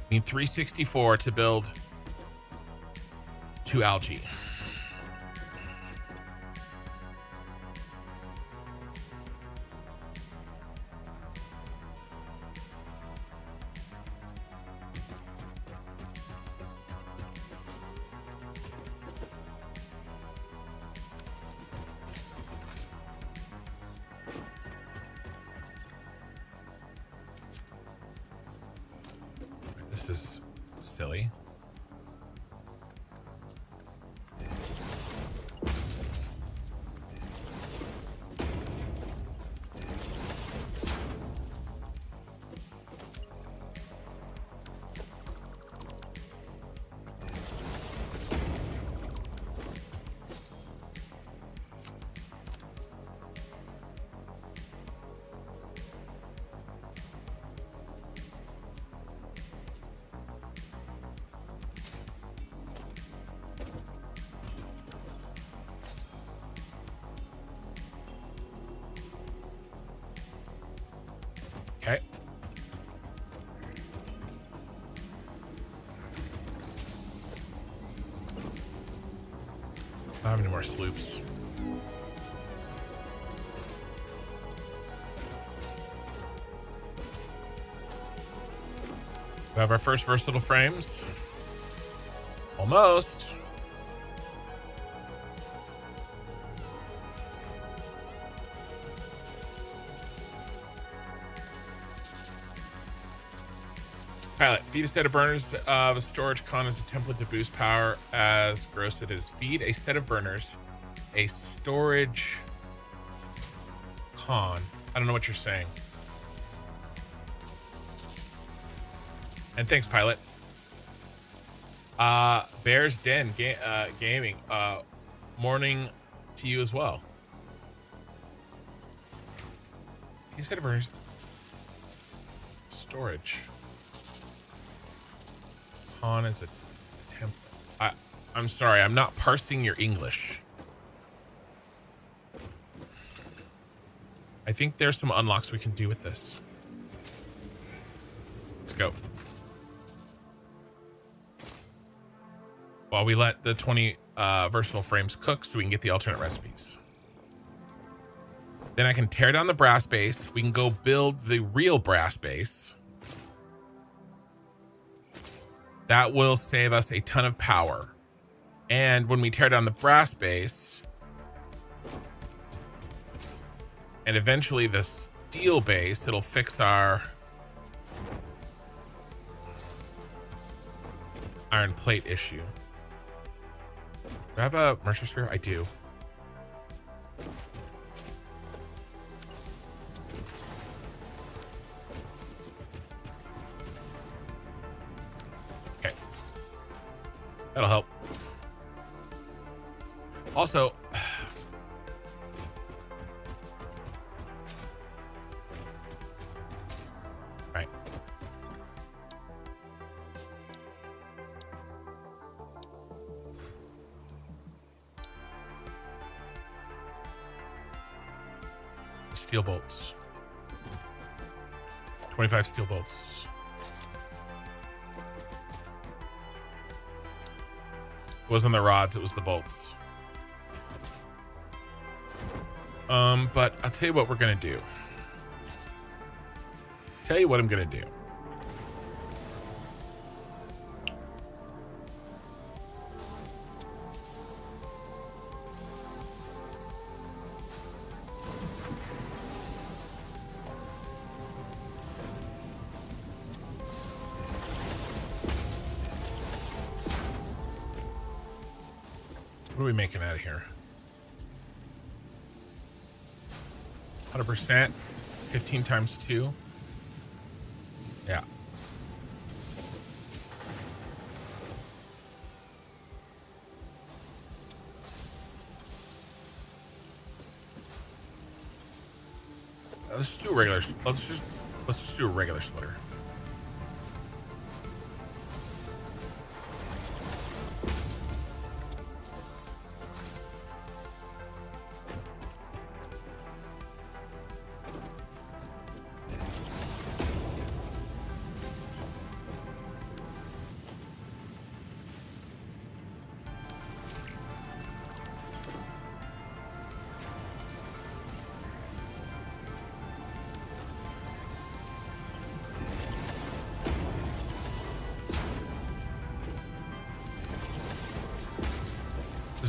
Need 364 to build 2 algae. This is silly. Okay. Don't have any more sloops. We have our first versatile frames. Almost. Pilot, feed a set of burners of a storage con as a template to boost power as gross it is. Feed a set of burners, a storage con. I don't know what you're saying. And thanks, Pilot. Bear's Den Gaming. Morning to you as well. Feed a set of burners. Storage. On as a template. I'm sorry, I'm not parsing your English. I think there's some unlocks we can do with this. Let's go. While we let the 20 versatile frames cook so we can get the alternate recipes. Then I can tear down the brass base. We can go build the real brass base. That will save us a ton of power. And when we tear down the brass base, and eventually the steel base, it'll fix our iron plate issue. Do I have a Mercer Sphere? I do. That'll help. Also, right. Steel bolts. 25 steel bolts. It wasn't the rods, it was the bolts. But I'll tell you what we're gonna do. Tell you what I'm gonna do. What are we making out of here? 100%. 15 times 2. Yeah. Let's just do a regular. Let's just do a regular splitter.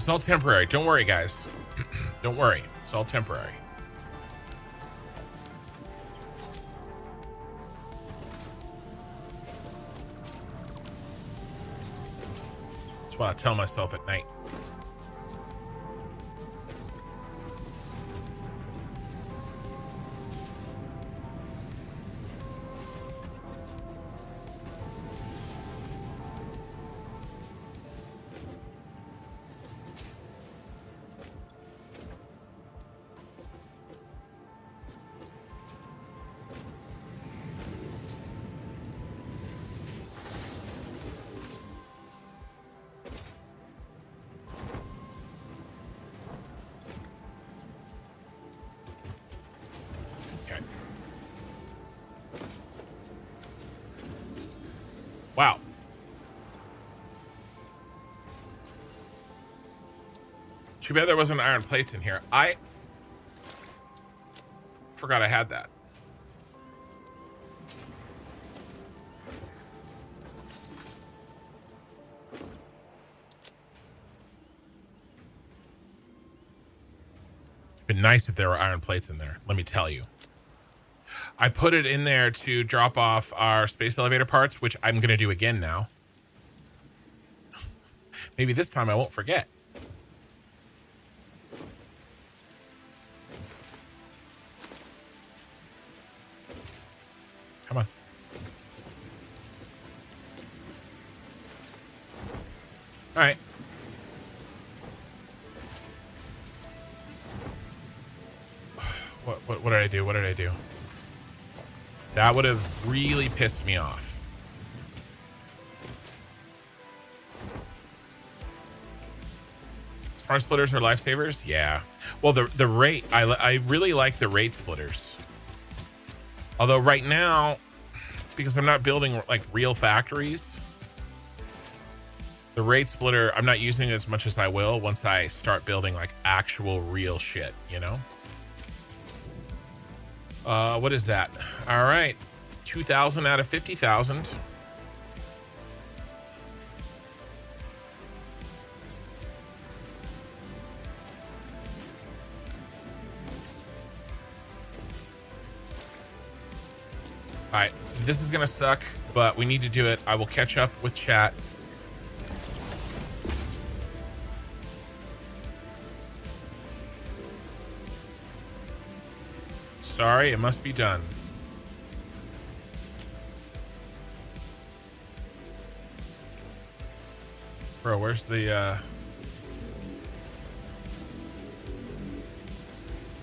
It's all temporary. Don't worry, guys. Don't worry. It's all temporary. That's what I tell myself at night. Wow. Too bad there wasn't iron plates in here. I forgot I had that. It'd been nice if there were iron plates in there, let me tell you. I put it in there to drop off our space elevator parts, which I'm going to do again now. Maybe this time I won't forget. Come on. All right. What did I do? What did I do? That would have really pissed me off. Smart splitters are lifesavers? Yeah. Well, the rate, I really like the rate splitters. Although right now, because I'm not building like real factories, the rate splitter, I'm not using it as much as I will once I start building like actual real shit, you know? What is that? All right. 2,000 out of 50,000. All right. This is going to suck, but we need to do it. I will catch up with chat. Sorry, it must be done. Bro, where's the,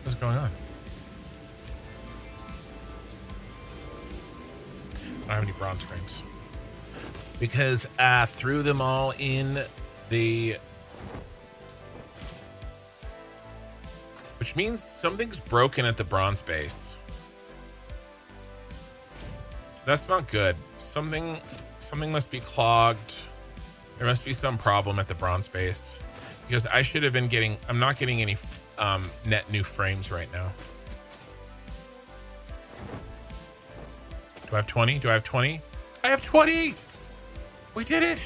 what's going on? I don't have any bronze frames. Because I threw them all in the... Which means something's broken at the bronze base. That's not good. Something must be clogged. There must be some problem at the bronze base. Because I should have been getting... I'm not getting any net new frames right now. Do I have 20? Do I have 20? I have 20! We did it!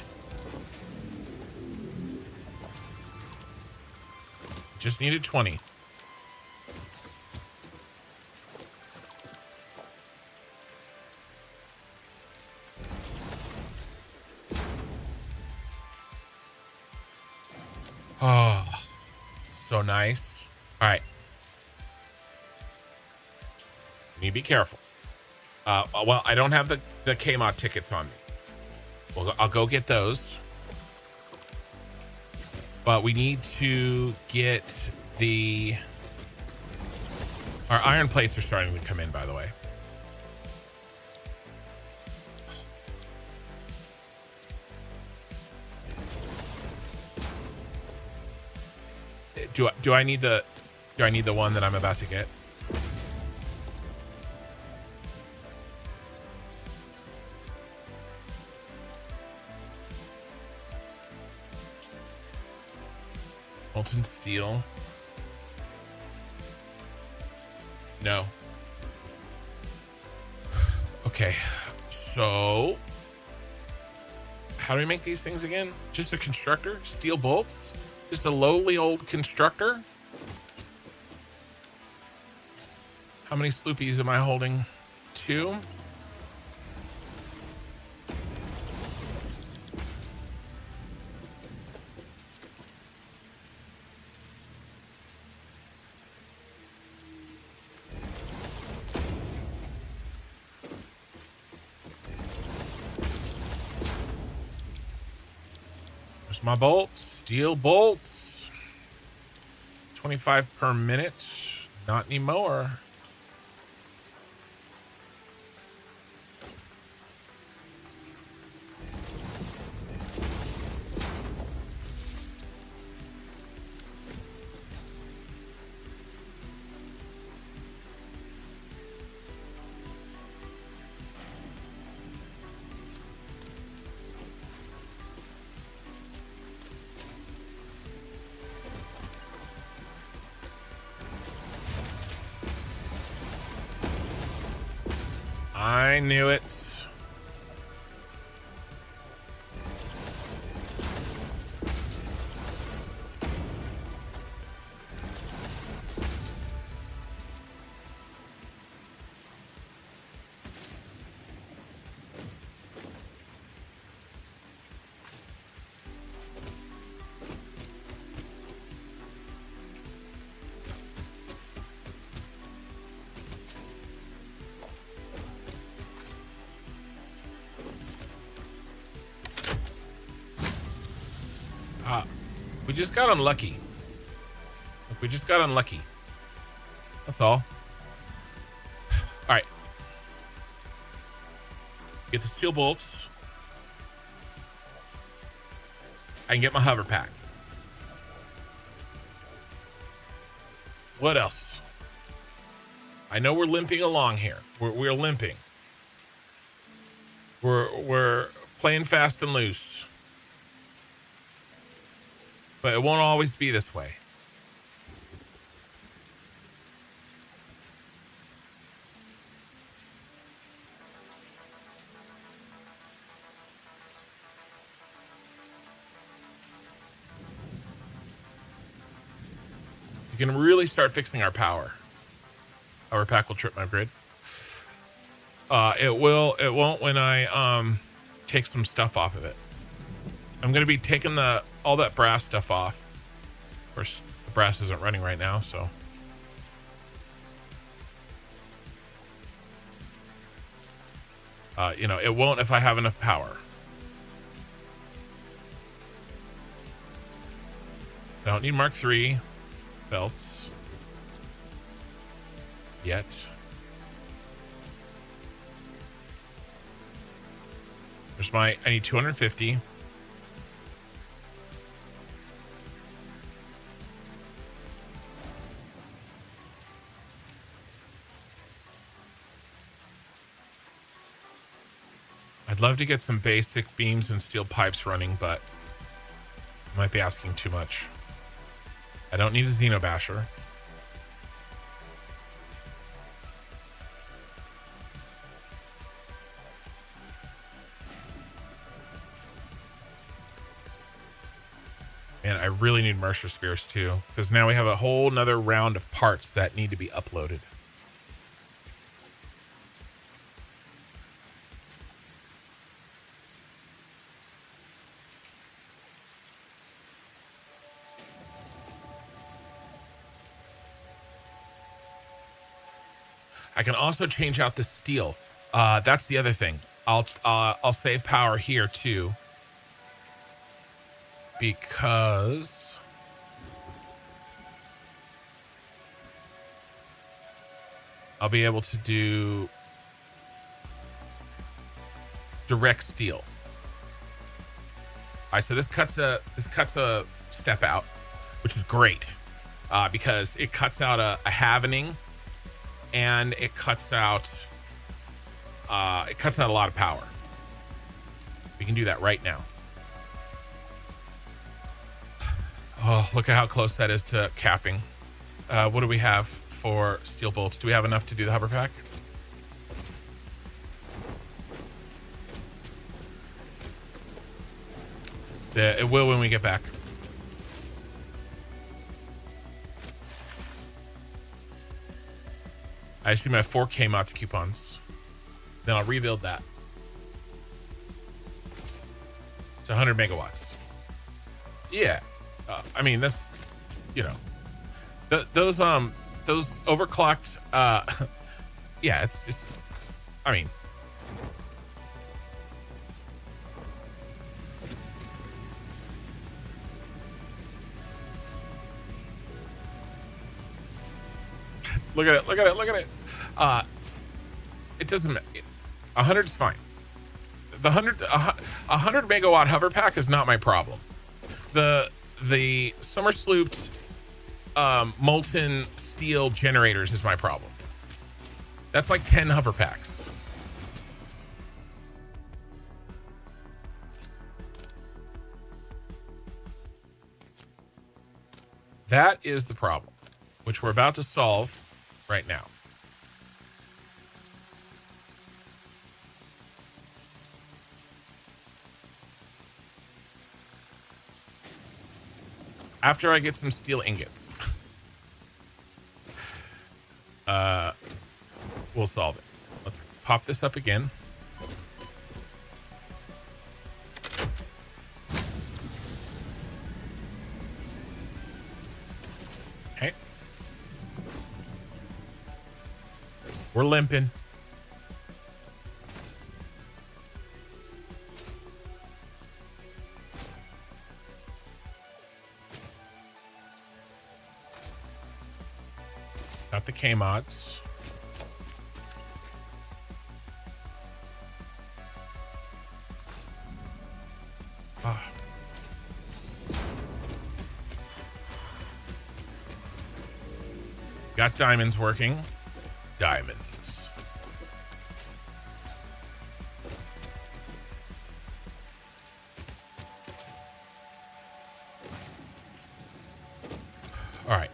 Just needed 20. Oh, so nice. All right. You need to be careful. Well, I don't have the KMOD tickets on me. Well, I'll go get those. But we need to get the... Our iron plates are starting to come in, by the way. Do I need the one that I'm about to get? Molten steel. No. Okay. So how do we make these things again? Just a constructor? Steel bolts? Just a lowly old constructor. How many sloopies am I holding? 2. There's my bolts, steel bolts. 25 per minute. Not anymore. I knew it. We just got unlucky. We just got unlucky. That's all. All right. Get the steel bolts. I can get my hover pack. What else? I know we're limping along here. We're limping. We're playing fast and loose. But it won't always be this way. We can really start fixing our power. Our pack will trip my grid. It won't when I take some stuff off of it. I'm gonna be taking all that brass stuff off. Of course, the brass isn't running right now, so. It won't if I have enough power. I don't need Mark III belts yet. I need 250. I'd love to get some basic beams and steel pipes running, but I might be asking too much. I don't need a Xenobasher. And I really need Mercer Spheres too, because now we have a whole nother round of parts that need to be uploaded. I can also change out the steel. That's the other thing. I'll save power here too, because I'll be able to do direct steel. All right, so this cuts a step out, which is great, because it cuts out a halvening. And it cuts out a lot of power. We can do that right now. Oh, look at how close that is to capping. What do we have for steel bolts? Do we have enough to do the hover pack? It will when we get back. I assume I have 4K mods coupons. Then I'll rebuild that. It's 100 megawatts. Yeah. I mean, that's, you know, those overclocked, yeah, it's, I mean, look at it, look at it, look at it. It doesn't matter. 100 is fine. The 100 megawatt hover pack is not my problem. The summer slooped molten steel generators is my problem. That's like 10 hover packs. That is the problem, which we're about to solve right now. After I get some steel ingots, we'll solve it. Let's pop this up again. Okay. We're limping. Got the K mods. Ah. Got diamonds working. Diamonds. All right.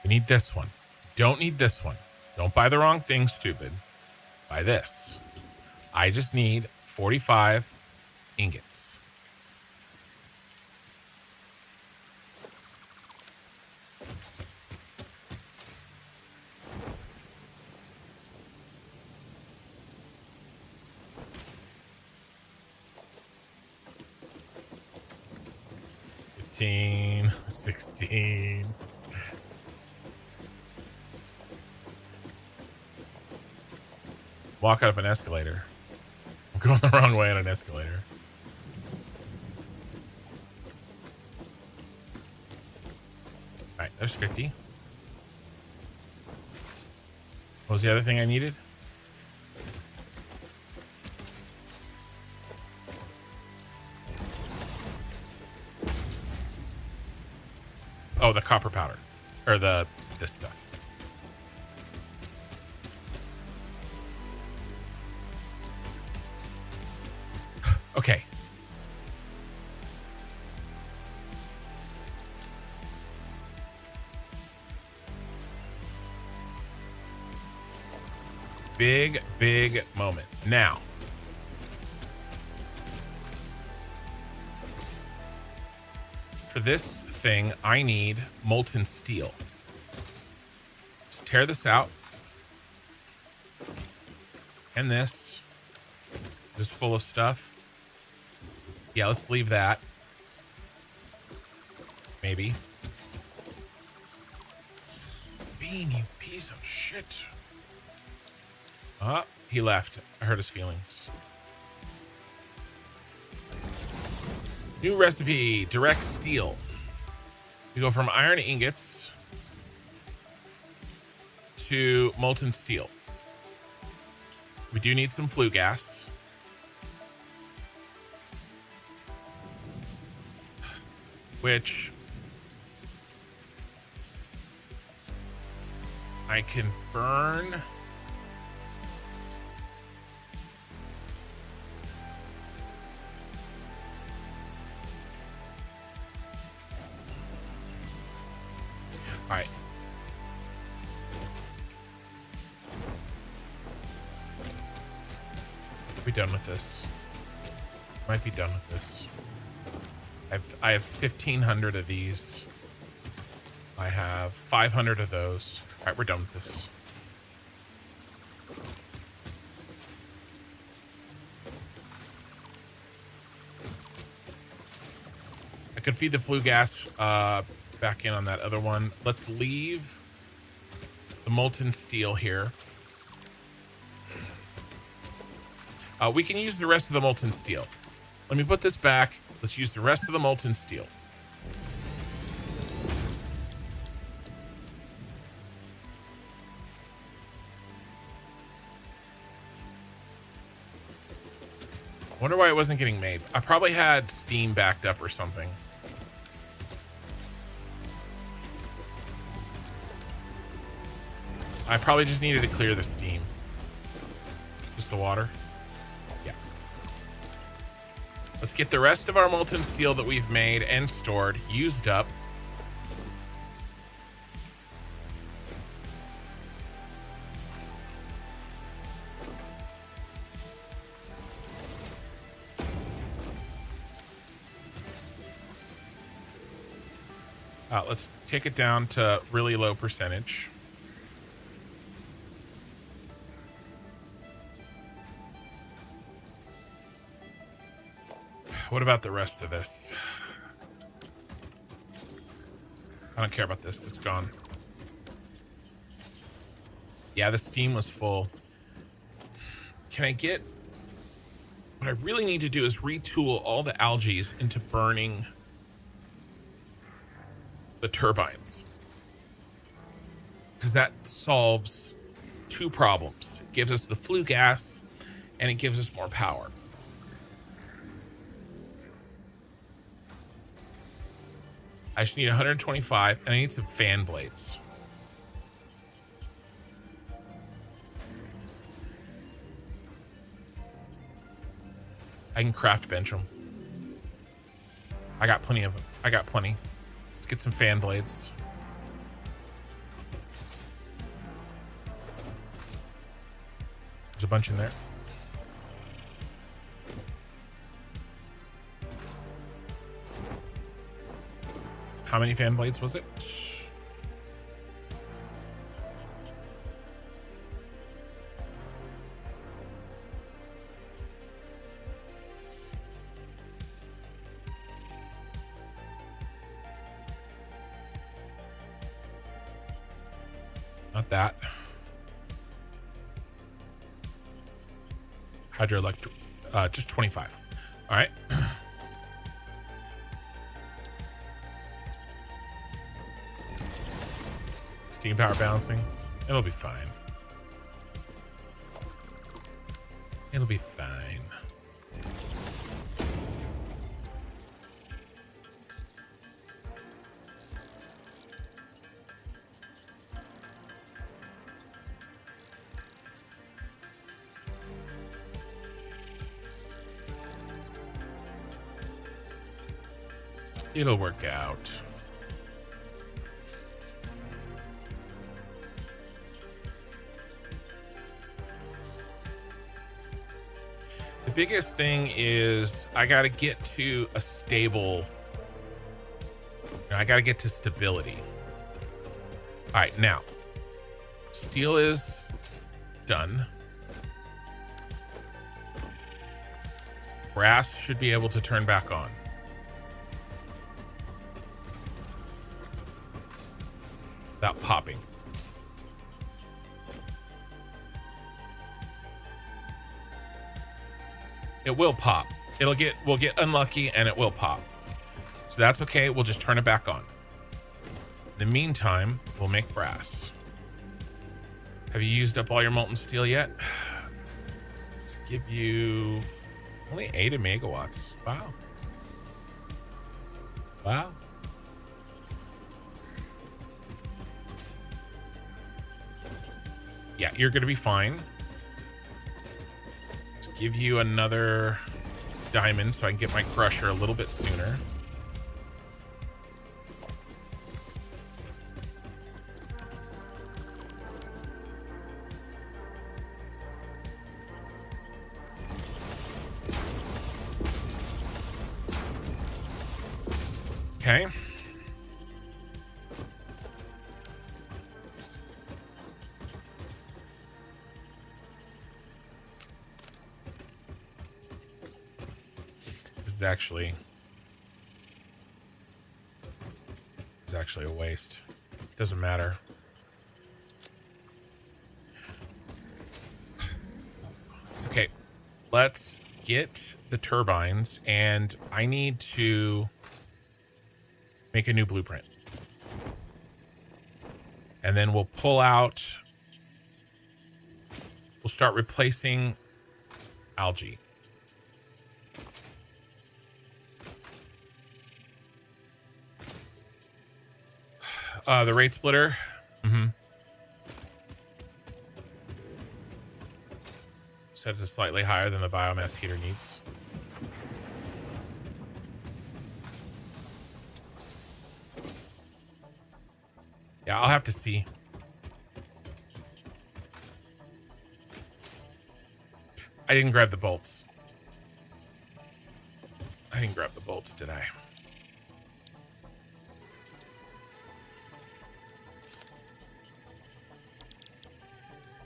We need this one. Don't need this one. Don't buy the wrong thing, stupid. Buy this. I just need 45 ingots. $15, $16. Walk up an escalator. I'm going the wrong way on an escalator. All right, there's 50. What was the other thing I needed? Oh, the copper powder. Or this stuff. Okay. Big moment. Now. For this thing, I need molten steel. Let's tear this out. And this. Just full of stuff. Yeah, let's leave that. Maybe. Bean, you piece of shit. He left. I hurt his feelings. New recipe, direct steel. We go from iron ingots to molten steel. We do need some flue gas. Which I can burn. All right. Be done with this. Might be done with this. I have 1,500 of these. I have 500 of those. All right, we're done with this. I could feed the flue gas back in on that other one. Let's leave the molten steel here. We can use the rest of the molten steel. Let me put this back. Let's use the rest of the molten steel. Wonder why it wasn't getting made. I probably had steam backed up or something. I probably just needed to clear the steam. Just the water. Yeah. Let's get the rest of our molten steel that we've made and stored used up. Let's take it down to really low percentage. What about the rest of this? I don't care about this. It's gone. Yeah, the steam was full. Can I get... What I really need to do is retool all the algae into burning the turbines. Because that solves two problems. It gives us the flue gas, and it gives us more power. I just need 125, and I need some fan blades. I can craft bench them. I got plenty of them. I got plenty. Let's get some fan blades. There's a bunch in there. How many fan blades was it? Not that. Hydroelectric, just 25. All right. Steam power balancing. It'll be fine. It'll be fine. It'll work out. The biggest thing is I got to get to a stable. I got to get to stability. All right, now steel is done. Brass should be able to turn back on. Without popping. It will pop. We'll get unlucky and it will pop. So that's okay. We'll just turn it back on. In the meantime, we'll make brass. Have you used up all your molten steel yet? Let's give you only 80 megawatts. Wow. Wow. Yeah, you're gonna be fine. Let's give you another diamond so I can get my crusher a little bit sooner. Okay. This is actually a waste. Doesn't matter. It's okay. Let's get the turbines, and I need to make a new blueprint. And then we'll pull out, we'll start replacing algae. The rate splitter. Set it to slightly higher than the biomass heater needs. Yeah, I'll have to see. I didn't grab the bolts. I didn't grab the bolts, did I?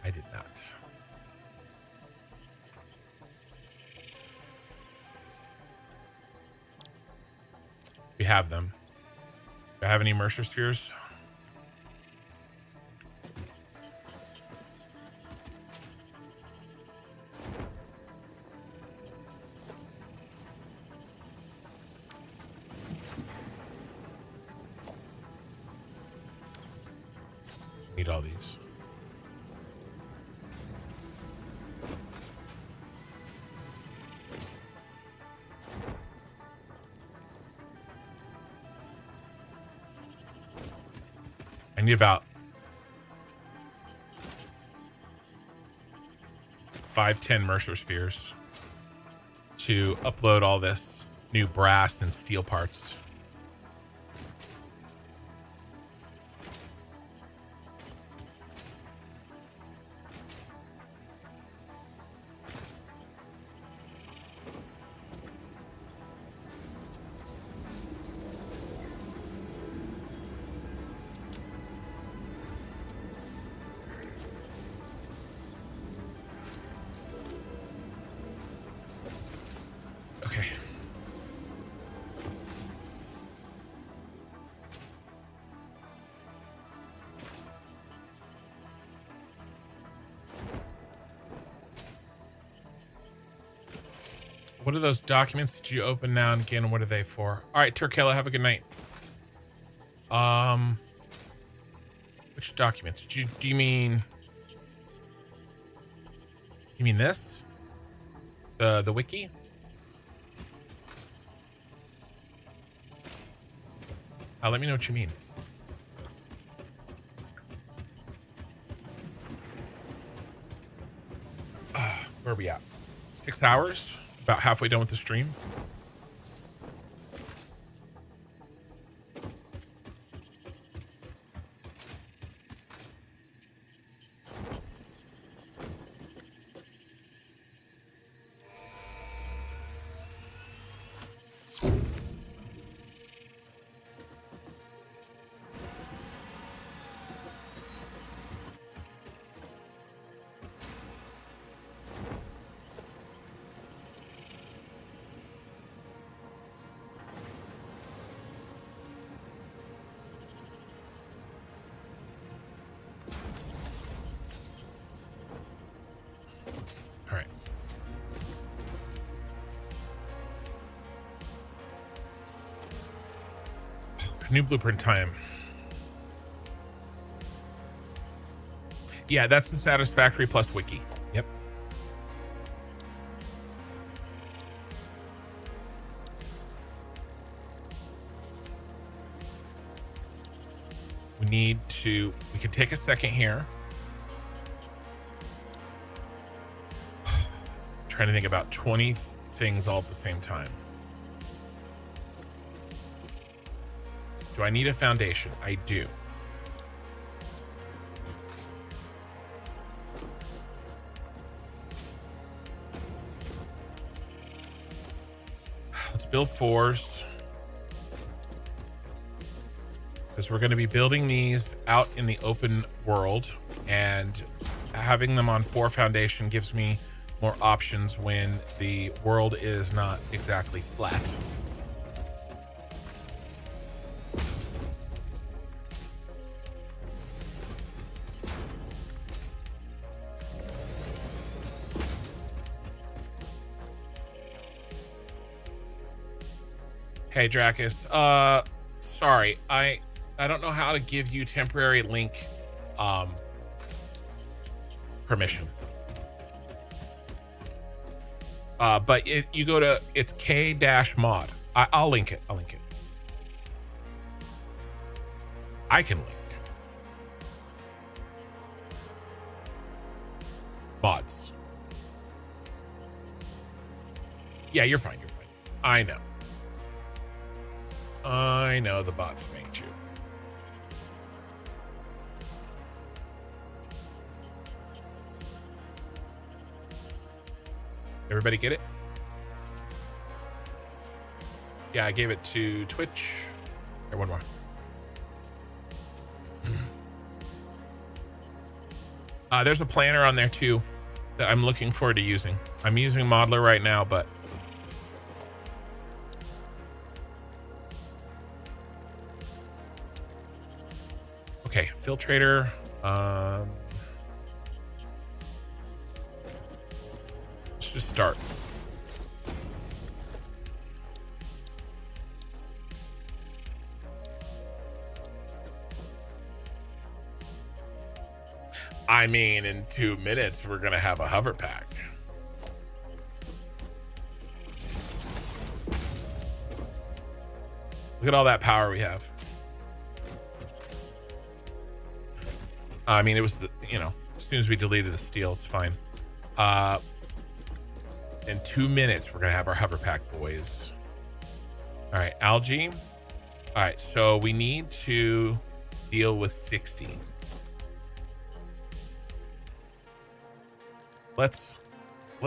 I did not. We have them. Do I have any Mercer spheres? Need all these. I need about 5-10 Mercer spheres to upload all this new brass and steel parts. Okay. What are those documents that you open now and again? What are they for? All right, Turkella, have a good night. Which documents? Do you mean? You mean this? The wiki? Let me know what you mean. Where are we at? 6 hours? About halfway done with the stream. All right. New blueprint time. Yeah, that's the Satisfactory Plus wiki. Yep. We could take a second here. Trying to think about 20 things all at the same time. Do I need a foundation? I do. Let's build 4s. because we're going to be building these out in the open world, and having them on 4 foundation gives me more options when the world is not exactly flat. Hey Dracus, sorry, I don't know how to give you temporary link permission. But you go to, it's k-mod. I'll link it. I can link mods. Yeah, you're fine. I know the bots made you. Everybody get it? Yeah, I gave it to Twitch. Here, one more. There's a planner on there too that I'm looking forward to using. I'm using Modeler right now, but okay, filtrator. Let's just start. I mean, in 2 minutes, we're gonna have a hover pack. Look at all that power we have. I mean, it was the, as soon as we deleted the steel, it's fine. In 2 minutes, we're gonna have our hover pack, boys. All right, algae. All right, so we need to deal with 60. Let's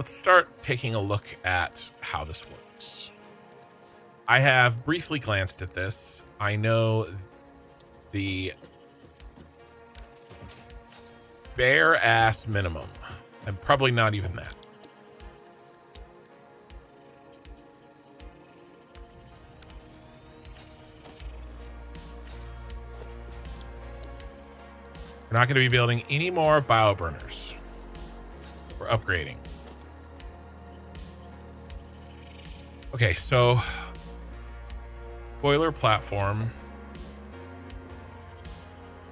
start taking a look at how this works. I have briefly glanced at this. I know the bare ass minimum, and probably not even that. We're not going to be building any more bioburners. We're upgrading. Okay, so boiler platform,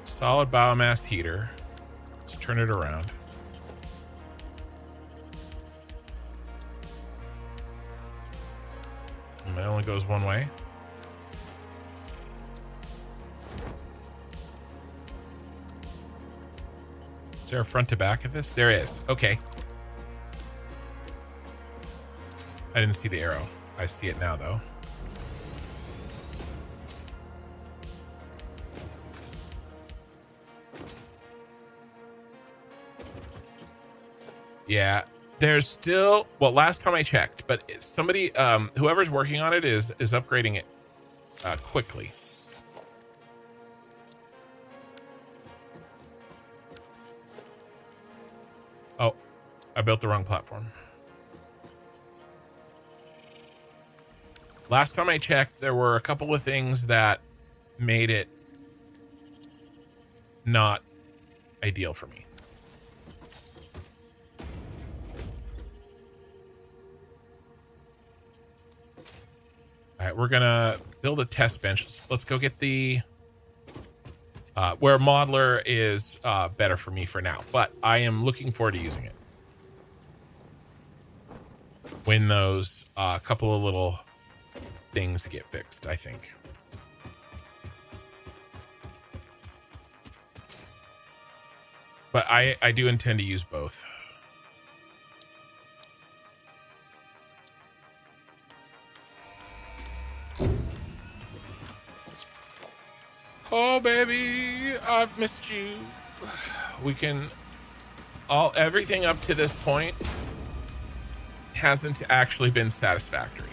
solid biomass heater. Let's turn it around. And it only goes one way. Is there a front to back of this? There is. Okay. I didn't see the arrow. I see it now, though. Yeah, there's still, well, last time I checked, but somebody, whoever's working on it is upgrading it quickly. Oh, I built the wrong platform. Last time I checked, there were a couple of things that made it not ideal for me. All right, we're gonna build a test bench. Let's go get the where Modeler is better for me for now, but I am looking forward to using it when those couple of little things get fixed, I think. But I do intend to use both. Oh baby, I've missed you. We can everything up to this point hasn't actually been satisfactory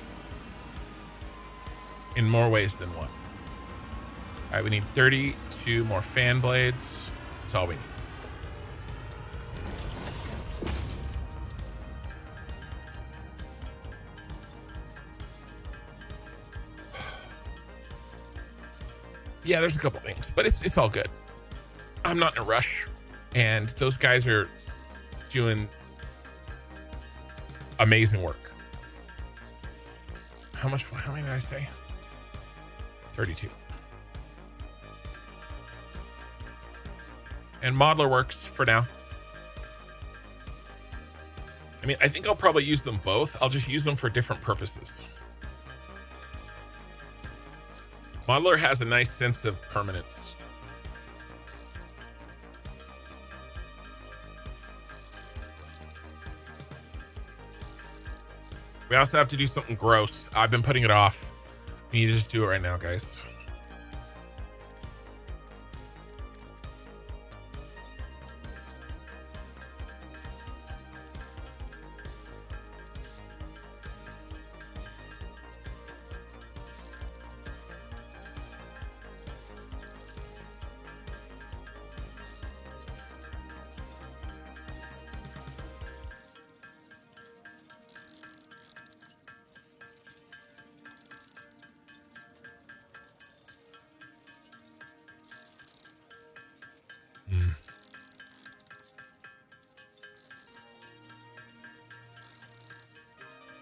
in more ways than one. All right, we need 32 more fan blades. That's all we need. Yeah, there's a couple things, but it's all good. I'm not in a rush, and those guys are doing amazing work. How many did I say? 32. And modeler works for now. I mean, I think I'll probably use them both. I'll just use them for different purposes. Modeler has a nice sense of permanence. We also have to do something gross. I've been putting it off. We need to just do it right now, guys.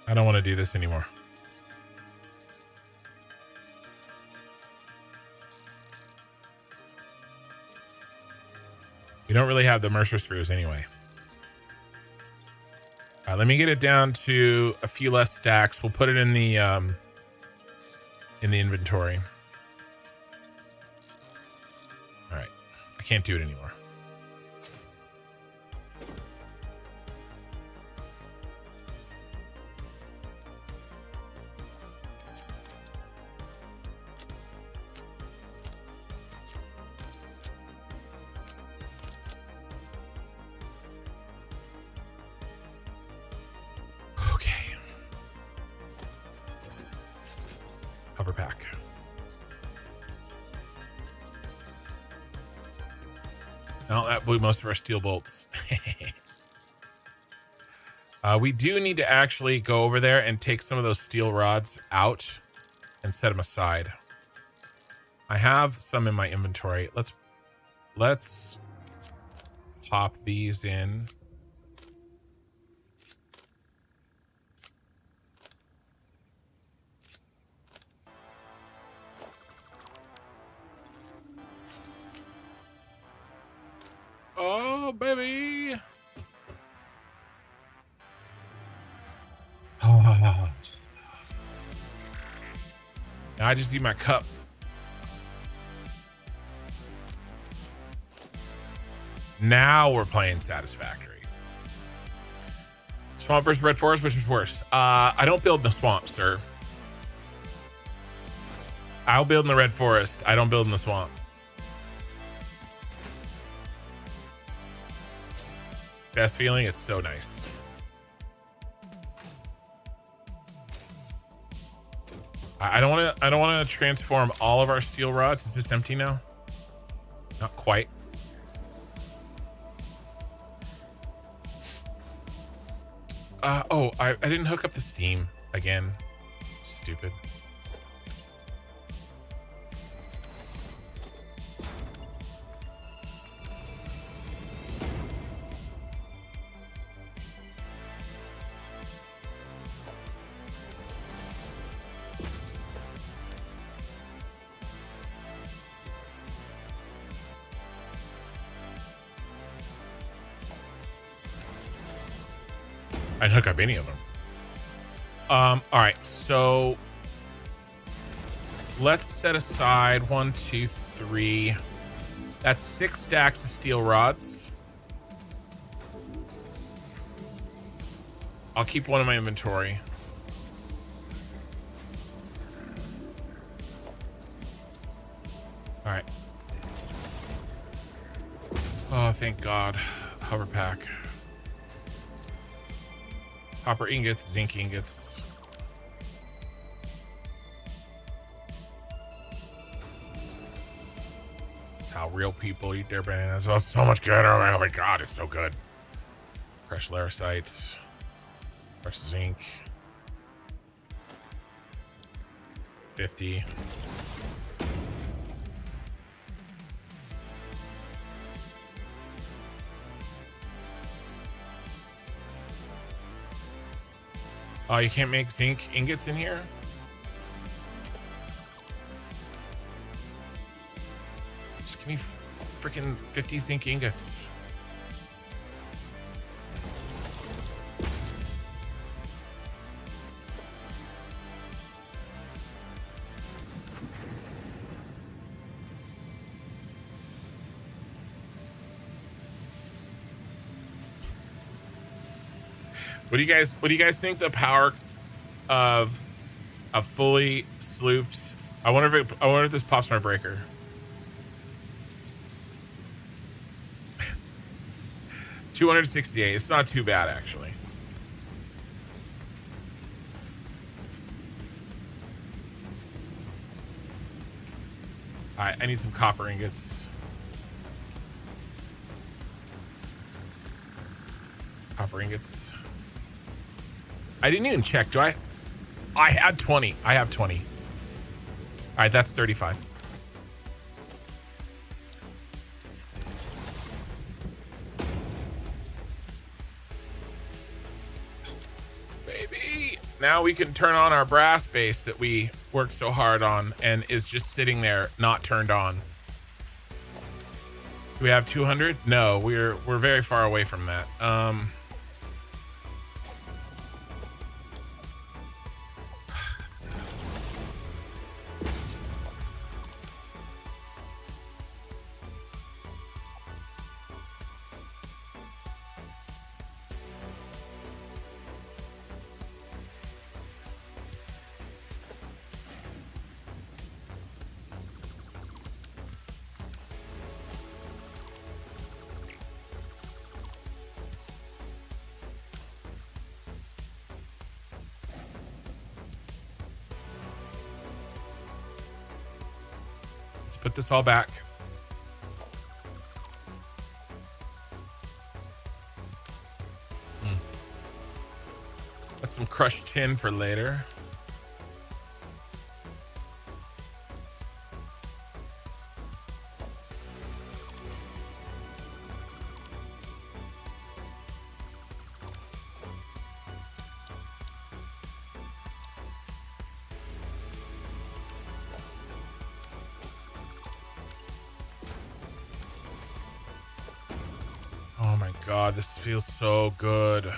I don't want to do this anymore. We don't really have the Mercer screws anyway. All right, let me get it down to a few less stacks. We'll put it in the inventory. All right, I can't do it anymore. Hover pack. No, that blew most of our steel bolts. We do need to actually go over there and take some of those steel rods out and set them aside. I have some in my inventory. Let's pop these in. Oh, baby. Oh. Now I just need my cup. Now we're playing Satisfactory. Swamp versus Red Forest, which is worse? I don't build in the swamp, sir. I'll build in the Red Forest. I don't build in the swamp. Best feeling, it's so nice. I don't want to transform all of our steel rods. Is this empty now? Not quite. I didn't hook up the steam again. Stupid. I didn't hook up any of them. All right, so let's set aside 1, 2, 3. That's 6 stacks of steel rods. I'll keep one in my inventory. All right. Oh, thank God. Hover pack. Copper ingots, zinc ingots. how real people eat their bananas. Oh, it's so much good. Oh my god, it's so good. Crushed larisite. Crushed zinc. 50. Oh, you can't make zinc ingots in here? Just give me freaking 50 zinc ingots. What do you guys think the power of a fully slooped? I wonder if this pops my breaker. $268. It's not too bad actually. All right, I need some copper ingots. Copper ingots. I didn't even check. Do I? I had 20. I have 20. All right, that's 35. Baby. Now we can turn on our brass base that we worked so hard on and is just sitting there not turned on. Do we have 200? No, we're very far away from that. Put this all back. Got some crushed tin for later. Oh my god, this feels so good.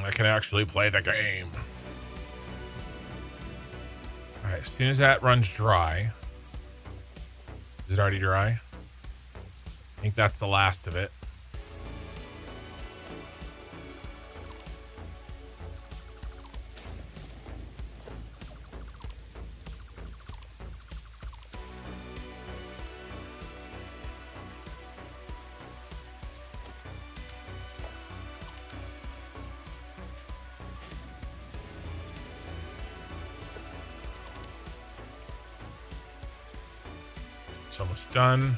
I can actually play the game. All right, as soon as that runs dry. Is it already dry? I think that's the last of it. It's almost done.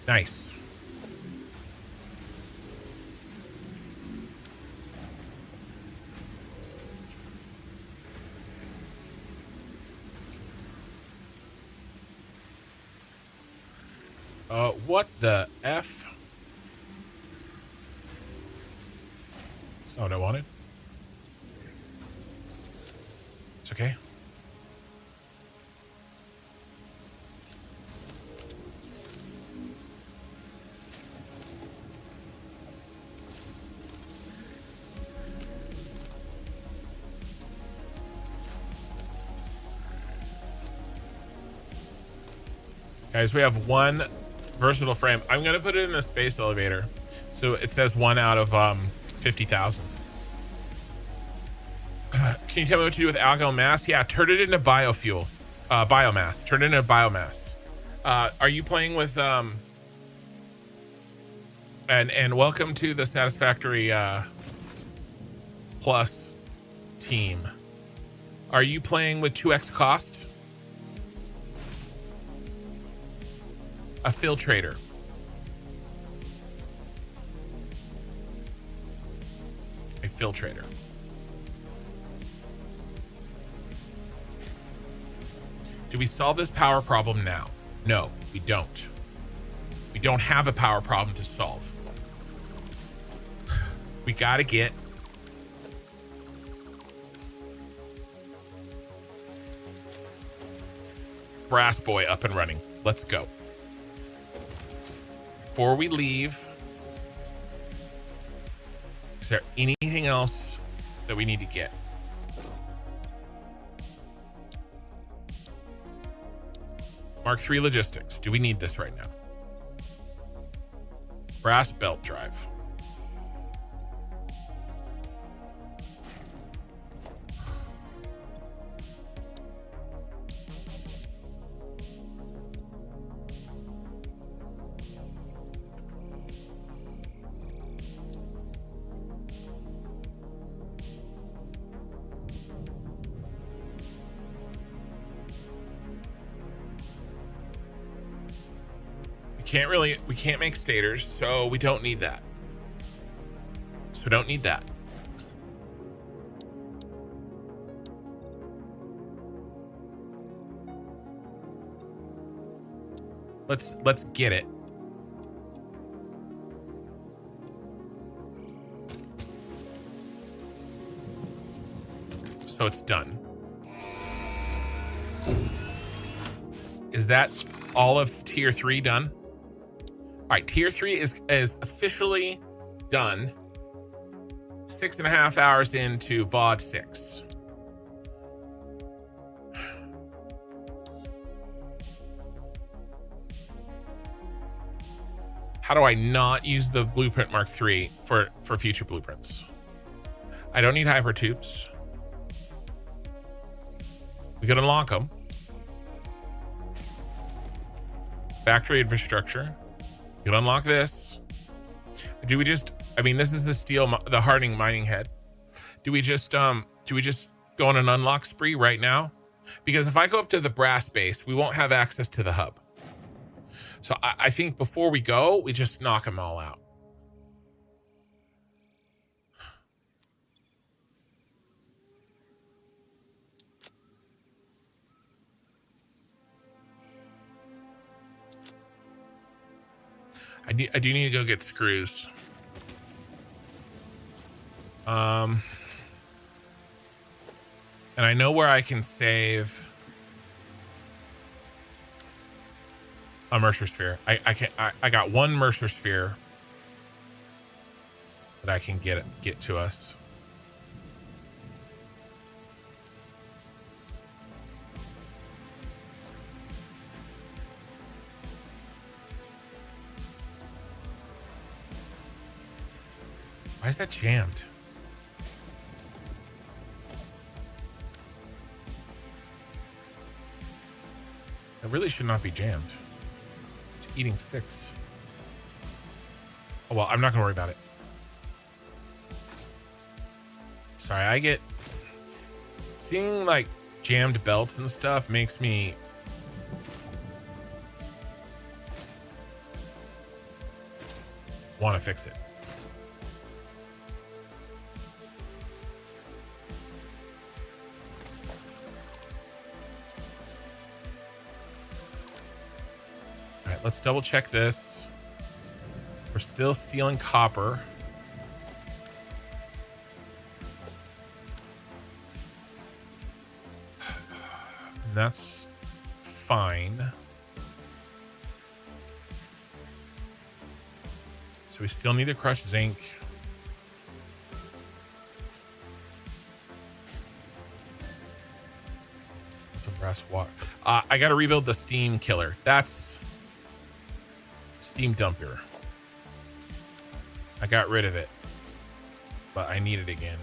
Nice. What the F? That's not what I wanted. It's okay. Guys, we have one versatile frame. I'm gonna put it in the space elevator. So it says 1 out of 50,000. Can you tell me what to do with algal mass? Yeah, turn it into biofuel. Biomass. Turn it into biomass. Are you playing with and welcome to the Satisfactory Plus team. Are you playing with 2x cost? A filtrator. A filtrator. Do we solve this power problem now? No, we don't. We don't have a power problem to solve. We gotta get Brass Boy up and running. Let's go. Before we leave, is there anything else that we need to get? Mark III logistics. Do we need this right now? Brass belt drive. We can't make stators, so we don't need that. So don't need that. Let's get it. So it's done. Is that all of tier 3 done? All right, tier 3 is officially done. 6.5 hours into VOD 6. How do I not use the blueprint Mark III for future blueprints? I don't need hyper tubes. We could unlock them. Factory infrastructure. You can unlock this. Do we just, I mean, this is the steel, the hardening mining head. Do we just go on an unlock spree right now? Because if I go up to the brass base, we won't have access to the hub. So I think before we go, we just knock them all out. I do need to go get screws. And I know where I can save a Mercer sphere. I got one Mercer sphere that I can get to us. Why is that jammed? It really should not be jammed. It's eating 6. Oh, well, I'm not gonna worry about it. Sorry, I get... Seeing, like, jammed belts and stuff makes me... want to fix it. Let's double check this. We're still stealing copper. And that's fine. So we still need to crush zinc. Some brass water. I got to rebuild the steam killer. That's Steam dumper. I got rid of it, but I need it again.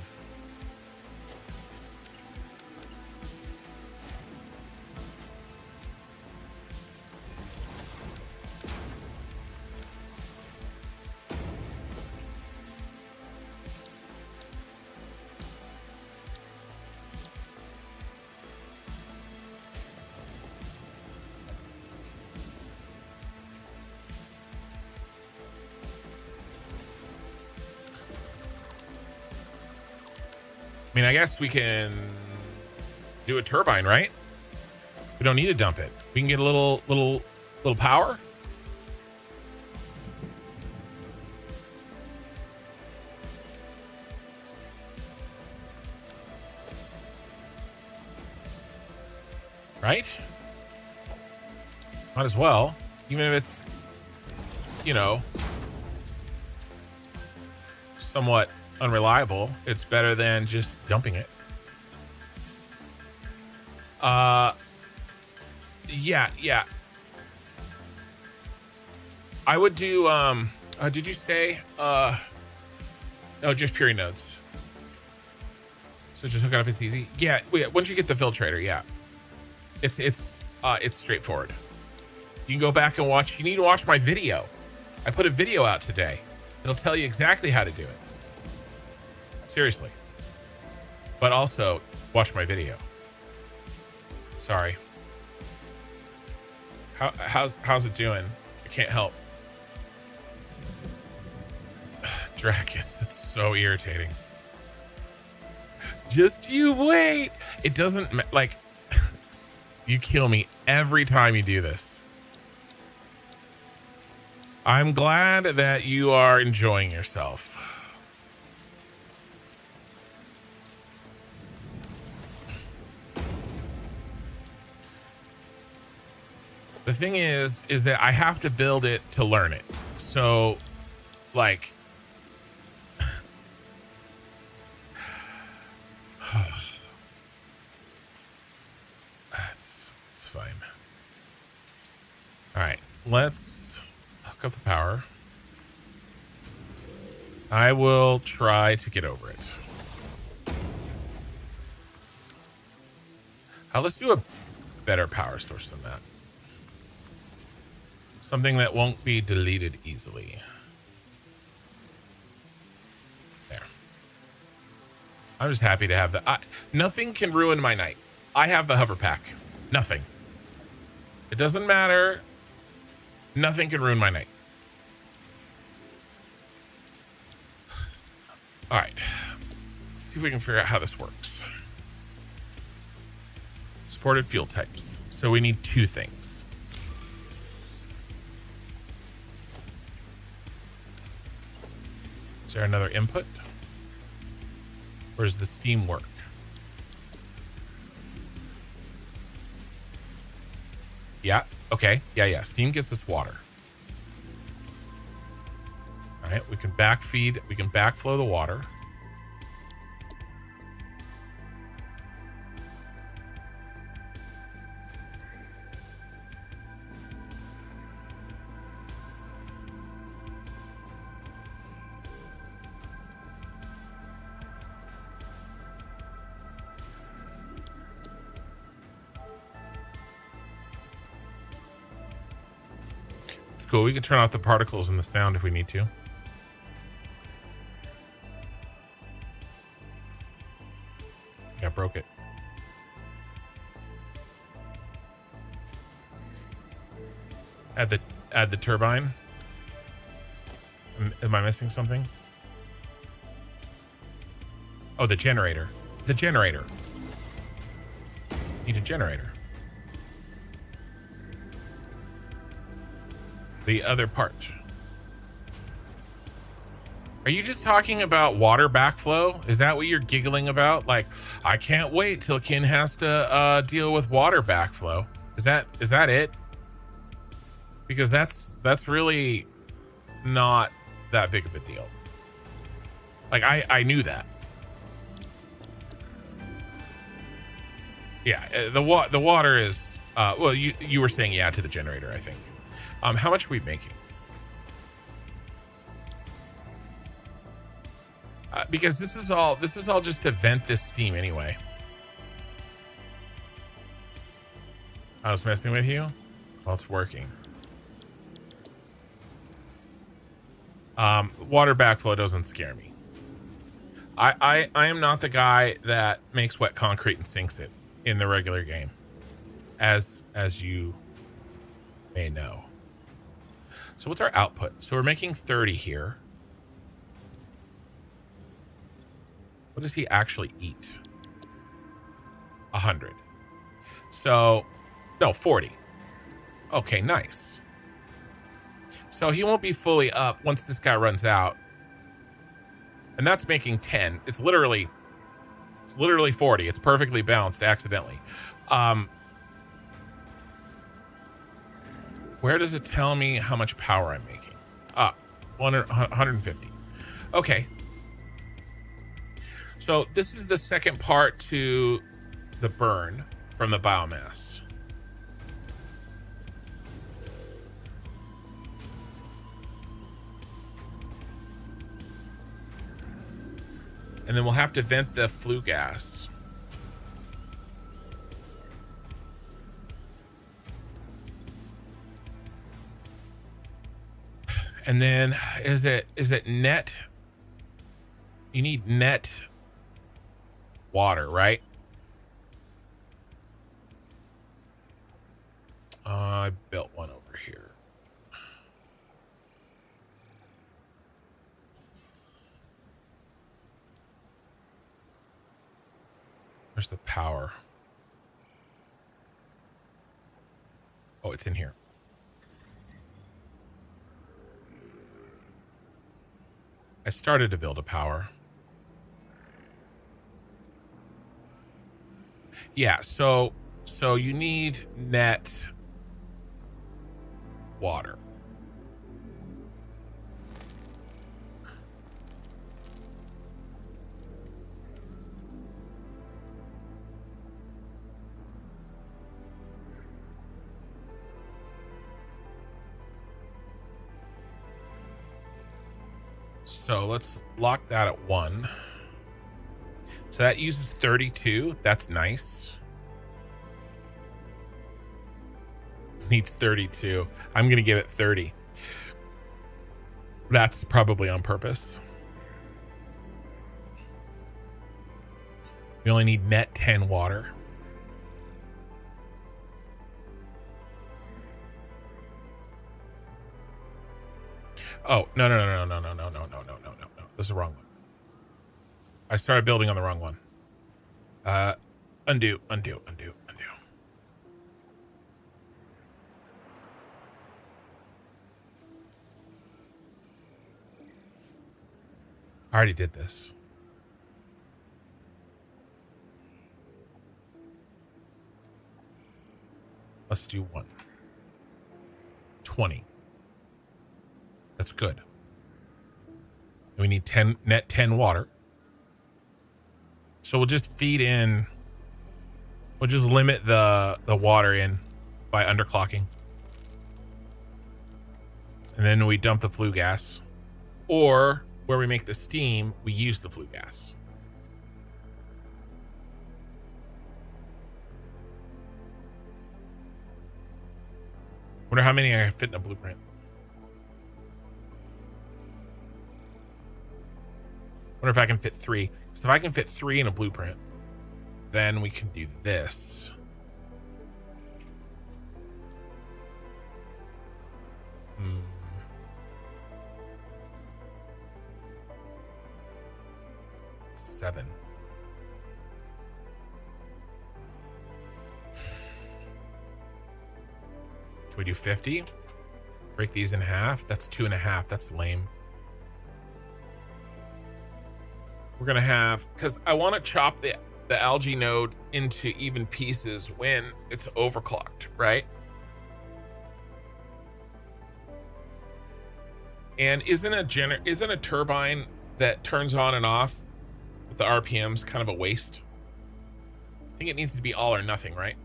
I mean, I guess we can do a turbine, right? We don't need to dump it. We can get a little power. Right? Might as well. Even if it's, you know, somewhat unreliable, it's better than just dumping it. Yeah. I would do did you say no, just pure nodes. So just hook it up, it's easy. Yeah, once you get the filtrator, yeah. It's straightforward. You can go back and watch. You need to watch my video. I put a video out today. It'll tell you exactly how to do it. Seriously. But also, watch my video. Sorry. How's it doing? I can't help. Dracus, it's so irritating. Just you wait. It doesn't, like, you kill me every time you do this. I'm glad that you are enjoying yourself. The thing is that I have to build it to learn it. So, like, it's fine. All right, let's hook up the power. I will try to get over it. Let's do a better power source than that. Something that won't be deleted easily. There. I'm just happy to have that. Nothing can ruin my night. I have the hover pack. Nothing. It doesn't matter. Nothing can ruin my night. All right. Let's see if we can figure out how this works. Supported fuel types. So we need two things. Is there another input? Or does the steam work? Yeah, okay. Yeah. Steam gets us water. All right, we can backfeed, we can backflow the water. Cool. We can turn off the particles and the sound if we need to. Yeah, broke it. Add the turbine. Am I missing something? Oh, the generator. The generator. Need a generator. The other part. Are you just talking about water backflow? Is that what you're giggling about? Like, I can't wait till Kin has to deal with water backflow. Is that it? Because that's really not that big of a deal. Like, I knew that. Yeah, the water is well, you were saying yeah to the generator, I think. How much are we making? because this is all just to vent this steam anyway. I was messing with you. Well, it's working. Water backflow doesn't scare me. I am not the guy that makes wet concrete and sinks it in the regular game, as you may know. So what's our output? So we're making 30 here. What does he actually eat? 100. So, no, 40. Okay, nice. So he won't be fully up once this guy runs out. And that's making 10. It's literally 40. It's perfectly balanced accidentally. Where does it tell me how much power I'm making? 150. Okay. So this is the second part to the burn from the biomass. And then we'll have to vent the flue gas. And then is it net? You need net water, right? I built one over here. Where's the power? Oh, it's in here. I started to build a power. Yeah, so you need net water. So let's lock that at 1. So that uses 32. That's nice. Needs 32. I'm going to give it 30. That's probably on purpose. We only need net 10 water. Oh, no. This is the wrong one. I started building on the wrong one. Undo. I already did this. Let's do 1. 20. That's good. We need 10 net 10 water. So we'll just feed in. We'll just limit the water in by underclocking. And then we dump the flue gas. Or where we make the steam, we use the flue gas. Wonder how many I fit in a blueprint. Wonder if I can fit 3. So if I can fit 3 in a blueprint, then we can do this. Seven. Can we do 50? Break these in half? That's 2.5. That's lame. We're gonna have, because I want to chop the algae node into even pieces when it's overclocked, right? And isn't a turbine that turns on and off with the RPMs kind of a waste? I think it needs to be all or nothing, right?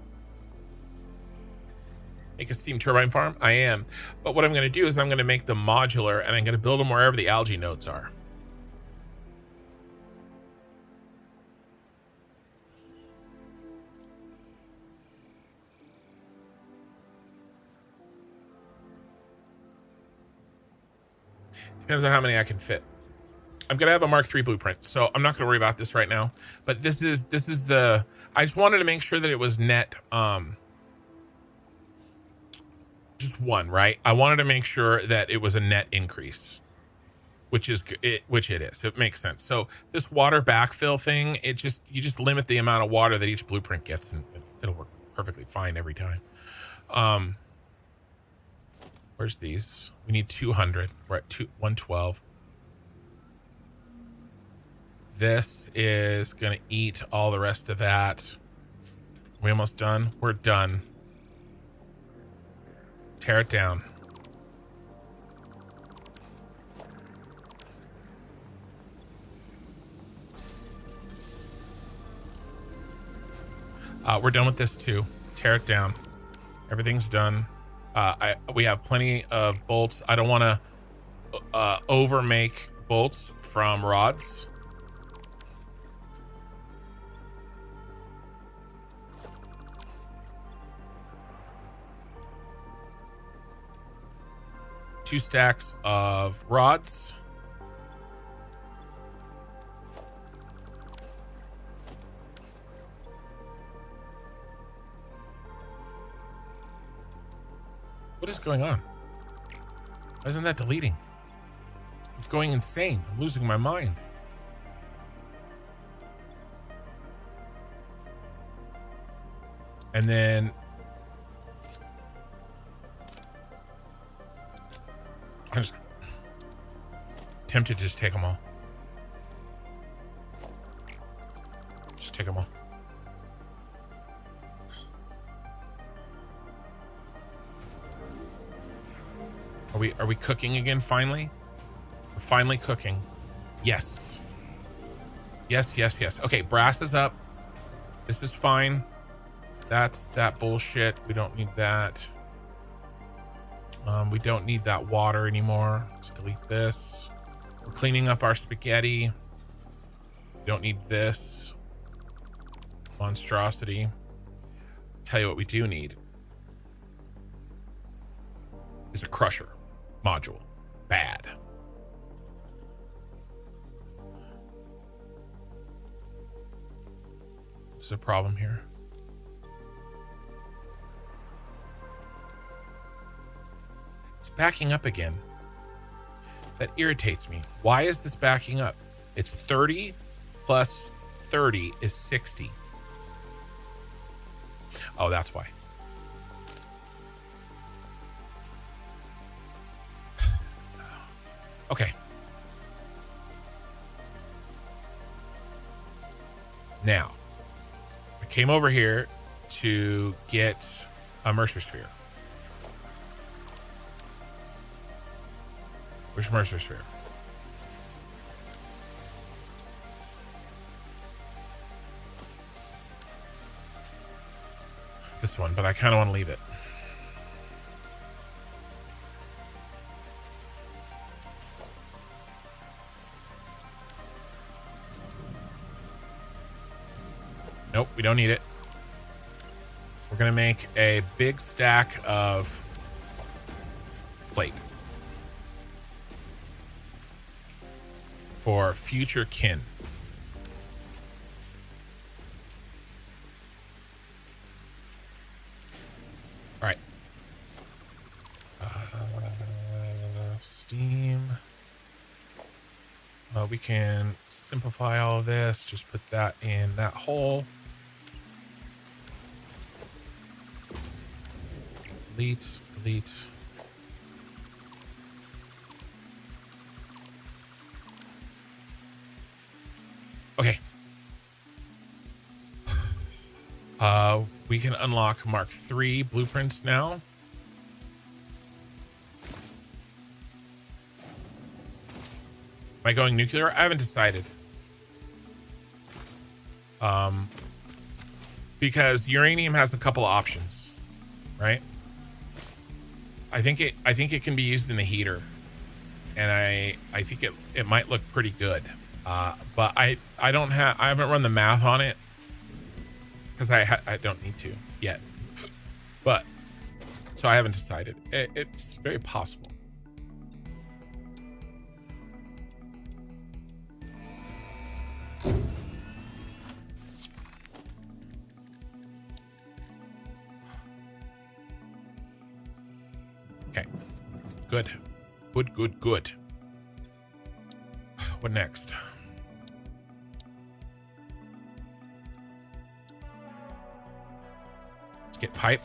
Make a steam turbine farm? I am. But what I'm going to do is I'm going to make them modular and I'm going to build them wherever the algae nodes are. Depends on how many I can fit. I'm gonna have a Mark III blueprint, so I'm not gonna worry about this right now. But this is the. I just wanted to make sure that it was net. Just one, right? I wanted to make sure that it was a net increase, which it is. It makes sense. So this water backfill thing, you just limit the amount of water that each blueprint gets, and it'll work perfectly fine every time. Where's these? We need 200. We're at 112. This is gonna eat all the rest of that. We almost done? We're done. Tear it down. We're done with this too. Tear it down. Everything's done. We have plenty of bolts. I don't want to over make bolts from rods. Two stacks of rods. What is going on? Why isn't that deleting? It's going insane. I'm losing my mind. And then I'm just tempted to just take them all. Just take them all. Are we cooking again finally? We're finally cooking. Yes. Yes, yes, yes. Okay, brass is up. This is fine. That's that bullshit. We don't need that. We don't need that water anymore. Let's delete this. We're cleaning up our spaghetti. We don't need this monstrosity. Tell you what we do need is a crusher module. Bad. There's a problem here. It's backing up again. That irritates me. Why is this backing up? It's 30 plus 30 is 60. Oh, that's why. Okay. Now, I came over here to get a Mercer Sphere. Where's Mercer Sphere? This one, but I kind of want to leave it. Nope, we don't need it. We're gonna make a big stack of plate for future kin. All right. Steam. We can simplify all of this. Just put that in that hole. Delete, delete. Okay. We can unlock Mark III blueprints now. Am I going nuclear? I haven't decided. Because uranium has a couple of options, right? I think it can be used in the heater, and I think it might look pretty good. But I haven't run the math on it because I don't need to yet. But so I haven't decided. It's very possible. Good. Good, good, good. What next? Let's get pipe.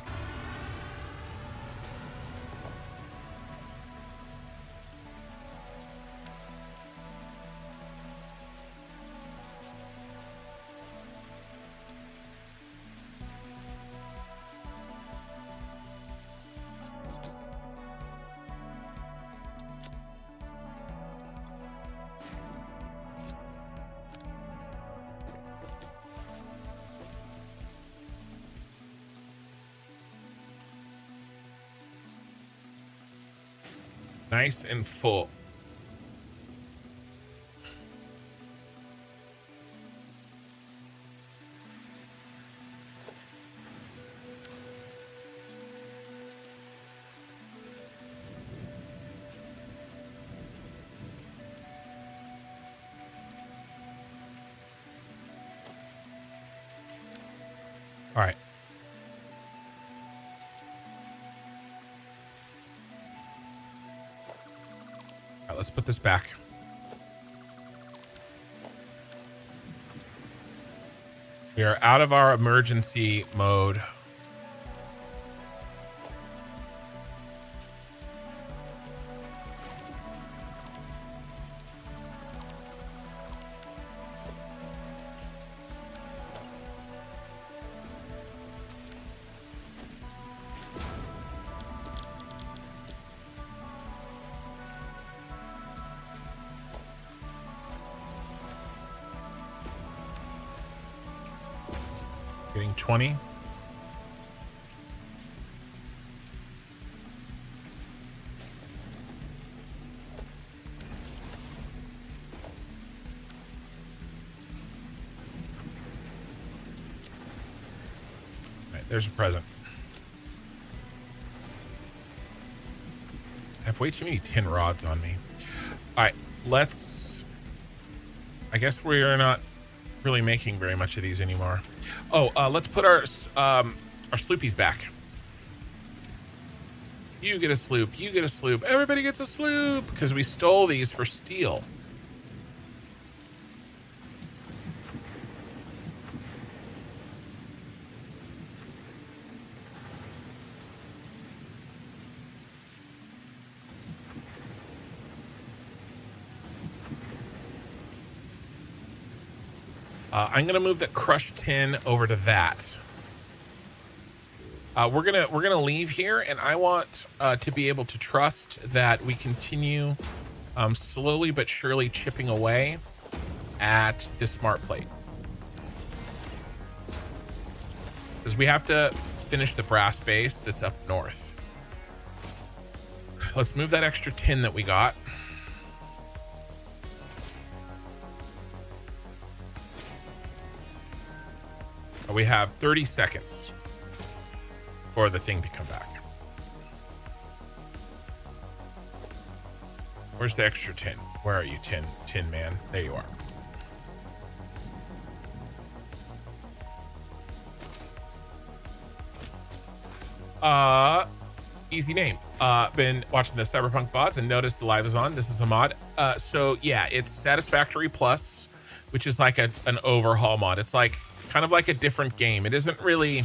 Nice and full. All right. Let's put this back. We are out of our emergency mode. Getting 20. Right, there's a present. I have way too many tin rods on me. All right, let's... I guess we are not really making very much of these anymore. Oh, let's put our sloopies back. You get a sloop. You get a sloop. Everybody gets a sloop because we stole these for steel. I'm gonna move that crushed tin over to that. We're gonna leave here, and I want to be able to trust that we continue slowly but surely chipping away at this smart plate, because we have to finish the brass base that's up north. Let's move that extra tin that we got. We have 30 seconds for the thing to come back. Where's the extra tin? Where are you, tin man? There you are. Easy name. Been watching the Cyberpunk VODs and noticed the live is on. This is a mod. So yeah, it's Satisfactory Plus, which is like an overhaul mod. It's like kind of like a different game. It isn't really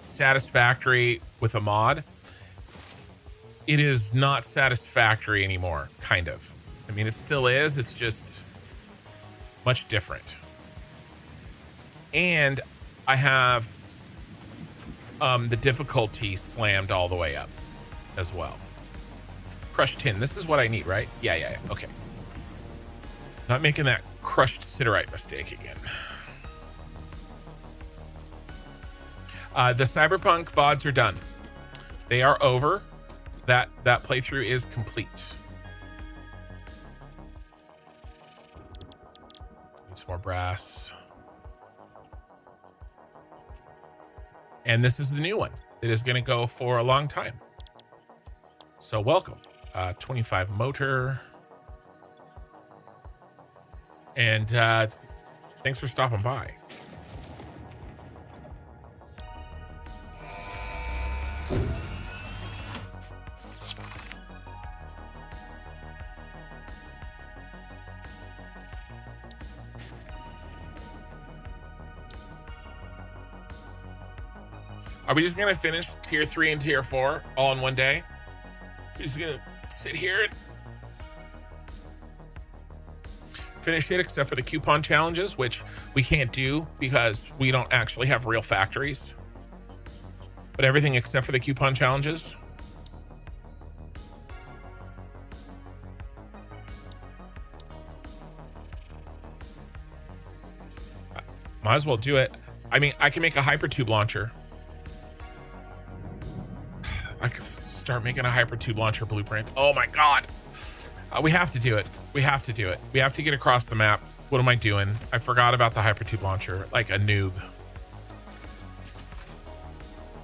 Satisfactory with a mod. It is not Satisfactory anymore, kind of. I mean, it still is. It's just much different. And I have the difficulty slammed all the way up as well. Crushed tin. This is what I need, right? Yeah. Okay. Not making that crushed siderite mistake again. The Cyberpunk VODs are done. They are over. That playthrough is complete. Need some more brass. And this is the new one. It is going to go for a long time. So welcome. 25 motor. And thanks for stopping by. Are we just gonna finish tier 3 and tier 4 all in one day? We're just gonna sit here and finish it, except for the coupon challenges, which we can't do because we don't actually have real factories. But everything except for the coupon challenges. Might as well do it. I mean, I can make a hypertube launcher. I could start making a hypertube launcher blueprint. Oh my god. We have to do it. We have to do it. We have to get across the map. What am I doing? I forgot about the hypertube launcher, like a noob.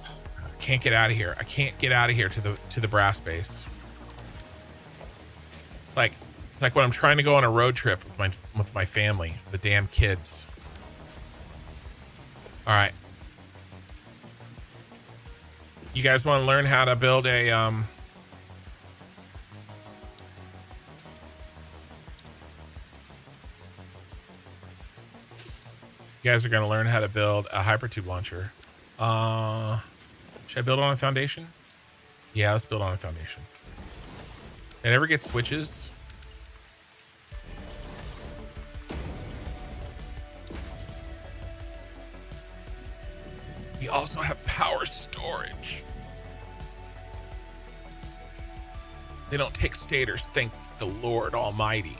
I can't get out of here. I can't get out of here to the brass base. It's like when I'm trying to go on a road trip with my family, the damn kids. All right. You guys want to learn how to build a you guys are going to learn how to build a hypertube launcher. Should I build on a foundation? Yeah, let's build on a foundation. Did I ever get switches? We also have power storage. They don't take stators, thank the Lord Almighty.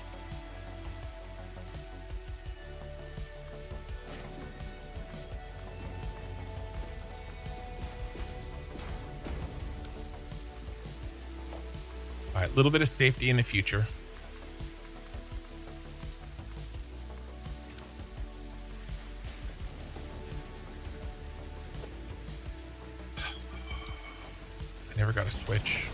All right, a little bit of safety in the future. Never got a switch.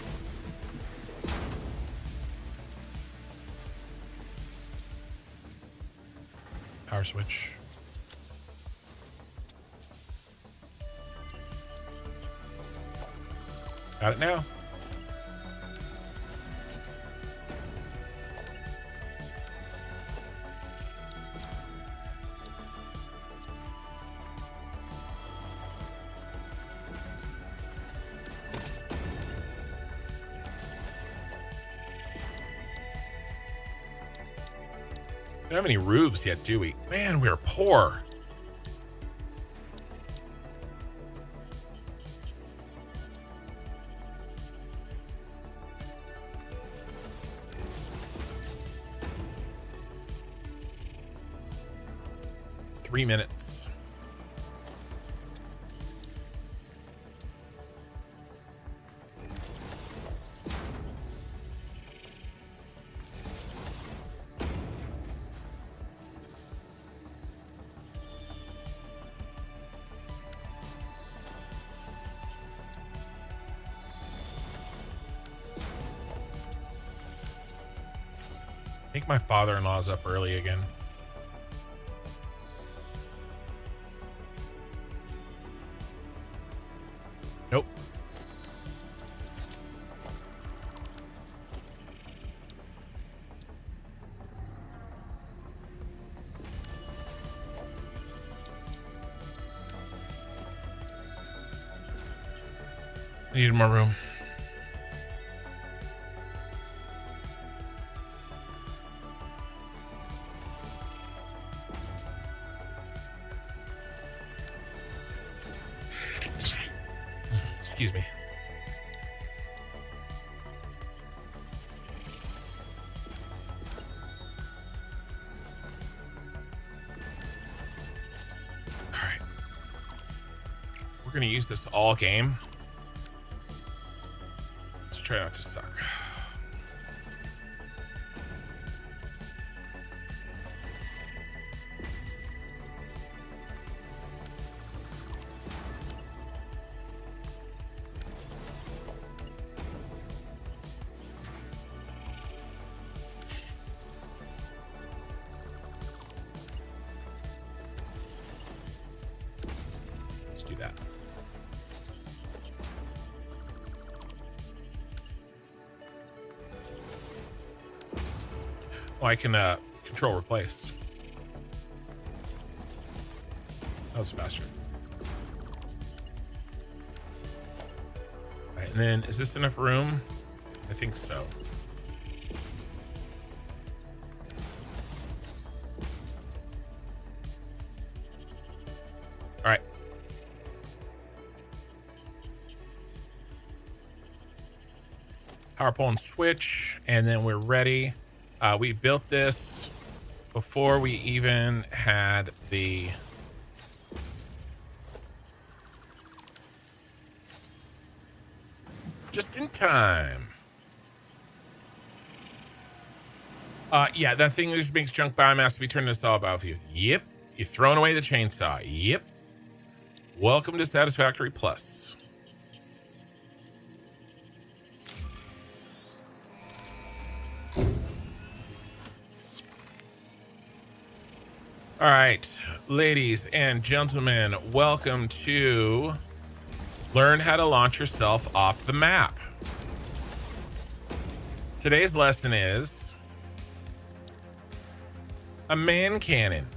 Power switch. Got it now. We don't have any roofs yet, do we? Man, we're poor. Three minutes. I think my father-in-law's up early again. Nope. I needed more room. Excuse me. All right. We're going to use this all game. Let's try not to suck. Do that. Oh, I can control replace. That was faster. And then, is this enough room? I think so. All right. Power pole and switch, and then we're ready. We built this before we even had the just in time. Yeah, that thing that just makes junk biomass to be turned into solid biofuel. Yep. You're throwing away the chainsaw. Yep. Welcome to Satisfactory Plus. All right, ladies and gentlemen, welcome to Learn How to Launch Yourself Off the Map. Today's lesson is a man cannon.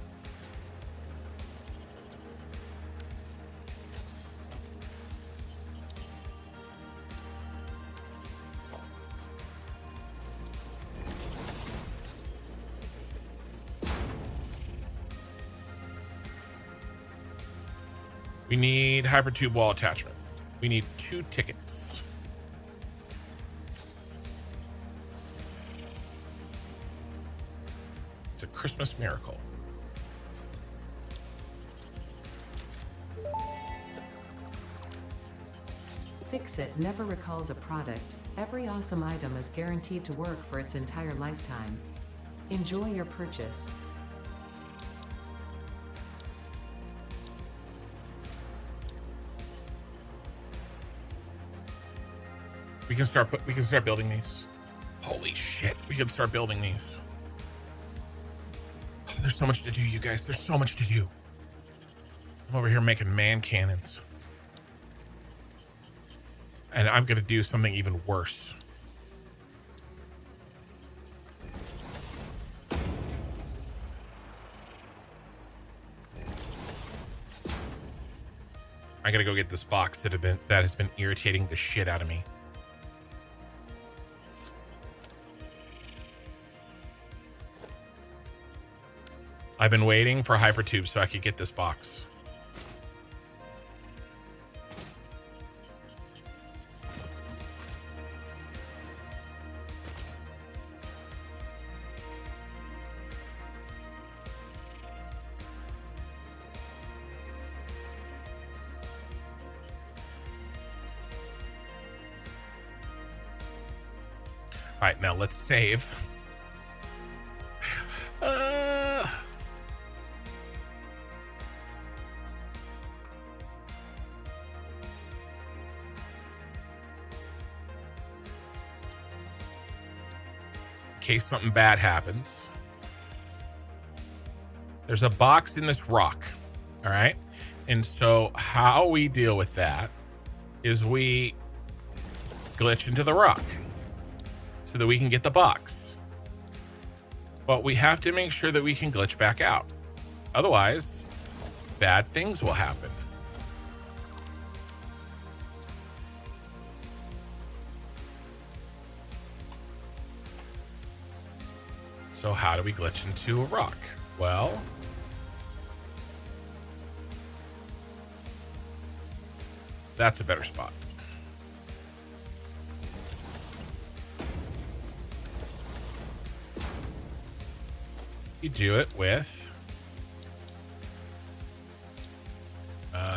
We need hypertube wall attachment. We need 2 tickets. It's a Christmas miracle. Fix-It never recalls a product. Every awesome item is guaranteed to work for its entire lifetime. Enjoy your purchase. We can start building these. Holy shit, we can start building these. Oh, there's so much to do, you guys. There's so much to do. I'm over here making man cannons. And I'm gonna do something even worse. I gotta go get this box that has been irritating the shit out of me. I've been waiting for hypertube so I could get this box. All right, now let's save. In case something bad happens. There's a box in this rock, all right? And so how we deal with that is we glitch into the rock so that we can get the box. But we have to make sure that we can glitch back out. Otherwise, bad things will happen. So how do we glitch into a rock? Well, that's a better spot. You do it with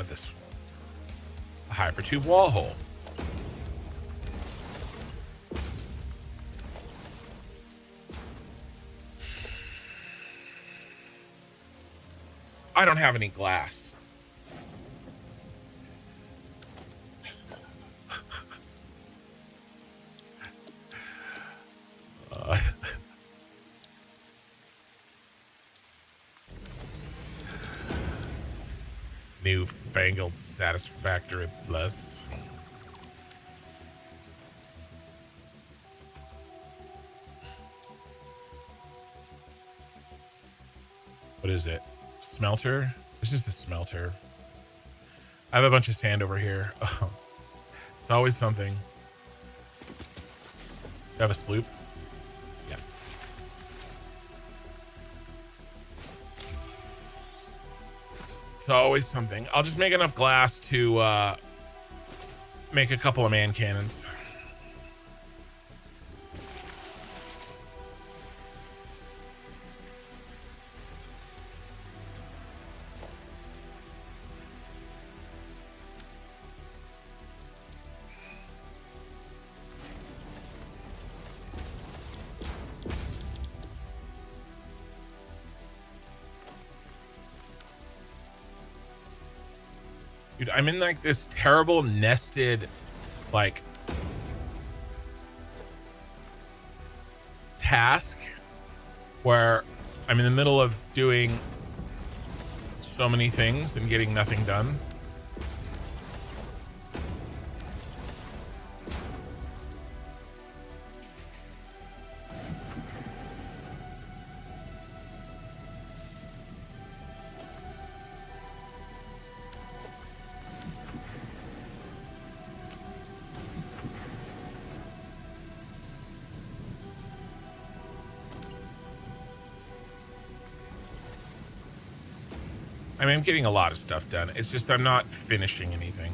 this hypertube wall hole. I don't have any glass. Newfangled Satisfactory Plus. What is it? Smelter? It's just a smelter. I have a bunch of sand over here. Oh, it's always something. have a sloop? Yeah. It's always something. I'll just make enough glass to make a couple of man cannons. Dude, I'm in like this terrible nested, like, task where I'm in the middle of doing so many things and getting nothing done. I mean, I'm getting a lot of stuff done. It's just I'm not finishing anything.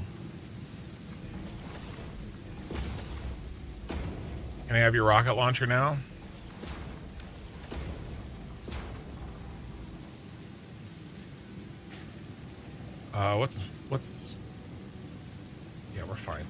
Can I have your rocket launcher now? What's... Yeah, we're fine.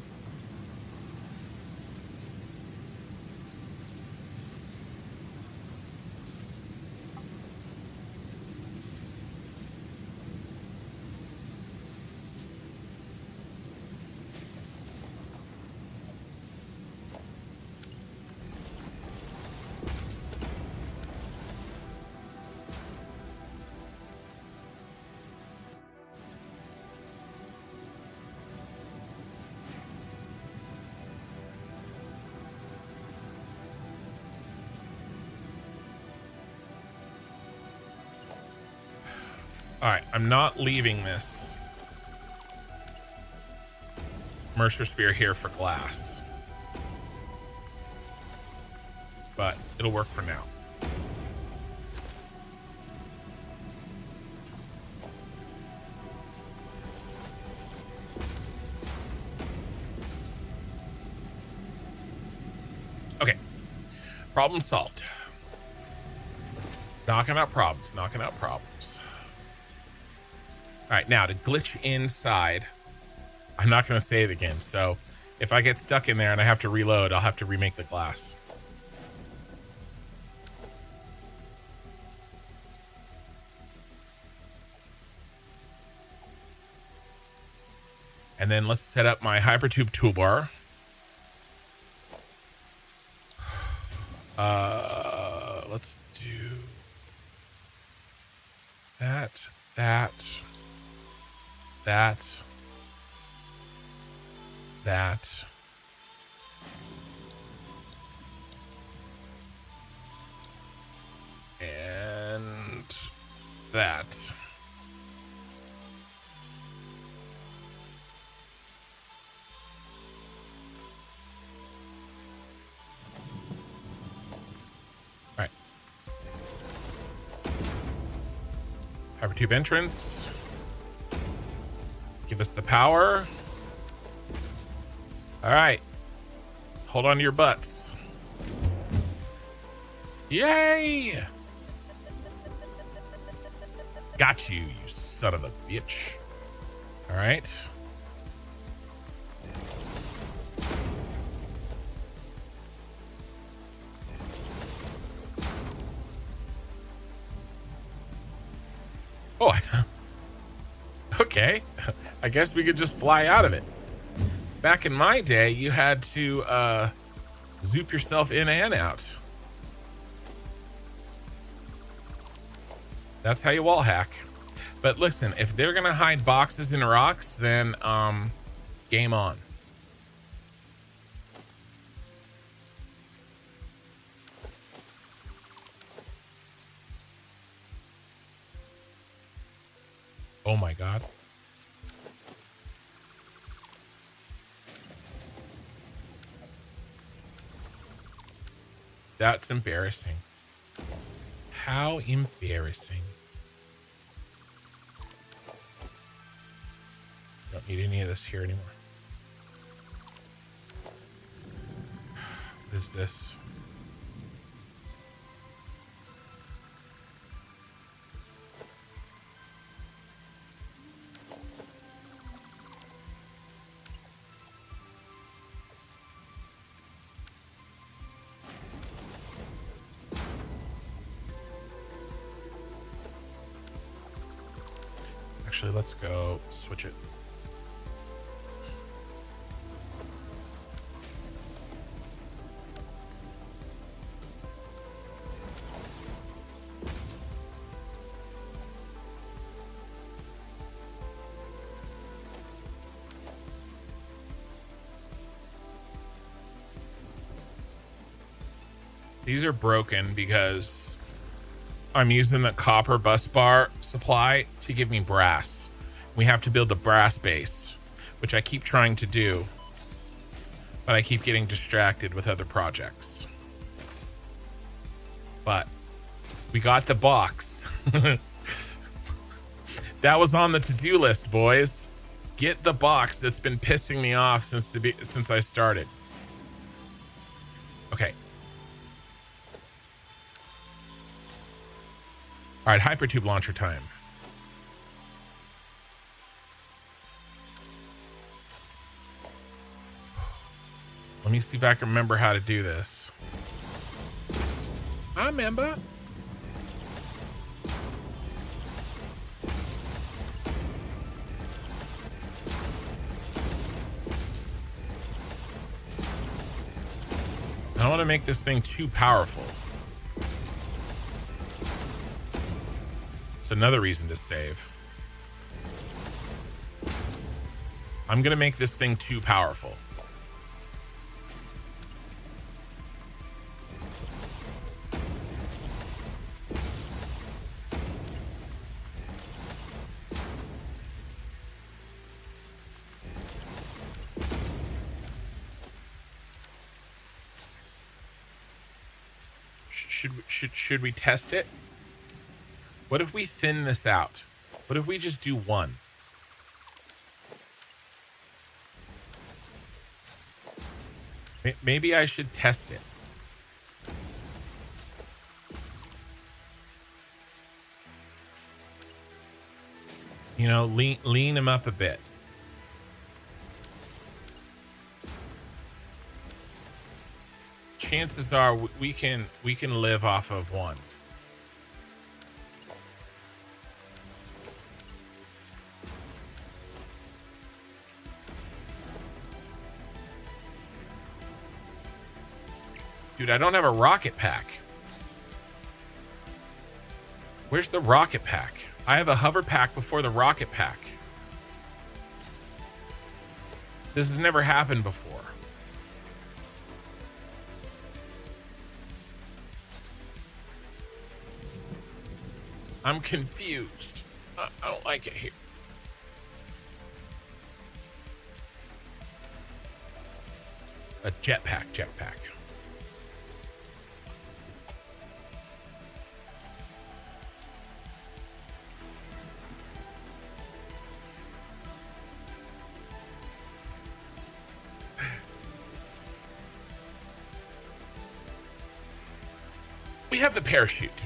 All right, I'm not leaving this Mercer sphere here for glass, but it'll work for now. Okay, problem solved. Knocking out problems, knocking out problems. All right, now to glitch inside, I'm not going to save again. So if I get stuck in there and I have to reload, I'll have to remake the glass. And then let's set up my hypertube toolbar. Let's do that. And that. All right. Hypertube entrance. Give us the power. All right. Hold on to your butts. Yay! Got you, you son of a bitch. All right. Oh, okay. I guess we could just fly out of it. Back in my day, you had to zoop yourself in and out. That's how you wall hack. But listen, if they're gonna hide boxes in rocks, then game on. Oh my god. That's embarrassing. How embarrassing. Don't need any of this here anymore. What is this? Actually, let's go switch it. These are broken because I'm using the copper bus bar supply to give me brass. We have to build the brass base, which I keep trying to do, but I keep getting distracted with other projects. But we got the box. That was on the to-do list, boys. Get the box that's been pissing me off since I started. Okay. All right, hypertube launcher time. Let me see if I can remember how to do this. I remember. I don't want to make this thing too powerful. It's another reason to save. I'm gonna make this thing too powerful. Should we test it? What if we thin this out? What if we just do one? Maybe I should test it. You know, lean him up a bit. Chances are we can live off of one. Dude, I don't have a rocket pack. Where's the rocket pack? I have a hover pack before the rocket pack. This has never happened before. I'm confused. I don't like it here. A jetpack. We have the parachute.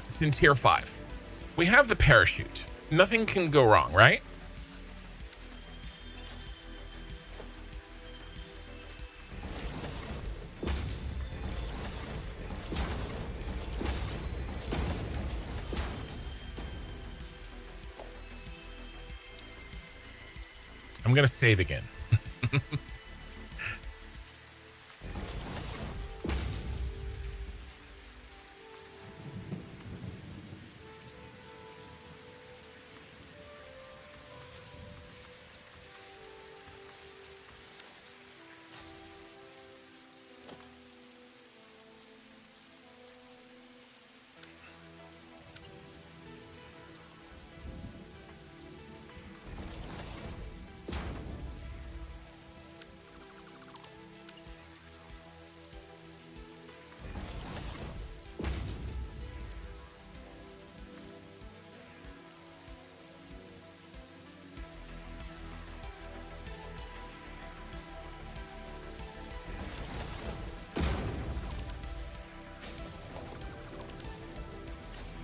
It's in tier 5. We have the parachute. Nothing can go wrong, right? I'm gonna save again.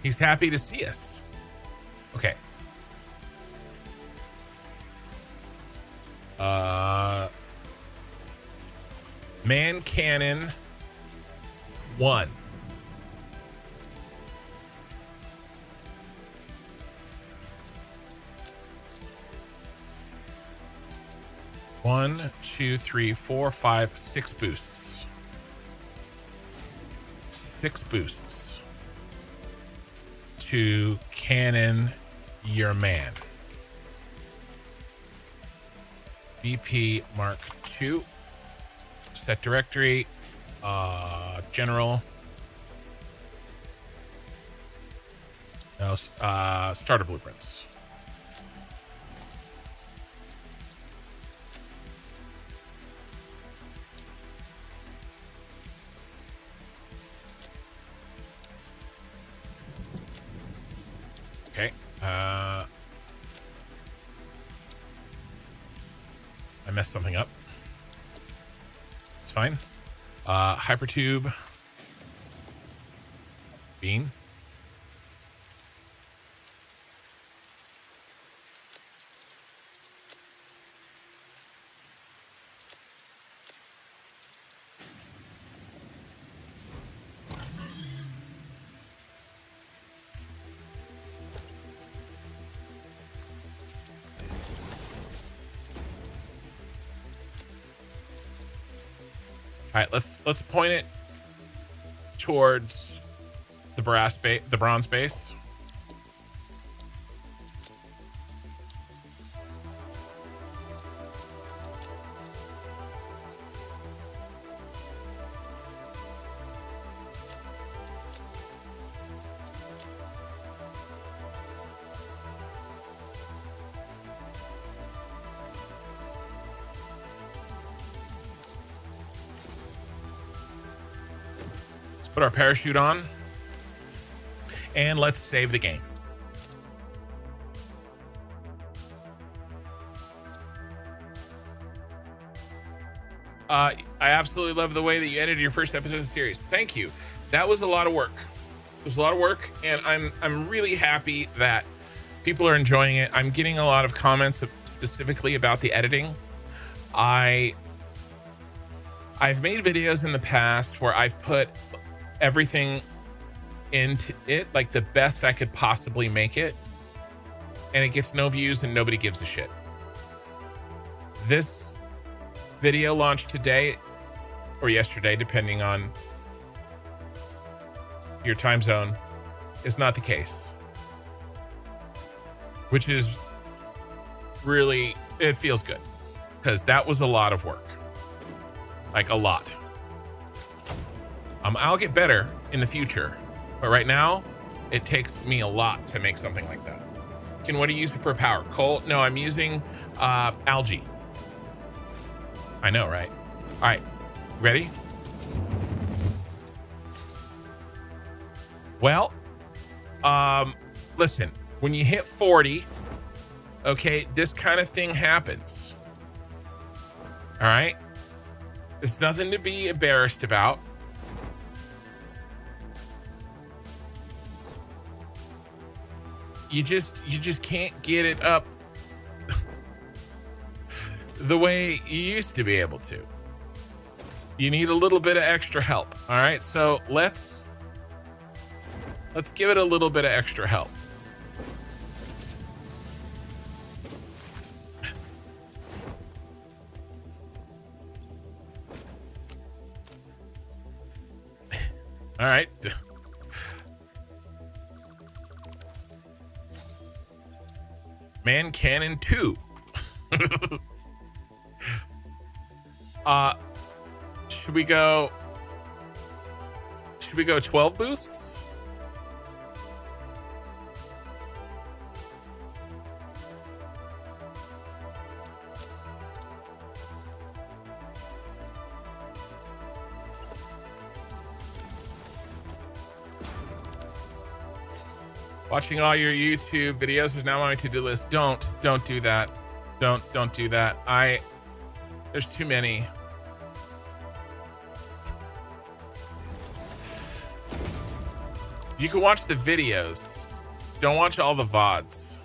He's happy to see us. Okay. Man cannon 1. One, 2, 3, 4, 5, 6 boosts. 6 boosts to cannon your man. BP Mark II. Set directory. General. No, starter blueprints. Okay. I messed something up. It's fine. Hypertube. Bean. All right, let's point it towards the bronze base. Put our parachute on and let's save the game. I absolutely love the way that you edited your first episode of the series. Thank you. That was a lot of work. It was a lot of work, and I'm really happy that people are enjoying it. I'm getting a lot of comments specifically about the editing. I've made videos in the past where I've put everything into it, like the best I could possibly make it, and it gets no views and nobody gives a shit. This video launched today or yesterday, depending on your time zone, is not the case, which is really, it feels good, because that was a lot of work, like a lot. I'll get better in the future, but right now it takes me a lot to make something like that. What do you use it for power? Coal? No, I'm using algae. I know, right? All right, ready? Well, listen, when you hit 40, okay, this kind of thing happens. All right? There's nothing to be embarrassed about. You just can't get it up the way you used to be able to. You need a little bit of extra help. All right, so let's give it a little bit of extra help. All right. Man Cannon 2. Should we go 12 boosts? Watching all your YouTube videos is now on my to-do list. Don't do that. Don't do that. There's too many. You can watch the videos. Don't watch all the VODs.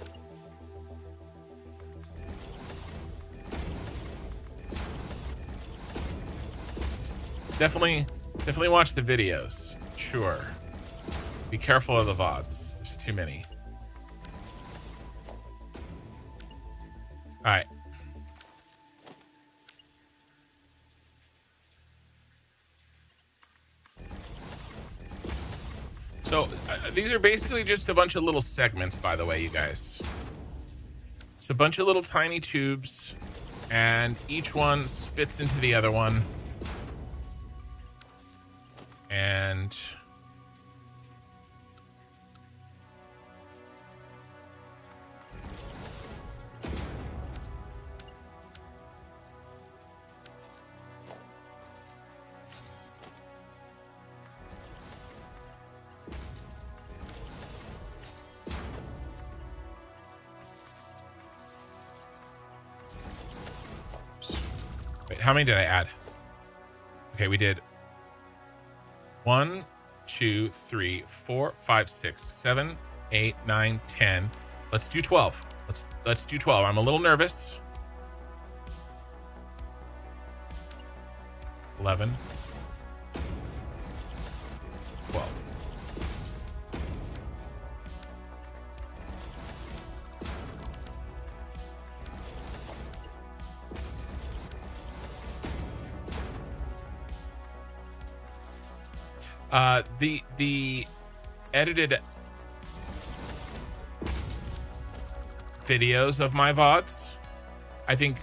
Definitely watch the videos. Sure. Be careful of the VODs. There's too many. All right. So these are basically just a bunch of little segments, by the way, you guys. It's a bunch of little tiny tubes, and each one spits into the other one. And wait, how many did I add? Okay, we did 1, 2, 3, 4, 5, 6, 7, 8, 9, 10. Let's do 12. Let's do 12. I'm a little nervous. 11. 12. The edited videos of my VODs, I think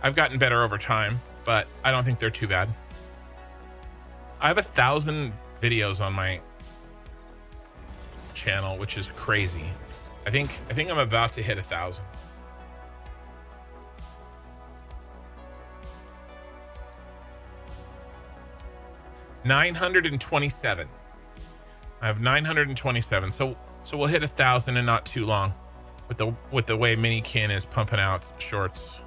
I've gotten better over time, but I don't think they're too bad. I have 1,000 videos on my channel, which is crazy. I think I'm about to hit 1,000. $927. I have 927. So we'll hit 1,000 in not too long, with the way Minikin is pumping out shorts.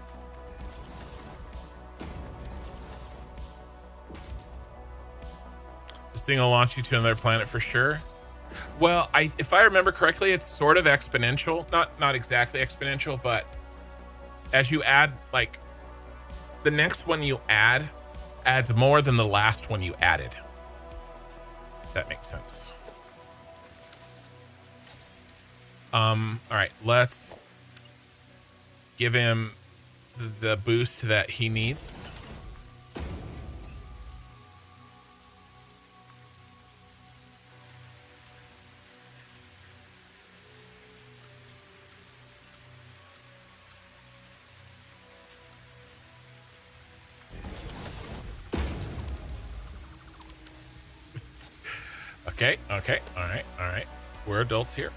This thing will launch you to another planet for sure. Well, if I remember correctly, it's sort of exponential. Not exactly exponential, but as you add, like, the next one you add adds more than the last one you added. That makes sense. All right, let's give him the boost that he needs. Okay, all right. We're adults here.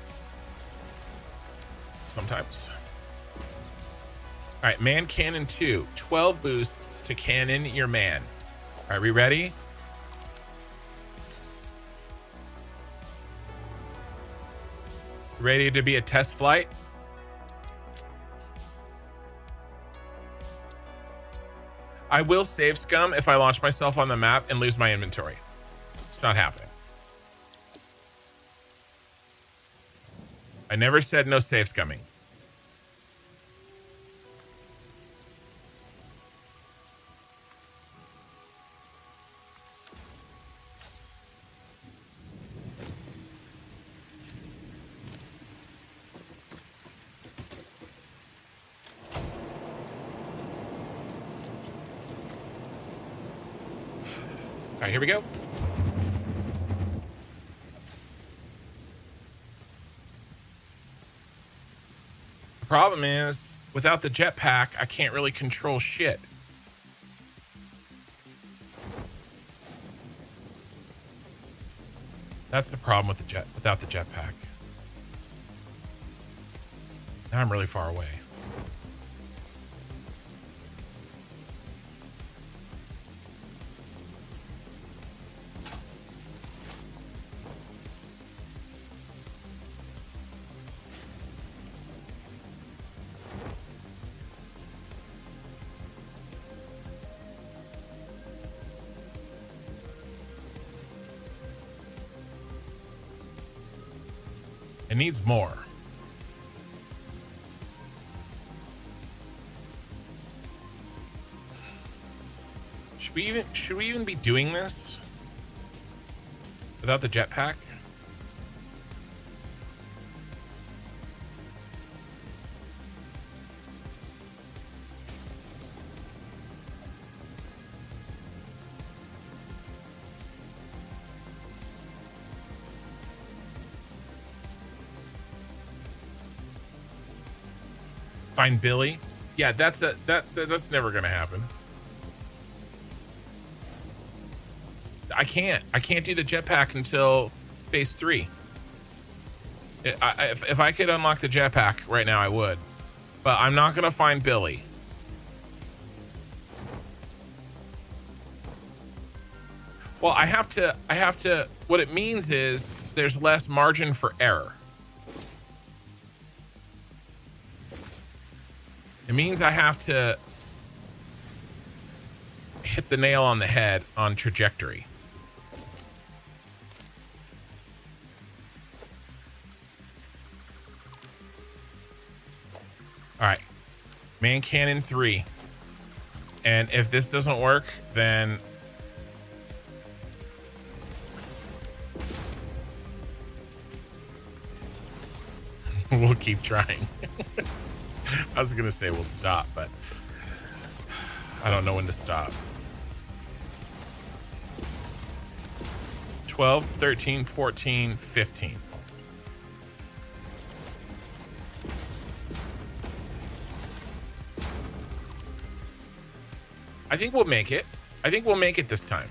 Sometimes. All right, man cannon 2. 12 boosts to cannon your man. All right, we ready? Ready to be a test flight? I will save scum if I launch myself on the map and lose my inventory. It's not happening. I never said no save scumming. All right, here we go. The problem is, without the jetpack, I can't really control shit. That's the problem with without the jetpack. Now I'm really far away. It needs more. Should we even be doing this without the jetpack? Find Billy? Yeah, that's never gonna happen. I can't do the jetpack until phase 3. If I could unlock the jetpack right now, I would, but I'm not gonna find Billy. Well, I have to. What it means is there's less margin for error. It means I have to hit the nail on the head on trajectory. All right, man cannon 3. And if this doesn't work, then we'll keep trying. I was gonna say we'll stop, but I don't know when to stop. 12, 13, 14, 15. I think we'll make it. I think we'll make it this time.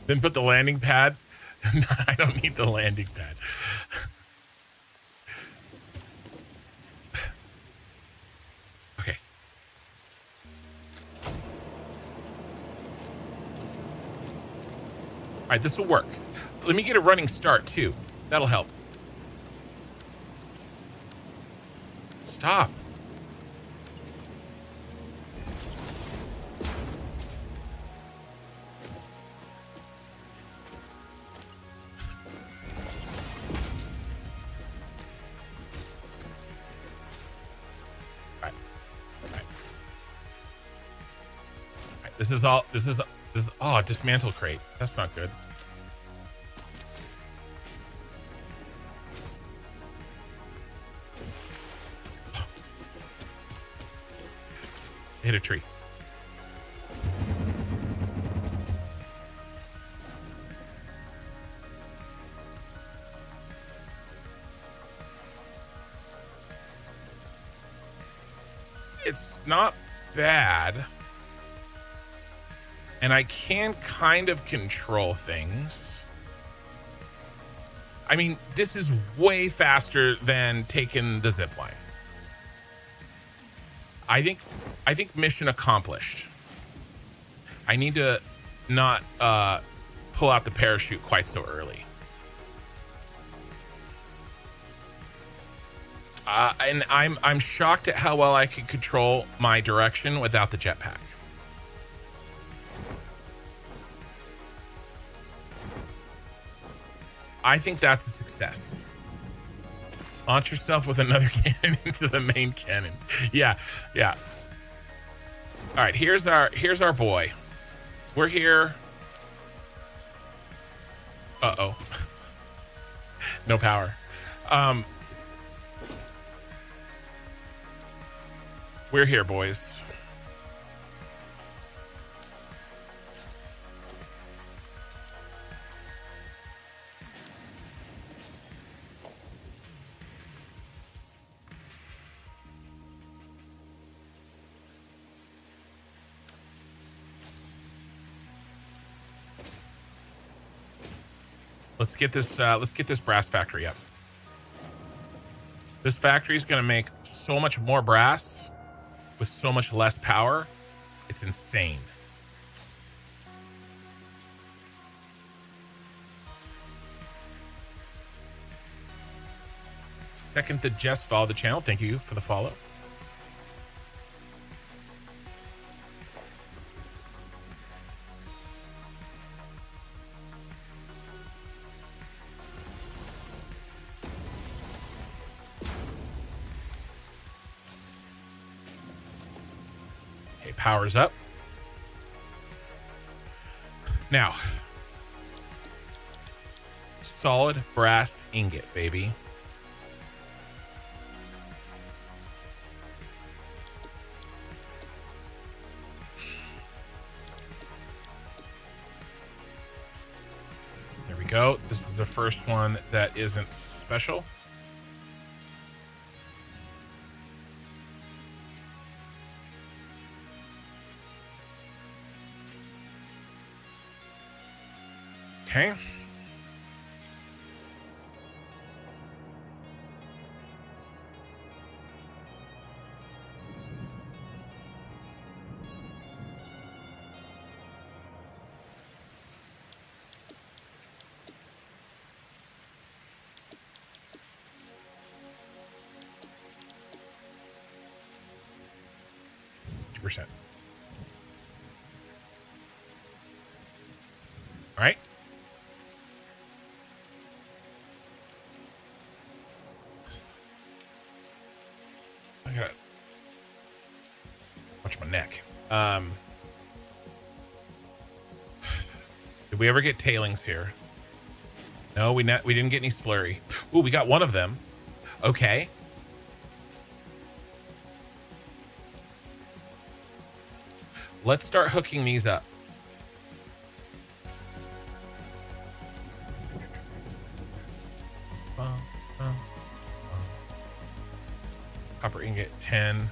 Then put the landing pad. I don't need the landing pad. Okay. All right, this will work. Let me get a running start too. That'll help. Stop. This is oh, dismantle crate. That's not good. Hit a tree. It's not bad. And I can kind of control things. I mean, this is way faster than taking the zip line. I think mission accomplished. I need to not pull out the parachute quite so early. And I'm shocked at how well I can control my direction without the jetpack. I think that's a success. Launch yourself with another cannon into the main cannon. Yeah. All right, here's our boy. We're here. Uh-oh. No power. We're here, boys. Let's get this brass factory up. This factory is going to make so much more brass with so much less power. It's insane. Second to Jess follow the channel. Thank you for the follow. Okay, power's up. Now, solid brass ingot, baby. There we go. This is the first one that isn't special. Okay. Percent. All right. I gotta watch my neck. Did we ever get tailings here? No, we didn't get any slurry. Ooh, we got one of them. Okay. Let's start hooking these up. Copper ingot 10.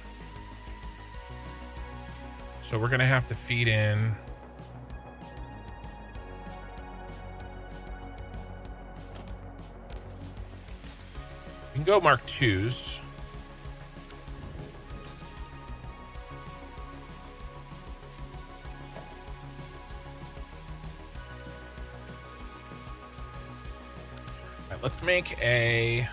So we're gonna have to feed in. We can go Mark 2s. Let's make a...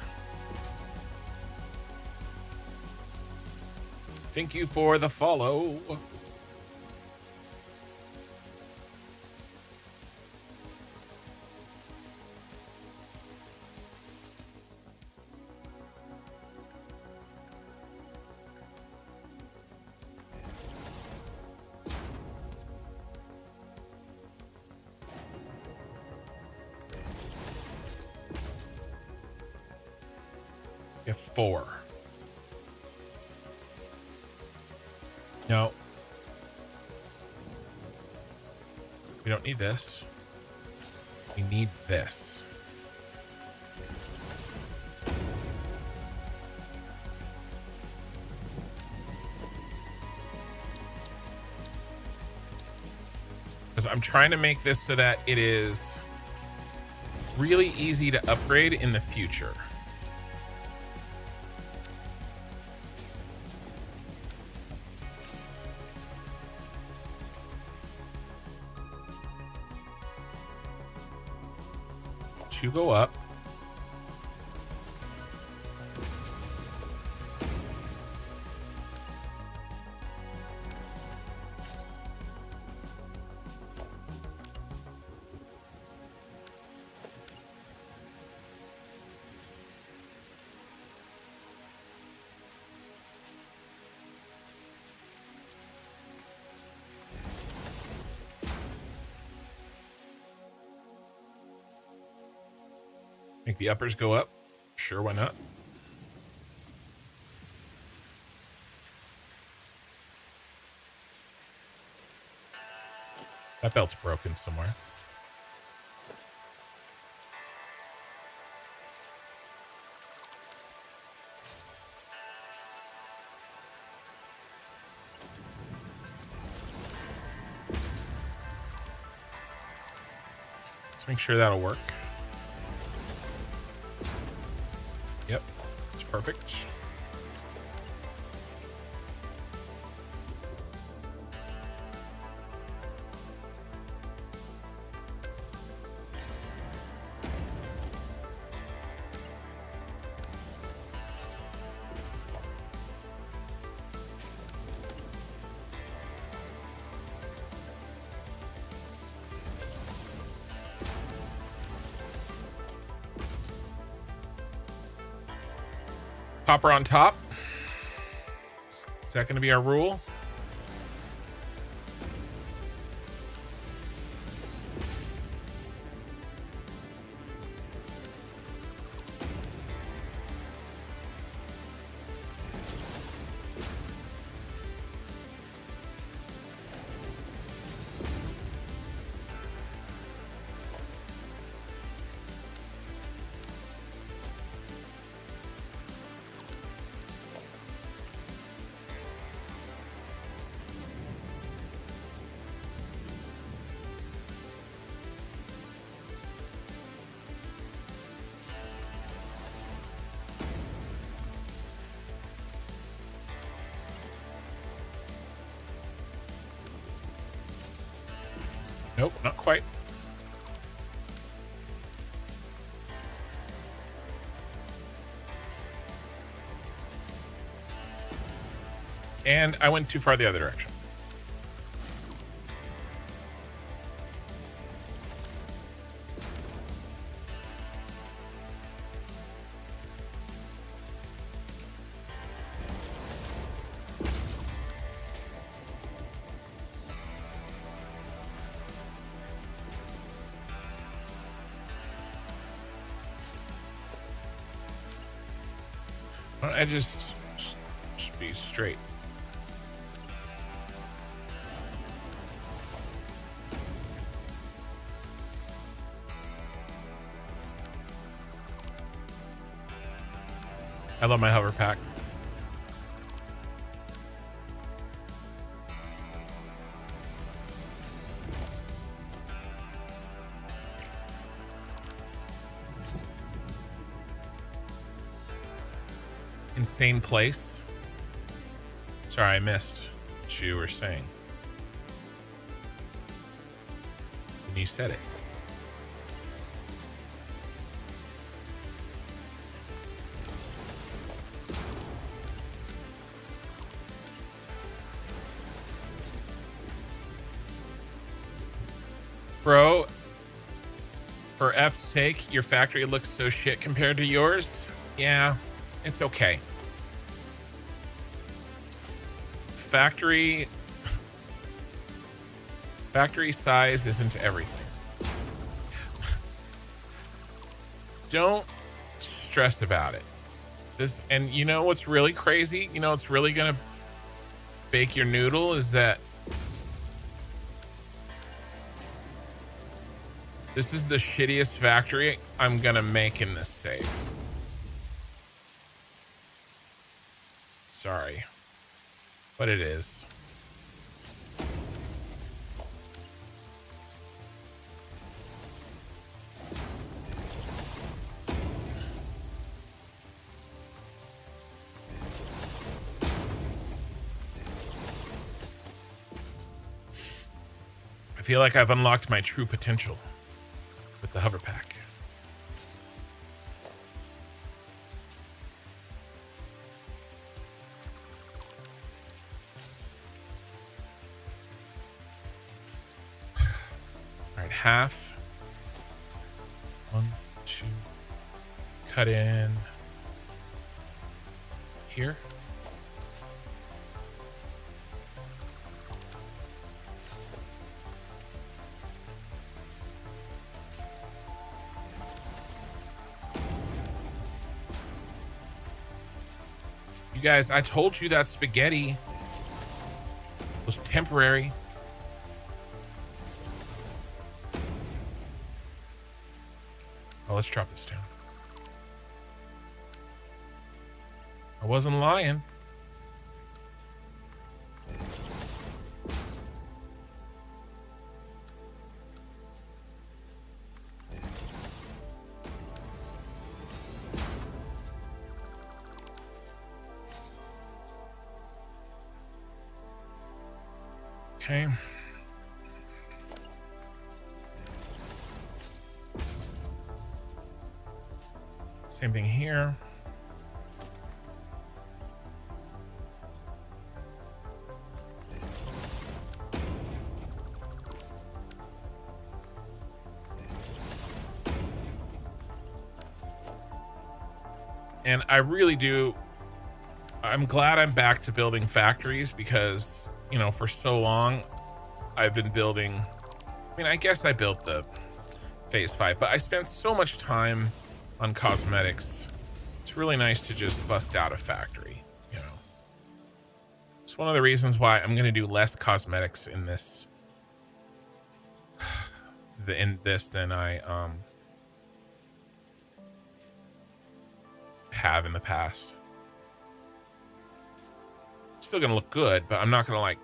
Thank you for the follow. We have 4. No. We don't need this. We need this. Because I'm trying to make this so that it is really easy to upgrade in the future. To go up. Make the uppers go up. Sure, why not? That belt's broken somewhere. Let's make sure that'll work. Perfect. Hopper on top. Is that going to be our rule? Nope, not quite. And I went too far the other direction. Why don't I just be straight? I love my hover pack. Insane place. Sorry, I missed what you were saying. And you said it. Bro, for F's sake, your factory looks so shit compared to yours. Yeah, it's okay. Factory size isn't everything. Don't stress about it. And you know what's really crazy? You know what's really gonna bake your noodle is that this is the shittiest factory I'm gonna make in this save. Sorry. But it is. I feel like I've unlocked my true potential with the hover pack. Half. 1, 2. Cut in here. You guys, I told you that spaghetti was temporary. Oh, let's drop this down. I wasn't lying. Okay. Same thing here. And I really do. I'm glad I'm back to building factories because, you know, for so long I've been building. I mean, I guess I built the phase 5, but I spent so much time on cosmetics. It's really nice to just bust out a factory, you know. It's one of the reasons why I'm going to do less cosmetics in this than I have in the past. Still gonna look good, but I'm not gonna, like,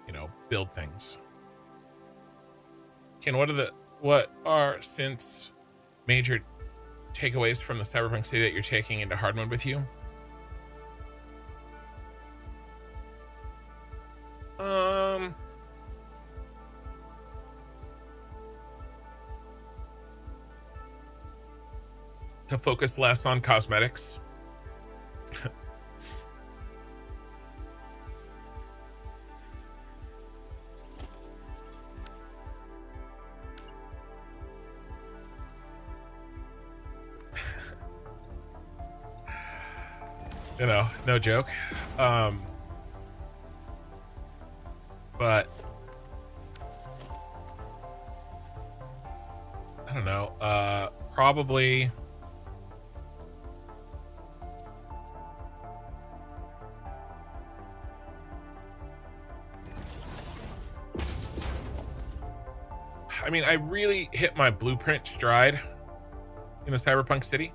you know, build things. Ken, what are since major takeaways from the Cyberpunk City that you're taking into hard mode with you? To focus less on cosmetics. You know, no joke. But I don't know. Probably I mean, I really hit my blueprint stride in the Cyberpunk City.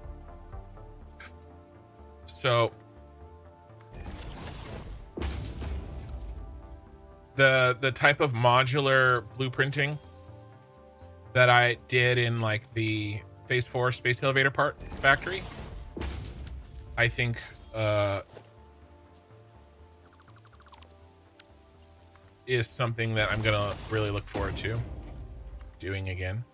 So the type of modular blueprinting that I did in, like, the phase 4 space elevator part factory, I think is something that I'm gonna really look forward to doing again.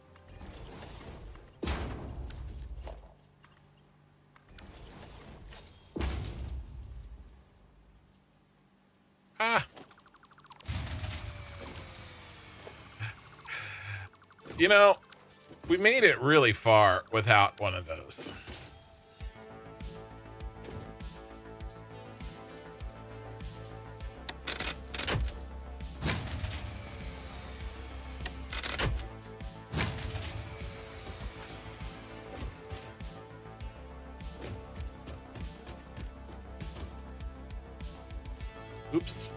You know, we made it really far without one of those. Oops.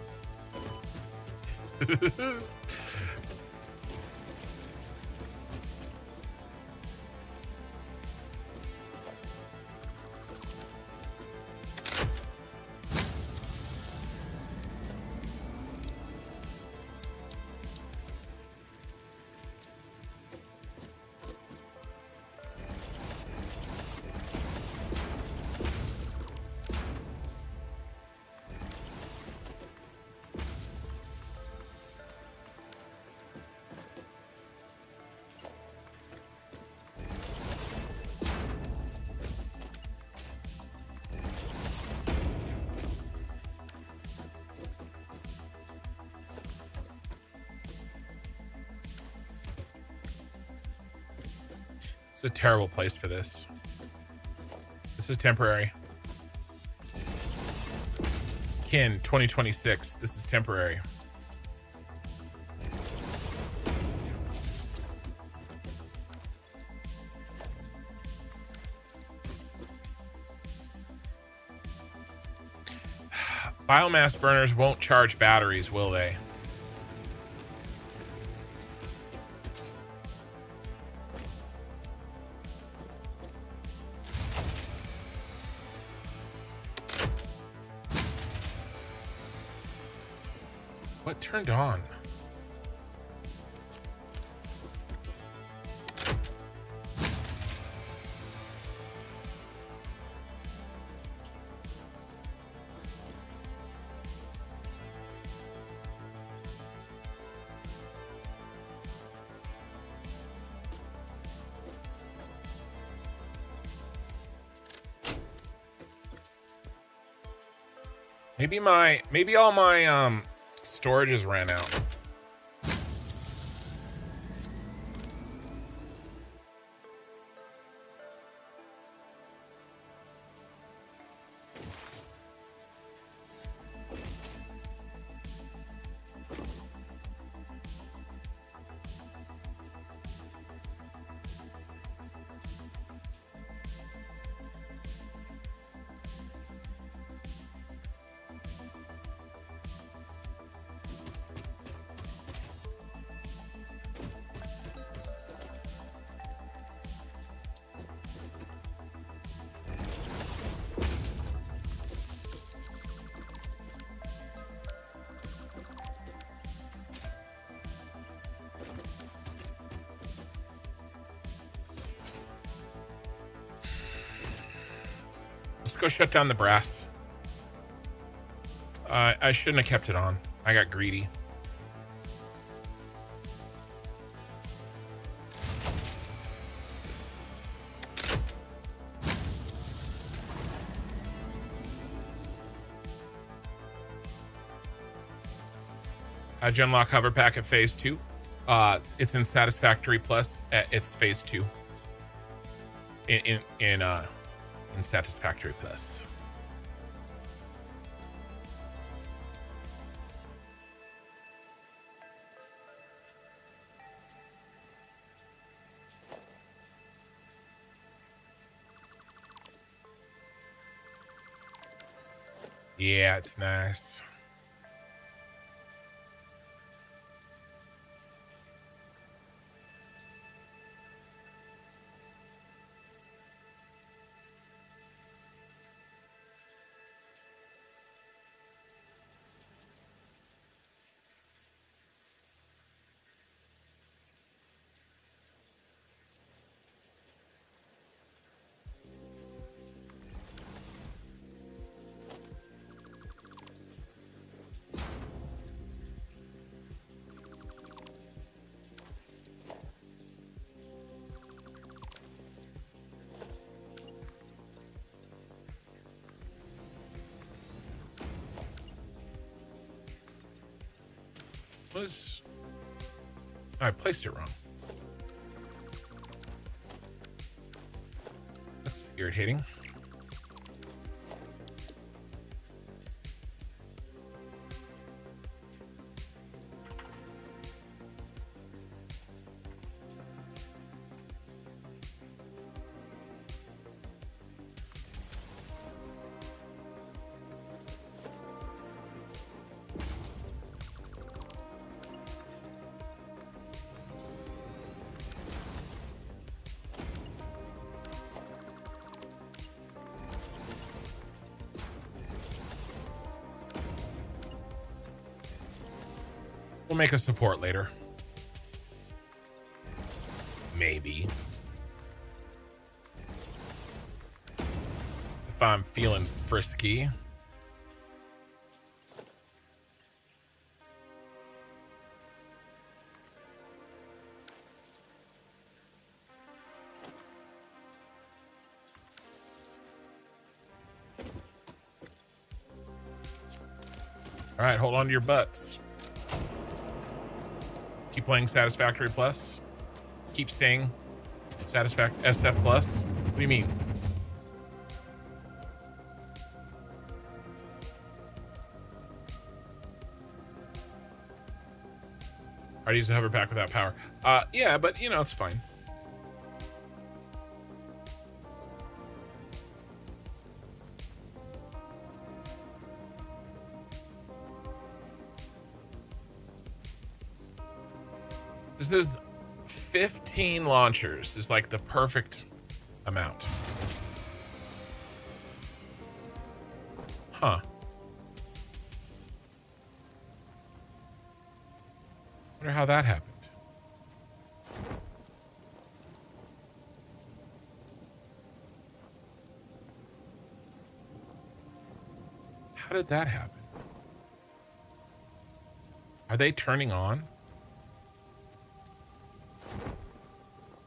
It's a terrible place for this. This is temporary. Kin 2026. This is temporary. Biomass burners won't charge batteries, will they? What turned on? Maybe all my storages ran out. Let's go shut down the brass. I shouldn't have kept it on. I got greedy. How'd you unlock hover pack at phase 2? It's in Satisfactory Plus. It's phase 2. In Satisfactory Plus. Yeah, it's nice. I placed it wrong. That's irritating. We'll make a support later. Maybe. If I'm feeling frisky. All right, hold on to your butts. Keep playing Satisfactory Plus. Keep saying SF Plus. What do you mean? Hard to use a hover pack without power. Yeah, but you know, it's fine. This is 15 launchers. Is like the perfect amount. Huh. Wonder how that happened. How did that happen? Are they turning on?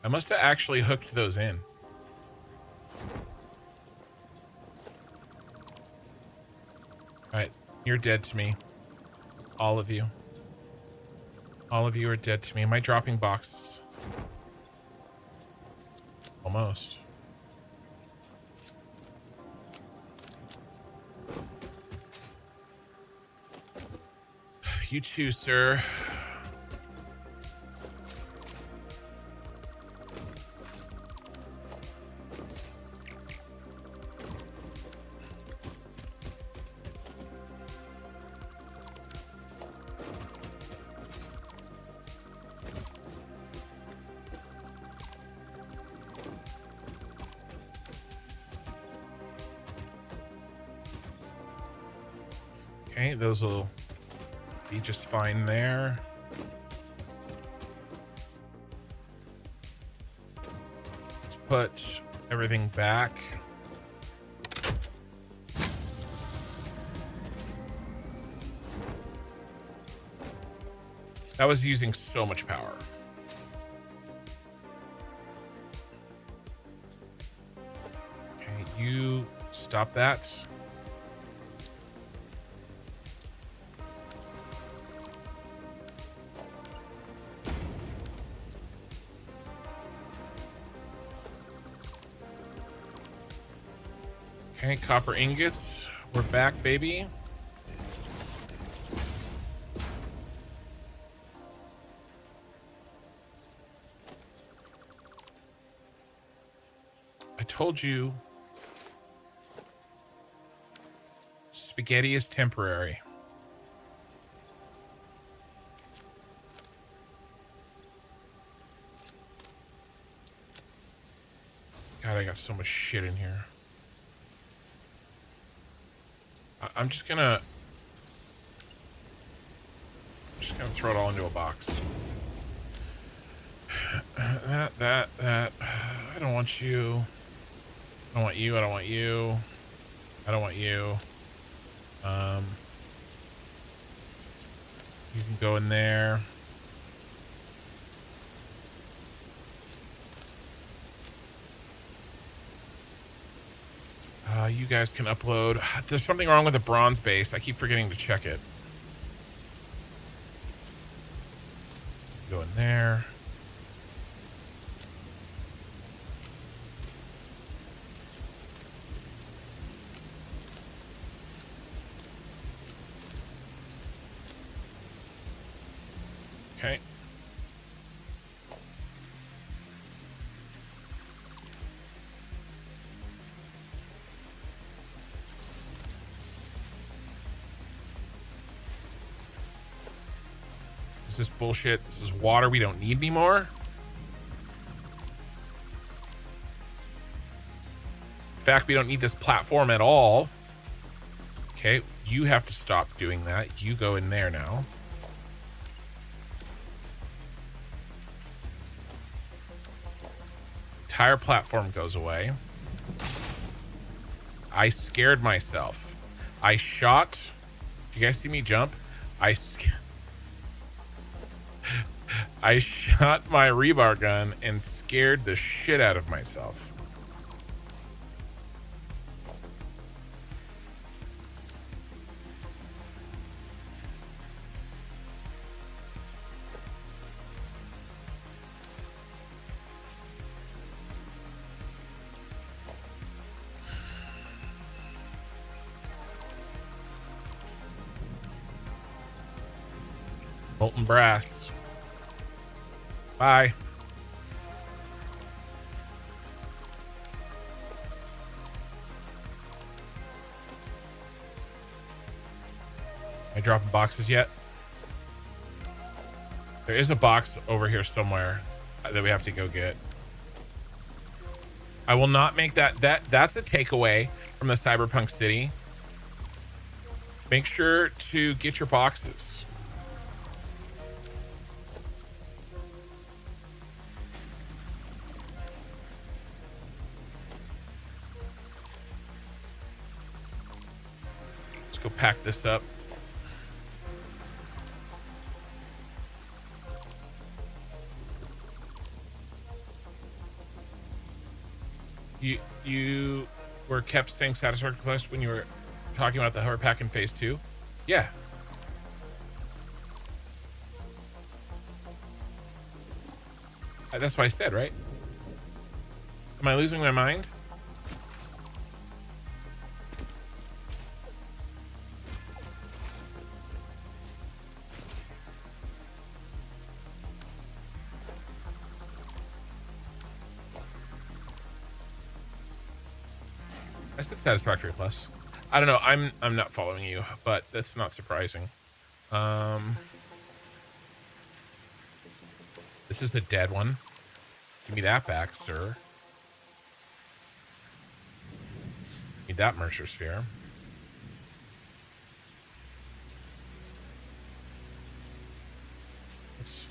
I must have actually hooked those in. All right, You're dead to me. All of you. All of you are dead to me. Am I dropping boxes? Almost. You too, sir. Okay, those will be just fine there. Let's put everything back. That was using so much power. Okay, you stop that. Okay, copper ingots. We're back, baby. I told you. Spaghetti is temporary. God, I got so much shit in here. I'm just gonna throw it all into a box. That. I don't want you. I don't want you. I don't want you. I don't want you. You can go in there. You guys can upload. There's something wrong with the bronze base. I keep forgetting to check it. Go in there. Okay. Is this bullshit? This is water we don't need anymore? In fact, we don't need this platform at all. Okay, you have to stop doing that. You go in there now. Entire platform goes away. I scared myself. I shot. Do you guys see me jump? I shot my rebar gun and scared the shit out of myself. Molten brass. Bye. Am I dropping boxes yet? There is a box over here somewhere that we have to go get. I will not make that's a takeaway from the Cyberpunk City. Make sure to get your boxes. Let's go pack this up. You were kept saying Satisfactory Plus when you were talking about the hover pack in phase 2. Yeah. That's what I said, right? Am I losing my mind? I said Satisfactory Plus. I don't know. I'm not following you, but that's not surprising. This is a dead one. Give me that back, sir. Need that Mercer Sphere. Let's...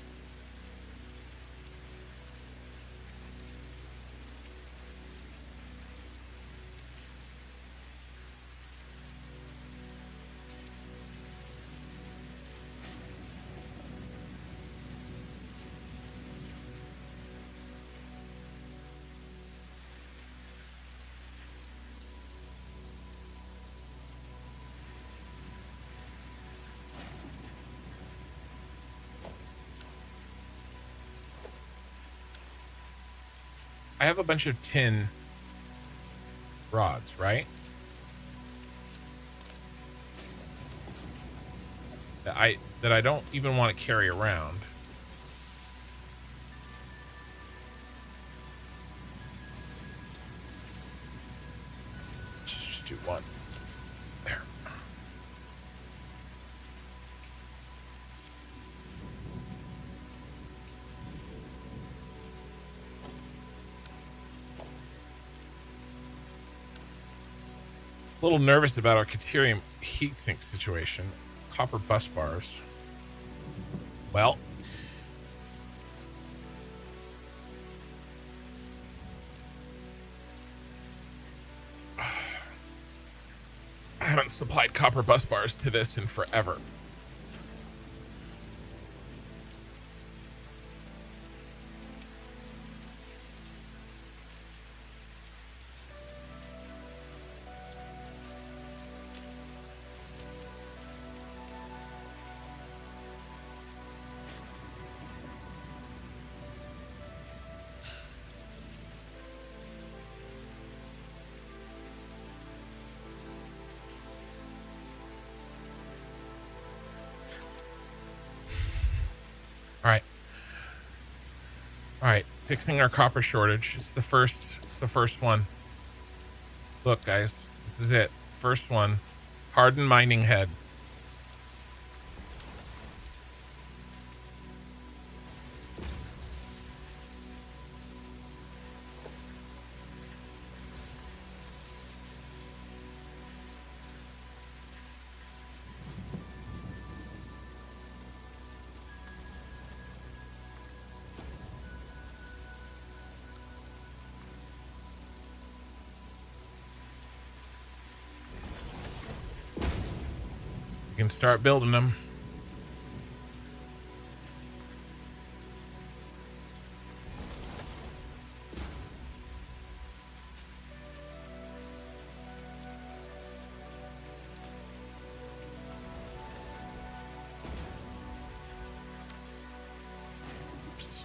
I have a bunch of tin rods, right? That I don't even want to carry around. Let's just do one. There. A little nervous about our Caterium heatsink situation. Copper bus bars. Well, I haven't supplied copper bus bars to this in forever. All right, fixing our copper shortage. It's the first one. Look, guys, this is it. First one. Hardened mining head. Can start building them. Oops.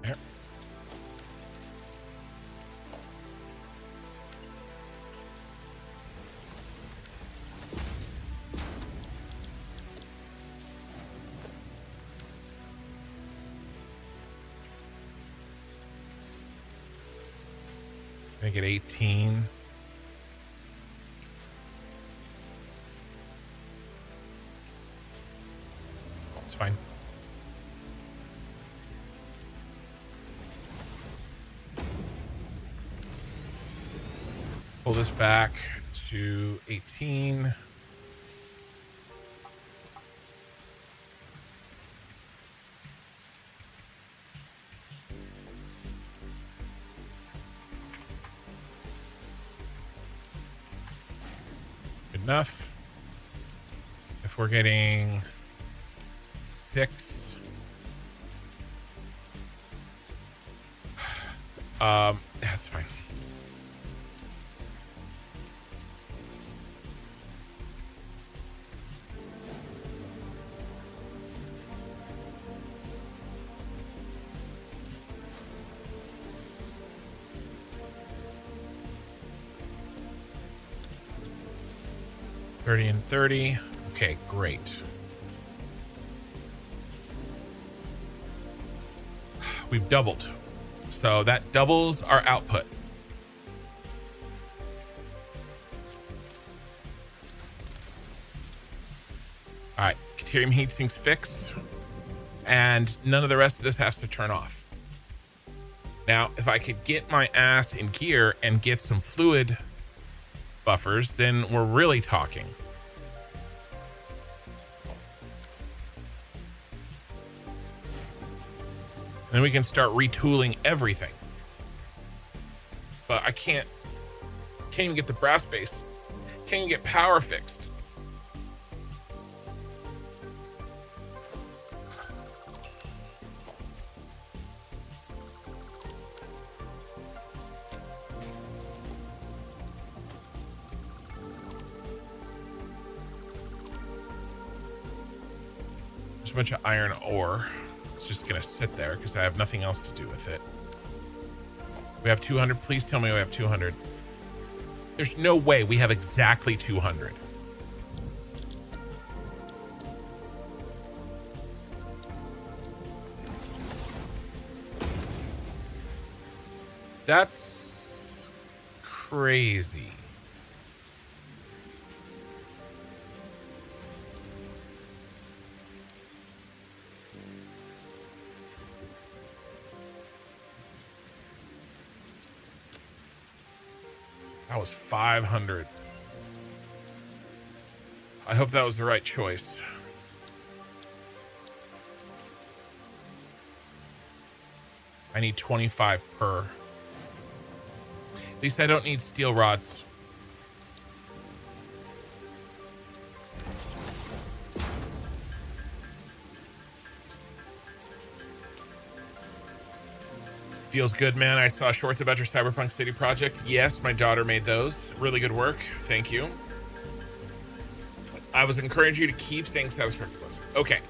There. Make it 18. It's fine. Pull this back to 18. Enough. If we're getting 6, that's fine. 30 and 30. Okay, great. We've doubled. So that doubles our output. All right, deuterium heatsinks fixed. And none of the rest of this has to turn off. Now, if I could get my ass in gear and get some fluid buffers, then we're really talking. Then we can start retooling everything. But I can't even get the brass base. Can't even get power fixed. There's a bunch of iron ore. It's just gonna sit there because I have nothing else to do with it. We have 200. Please tell me we have 200. There's no way we have exactly 200. That's crazy. That was 500. I hope that was the right choice. I need 25 per. At least I don't need steel rods. Feels good, man. I saw shorts about your Cyberpunk City project. Yes, my daughter made those. Really good work. Thank you. I was encouraging you to keep saying Satisfactory Plus. Okay.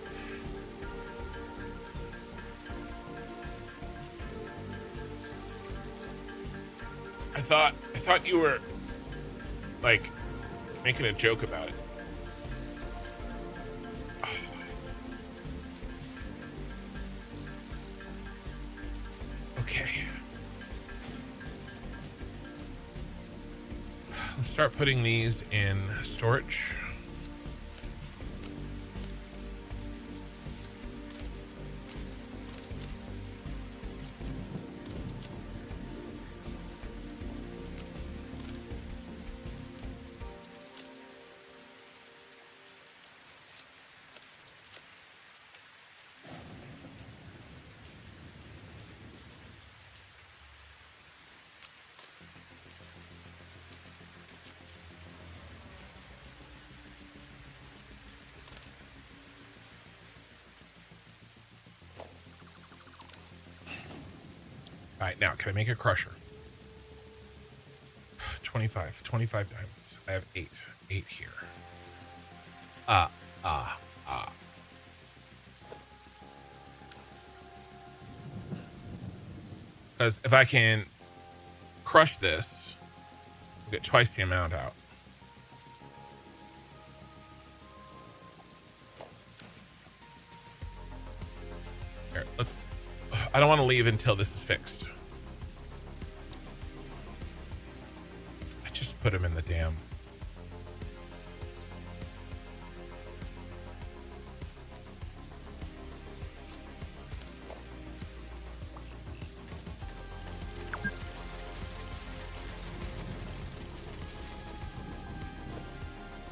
I thought you were like making a joke about it. Okay. Let's start putting these in storage. All right, now, can I make a crusher? 25 diamonds. I have 8 here. Because if I can crush this, I'll get twice the amount out. Here, let's... I don't want to leave until this is fixed. I just put him in the dam.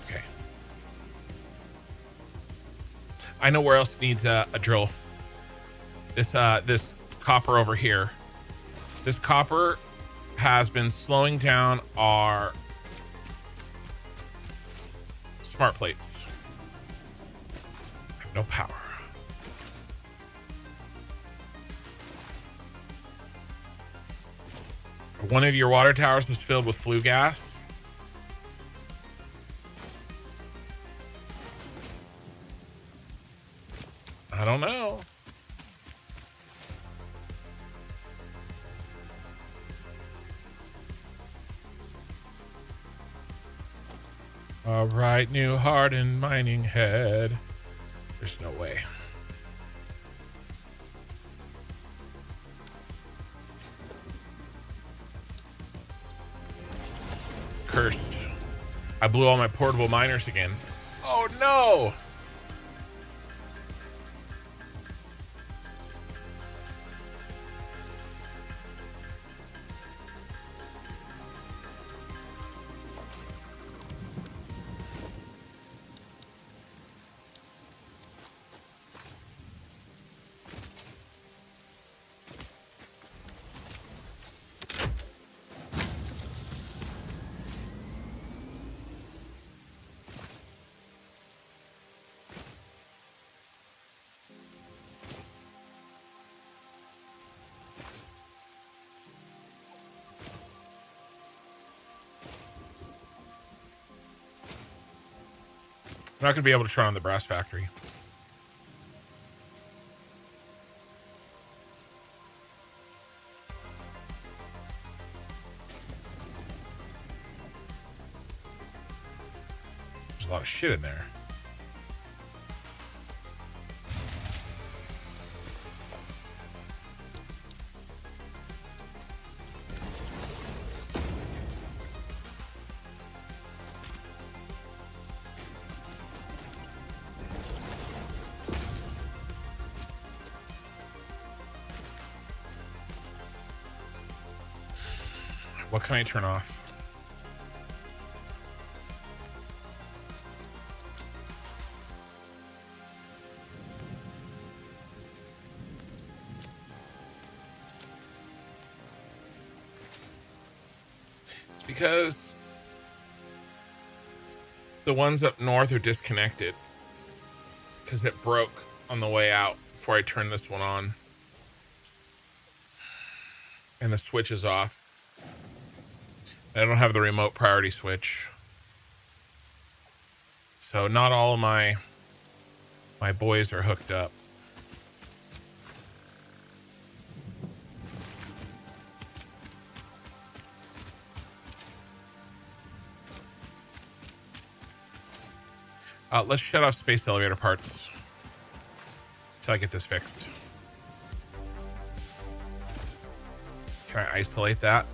Okay. I know where else needs a drill. This copper over here. This copper has been slowing down our smart plates. I have no power. One of your water towers was filled with flue gas. I don't know. All right, new hardened mining head. There's no way. Cursed. I blew all my portable miners again. Oh no! I'm not going to be able to turn on the brass factory. There's a lot of shit in there. What can I turn off? It's because the ones up north are disconnected because it broke on the way out before I turned this one on. And the switch is off. I don't have the remote priority switch. So not all of my boys are hooked up. Let's shut off space elevator parts till I get this fixed. Can I isolate that?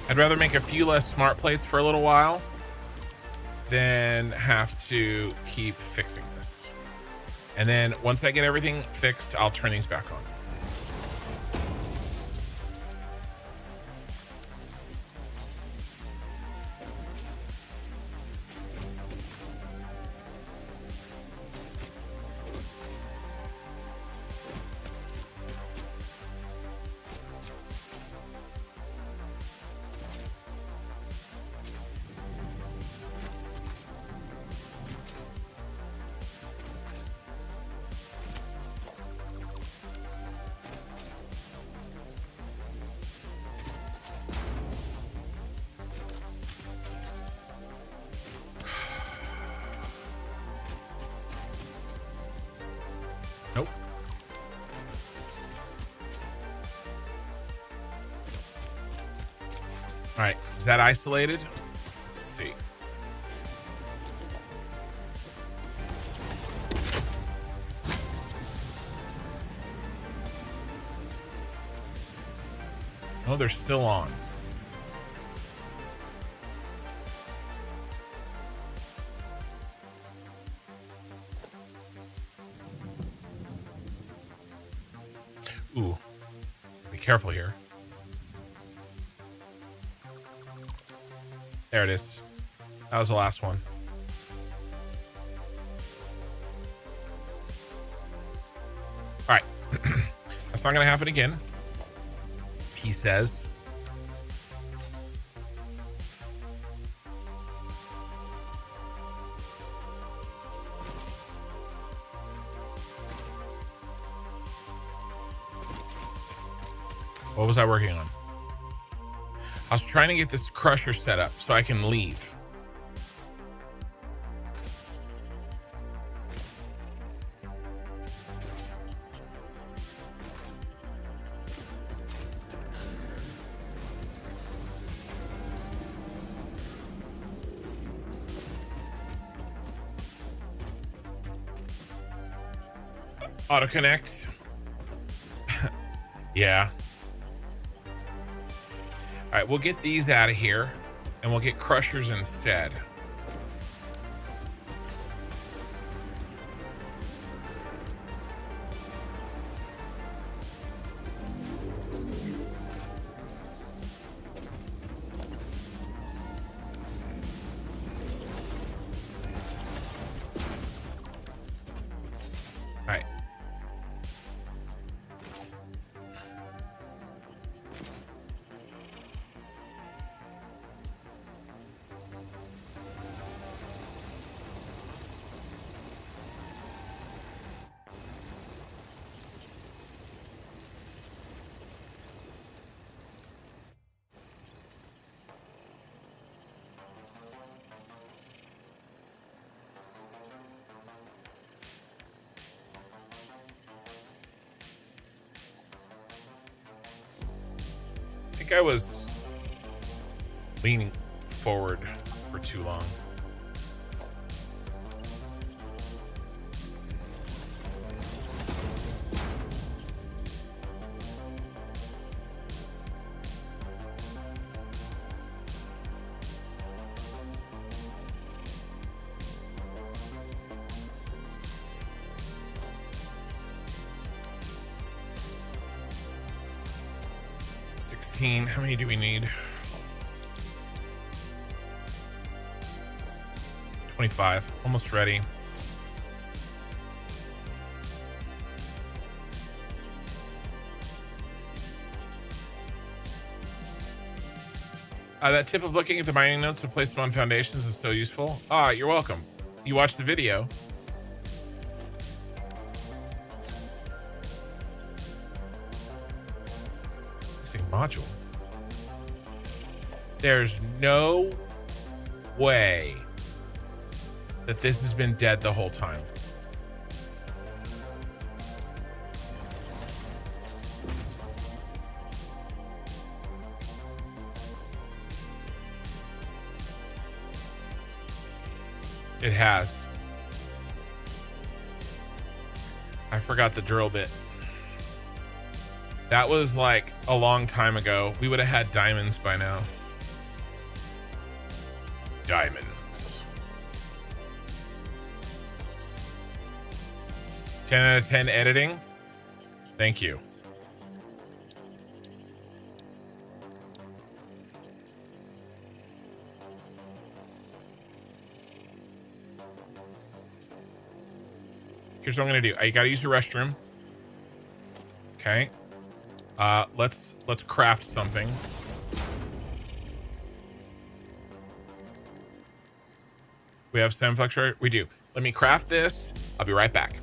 I'd rather make a few less smart plates for a little while than have to keep fixing this. And then once I get everything fixed, I'll turn these back on. Nope. All right, is that isolated? Let's see. Oh, they're still on. Ooh, be careful here. There it is. That was the last one. All right. That's not going to happen again. He says. What was I working on? I was trying to get this crusher set up so I can leave. Auto connect. Yeah. All right, we'll get these out of here and we'll get crushers instead. All right. I think I was leaning forward for too long. How many do we need? 25. Almost ready. That tip of looking at the mining notes to place them on foundations is so useful. Ah, you're welcome. You watched the video. Module. There's no way that this has been dead the whole time. It has. I forgot the drill bit. That was like a long time ago. We would have had diamonds by now. Diamonds. 10 out of 10 editing. Thank you. Here's what I'm gonna do. I gotta use the restroom. Okay. Let's craft something. We have 7 fluctuator. We do. Let me craft this. I'll be right back.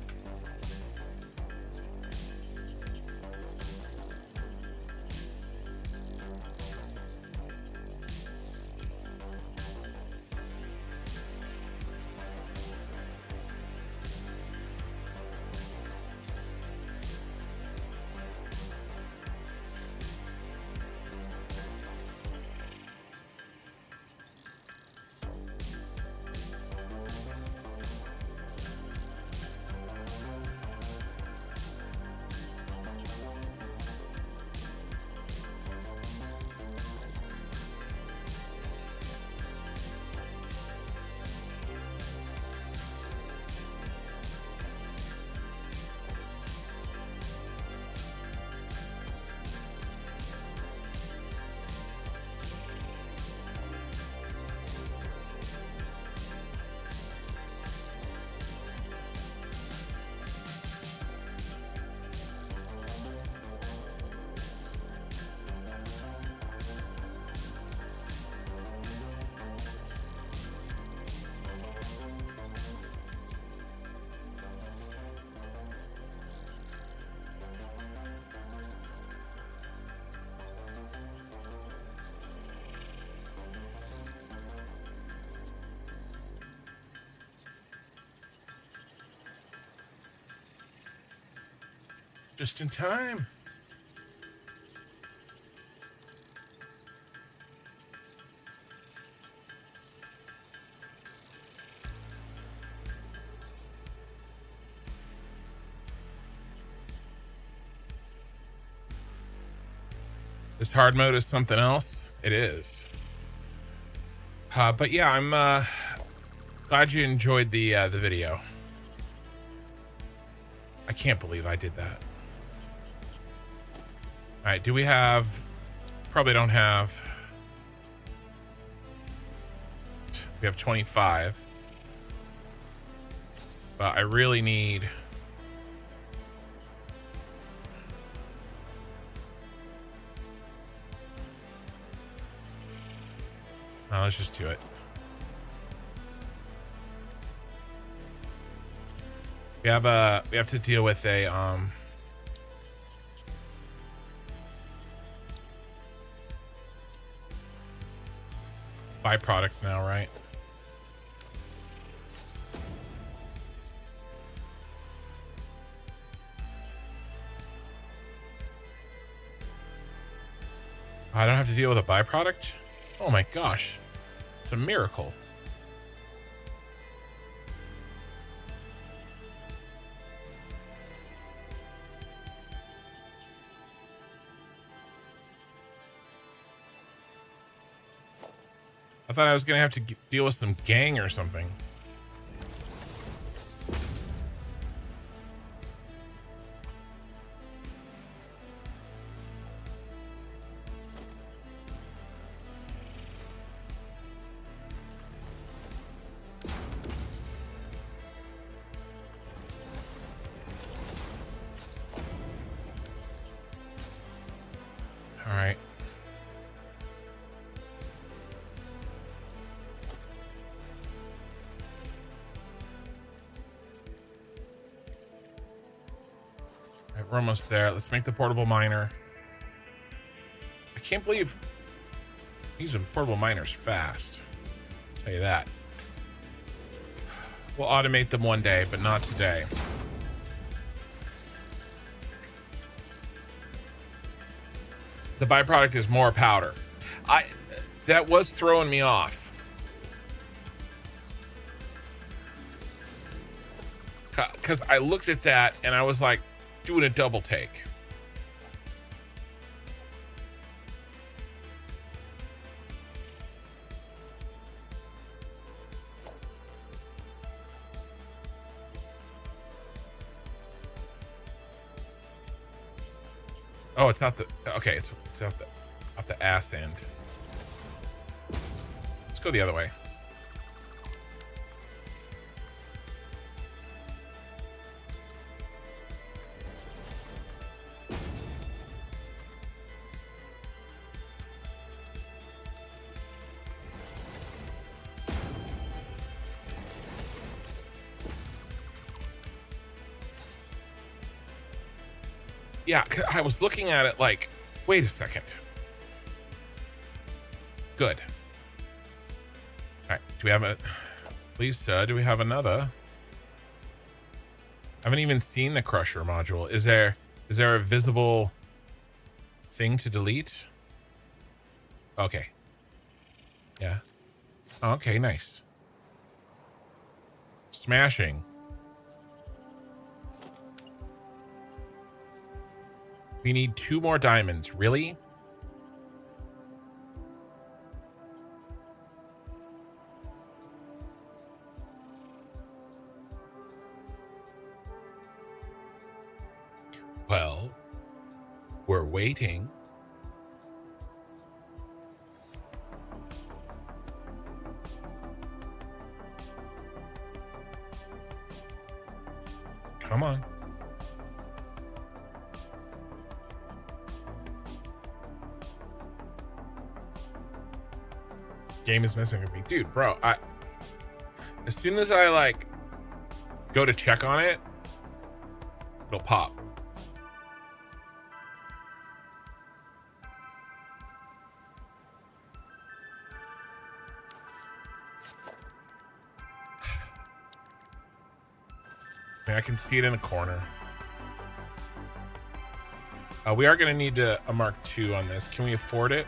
Just in time. This hard mode is something else. It is. But yeah, I'm glad you enjoyed the video. I can't believe I did that. All right, do we have? Probably don't have. We have 25. But I really need. Let's just do it. We have to deal with a byproduct now, right? I don't have to deal with a byproduct? Oh my gosh. It's a miracle. I thought I was gonna have to deal with some gang or something. All right. We're almost there. Let's make the portable miner. I can't believe using portable miners fast. I'll tell you that. We'll automate them one day, but not today. The byproduct is more powder. That was throwing me off. Because I looked at that and I was like, doing a double take. Oh, it's out the okay, it's out the ass end. Let's go the other way. Yeah, I was looking at it like, wait a second. Good. All right, do we have a... Lisa, do we have another? I haven't even seen the crusher module. Is there a visible thing to delete? Okay. Yeah. Okay, nice. Smashing. We need 2 more diamonds. Really? Well, we're waiting. Come on. Game is messing with me, dude, bro. As soon as I like go to check on it, it'll pop. I mean, I can see it in a corner. We are going to need a Mark II on this. Can we afford it?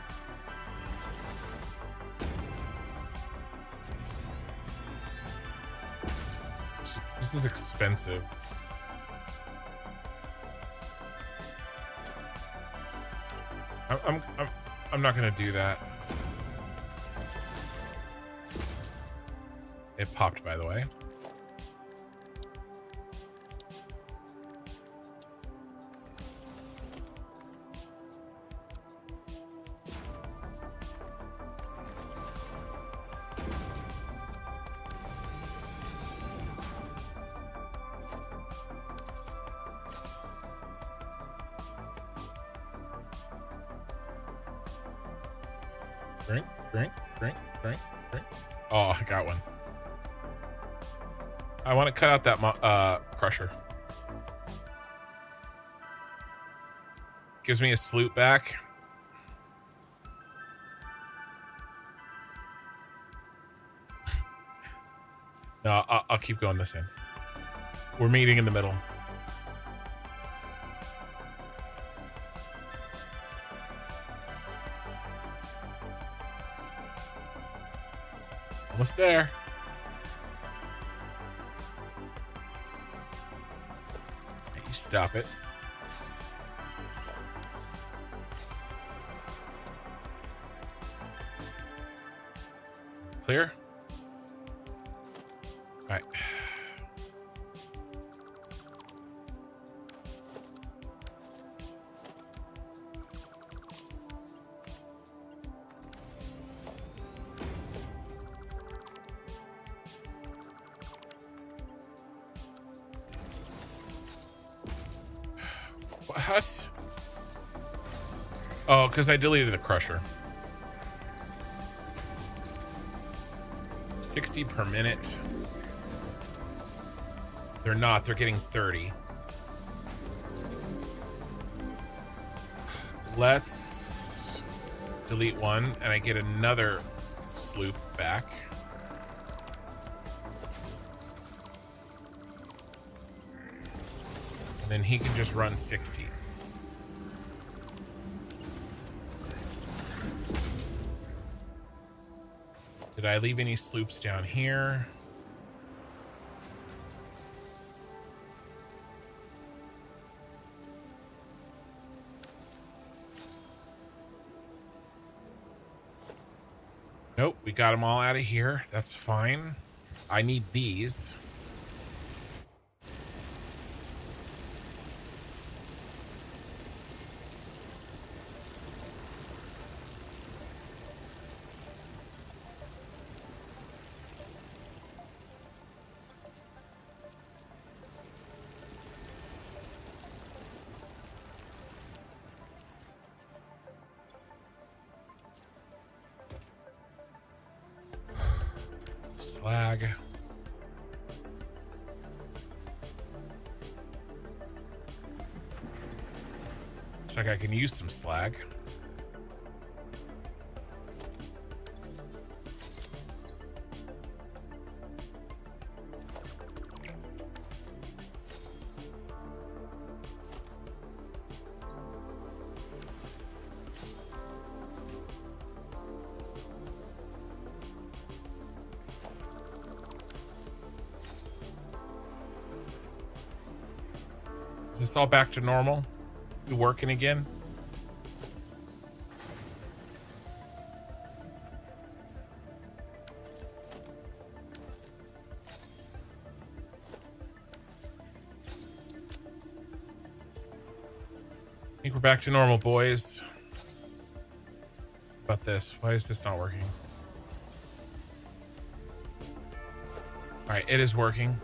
This is expensive. I'm not going to do that. It popped, by the way. Drink, drink, drink, drink, drink. Oh, I got one. I want to cut out that crusher. Gives me a sloop back. No, I'll keep going this in. We're meeting in the middle. Almost there. You stop it. Clear? All right. What? Oh, because I deleted the crusher. 60 per minute. They're not. They're getting 30. Let's delete one, and I get another sloop back. And then he can just run 60. Did I leave any sloops down here? Nope, we got them all out of here. That's fine. I need these. Slag. Looks like I can use some slag. Is this all back to normal? You working again? I think we're back to normal, boys. What about this? Why is this not working? All right, it is working.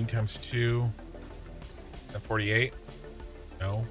Times 2. Is that 48? No.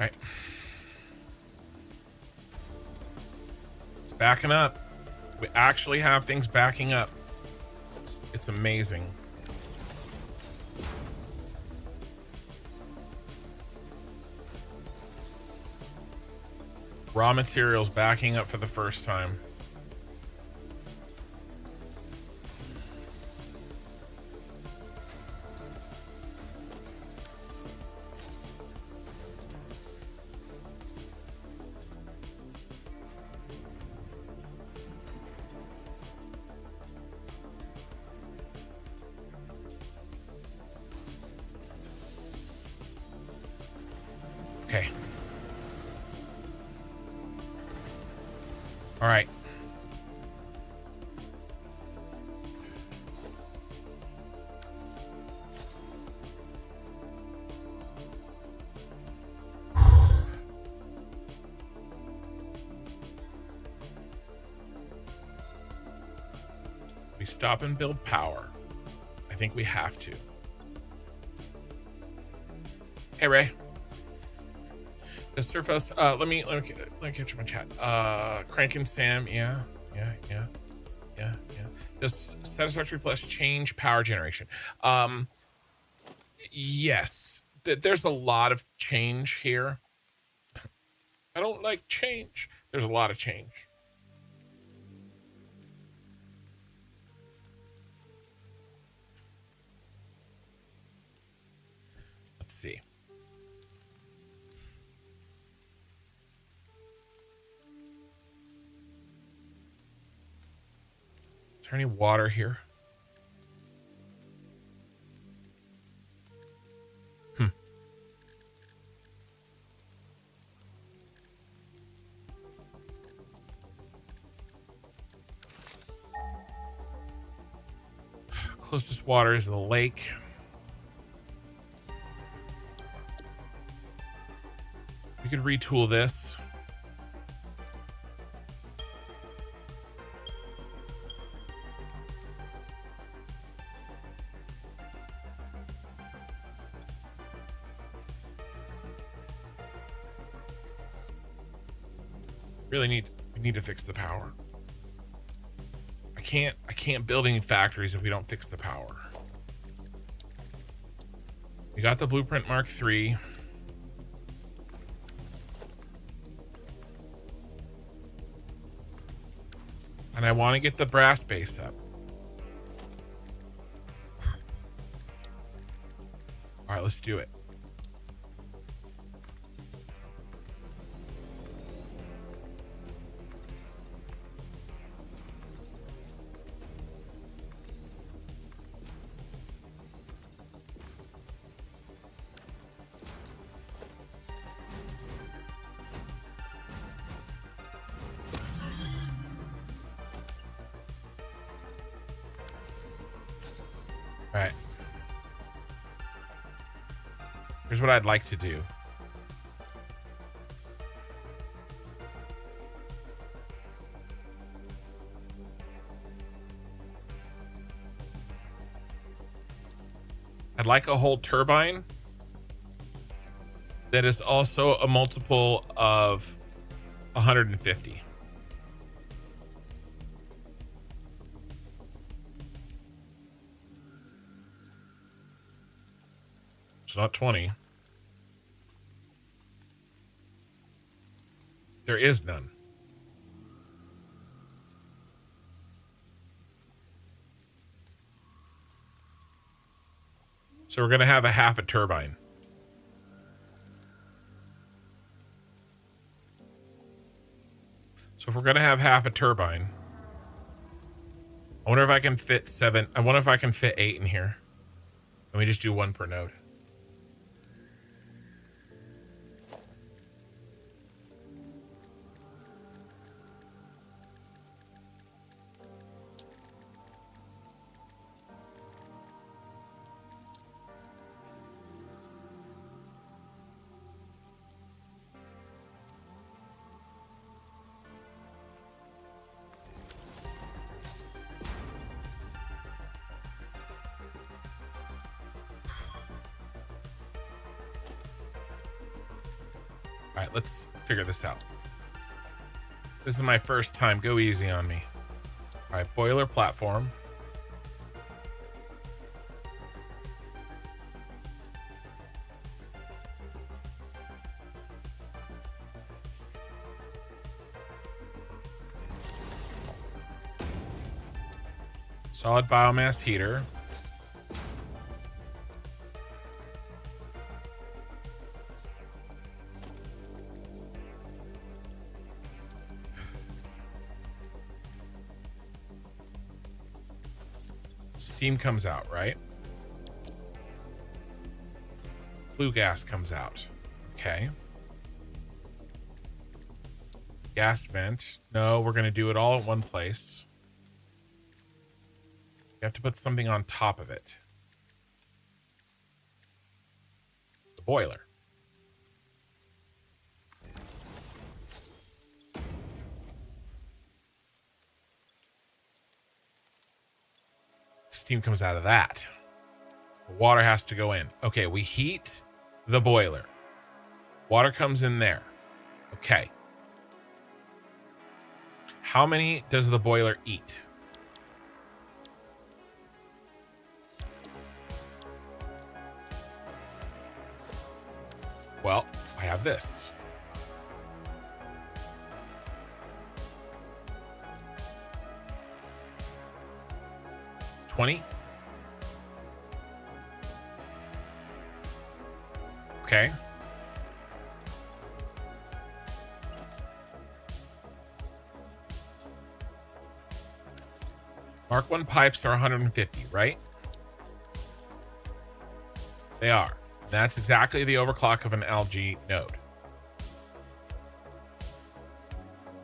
right. It's backing up. We actually have things backing up. It's amazing. Raw materials backing up for the first time. Okay. All right. We stop and build power. I think we have to. Hey, Ray. The surface. Let me catch my chat. Crank and Sam. Yeah. Does Satisfactory Plus change power generation? Yes. There's a lot of change here. I don't like change. There's a lot of change. Let's see. Is there any water here? Closest water is the lake. We could retool this. We need to fix the power. I can't build any factories if we don't fix the power. We got the blueprint Mark III. And I want to get the brass base up. All right, let's do it. All right. Here's what I'd like to do. I'd like a whole turbine that is also a multiple of 150. It's not 20. There is none. So we're going to have a half a turbine. So if we're going to have half a turbine, I wonder if I can fit 7. I wonder if I can fit 8 in here. Let me just do 1 per node. All right, let's figure this out. This is my first time. Go easy on me. All right, boiler platform. Solid biomass heater. Steam comes out, right? Flue gas comes out. Okay. Gas vent. No, we're going to do it all at one place. You have to put something on top of it. The boiler. Steam comes out of that. The water has to go in. Okay, we heat the boiler. Water comes in there. Okay. How many does the boiler eat? Well, I have this. $20. Okay. Mark 1 pipes are 150, right? They are. That's exactly the overclock of an algae node.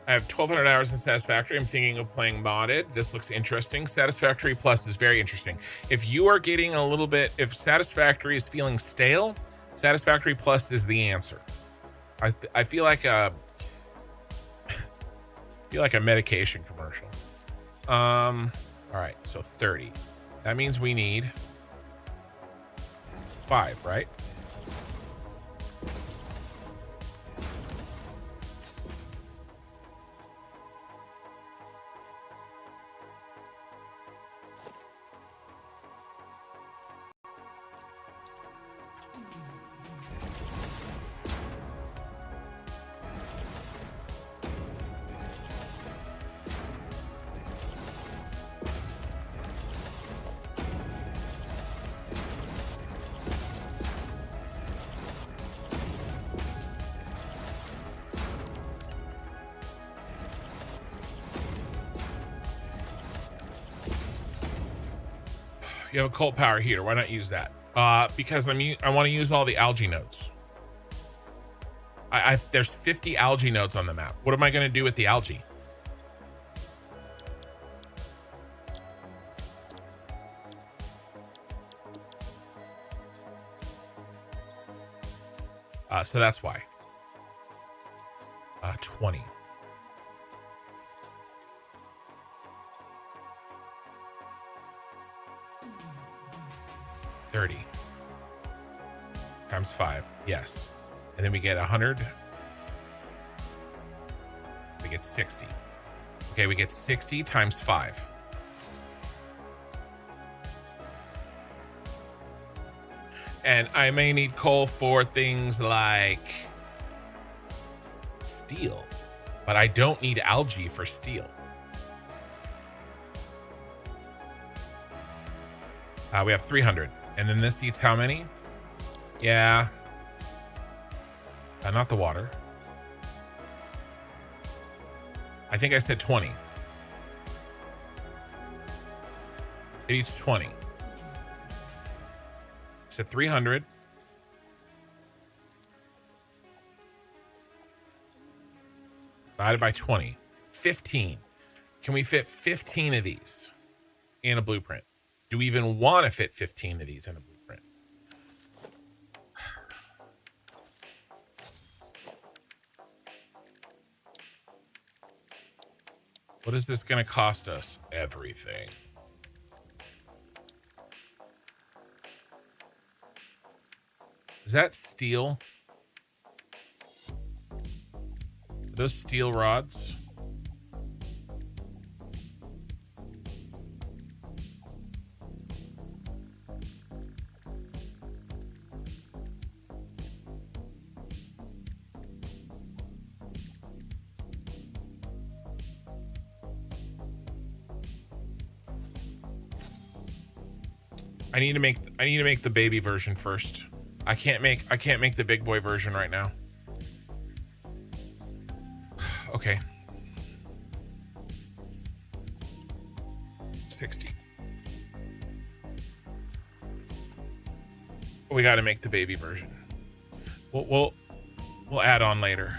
I have 1,200 hours in Satisfactory. I'm thinking of playing modded. This looks interesting. Satisfactory Plus is very interesting. If you are getting a little bit, if Satisfactory is feeling stale, Satisfactory Plus is the answer. I feel like a medication commercial. All right, so 30. That means we need 5, right? You have a cold power heater. Why not use that? Because I want to use all the algae nodes. There's 50 algae nodes on the map. What am I going to do with the algae? So that's why. 20. $30 times 5. Yes. And then we get 100. We get 60. Okay, we get 60 times 5. And I may need coal for things like steel, but I don't need algae for steel. We have 300. And then this eats how many? Yeah. Not the water. I think I said 20. It eats 20. I said 300. Divided by 20. 15. Can we fit 15 of these in a blueprint? Do we even want to fit 15 of these in a blueprint? What is this going to cost us? Everything. Is that steel? those steel rods. I need to make the baby version first. I can't make the big boy version right now. Okay. 60. We got to make the baby version. We'll add on later.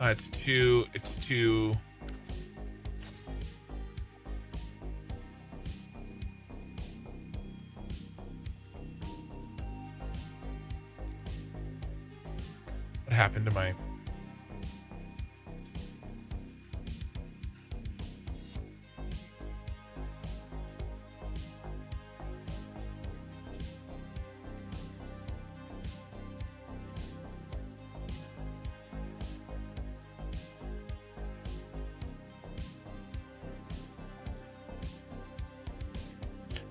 It's too. What happened to my?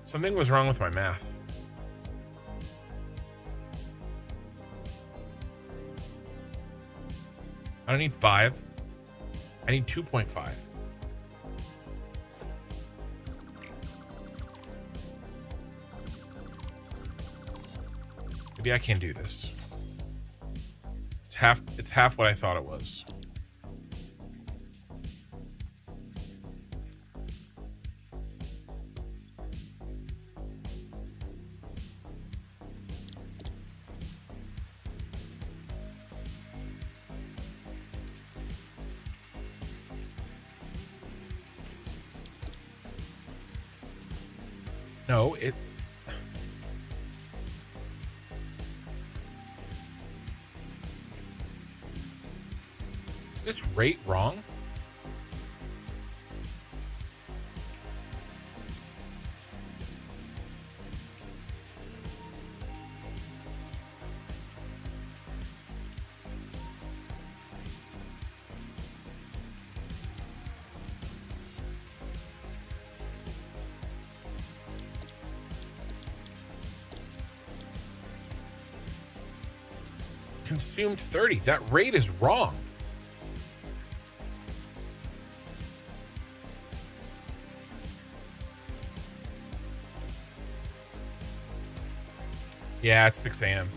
Something was wrong with my math. I don't need 5. I need 2.5. Maybe I can do this. It's half what I thought it was. No, it. Is this rate wrong? Consumed 30. That rate is wrong. Yeah, it's 6 a.m.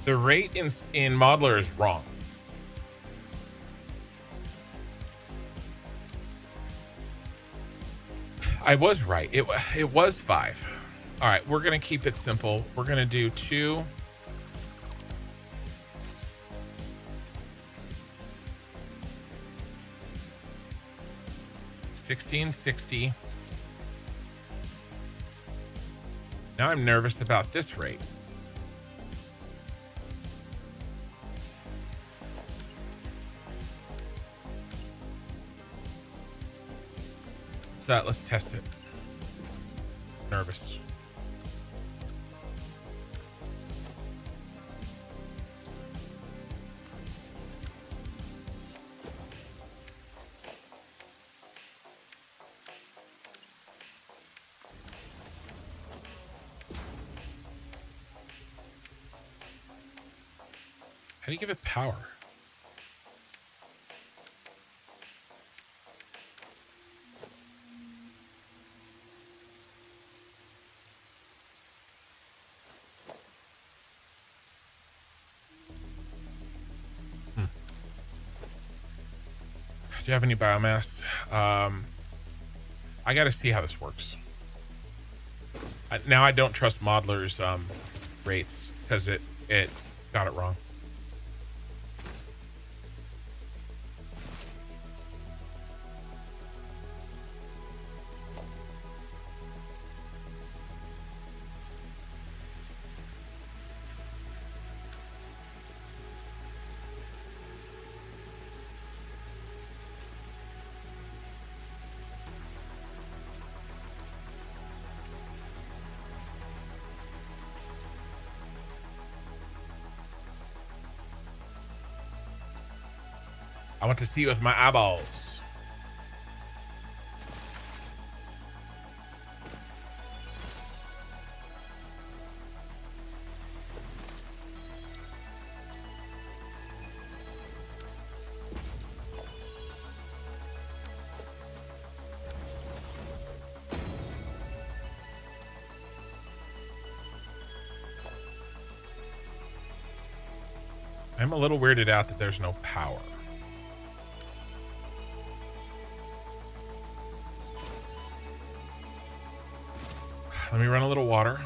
The rate in Modeler is wrong. I was right. It was 5. All right, we're gonna keep it simple. We're gonna do 2. 1660. Now I'm nervous about this rate. So let's test it. Nervous. How do you give it power? Do you have any biomass? I got to see how this works. Now I don't trust Modeler's rates because it got it wrong. I want to see with my eyeballs. I'm a little weirded out that there's no power. Let me run a little water.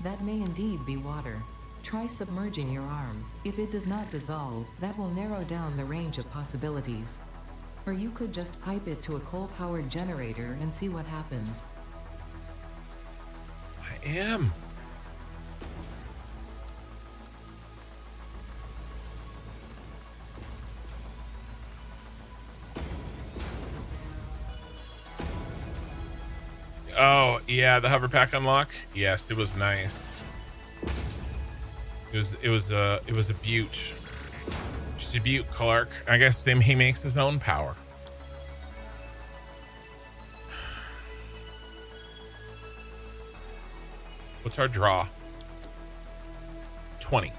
That may indeed be water. Try submerging your arm. If it does not dissolve, that will narrow down the range of possibilities. Or you could just pipe it to a coal-powered generator and see what happens. I am. Oh, yeah, the hover pack unlock. Yes, it was nice. It was a beaut. She's a beaut, Clark. I guess he makes his own power. What's our draw? 20.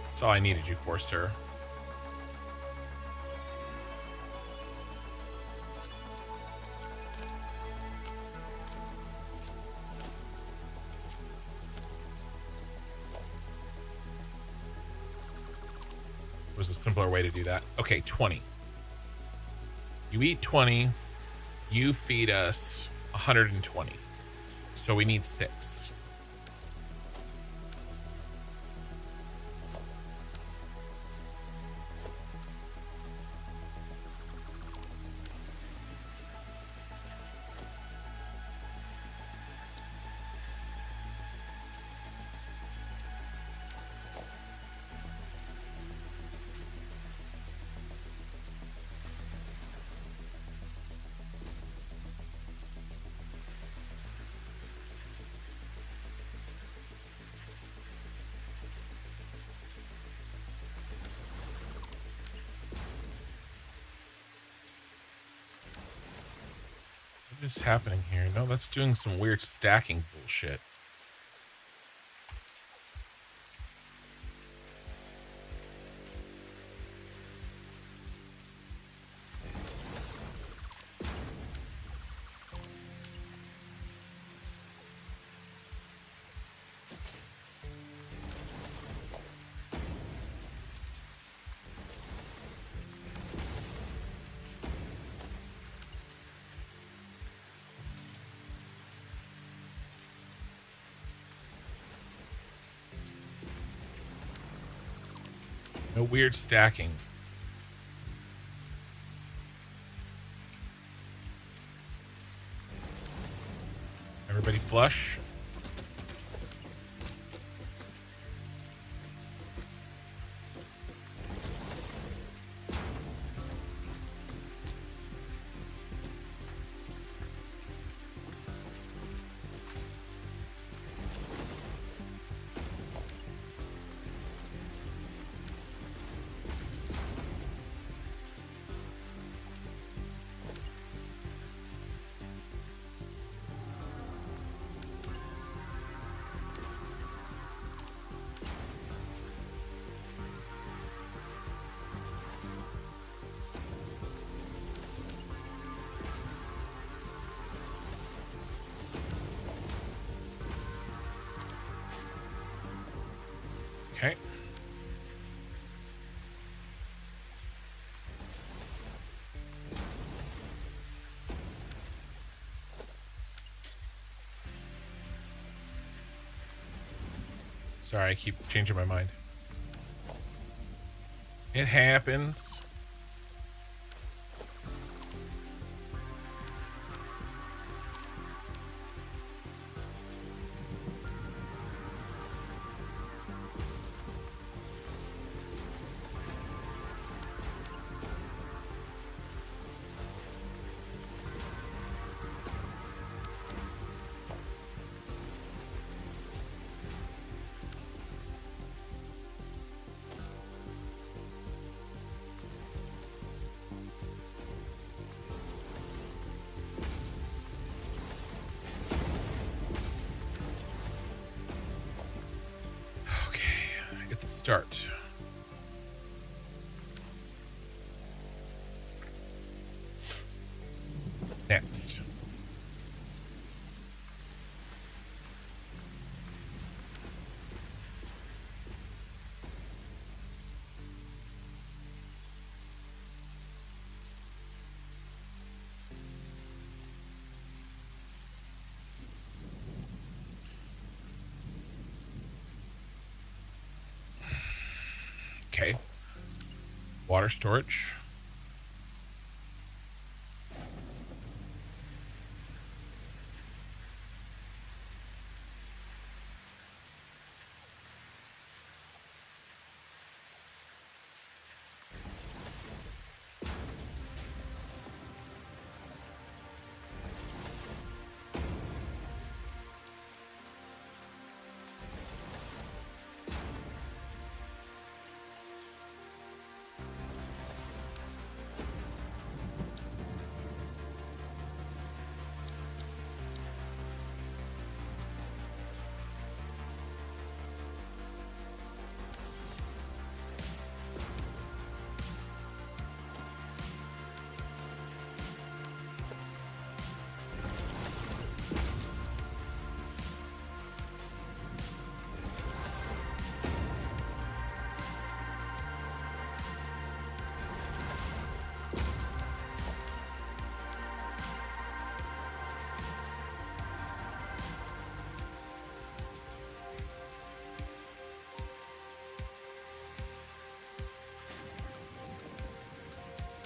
That's all I needed you for, sir. Was a simpler way to do that. Okay, 20. You eat 20, you feed us 120. So we need 6. What is happening here? No, that's doing some weird stacking bullshit. No weird stacking. Everybody flush. Okay. Sorry, I keep changing my mind. It happens. start. Next. Okay. Water storage.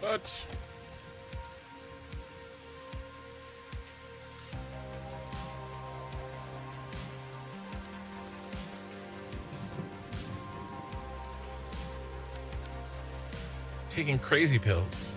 But taking crazy pills.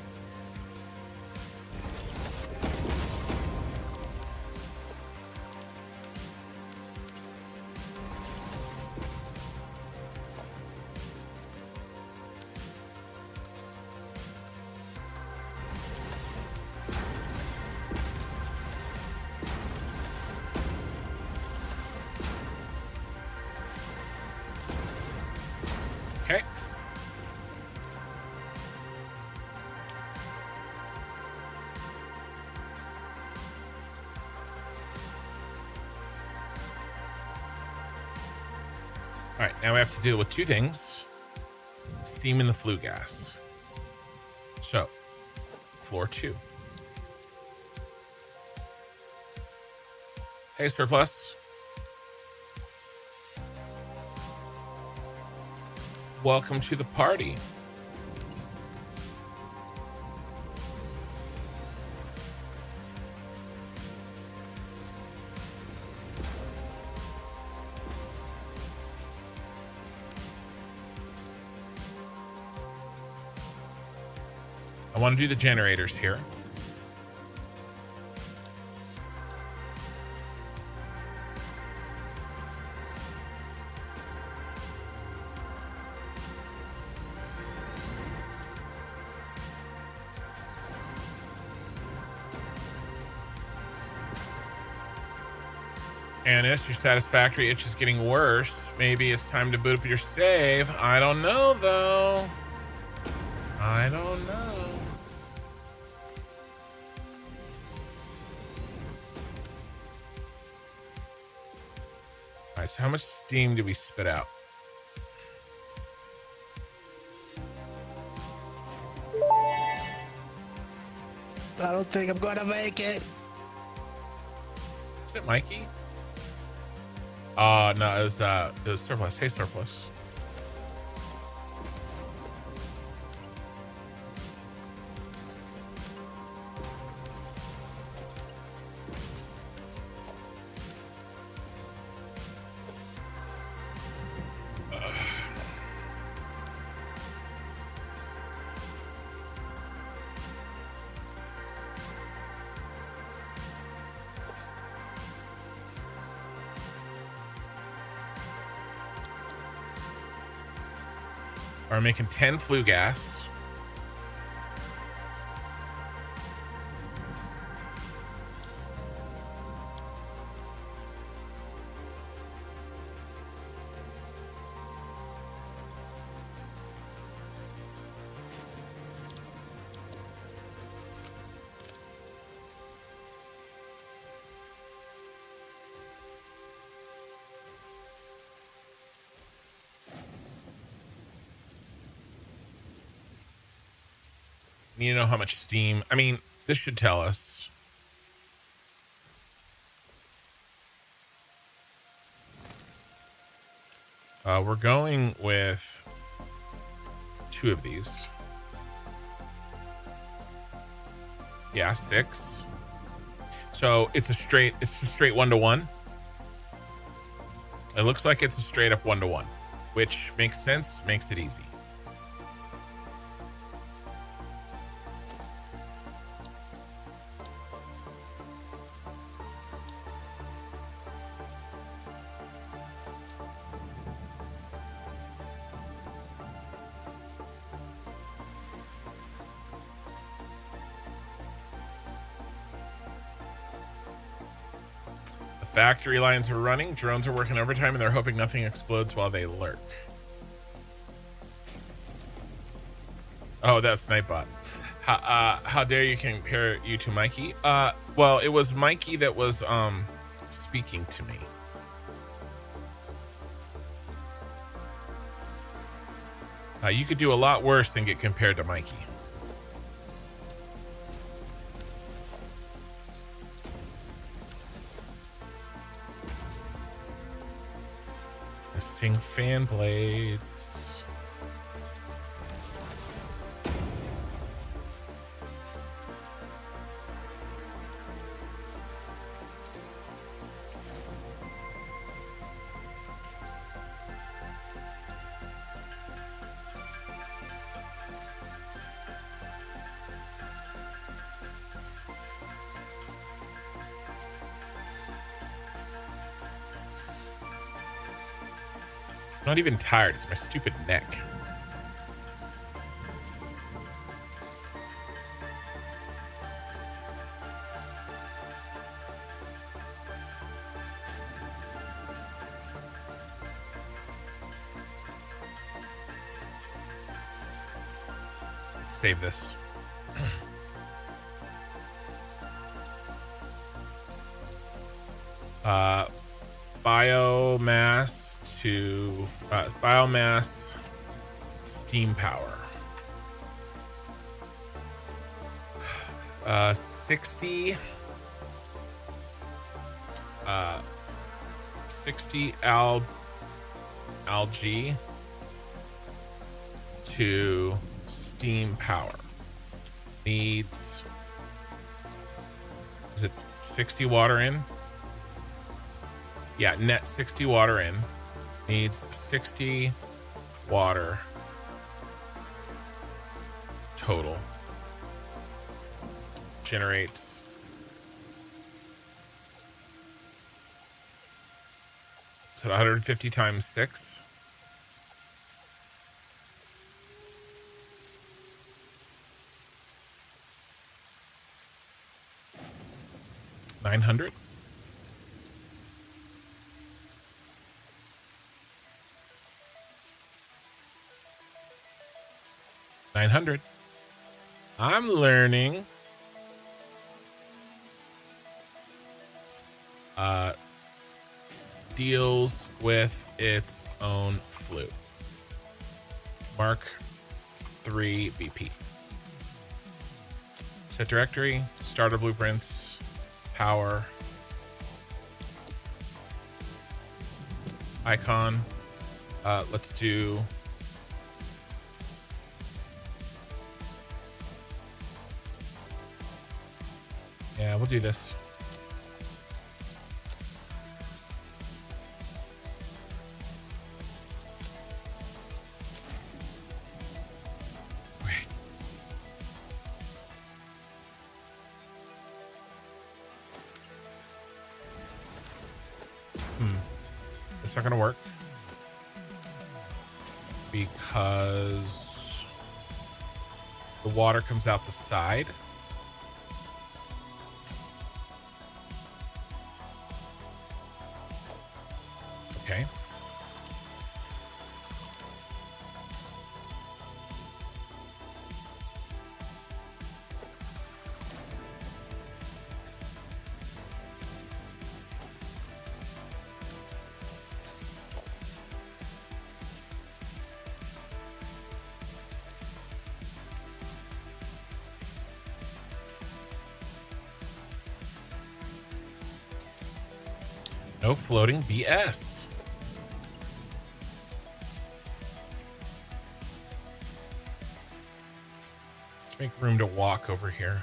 Okay. All right, now we have to deal with two things: steam and the flue gas. So, floor 2. Hey, Surplus. Welcome to the party. I want to do the generators here. Anis, your satisfactory itch is getting worse. Maybe it's time to boot up your save. I don't know, though. I don't know. All right, so how much steam do we spit out? I don't think I'm gonna make it. Is it Mikey? No, it was Surplus. Hey, Surplus. Are making 10 flue gas. Need to know how much steam. I mean, this should tell us. We're going with 2 of these. Yeah, 6. So it's a straight 1-to-1. It looks like it's a straight up 1-to-1, which makes sense, makes it easy. Factory lines are running. Drones are working overtime, and they're hoping nothing explodes while they lurk. Oh, that's Nightbot. How dare you compare you to Mikey? Well, it was Mikey that was speaking to me. You could do a lot worse than get compared to Mikey. Missing fan blades. I'm not even tired. It's my stupid neck. Let's save this. Biomass to biomass steam power. 60 algae to steam power. Needs, is it 60 water in? Yeah, net 60 water in. Needs 60 water total. Generates so 150 times 6. $900. $900. I'm learning. Deals with its own flute. Mark 3 BP. Set directory, starter blueprints, power, icon. Let's do we'll do this. It's not gonna work because the water comes out the side. Okay. No floating BS. Let's make room to walk over here.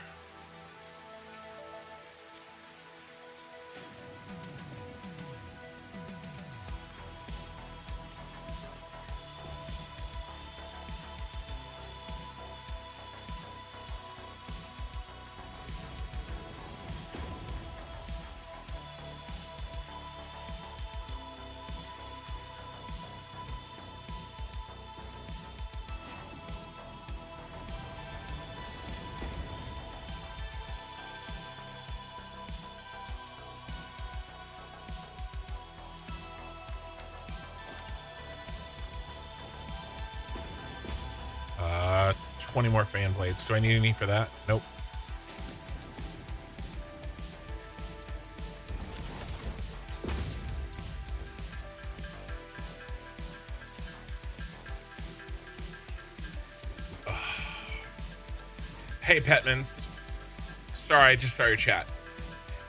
Uh, 20 more fan blades. Do I need any for that? Nope. Hey, Petmans. Sorry, I just saw your chat.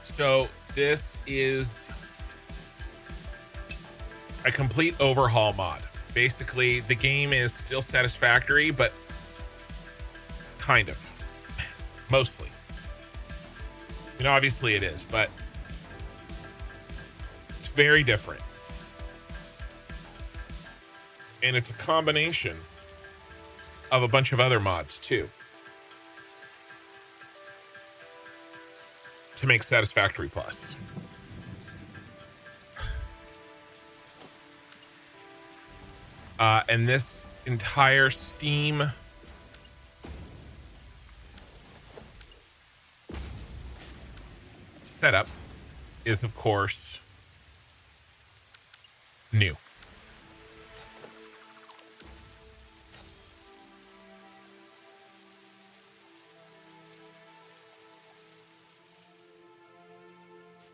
So this is a complete overhaul mod. Basically, the game is still Satisfactory, but kind of. Mostly. I mean, obviously it is, but it's very different. And it's a combination of a bunch of other mods, too, to make Satisfactory Plus. And this entire Steam setup is, of course, new.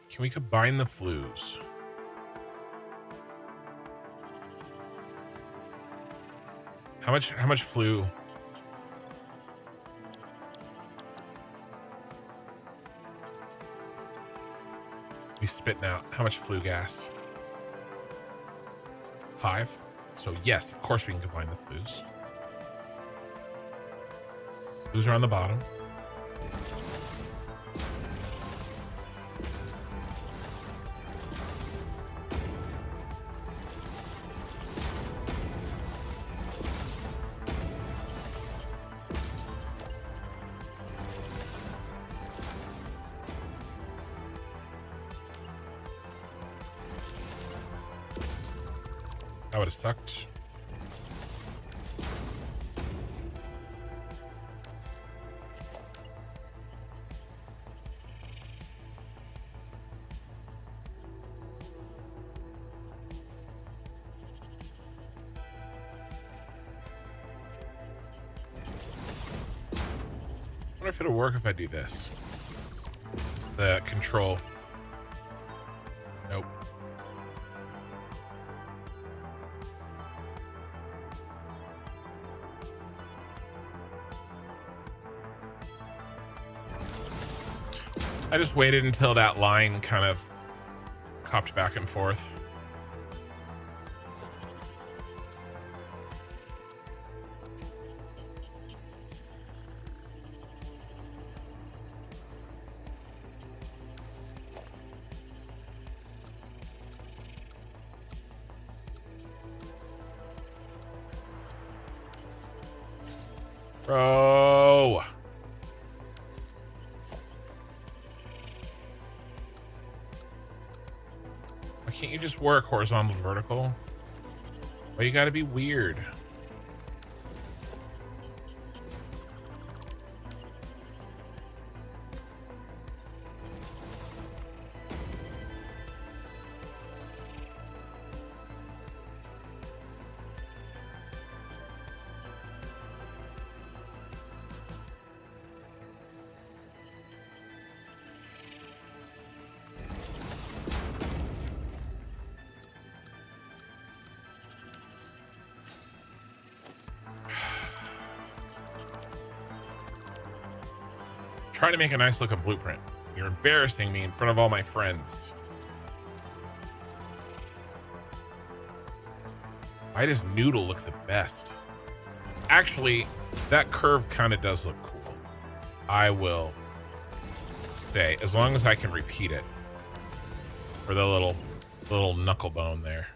Can we combine the flues? How much flue? We spitting out how much flue gas? 5. So yes, of course we can combine the flues. Flues are on the bottom. That would have sucked. I wonder if it'll work if I do this. The control. Nope. I just waited until that line kind of hopped back and forth. Bro. Why can't you just work horizontal and vertical? Why you gotta be weird? Try to make a nice looking blueprint. You're embarrassing me in front of all my friends. Why does noodle look the best? Actually, that curve kind of does look cool. I will say, as long as I can repeat it. For the little knuckle bone there.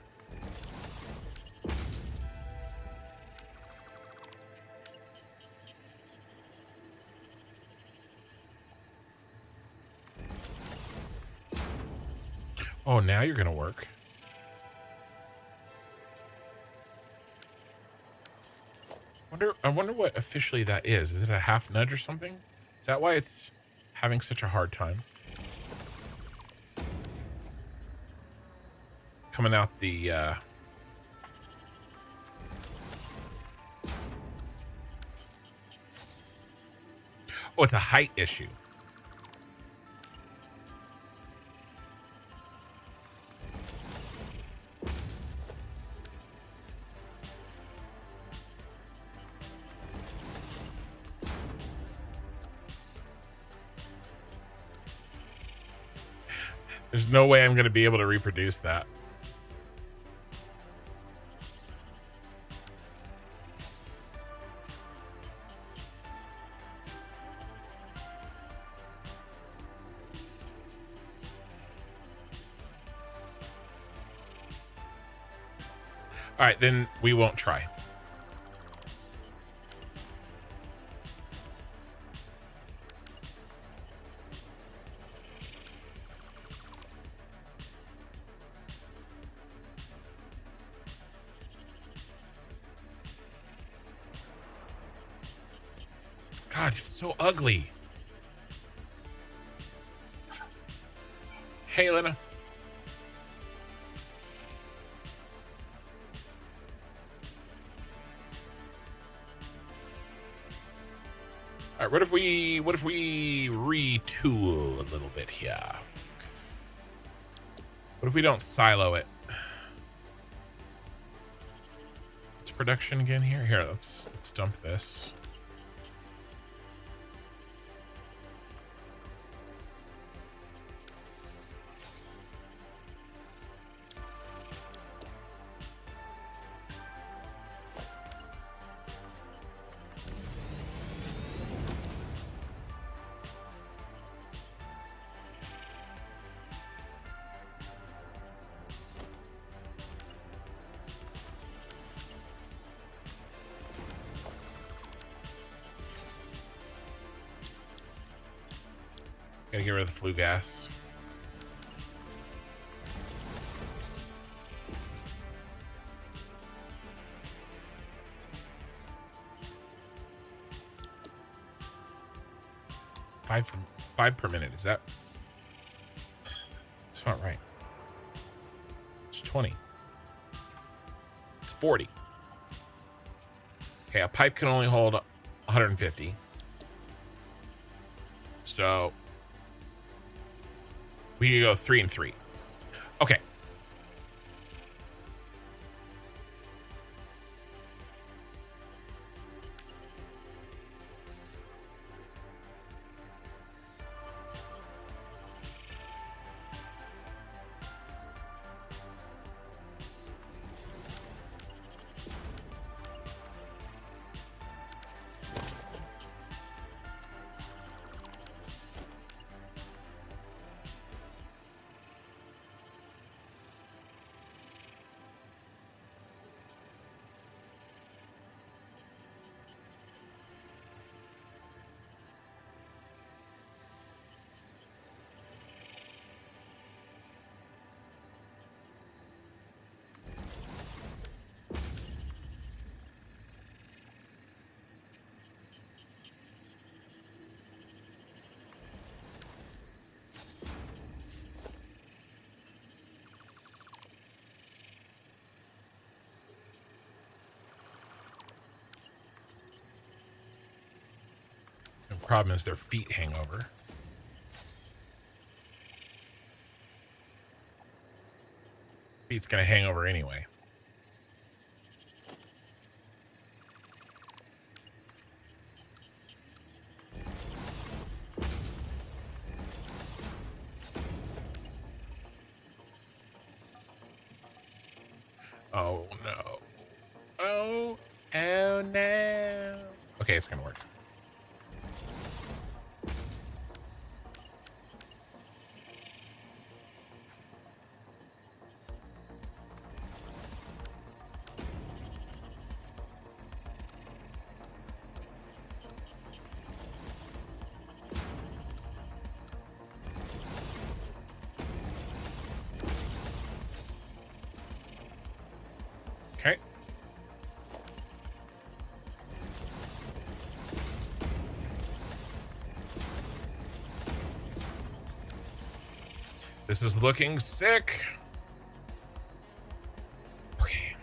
Oh, now you're gonna work. I wonder what officially that is. Is it a half nudge or something? Is that why it's having such a hard time? Coming out the oh, it's a height issue. There's no way I'm going to be able to reproduce that. All right, then we won't try. God, it's so ugly. Hey, Lena. All right, what if we retool a little bit here? What if we don't silo it? It's production again here. Here, let's dump this. Gotta get rid of the flue gas. Five per minute. Is that? It's not right. It's 20. It's 40. Okay, a pipe can only hold 150. So we can go 3 and 3. Okay. The problem is their feet hang over. Feet's gonna hang over anyway. Oh no. no. Oh no. Okay, it's gonna work. Okay. This is looking sick. Okay.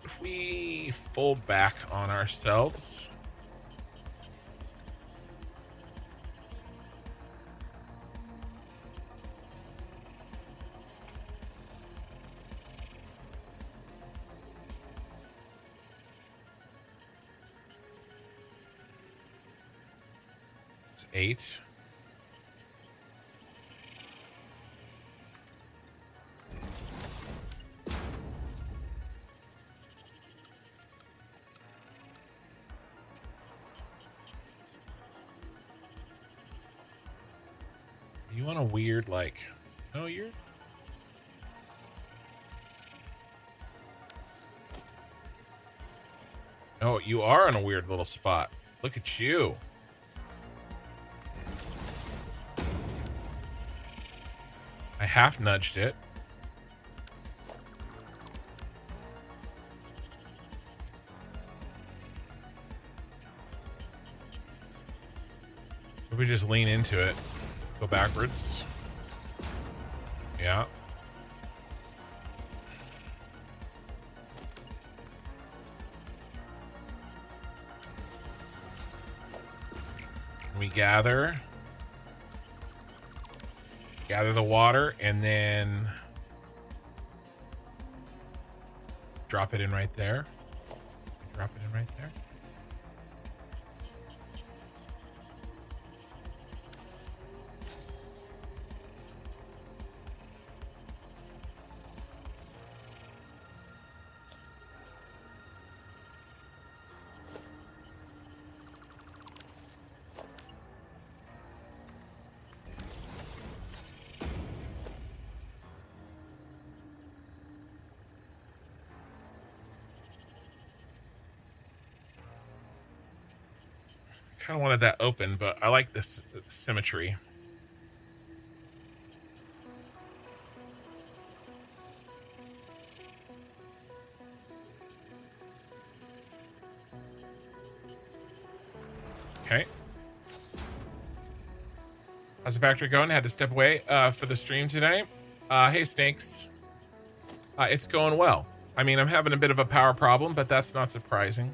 If we fold back on ourselves. It's 8. You want a weird, like, no, you're. Oh, you are in a weird little spot. Look at you. I half nudged it. If we just lean into it, go backwards. Yeah. We gather the water, and then drop it in right there. Drop it in right there. Kind of wanted that open, but I like this symmetry. Okay. How's the factory going? Had to step away for the stream today. Hey, Snakes. It's going well. I mean, I'm having a bit of a power problem, but that's not surprising.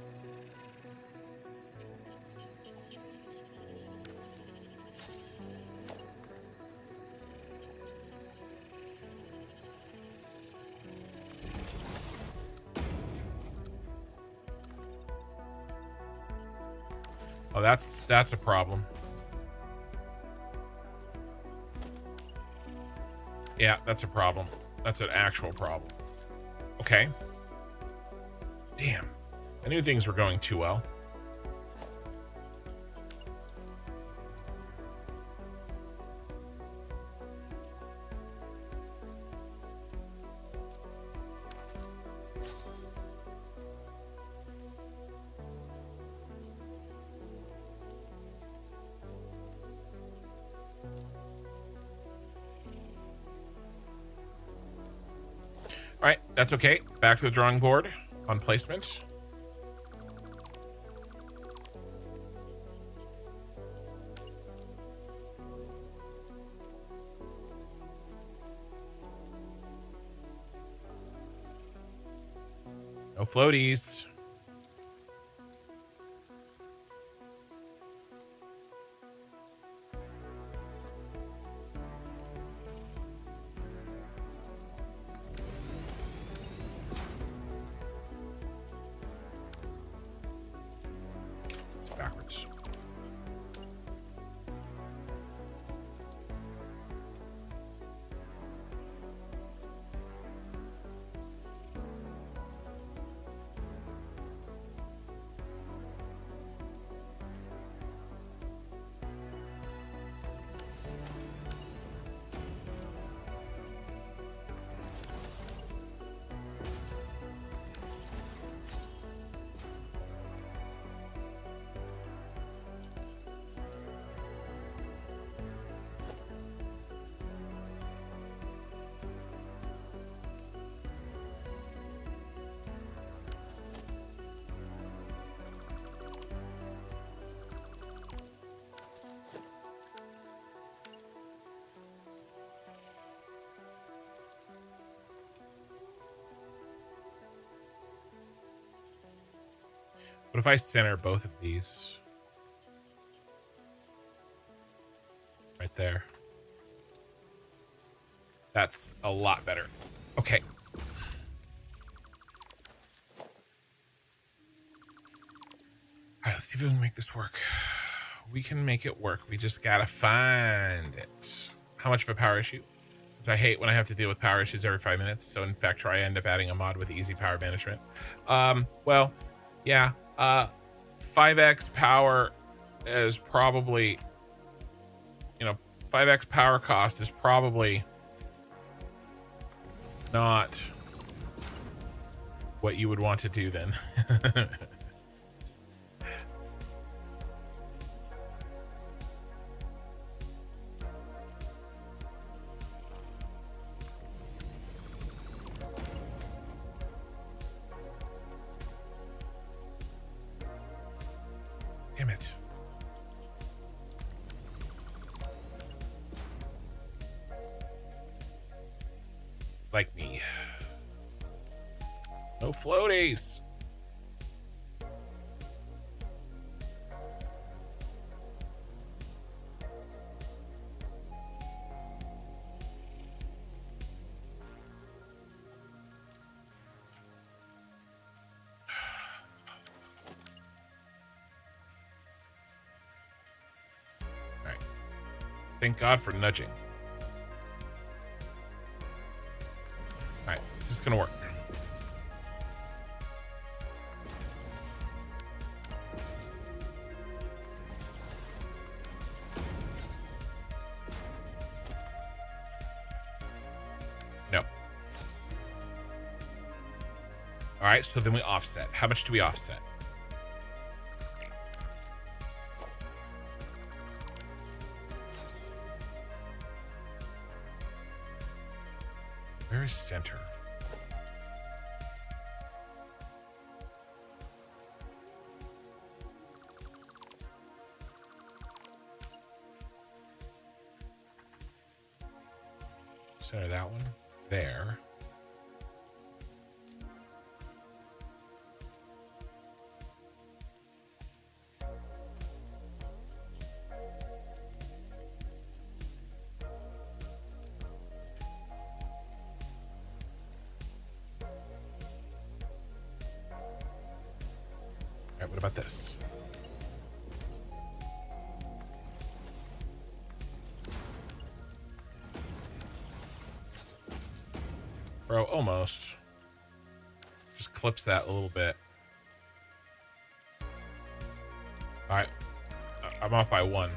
Oh, that's a problem. Yeah, that's a problem. That's an actual problem. Okay. Damn. I knew things were going too well. All right, that's okay. Back to the drawing board on placement. No floaties. It's backwards. What if I center both of these? Right there. That's a lot better. Okay. All right, let's see if we can make this work. We can make it work. We just gotta find it. How much of a power issue? Because I hate when I have to deal with power issues every 5 minutes. So in fact, I end up adding a mod with easy power management. Well, yeah. 5x power is probably, 5x power cost is probably not what you would want to do then. Damn it. Like me. No floaties. All right. Thank God for nudging. All right, is this gonna work? No. All right, so then we offset. How much do we offset? Where is center? Center that one there. All right, what about this? Bro, almost. Just clips that a little bit. All right, I'm off by one.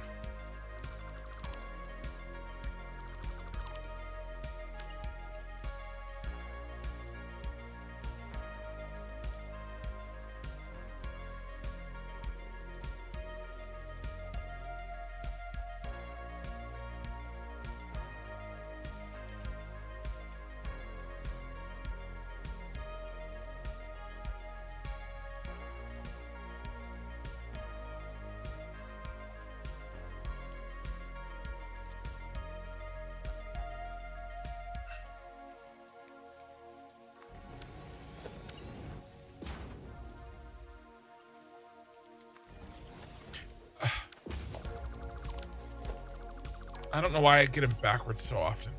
I don't know why I get it backwards so often.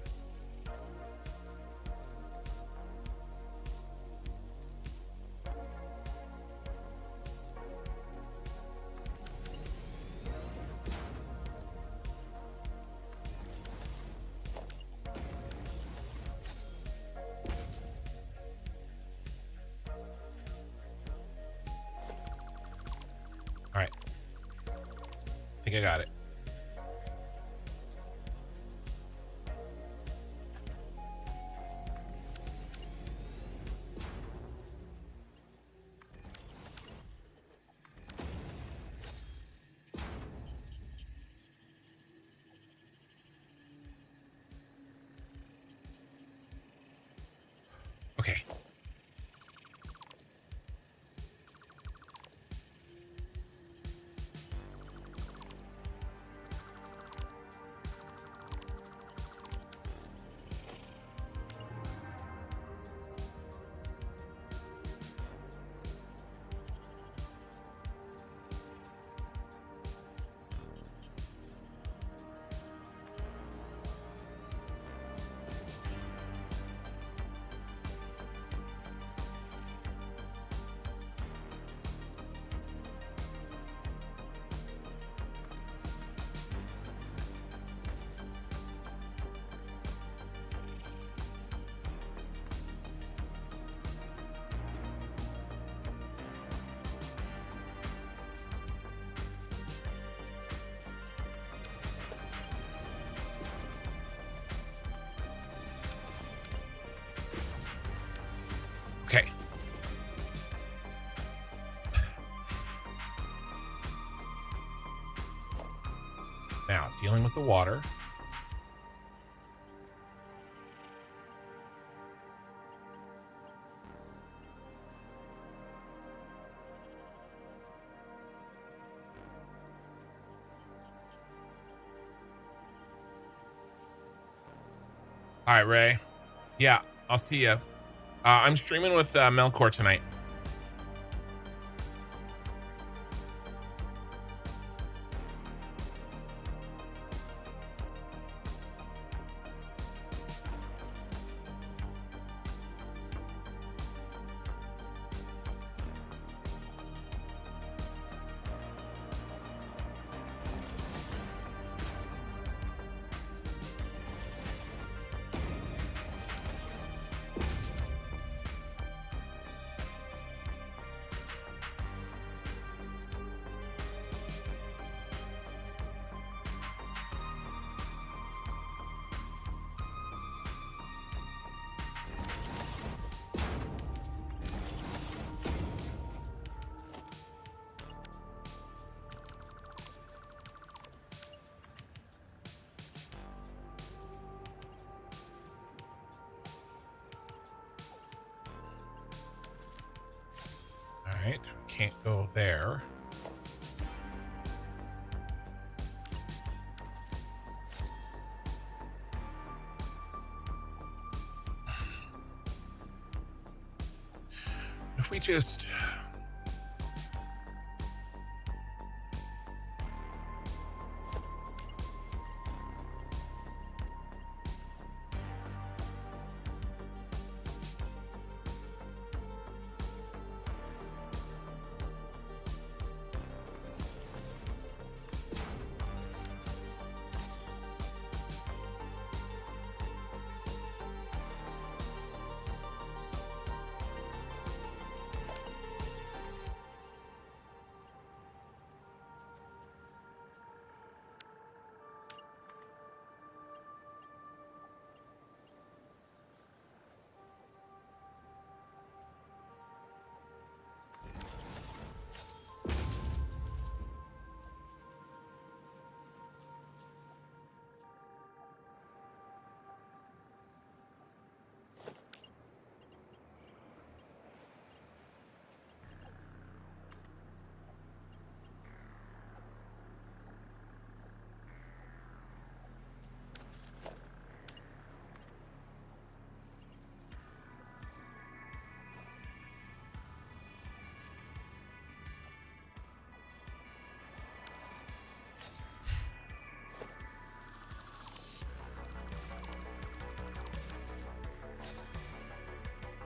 All right. I think I got it. Okay. Okay. Now, dealing with the water. All right, Ray. Yeah, I'll see you. I'm streaming with Melkor tonight. All right, can't go there. If we just...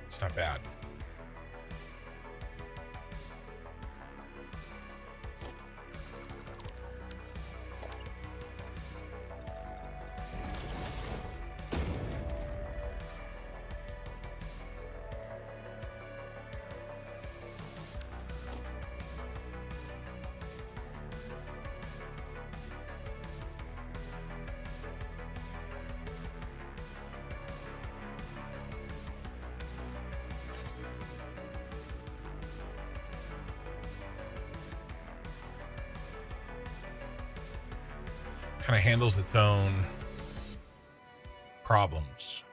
It's not bad. Kind of handles its own problems.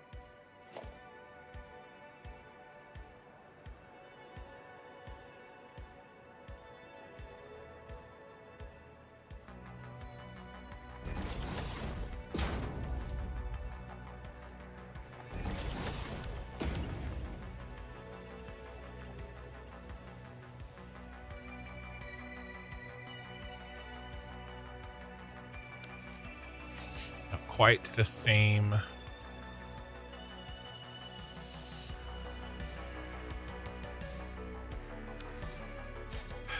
Quite the same.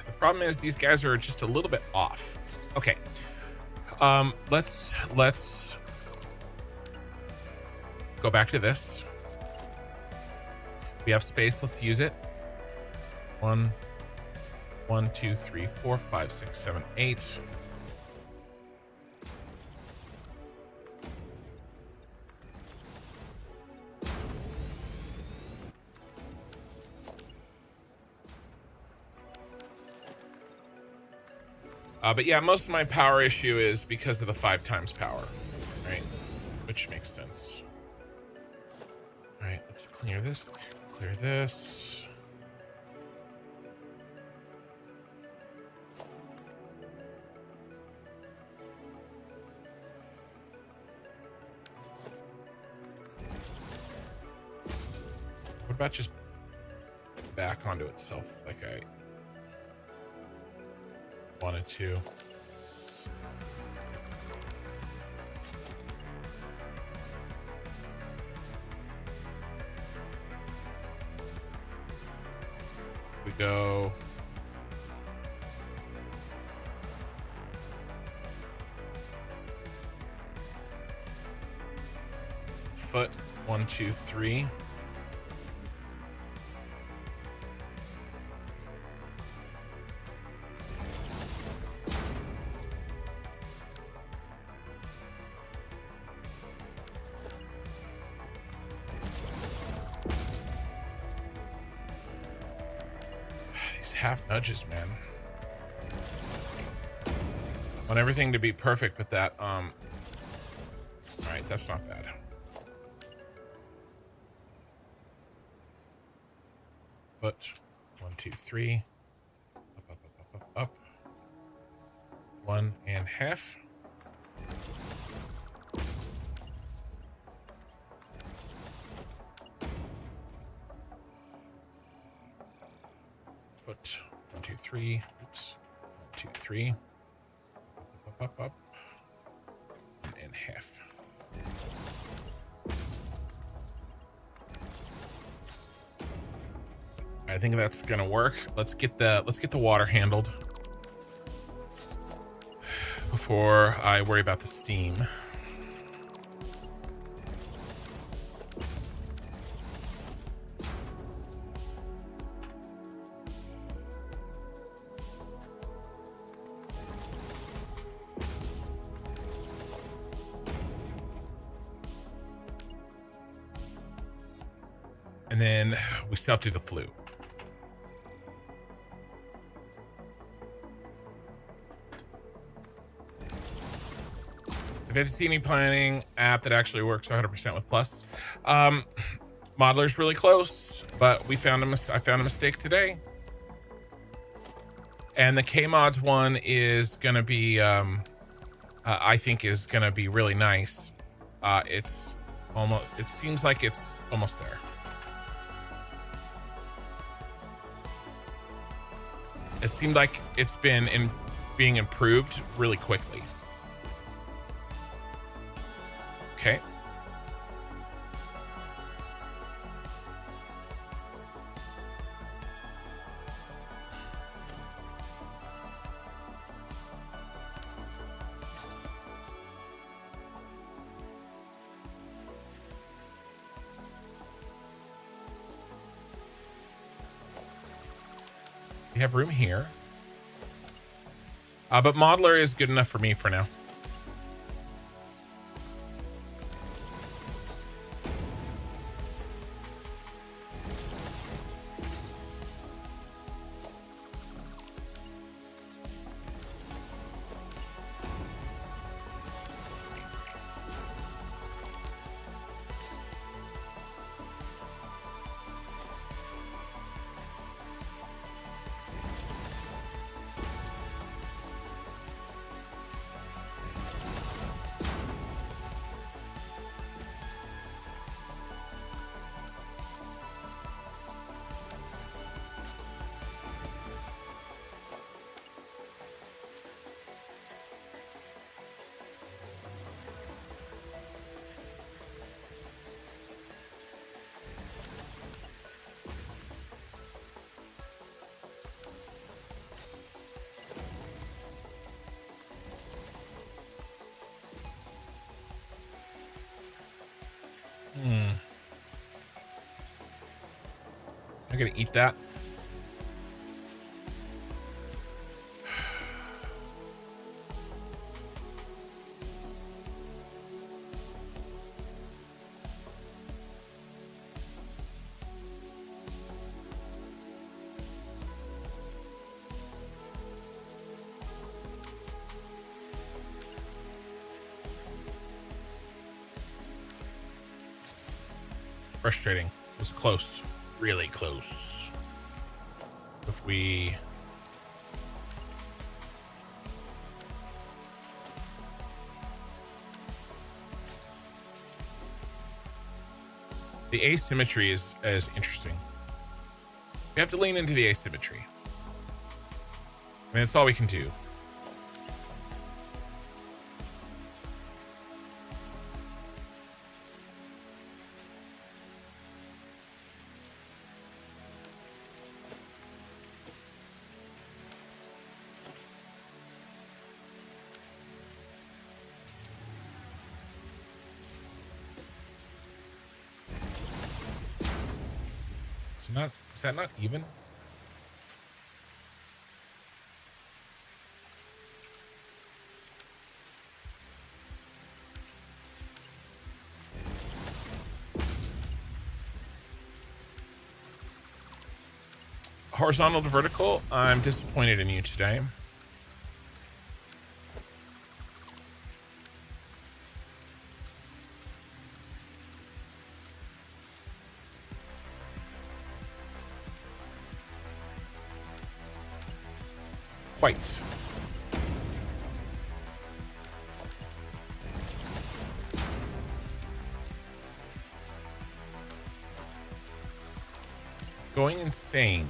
The problem is these guys are just a little bit off. Okay. Let's go back to this. We have space, let's use it. 1, 2, 3, 4, 5, 6, 7, 8. But yeah, most of my power issue is because of the 5 times power, right? Which makes sense. All right, let's clear this, clear this. What about just back onto itself like I wanted to? We go foot 1, 2, 3. Half nudges, man. Want everything to be perfect with that. All right, that's not bad. Foot 1, 2, 3. Up, up, up, up, up, up. 1.5. Foot 1, 2, 3. Oops. 1, 2, 3. Up, up, up, up. 1.5. I think that's gonna work. Let's get the water handled before I worry about the steam. And then we still have to do the flue. If you have to see any planning app that actually works 100% with Plus, Modeler's really close, but I found a mistake today. And the K-Mods one is gonna be, I think is gonna be really nice. It seems like it's almost there. It seemed like it's been being improved really quickly. Okay. We have room here. But modular is good enough for me for now. I'm gonna eat that. Frustrating. It was close. Really close. If we... The asymmetry is interesting. We have to lean into the asymmetry. I mean, that's all we can do. Is that not even? Horizontal to vertical, I'm disappointed in you today. Quite. Going insane.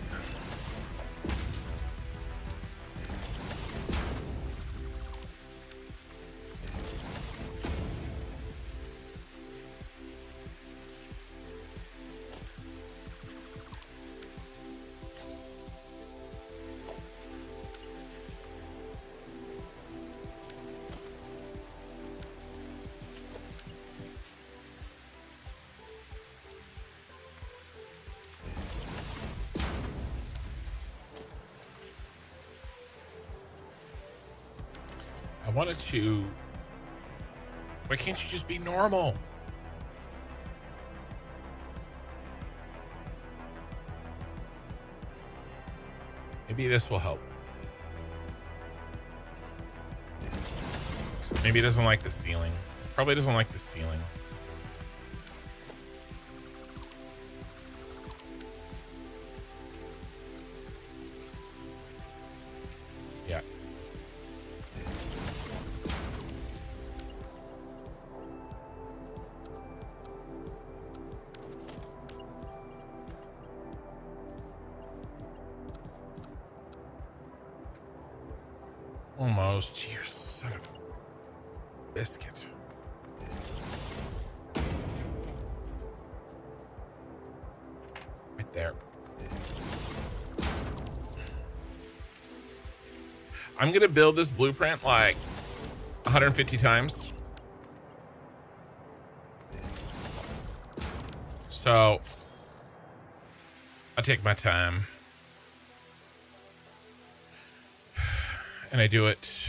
I wanted to... Why can't you just be normal? Maybe this will help. Maybe it doesn't like the ceiling. Probably doesn't like the ceiling. Yeah. Almost. You son of a biscuit. Right there. I'm gonna build this blueprint like 150 times. So I'll take my time. and I do it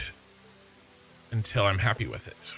until I'm happy with it.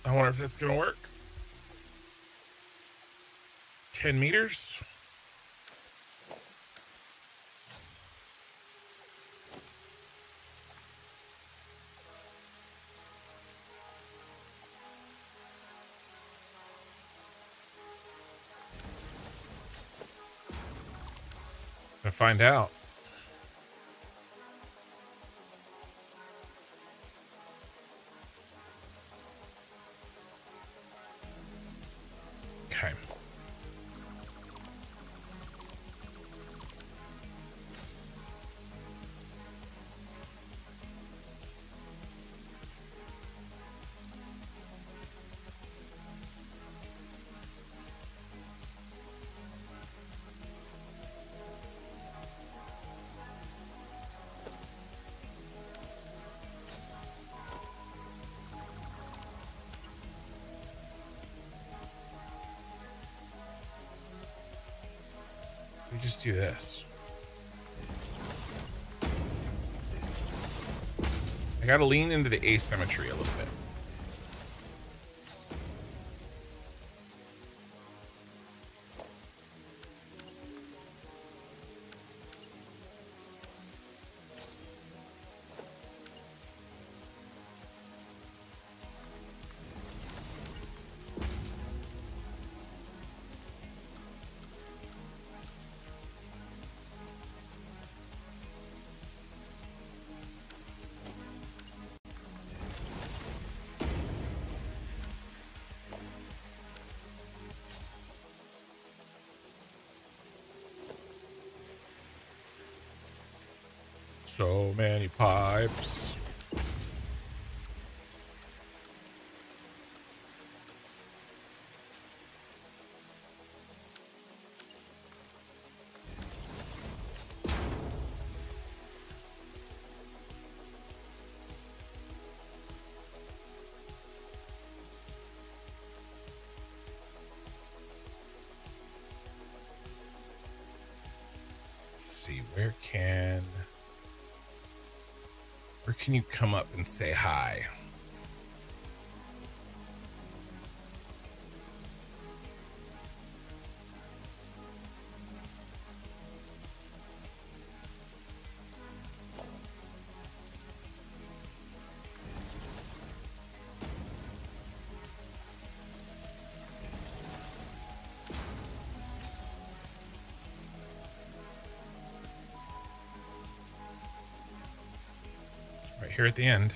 I wonder if that's going to work. 10 meters. Gonna find out. Okay. We just do this. I gotta lean into the asymmetry a little bit. So many pipes. Let's see, where can you come up and say hi? Right here at the end.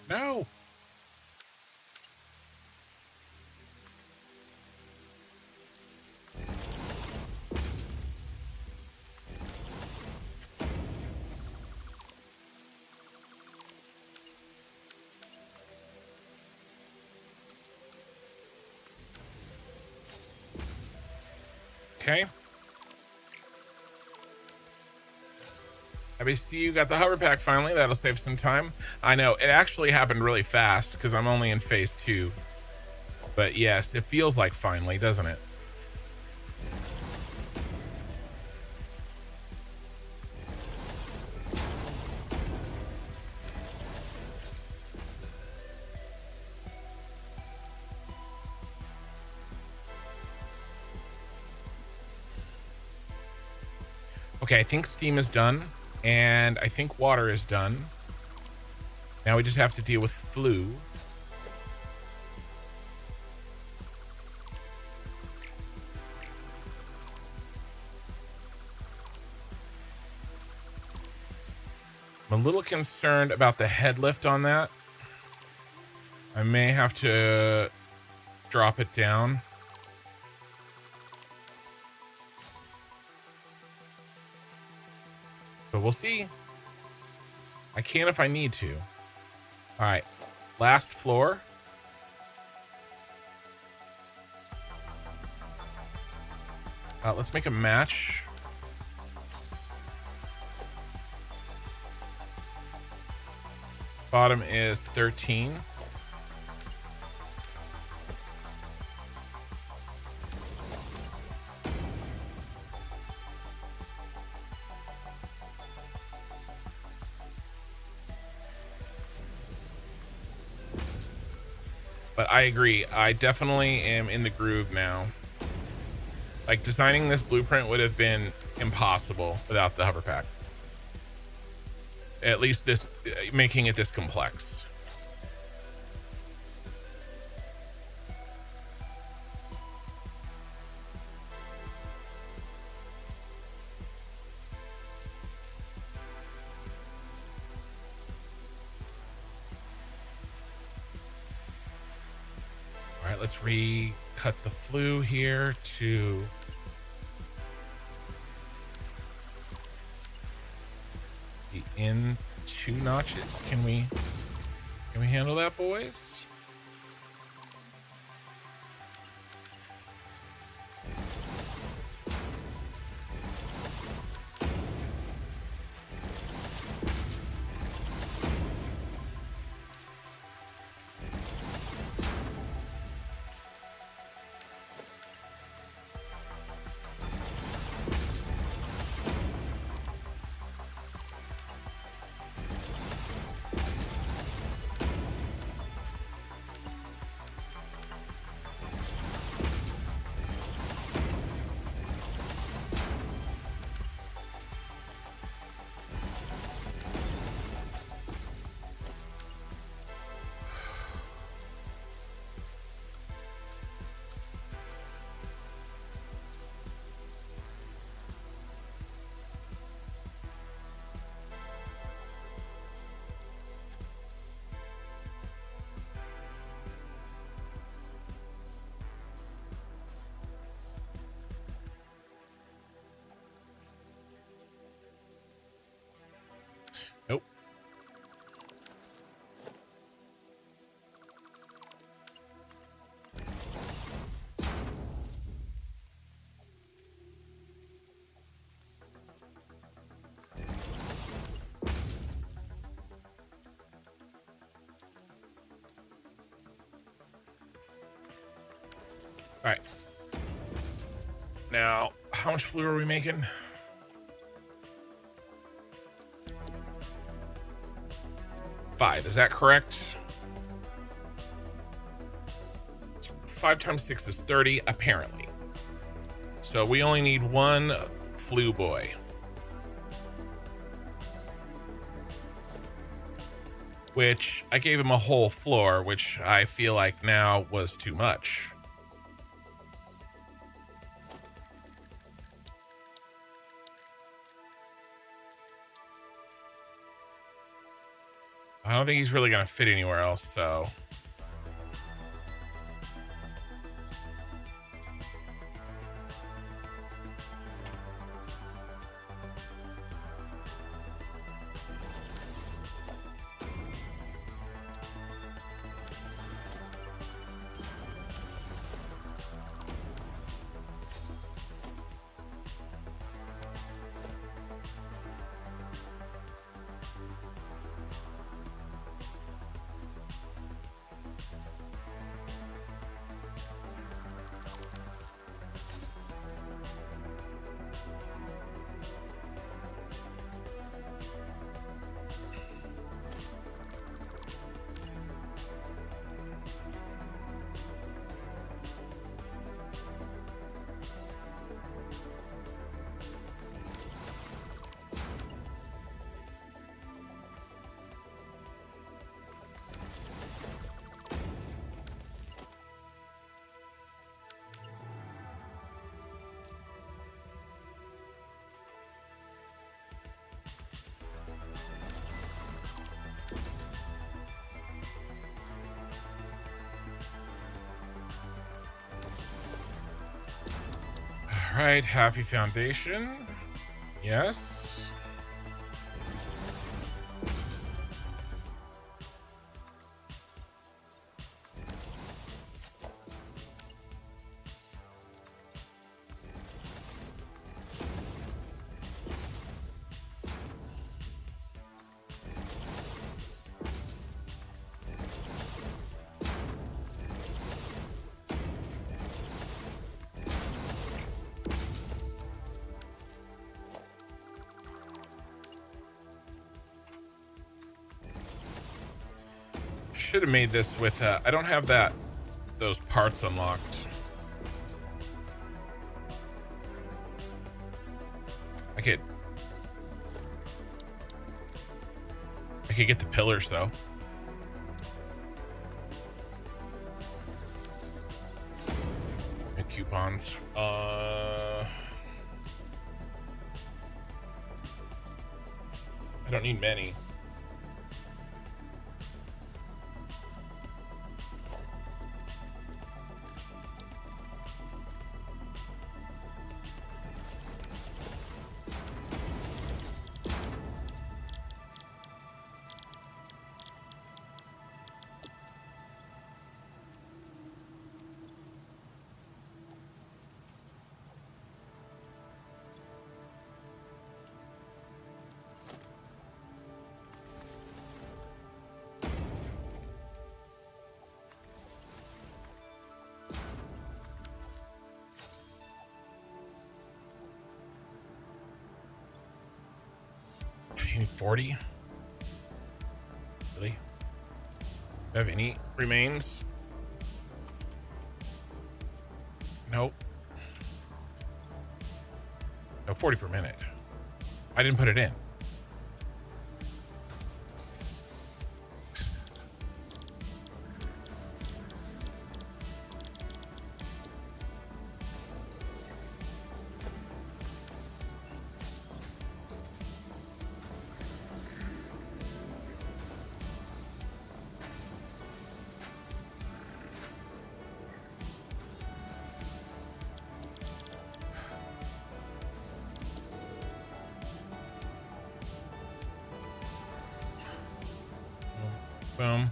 No. Okay. IBCU got the hover pack finally. That'll save some time. I know it actually happened really fast because I'm only in phase 2. But yes, it feels like finally, doesn't it? Okay, I think steam is done, and I think water is done. Now we just have to deal with flu. I'm a little concerned about the head lift on that. I may have to drop it down. But we'll see. I can if I need to. All right, last floor. Let's make a match. Bottom is 13. But I agree. I definitely am in the groove now. Like, designing this blueprint would have been impossible without the hover pack. At least this, making it this complex. All right, let's recut the flue here to the in 2 notches. Can we handle that, boys? Nope. All right. Now, how much flue are we making? 5, is that correct? 5 times 6 is 30, apparently. So we only need 1 flue boy. Which I gave him a whole floor, which I feel like now was too much. I don't think he's really going to fit anywhere else, so. right, Happy Foundation. Yes. Should have made this with I don't have those parts unlocked. I could get the pillars though. And coupons. I don't need many. You need 40? Really? Do I have any remains? Nope. No, 40 per minute. I didn't put it in. Boom.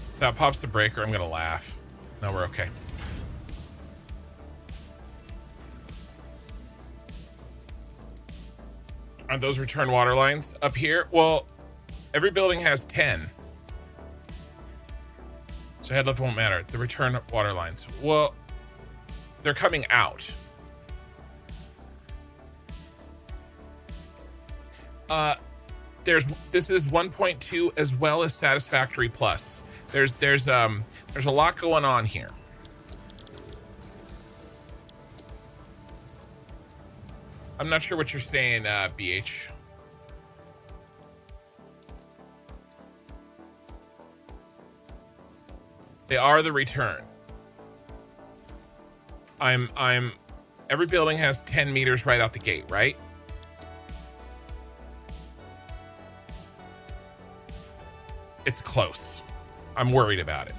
If that pops the breaker, I'm gonna laugh. No, we're okay. Aren't those return water lines up here? Well, every building has 10. So head lift won't matter. The return water lines. Well, they're coming out. This is 1.2 as well as Satisfactory Plus. There's a lot going on here. I'm not sure what you're saying, BH. They are the return. Every building has 10 meters right out the gate, right? It's close. I'm worried about it.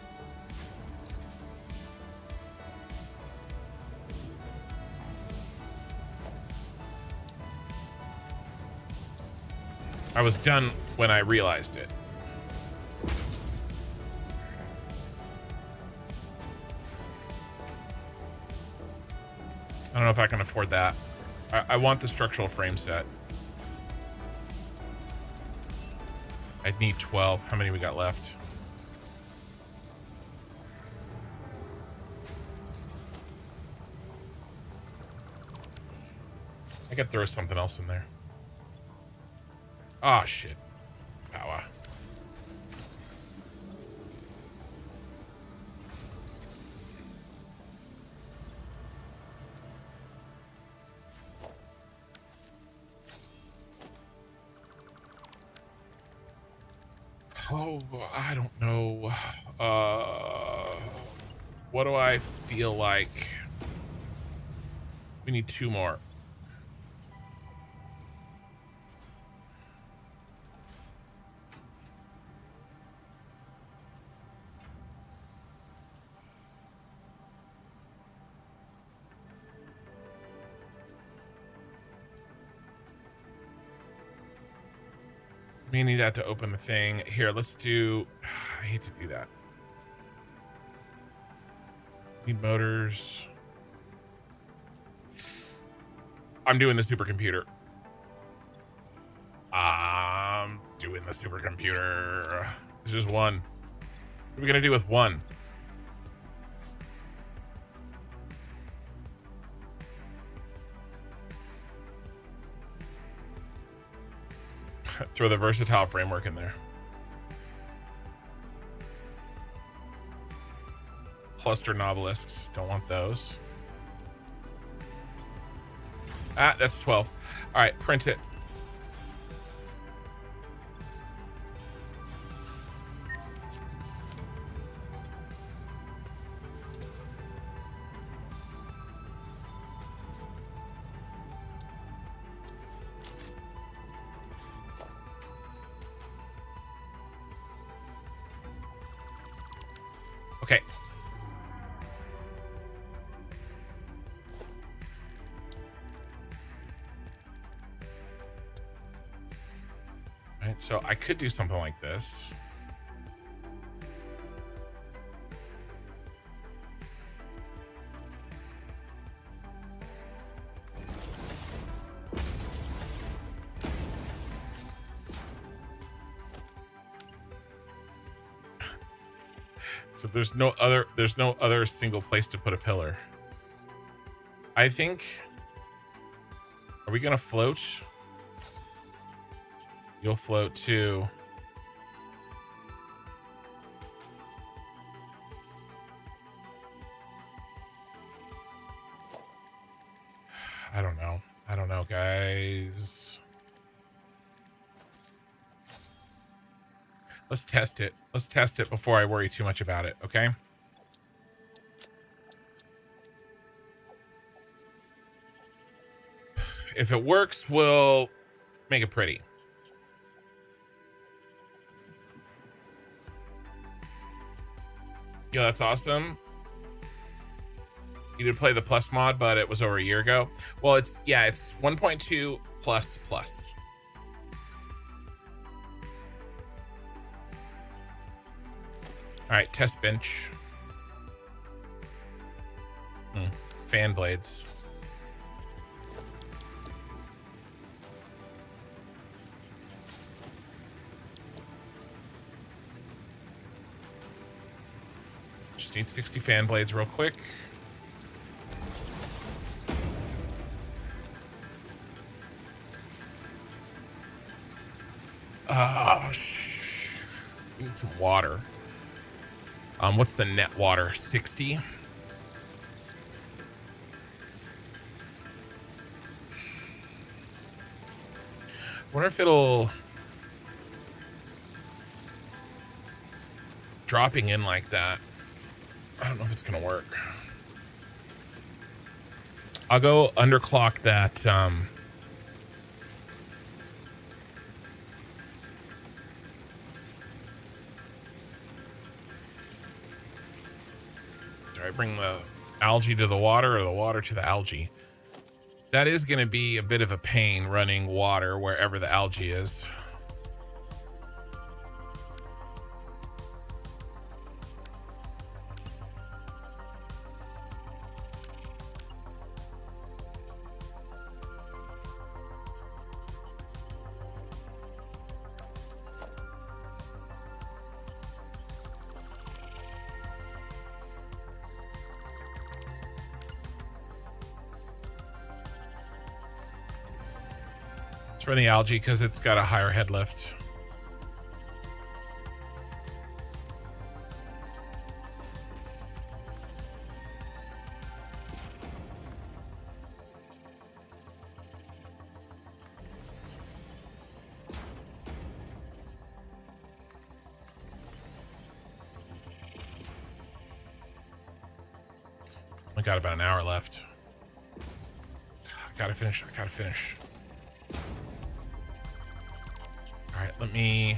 I was done when I realized it. I don't know if I can afford that. I want the structural frame set. I'd need 12. How many we got left? I could throw something else in there. Ah, oh, shit. Power. Oh, I don't know. What do I feel like? We need 2 more. We need that to open the thing. Here, let's do... I hate to do that. Need motors. I'm doing the supercomputer. I'm doing the supercomputer. There's just 1. What are we gonna do with 1? Throw the versatile framework in there. Cluster nobelisks. Don't want those. Ah, that's 12. All right, print it. Okay. Right, so I could do something like this. So there's no other single place to put a pillar. I think, are we gonna float? You'll float too. I don't know. I don't know, guys. Let's test it. Let's test it before I worry too much about it, okay? If it works, we'll make it pretty. Yo, that's awesome. You did play the plus mod, but it was over a year ago. Well, it's 1.2 plus plus. All right, test bench. Fan blades. Just need 60 fan blades real quick. We need some water. What's the net water? 60? Wonder if it'll... Dropping in like that. I don't know if it's gonna work. I'll go underclock that, do I bring the algae to the water or the water to the algae? That is going to be a bit of a pain running water wherever the algae is. For the algae because it's got a higher head lift. We got about an hour left. I gotta finish. I gotta finish. All right, let me.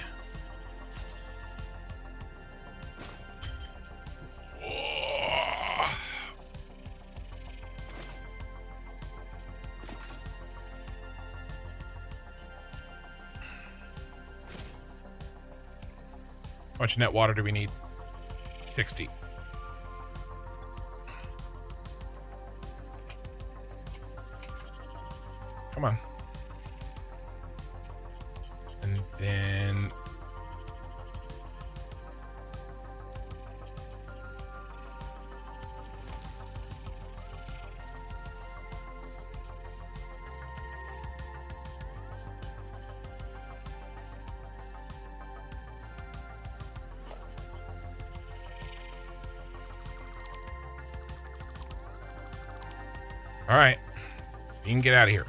How much net water do we need? 60. Come on. And then all right, you can get out of here.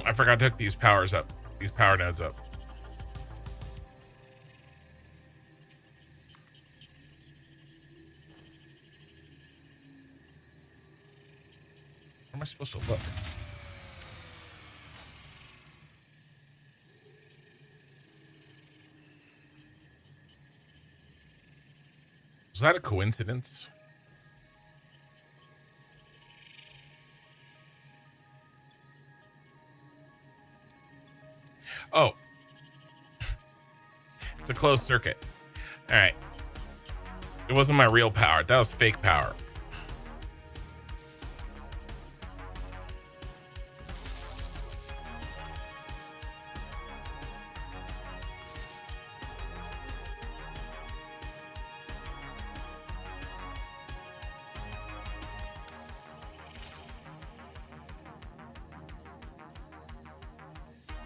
I forgot to hook these powers up, these power nodes up. Where am I supposed to look? Was that a coincidence? Oh, it's a closed circuit. All right. It wasn't my real power. That was fake power.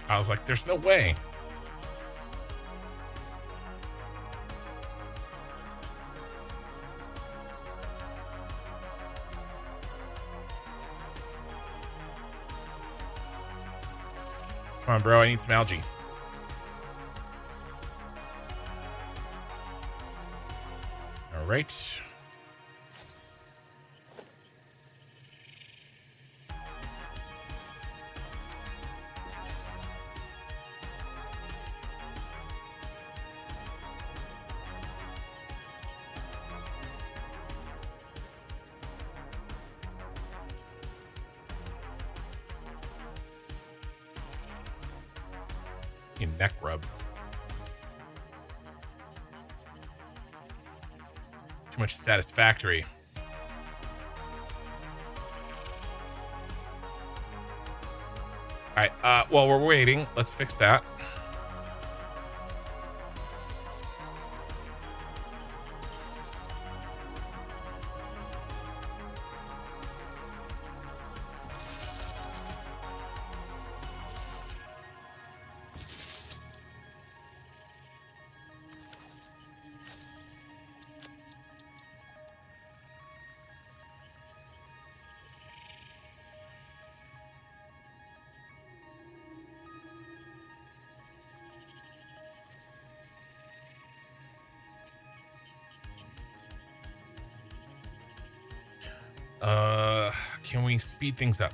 I was like, there's no way. Come on, bro. I need some algae. All right. Neck rub. Too much satisfactory. All right, while we're waiting, let's fix that. Can we speed things up?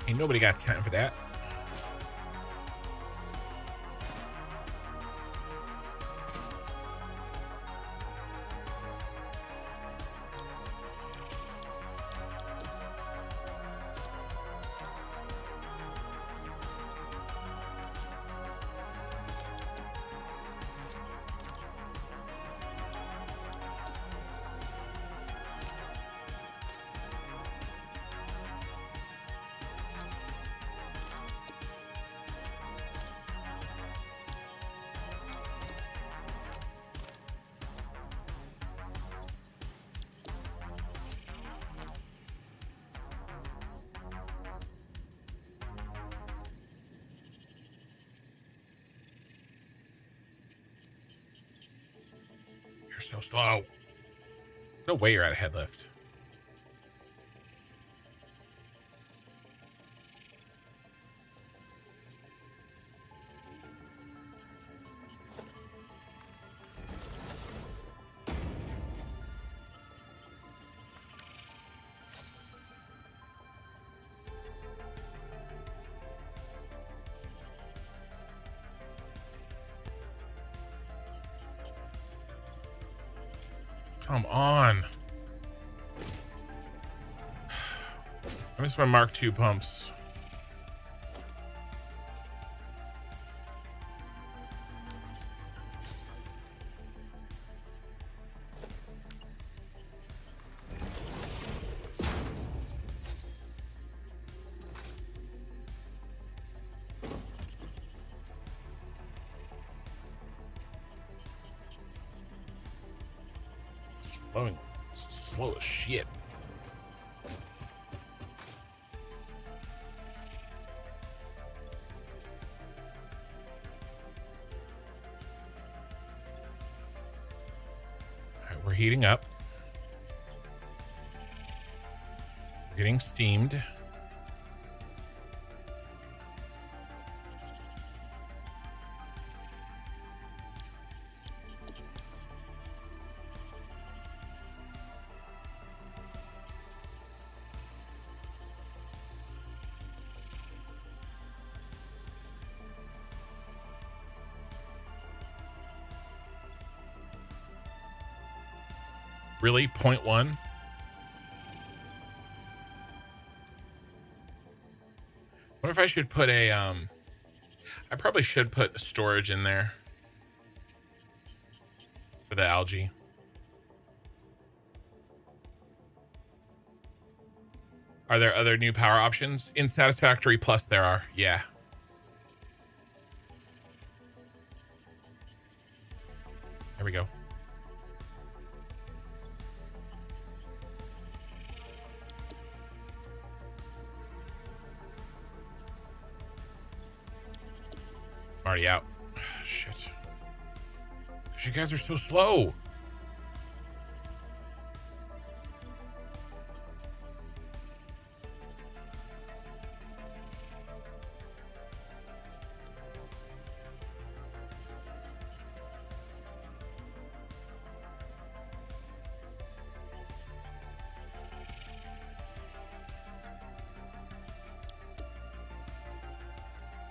Ain't nobody got time for that. You're so slow. No way you're at a head lift. Come on. I miss my Mark II pumps. It's flowing slow as shit. We're heating up. We're getting steamed. Really? 0.1? What if I should put a, I probably should put storage in there for the algae. Are there other new power options? In Satisfactory Plus there are, yeah. There we go. I'm already out. Shit. You guys are so slow.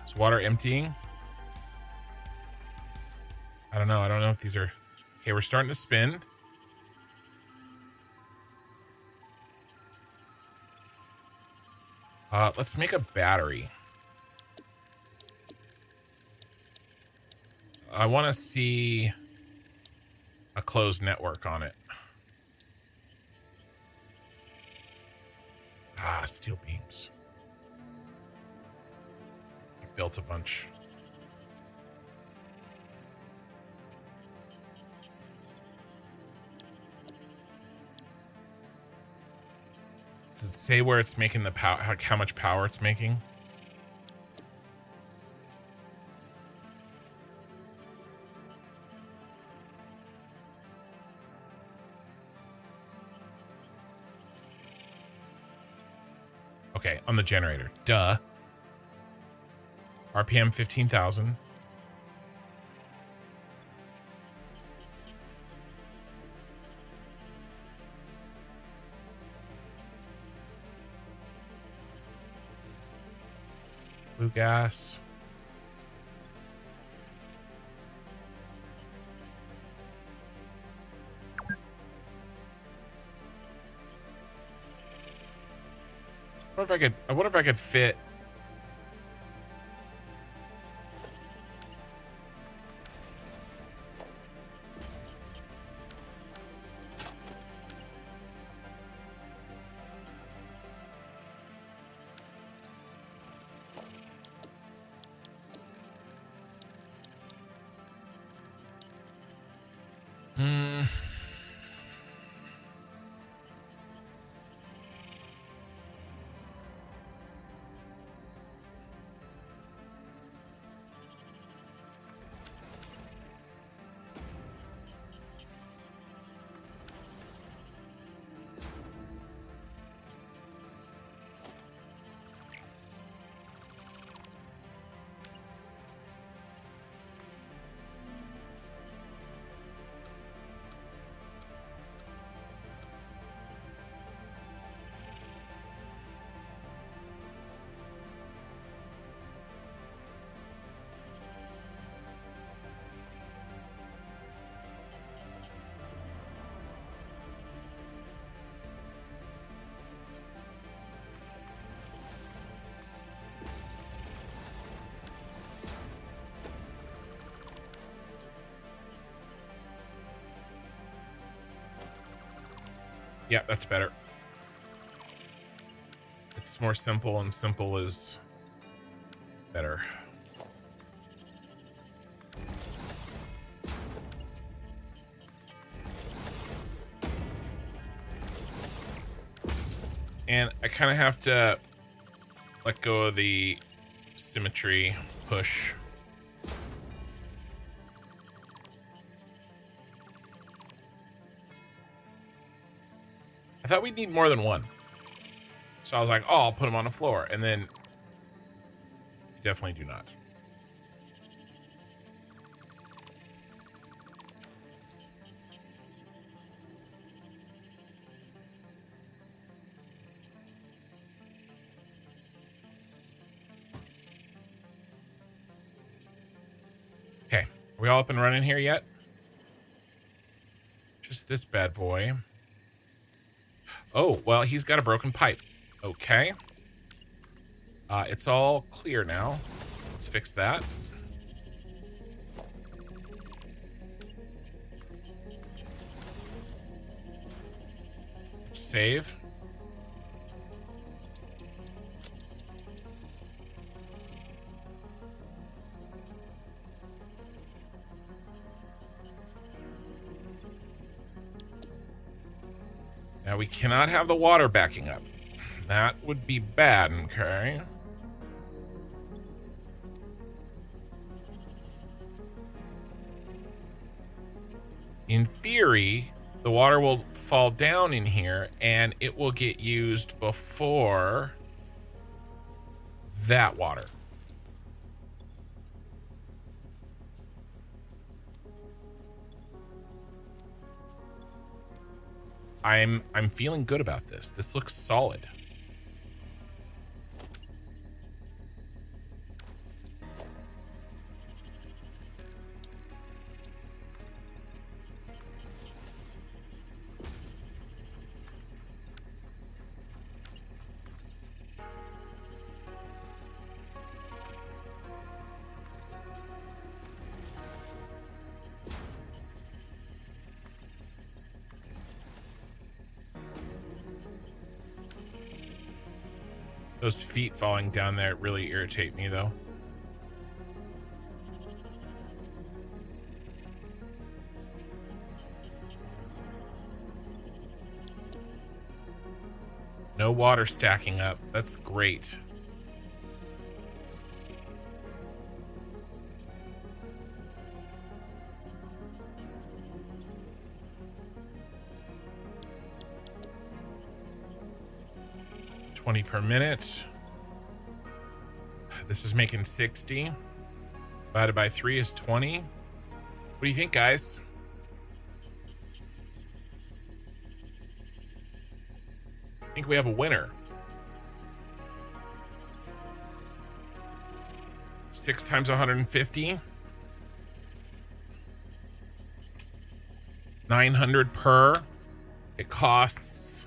Is water emptying? I don't know. I don't know if these are... Okay, we're starting to spin. Let's make a battery. I want to see a closed network on it. Ah, steel beams. I built a bunch. Does it say where it's making the power, how much power it's making? Okay, on the generator. Duh. RPM 15,000. Blue gas. I wonder if I could fit. Yeah, that's better. It's more simple, and simple is better. And I kind of have to let go of the symmetry push. I thought we'd need more than one. So I was like, oh, I'll put them on the floor. And then you definitely do not. Okay, are we all up and running here yet? Just this bad boy. Oh, well, he's got a broken pipe. Okay. It's all clear now. Let's fix that. Save. Now we cannot have the water backing up. That would be bad, okay? In theory, the water will fall down in here and it will get used before that water. I'm feeling good about this. This looks solid. Those feet falling down there really irritate me, though. No water stacking up. That's great. $20 per minute. This is making 60. Divided by 3 is 20. What do you think, guys? I think we have a winner. 6 times 150. 900 per. It costs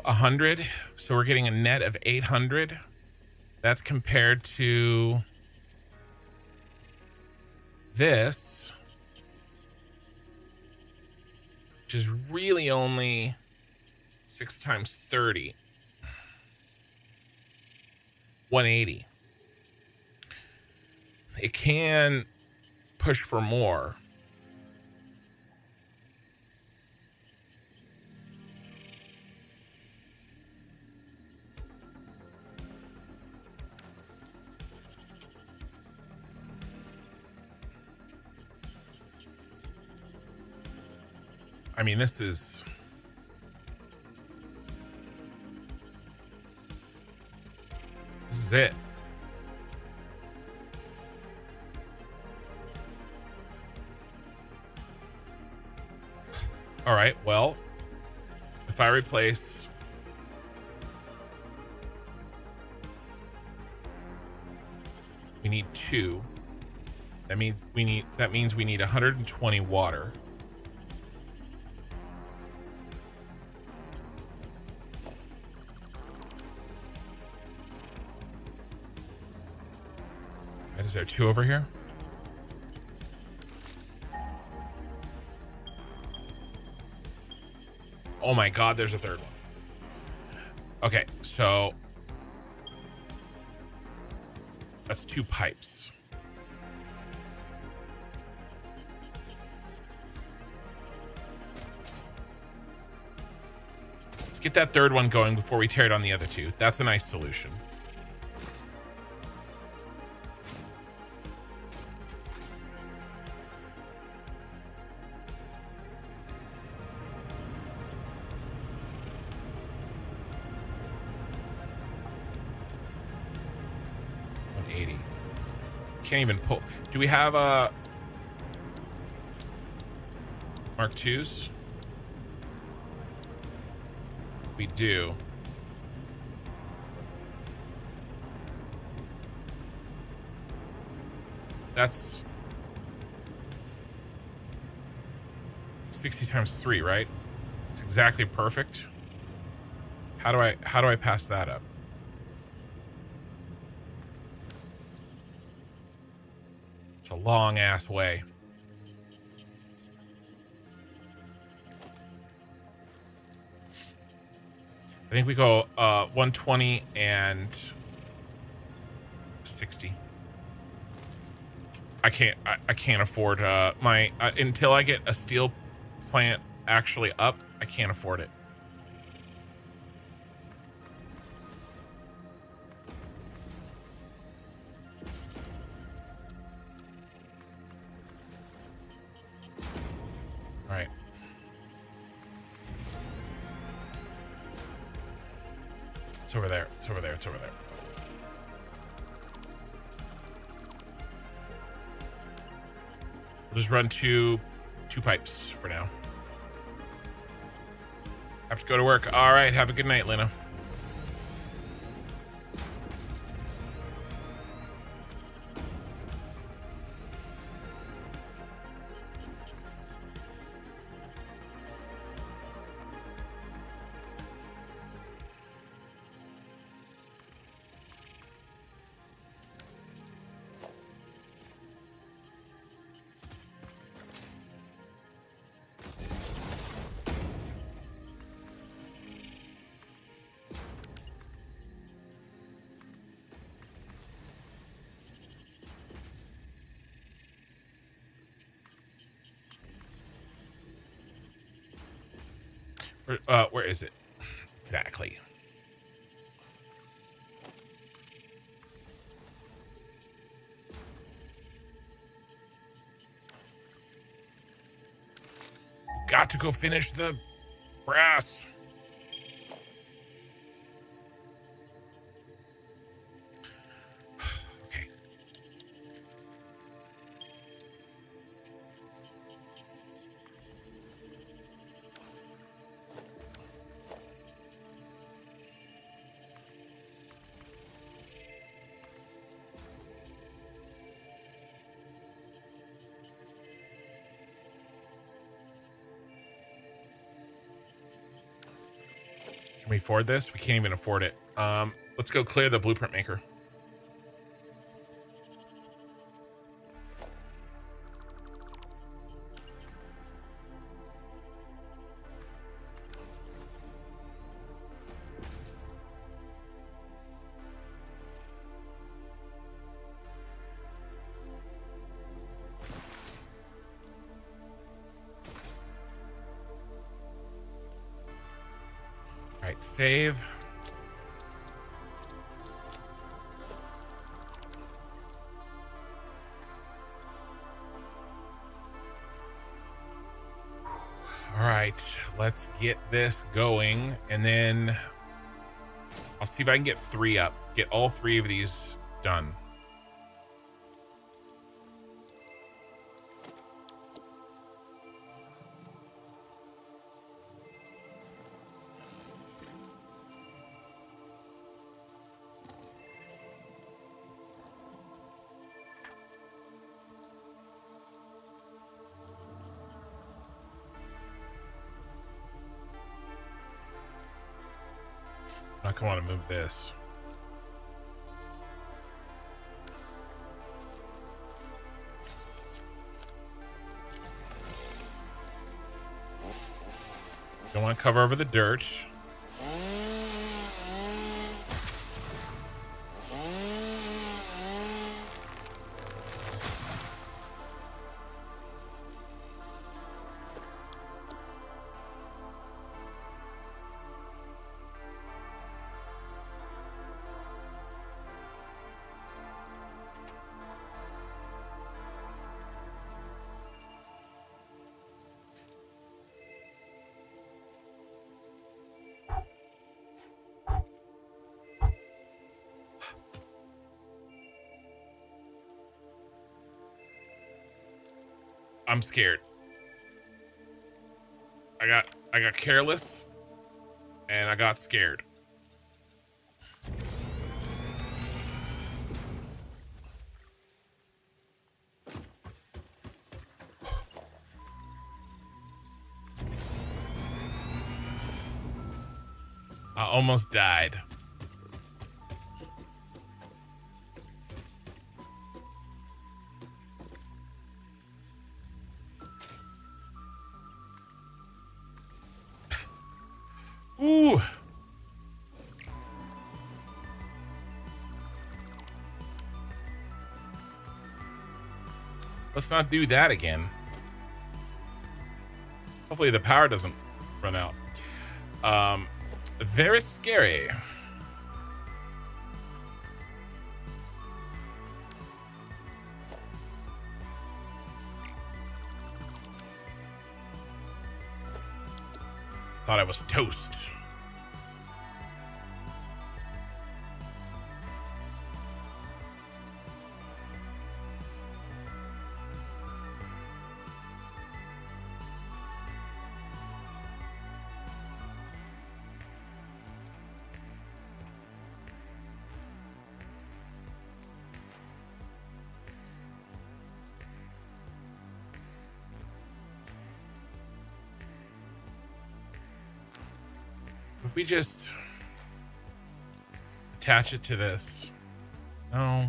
100, so we're getting a net of 800. That's compared to this, which is really only 6 times 30. 180. It can push for more. I mean, this is it. All right, well, if I replace we need 2. That means we need 120 water. Is there 2 over here? Oh my god, there's a 3rd one. Okay, so that's 2 pipes. Let's get that 3rd one going before we tear down the other 2. That's a nice solution. Can't even pull. Do we have Mark IIs? We do. That's 60 times 3, right? It's exactly perfect. How do I pass that up? A long ass way. I think we go 120 and 60. I can't afford my until I get a steel plant actually up. I can't afford it. All right. It's over there. It's over there. It's over there. We'll just run two pipes for now. Have to go to work. All right. Have a good night, Lena. Where is it? Exactly. Got to go finish the brass. Okay. Can we afford this? We can't even afford it. Let's go clear the blueprint maker. All right, save. All right, let's get this going, and then I'll see if I can get 3 up. Get all 3 of these done. I can want to move this. Don't want to cover over the dirt. I'm scared. I got careless and I got scared. I almost died. Ooh. Let's not do that again. Hopefully the power doesn't run out. Very scary. Thought I was toast. If we just attach it to this. No.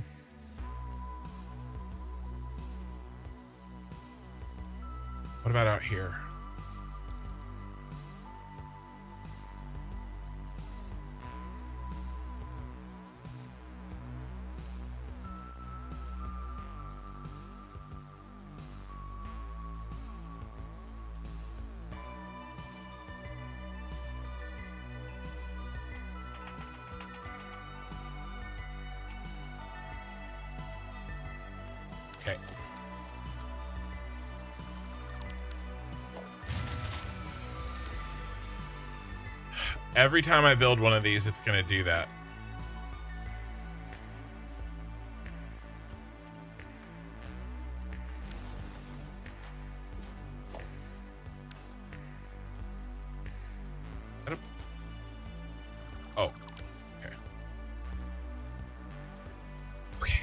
What about out here? Okay. Every time I build one of these, it's going to do that. Oh. Okay. Okay.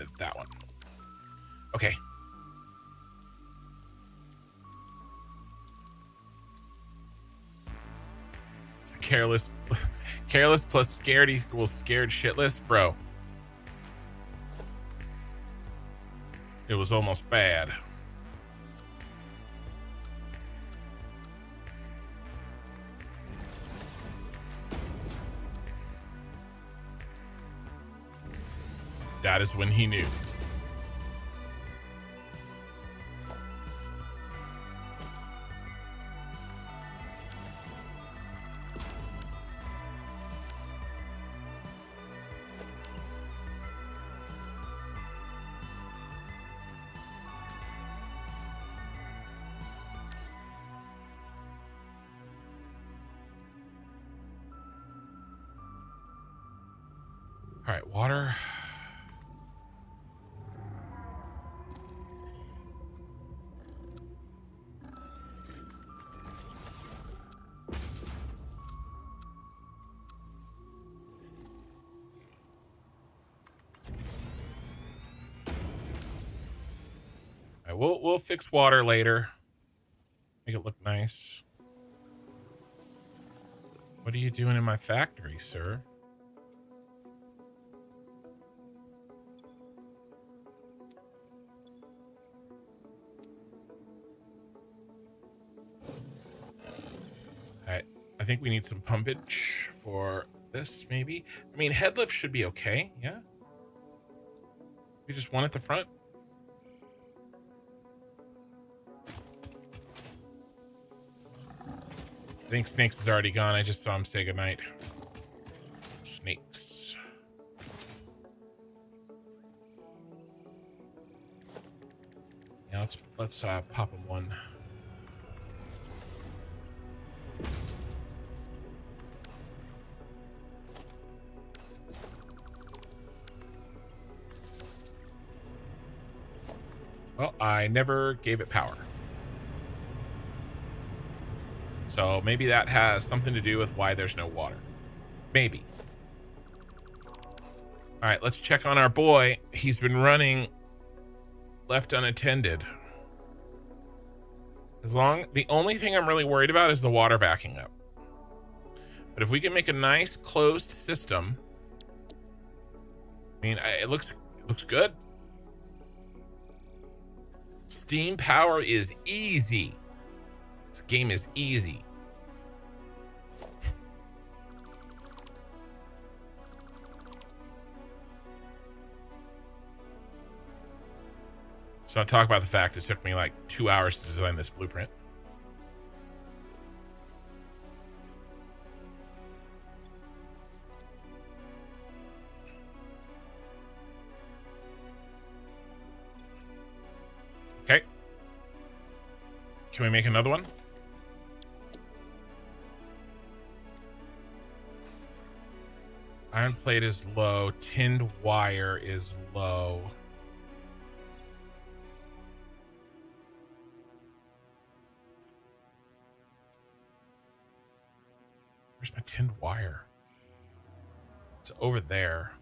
rid of that one. Okay. It's careless. Careless plus scared equals scared shitless, bro. It was almost bad. That is when he knew. All right, water. All right, we'll fix water later. Make it look nice. What are you doing in my factory, sir? Alright, I think we need some pumpage for this, maybe. I mean, head lift should be okay, yeah? We just one at the front. I think Snakes is already gone. I just saw him say goodnight. Snakes. Yeah, let's pop him one. Well, I never gave it power. So maybe that has something to do with why there's no water. Maybe. All right, let's check on our boy. He's been running left unattended. The only thing I'm really worried about is the water backing up. But if we can make a nice closed system, I mean, it looks good. Steam power is easy. This game is easy. So I'll talk about the fact it took me like 2 hours to design this blueprint. Okay. Can we make another one? Iron plate is low. Tinned wire is low. Where's my tinned wire? It's over there.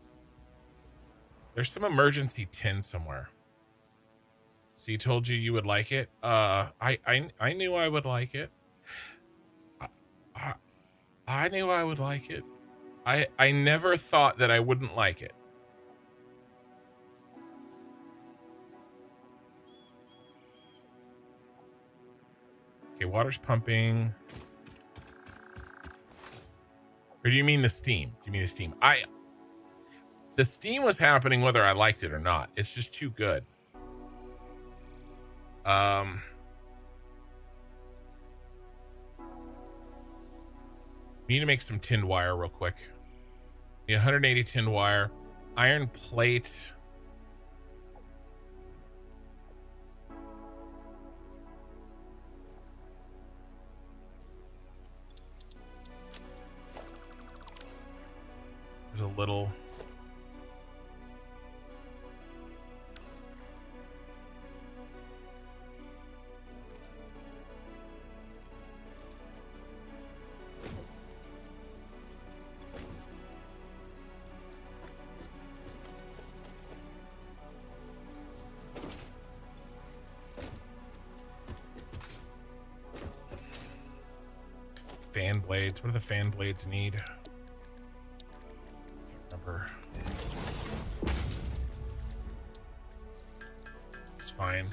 There's some emergency tin somewhere. See, told you you would like it. I knew I would like it. I knew I would like it. I never thought that I wouldn't like it. Okay, water's pumping. Or do you mean the steam? Do you mean the steam? The steam was happening whether I liked it or not. It's just too good. We need to make some tinned wire real quick. Need 180 tinned wire. Iron plate. There's a little. fan blades. What do the fan blades need? Can't remember. It's fine.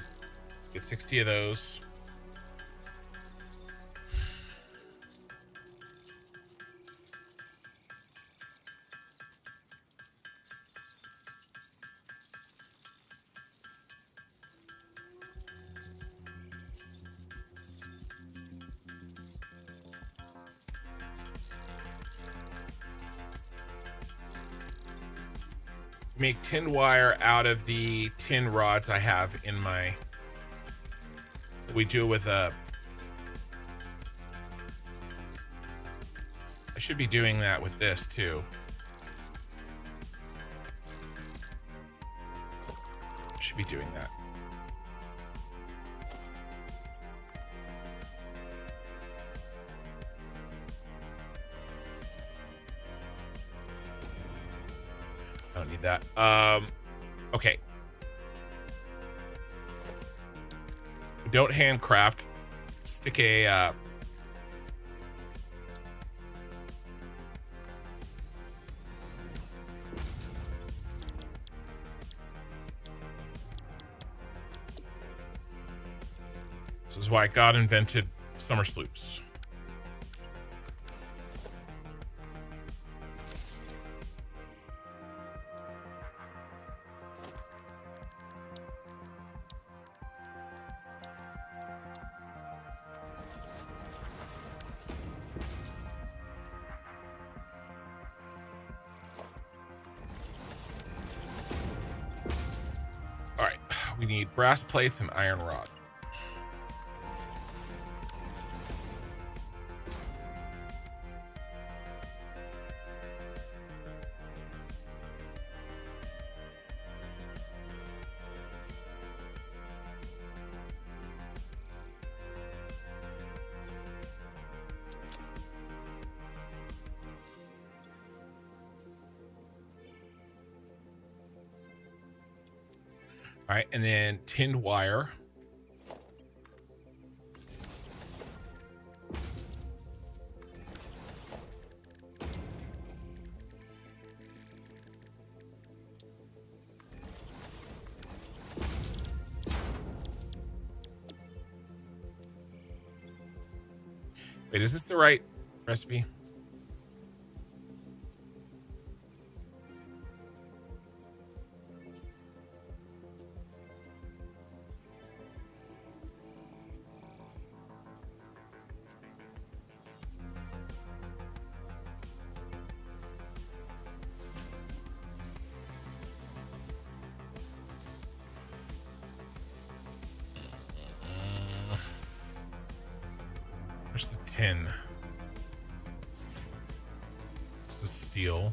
Let's get 60 of those. Make tin wire out of the tin rods I have in my. We do it with a. I should be doing that with this too. Should be doing that. I don't need that. Okay. Don't handcraft. Stick a this is why God invented summer sloops. We need brass plates and iron rod. All right, and then tinned wire. Wait, is this the right recipe? Where's the tin? It's the steel.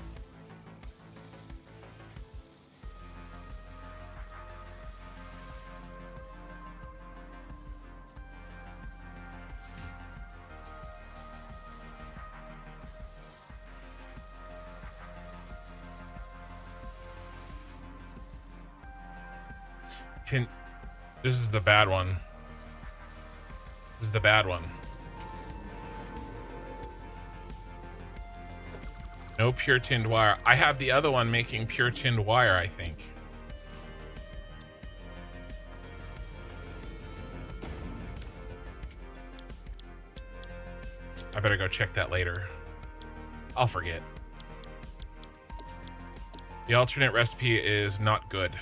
Tin. This is the bad one. This is the bad one. No pure tinned wire. I have the other one making pure tinned wire, I think. I better go check that later. I'll forget. The alternate recipe is not good.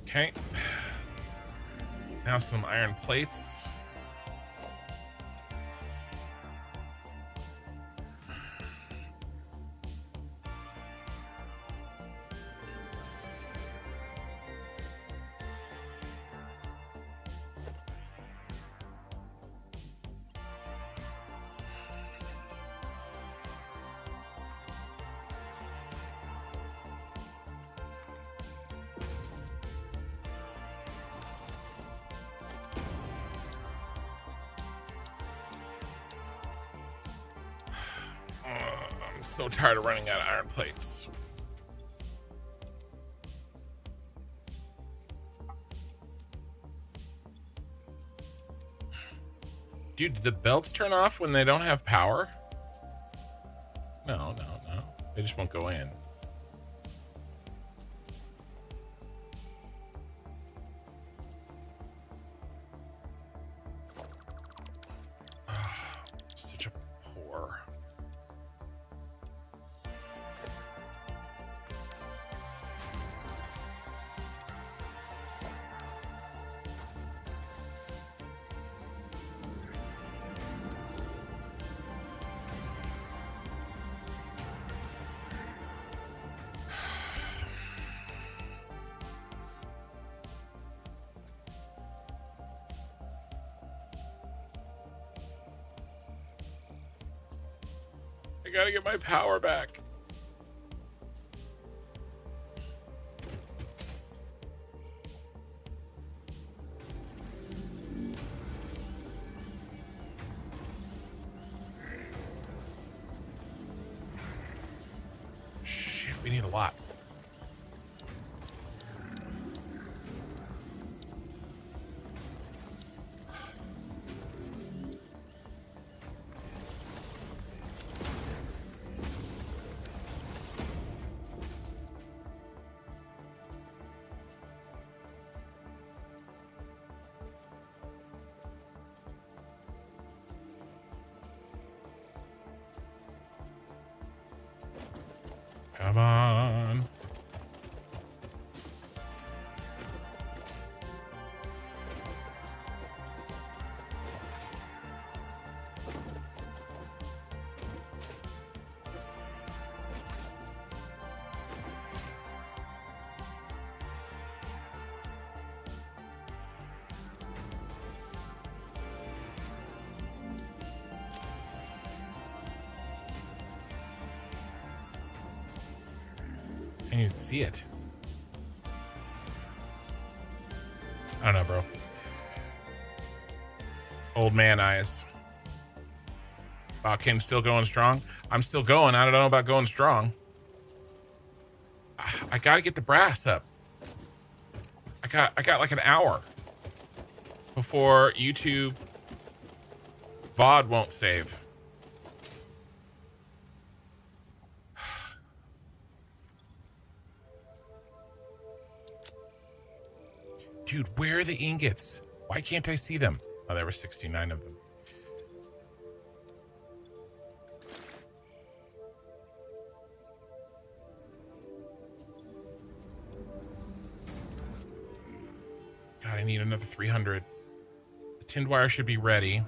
Okay. Now some iron plates. so tired of running out of iron plates. Dude, do the belts turn off when they don't have power? No. They just won't go in. Such a poor. I gotta get my power back. Shit, we need a lot. Come on. Can't even see it. I don't know, bro. Old man eyes. Kim still going strong? I'm still going. I don't know about going strong. I gotta get the brass up. I got like an hour before YouTube VOD won't save. Dude, where are the ingots? Why can't I see them? Oh, there were 69 of them. God, I need another 300. The tinned wire should be ready.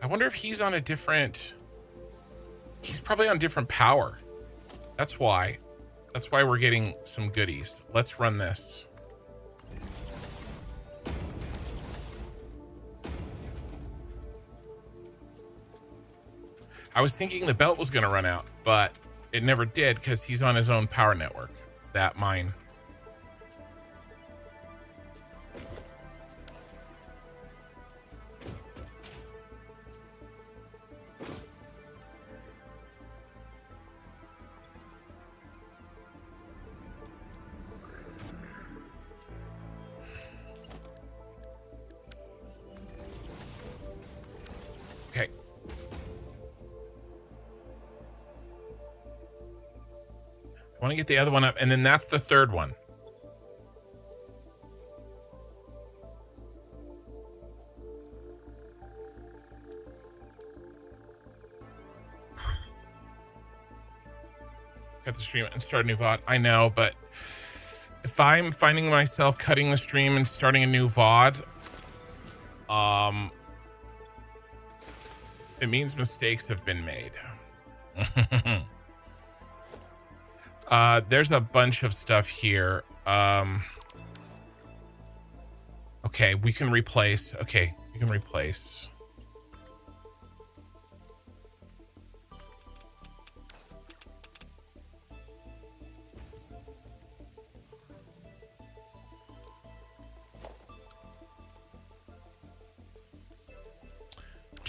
I wonder if he's on a different... He's probably on different power. That's why. That's why we're getting some goodies. Let's run this. I was thinking the belt was going to run out, but it never did because he's on his own power network. That mine. Okay. I want to get the other one up, and then that's the third one. Cut the stream and start a new VOD. I know, but if I'm finding myself cutting the stream and starting a new VOD, it means mistakes have been made. There's a bunch of stuff here. Okay, we can replace. Okay, we can replace.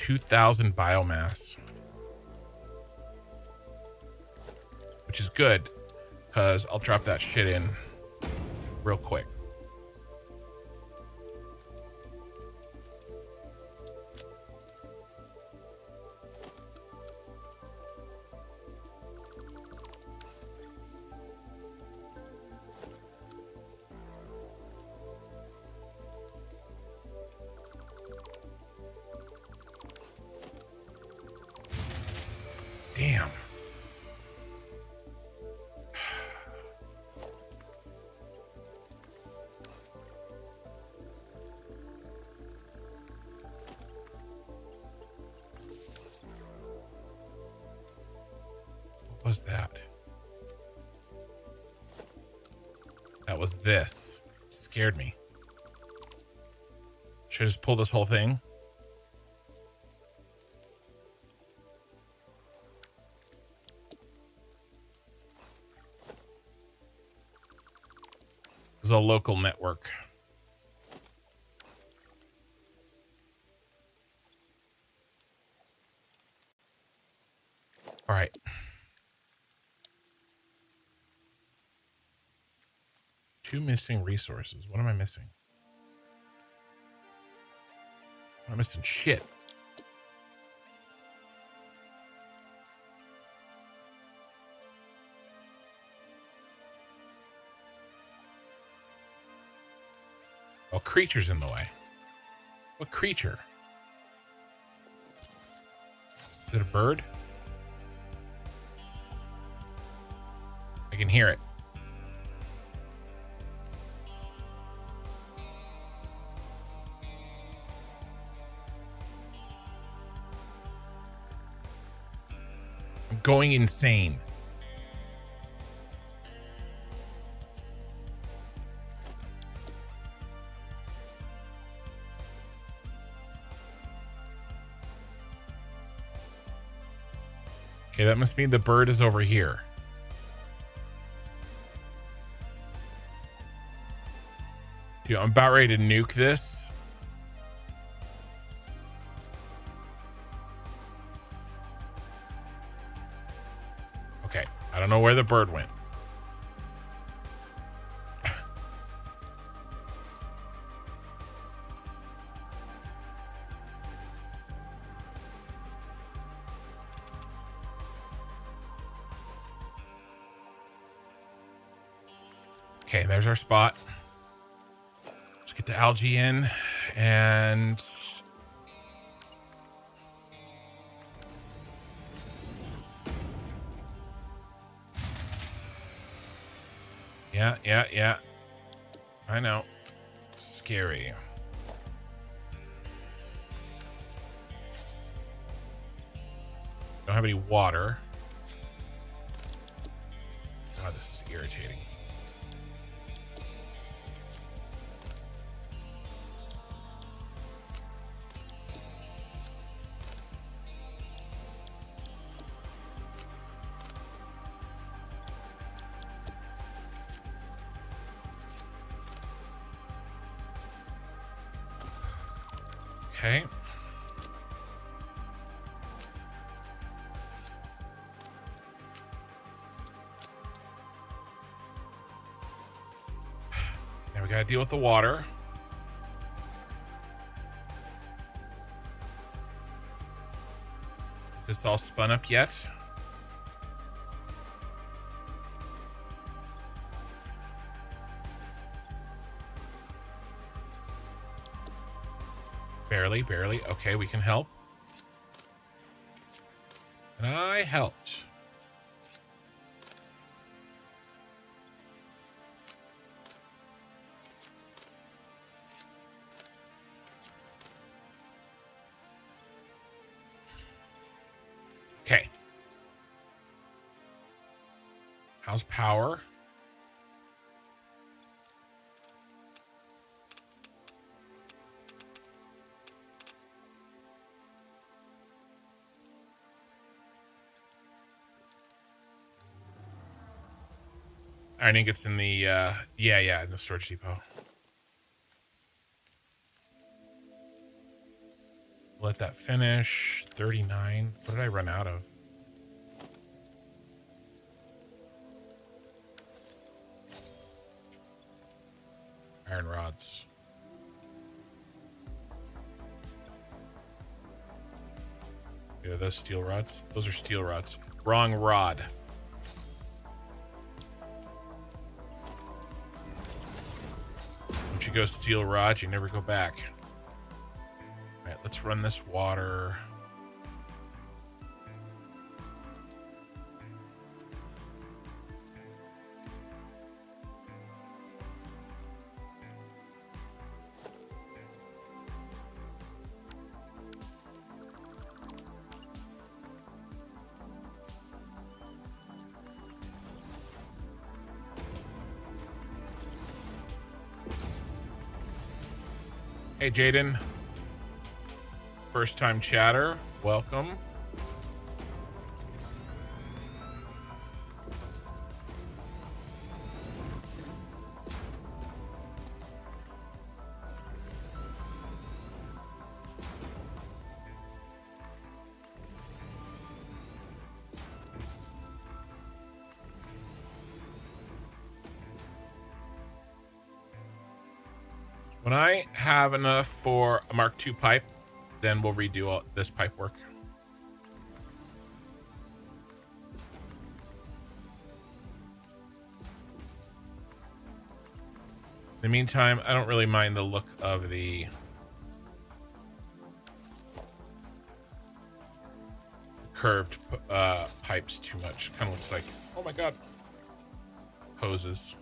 2,000 biomass, which is good because I'll drop that shit in real quick. Damn. What was that? That was this. It scared me. Should I just pull this whole thing? It was a local network. All right. Two missing resources. What am I missing? I'm missing shit. Oh, creature's in the way. What creature? Is it a bird? I can hear it. I'm going insane. Okay, that must mean the bird is over here. Dude, I'm about ready to nuke this. Okay, I don't know where the bird went. Okay, there's our spot. Let's get the algae in and yeah. I know. Scary. Don't have any water. God, this is irritating. Okay. Now we gotta deal with the water. Is this all spun up yet? Barely. Okay, we can help. And I helped. Okay. How's power? I think it's in the, in the storage depot. Let that finish. 39. What did I run out of? Iron rods. Yeah, those steel rods. Those are steel rods. Wrong rod. Once you go steel rods, you never go back. All right, let's run this water. Hey, Jaden. First time chatter. Welcome. When I have enough for a Mark II pipe, then we'll redo all this pipe work. In the meantime, I don't really mind the look of the curved pipes too much. Kind of looks like, oh my god, hoses.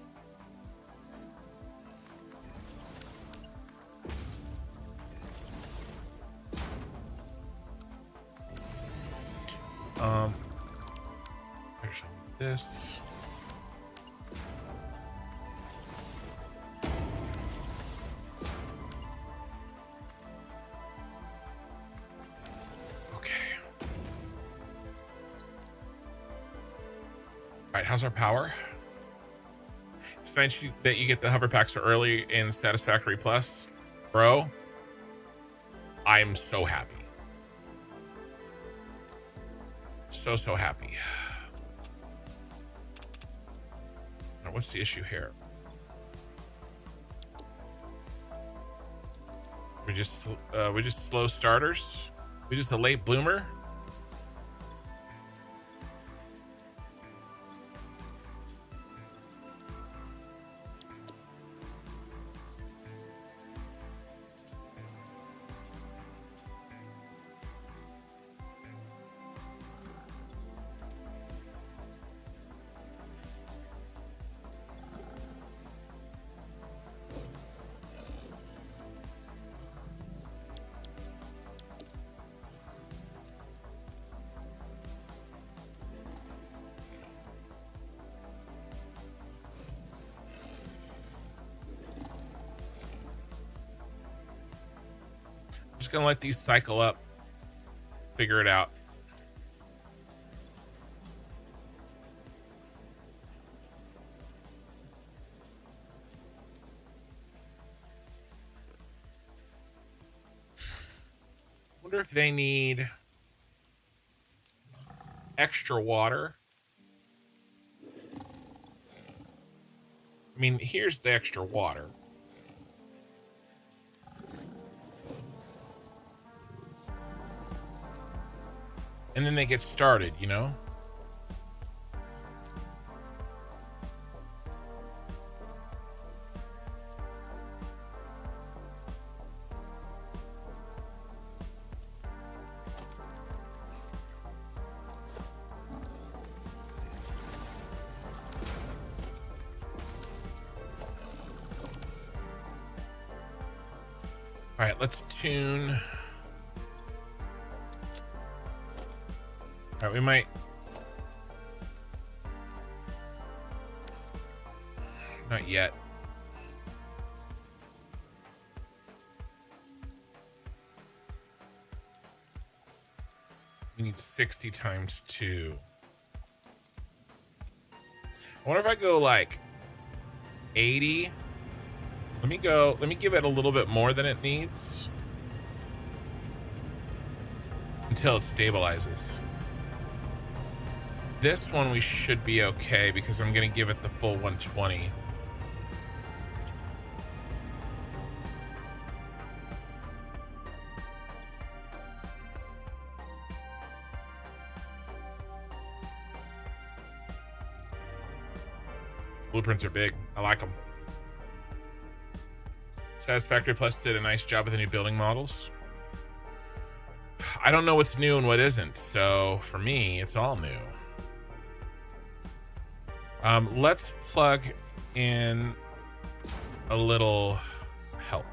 Actually, this. Okay. All right, how's our power? It's nice that you get the hover packs so early in Satisfactory Plus, bro. I'm so happy. So happy. Now, what's the issue here? We just slow starters. We just a late bloomer. Just gonna let these cycle up, figure it out. Wonder if they need extra water. I mean, here's the extra water. And then they get started, you know? All right, let's tune. All right, we might. Not yet. We need 60 times 2. I wonder if I go like 80. Let me give it a little bit more than it needs. until it stabilizes. This one we should be okay because I'm going to give it the full 120. Blueprints are big. I like them. Satisfactory Plus did a nice job with the new building models. I don't know what's new and what isn't, so for me, it's all new. Let's plug in a little help.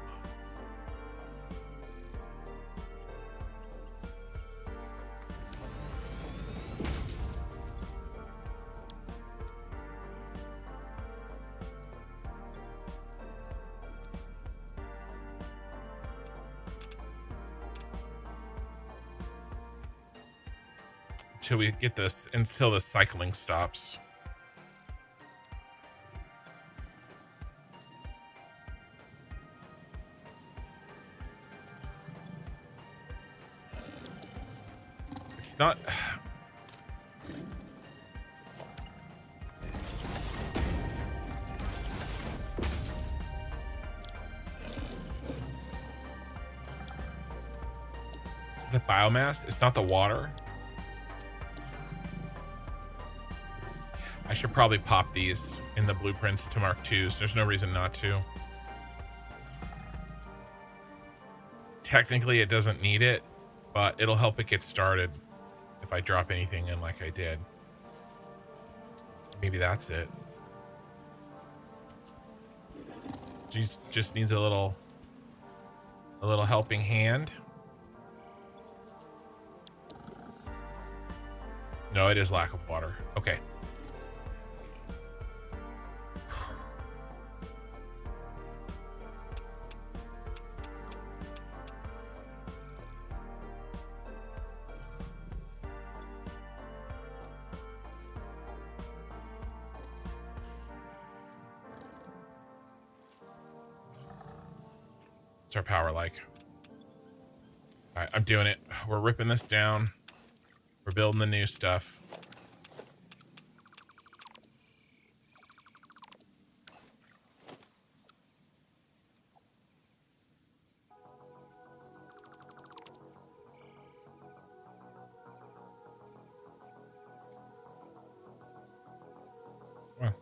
Until we get this, until the cycling stops. It's not. It's the biomass. It's not the water. I should probably pop these in the blueprints to Mark IIs. There's no reason not to. Technically, it doesn't need it, but it'll help it get started if I drop anything in like I did. Maybe that's it. Just needs a little helping hand. No, it is lack of water. Okay. What's our power like? All right, I'm doing it. We're ripping this down. We're building the new stuff. Well.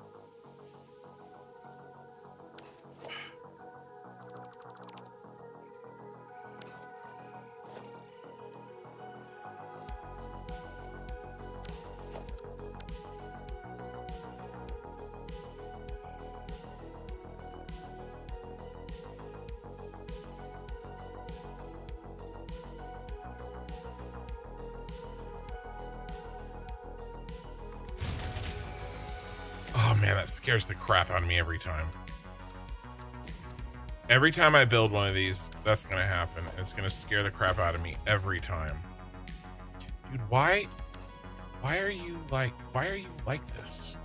Oh man, that scares the crap out of me every time. Every time I build one of these, that's gonna happen. It's gonna scare the crap out of me every time. Dude, why are you like this?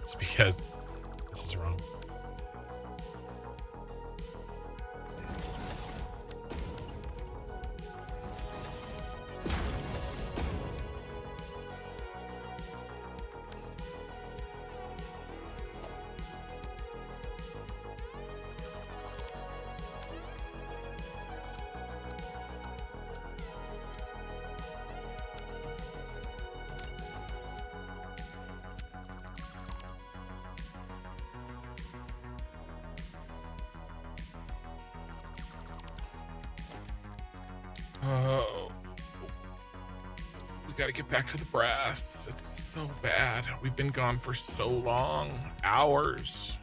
It's because this is wrong. Oh, we gotta get back to the brass. It's so bad. We've been gone for so long. Hours.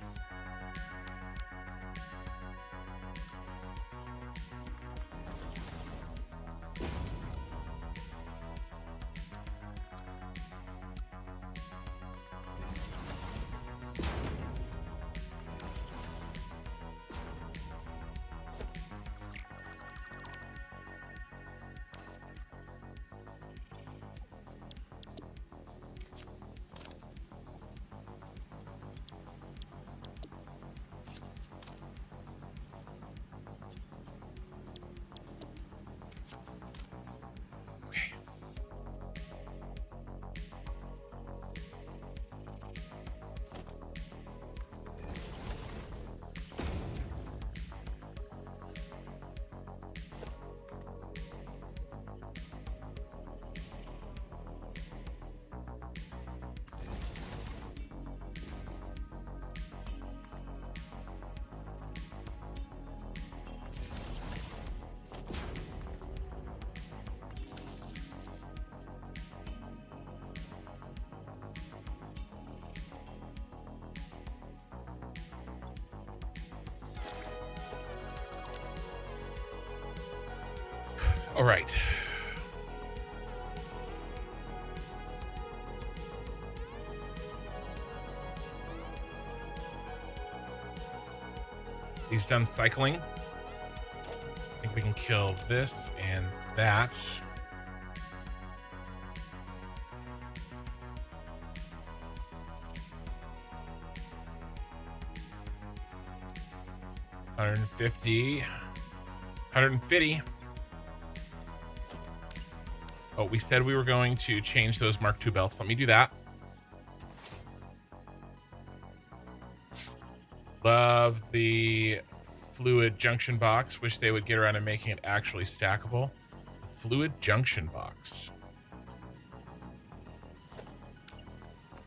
All right. He's done cycling. I think we can kill this and that. $150. $150. Oh, we said we were going to change those Mark II belts. Let me do that. Love the fluid junction box. Wish they would get around to making it actually stackable. Fluid junction box.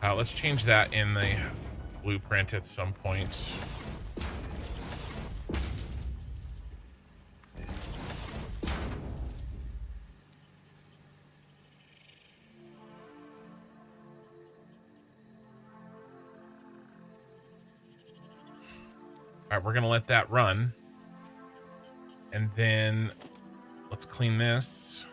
Let's change that in the blueprint at some point. All right, we're going to let that run. And then let's clean this.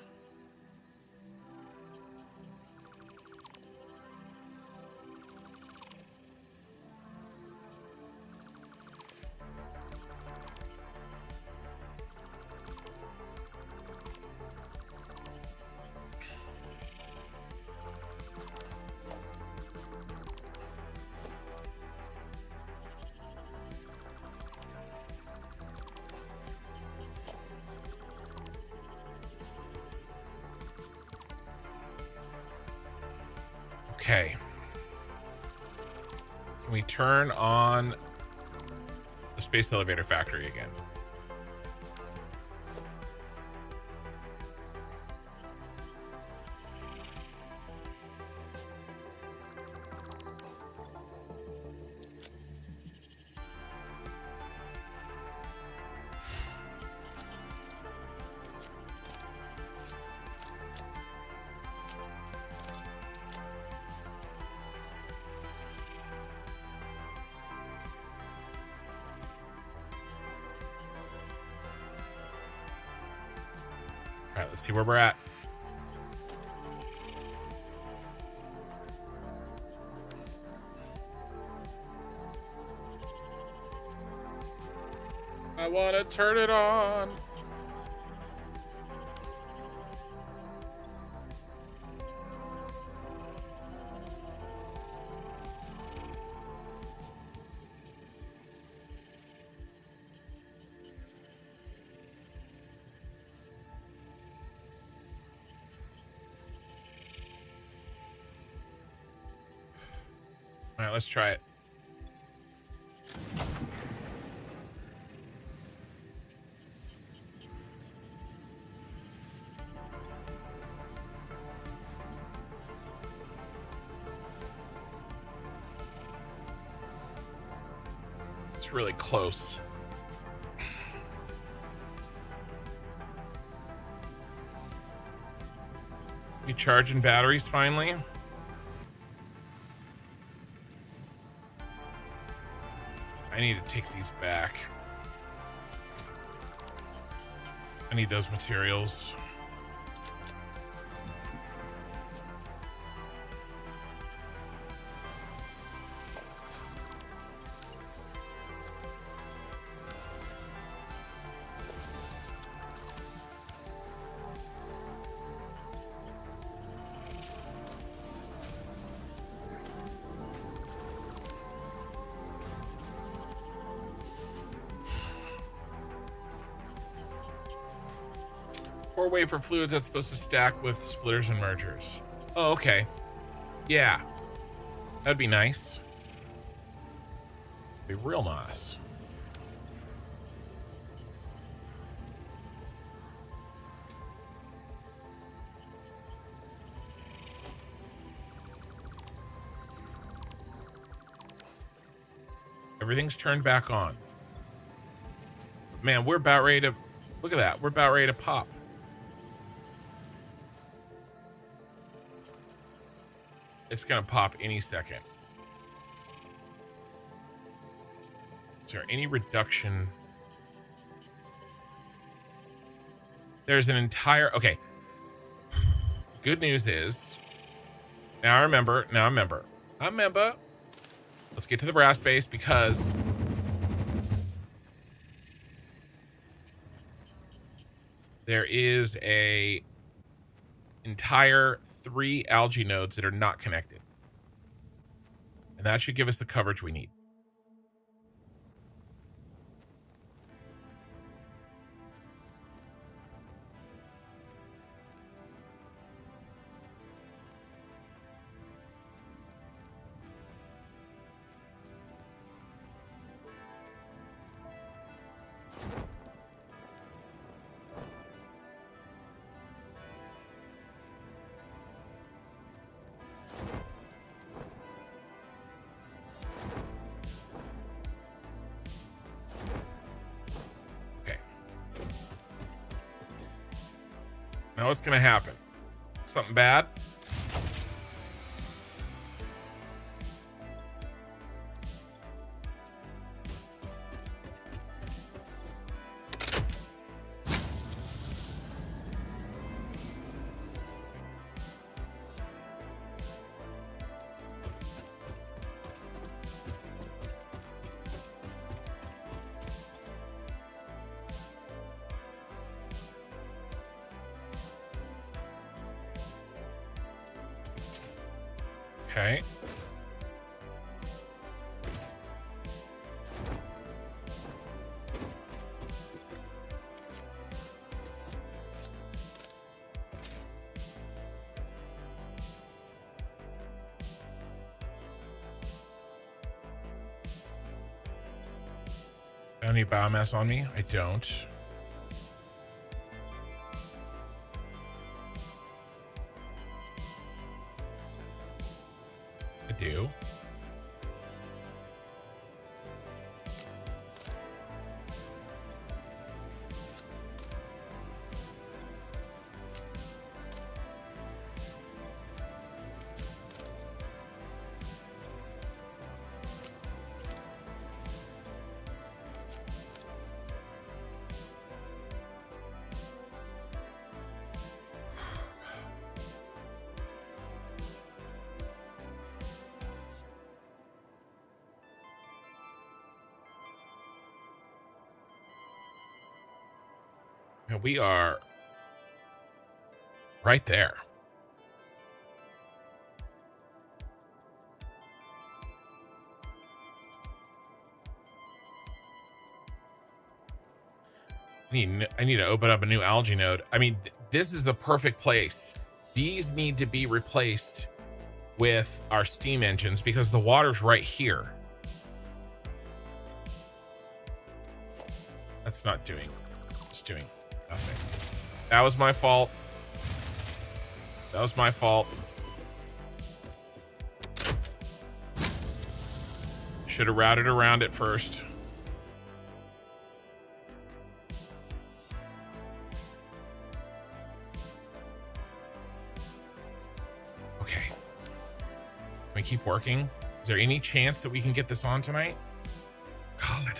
Okay. Can we turn on the space elevator factory again? All right, let's see where we're at. I want to turn it on. All right, let's try it. It's really close. We charging batteries finally. I need to take these back. I need those materials. Way for fluids that's supposed to stack with splitters and mergers. Oh, okay. Yeah. That'd be nice. Be real nice. Everything's turned back on. Man, we're about ready to... Look at that. We're about ready to pop. It's going to pop any second. Is there any reduction? There's an entire, okay. Good news is, now I remember. Let's get to the brass base because there is a entire 3 algae nodes that are not connected. And that should give us the coverage we need. Now what's gonna happen? Something bad? Okay. Any biomass on me? I don't. I do. And we are right there. I need to open up a new algae node. I mean, this is the perfect place. These need to be replaced with our steam engines because the water's right here. That's not doing. It's doing nothing. That was my fault. That was my fault. Should have routed around it first. Okay. Can we keep working? Is there any chance that we can get this on tonight? God.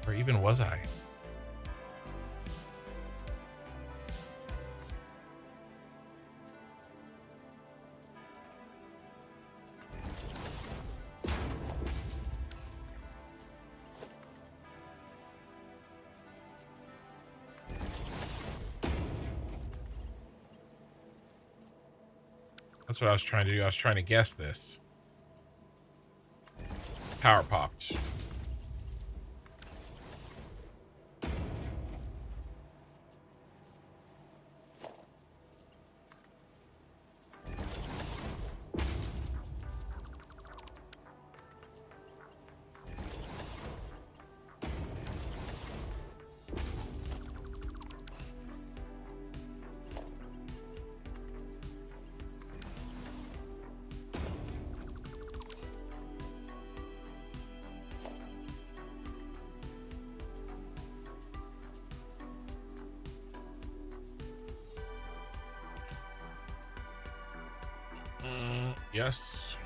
Where even was I? That's what I was trying to do. I was trying to guess this. Power popped. Yes.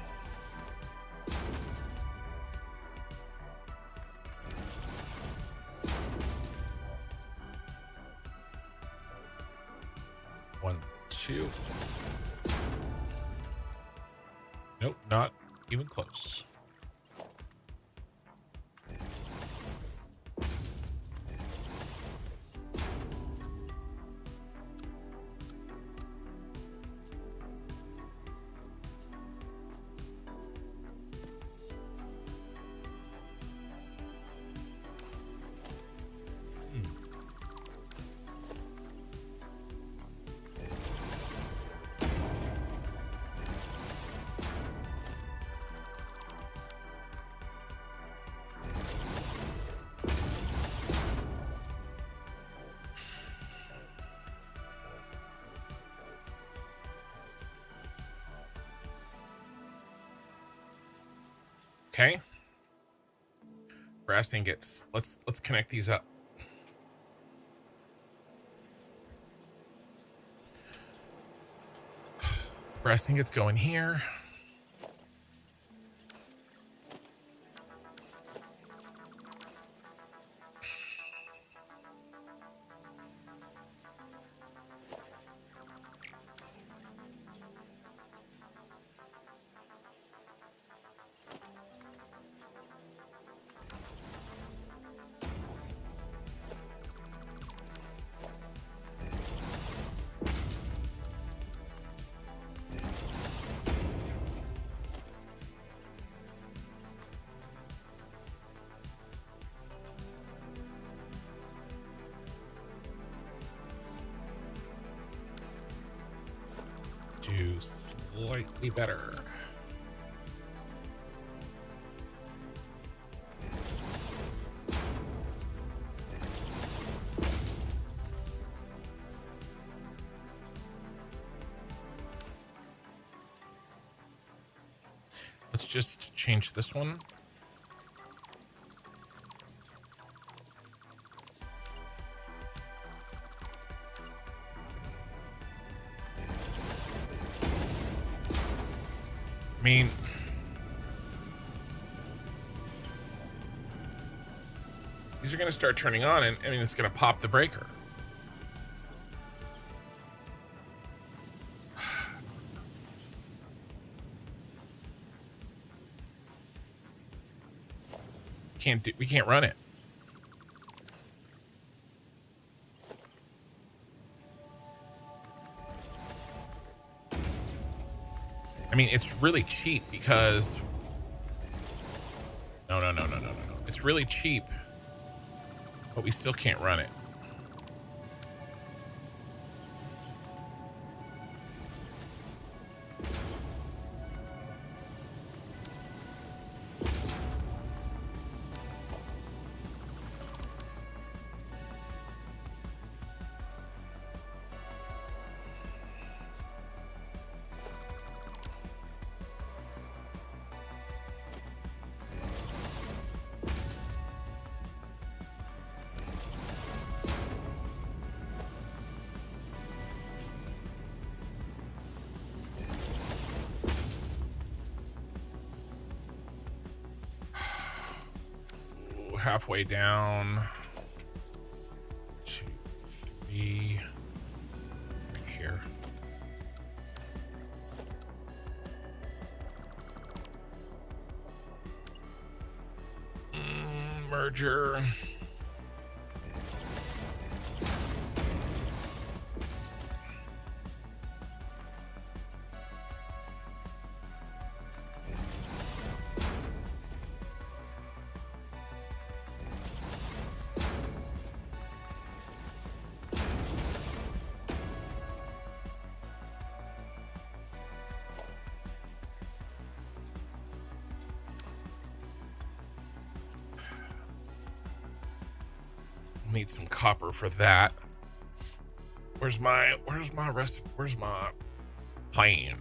2. Nope, not even close. Okay. Brass ingots. Let's connect these up. Brass ingots go in here. Do slightly better. Let's just change this one. I mean, these are going to start turning on, and I mean, it's going to pop the breaker. We can't run it. I mean, it's really cheap because no. It's really cheap, but we still can't run it. Halfway down. 2, 3. Right here. Merger. Need some copper for that. Where's my recipe? Where's my plan?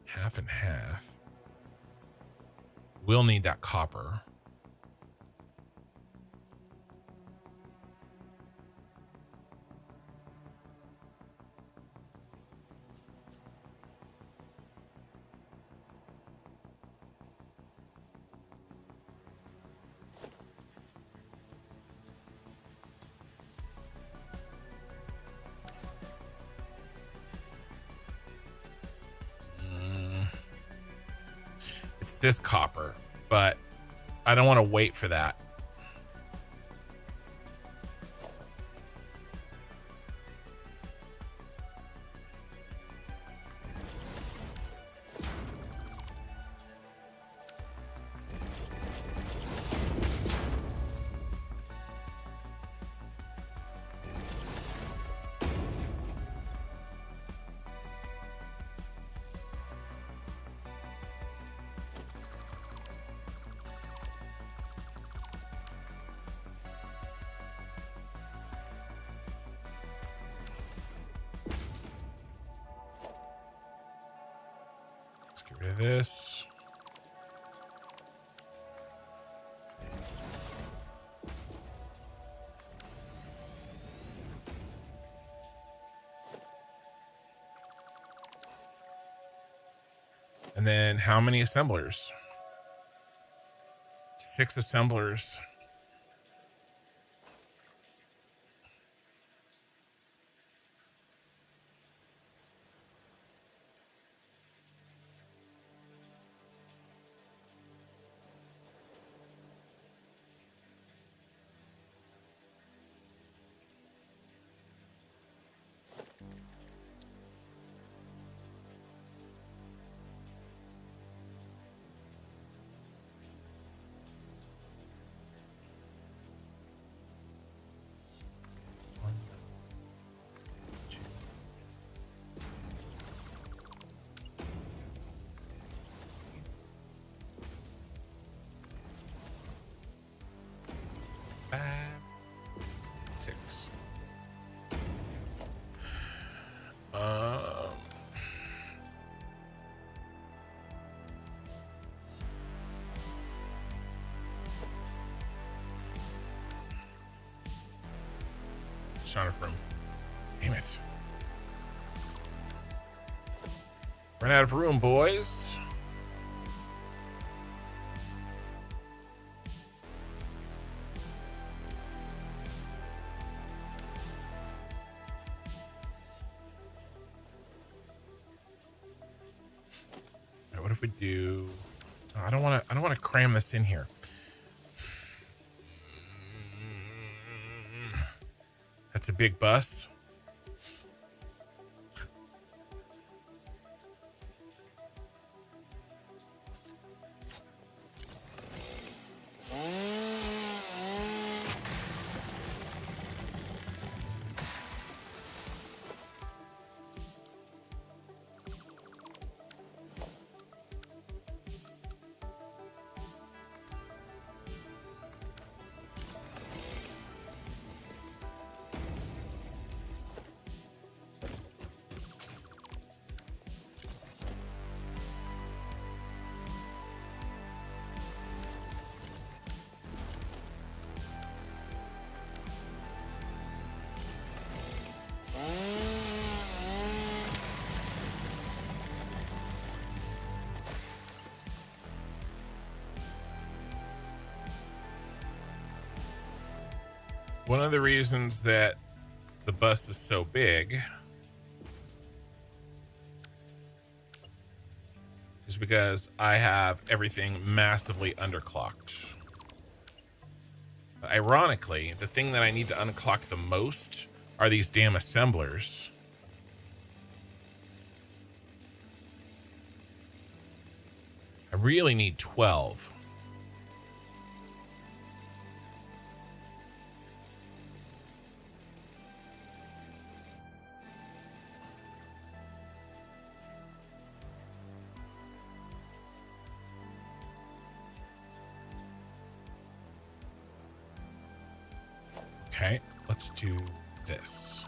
Half and half. We'll need that copper. It's this copper, but I don't want to wait for that. Let's get rid of this. And then how many assemblers? 6 assemblers. Six. Shot of room. Damn it. Run out of room, boys. What if we do? Oh, I don't want to cram this in here. That's a big bus. One of the reasons that the bus is so big is because I have everything massively underclocked. But ironically, the thing that I need to unclock the most are these damn assemblers. I really need 12. Okay, let's do this.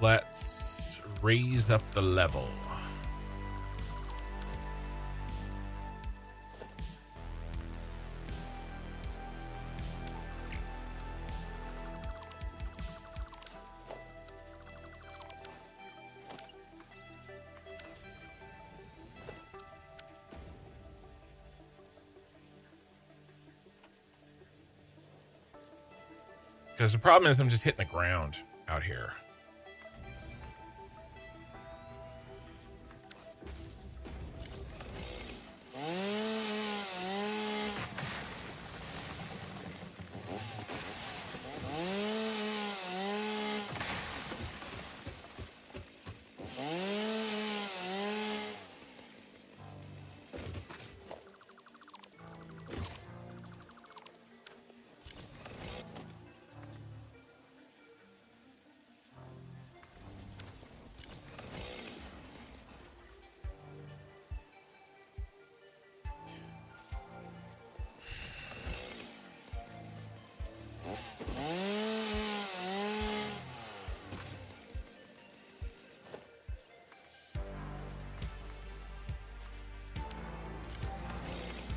Let's raise up the level. Because the problem is I'm just hitting the ground out here.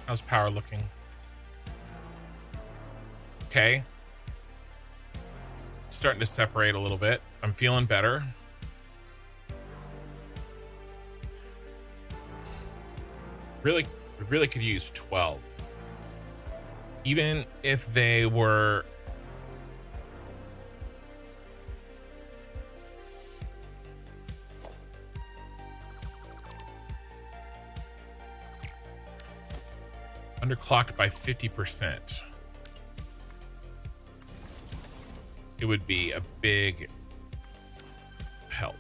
How's power looking? Okay. Starting to separate a little bit. I'm feeling better. We really could use 12. Even if they were underclocked by 50%. It would be a big help.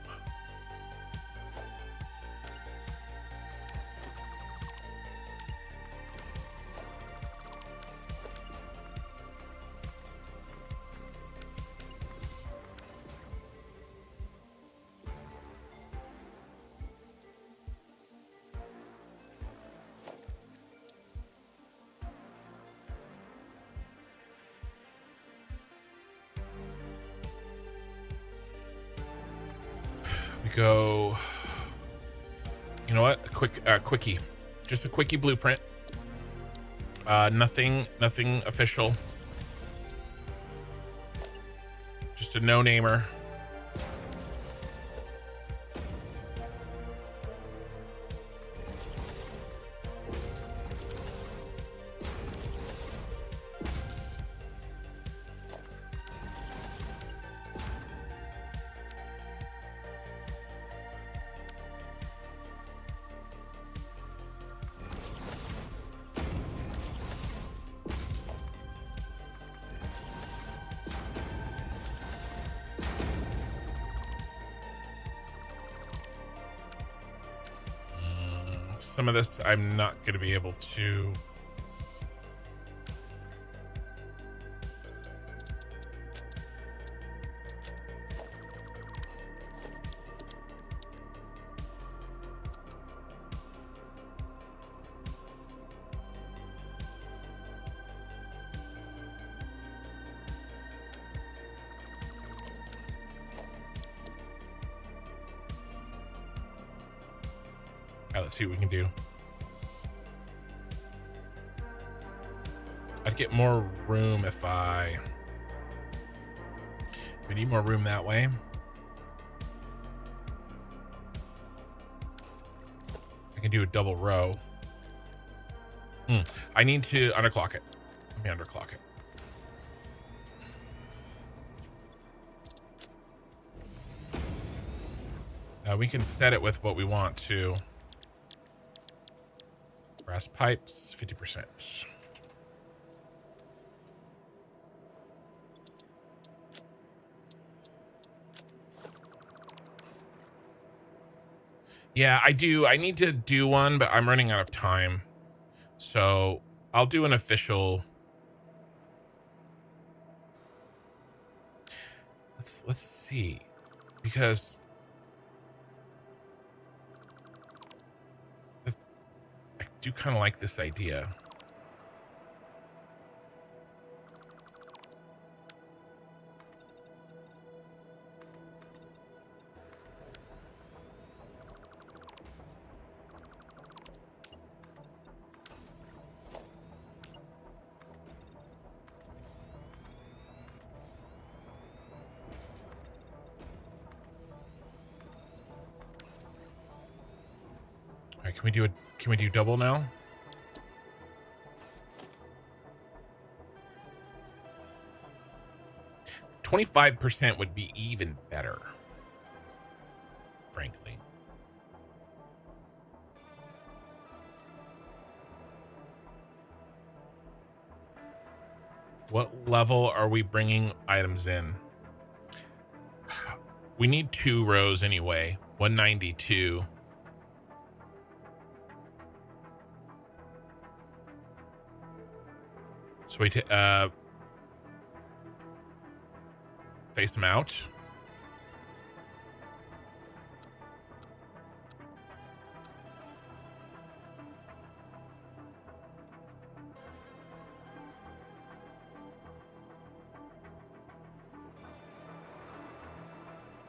Go, you know what, a quickie, just a quickie blueprint, nothing official, just a no-namer. Some of this I'm not going to be able to. Let's see what we can do. I'd get more room if we need more room that way. I can do a double row. I need to underclock it. Let me underclock it. We can set it with what we want to. Brass pipes, 50%. Yeah, I do. I need to do one, but I'm running out of time. So I'll do an official. Let's see. Because I do kind of like this idea. Can we do double now? 25% would be even better, frankly. What level are we bringing items in? We need 2 rows anyway. 192. So we face them out.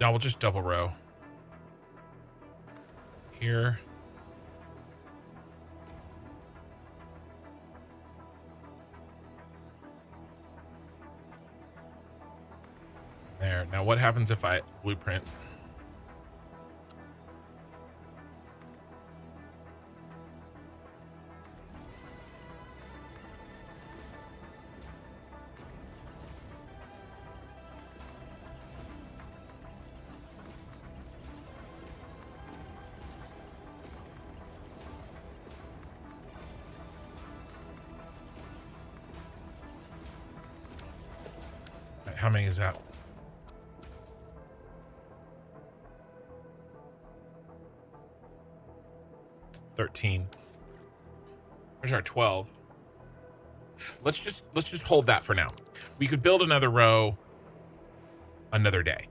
No, we'll just double row. Here. There. Now what happens if I blueprint? How many is that? $13. There's our 12. Let's just hold that for now. We could build another row another day.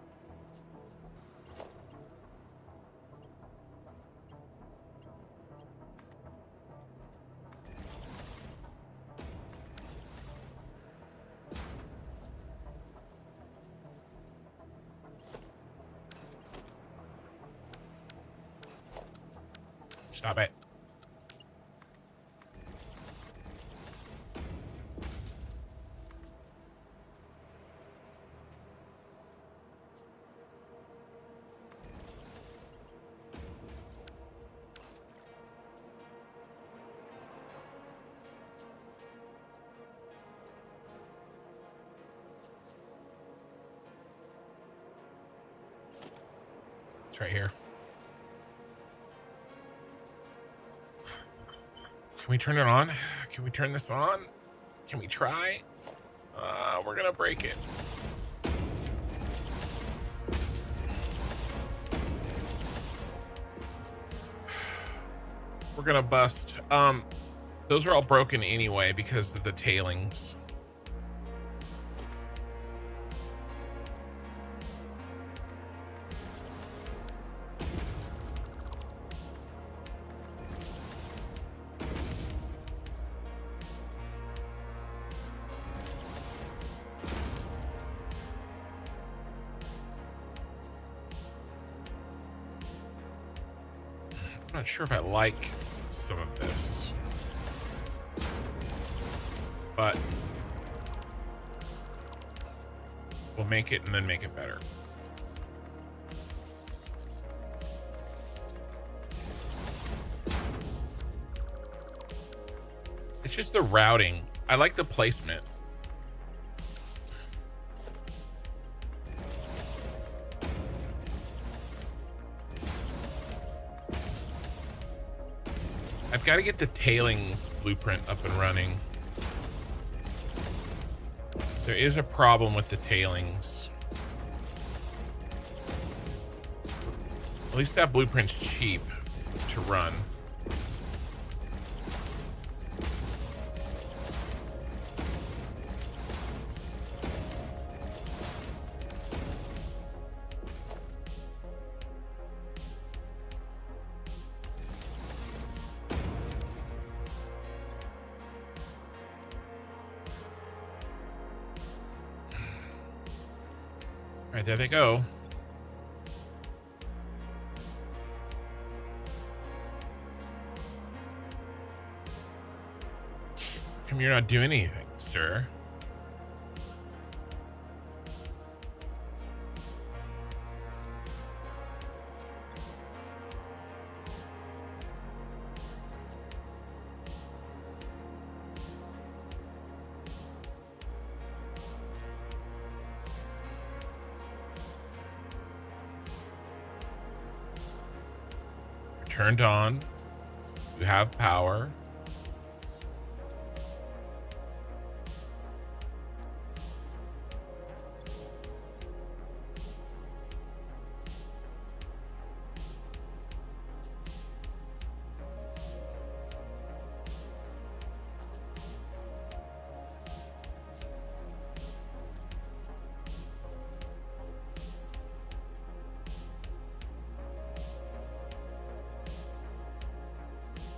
Stop it. It's right here. Can we turn it on? Can we turn this on? Can we try? We're gonna break it. We're gonna bust. Those are all broken anyway because of the tailings. I'm not sure if I like some of this, but we'll make it and then make it better. It's just the routing. I like the placement. I've got to get the tailings blueprint up and running. There is a problem with the tailings. At least that blueprint's cheap to run. All right, there they go. How come you're not doing anything, sir? turned on. You have power.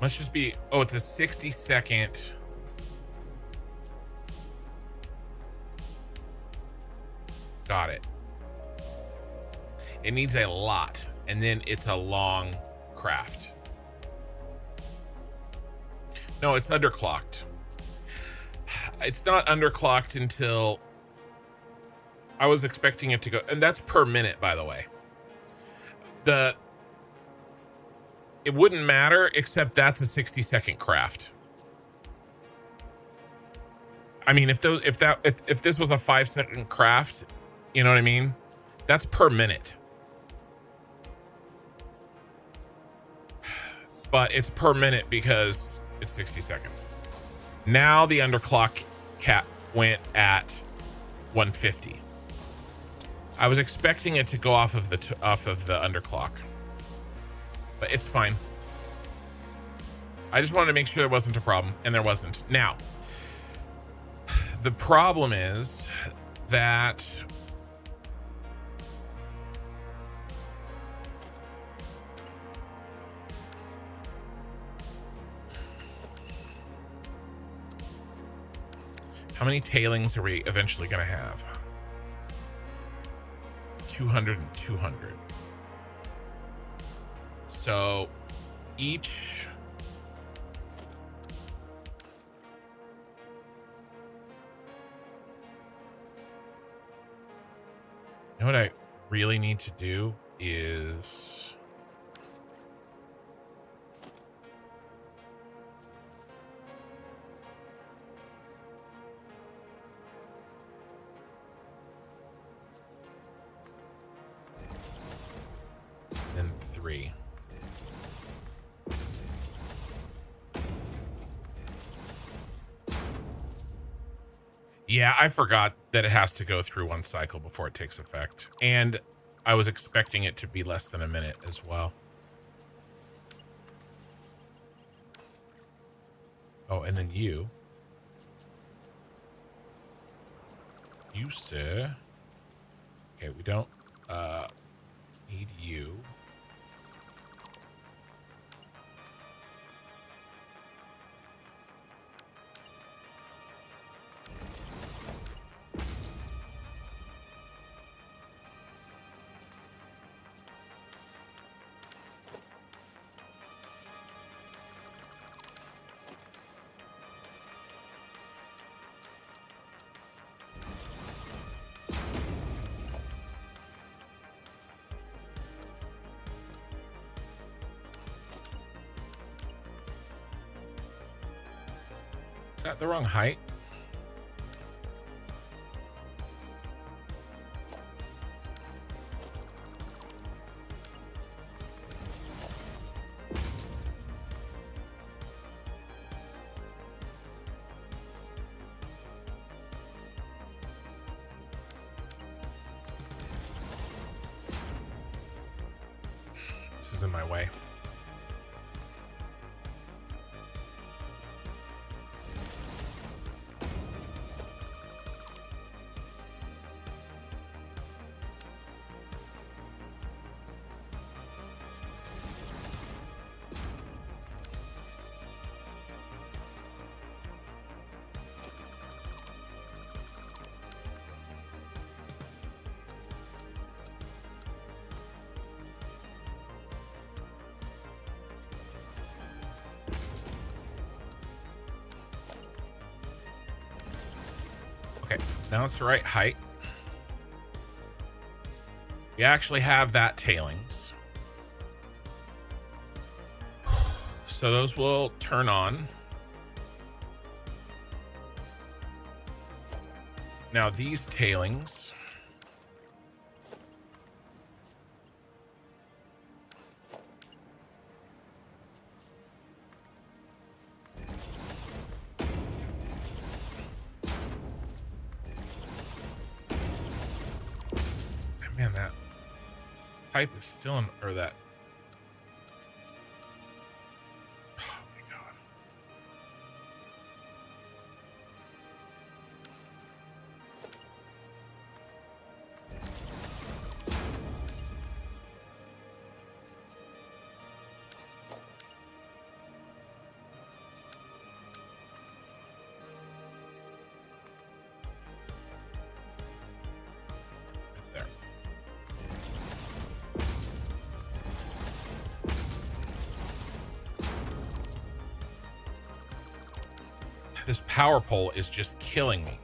Must just be, oh, it's a 60-second. Got it. It needs a lot, and then it's a long craft. No, it's underclocked. It's not underclocked until I was expecting it to go, and that's per minute, by the way. It wouldn't matter, except that's a 60-second craft. I mean, if this was a 5-second craft, you know what I mean? That's per minute. But it's per minute because it's 60 seconds. Now the underclock cap went at 150. I was expecting it to go off of the underclock. But it's fine. I just wanted to make sure there wasn't a problem, and there wasn't. Now, the problem is that how many tailings are we eventually going to have? 200 and 200. So each you know what I really need to do is then 3. Yeah, I forgot that it has to go through one cycle before it takes effect. And I was expecting it to be less than a minute as well. Oh, and then you. You, sir. Okay, we don't need you. Is that the wrong height? This is in my way. Okay, now it's the right height. We actually have that tailings. So those will turn on. Now these tailings. pipe is still in, or that. Oh my god. Right there. This power pole is just killing me.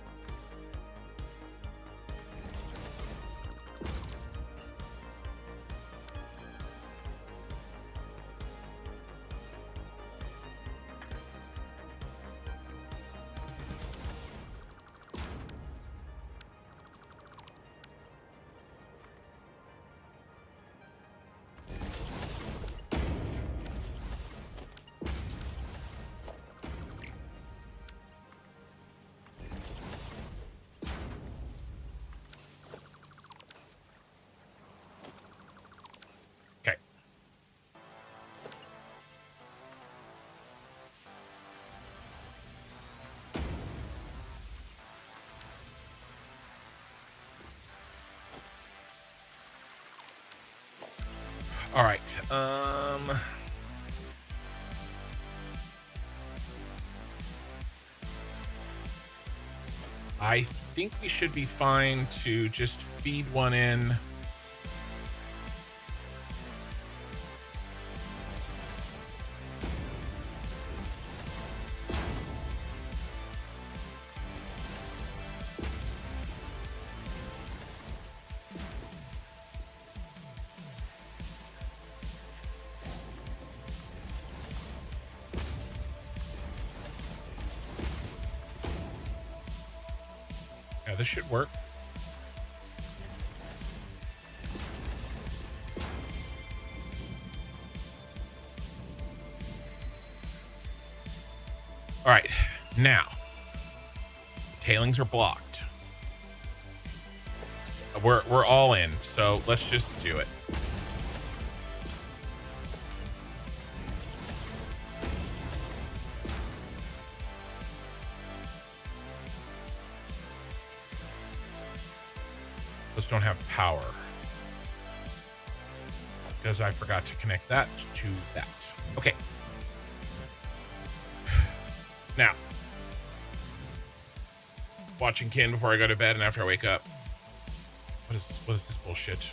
Okay. All right. I think we should be fine to just feed one in. Yeah, this should work. All right, now tailings are blocked. So we're all in, so let's just do it. Those don't have power because I forgot to connect that to that. Okay. Now, watching Kin before I go to bed and after I wake up. What is this bullshit?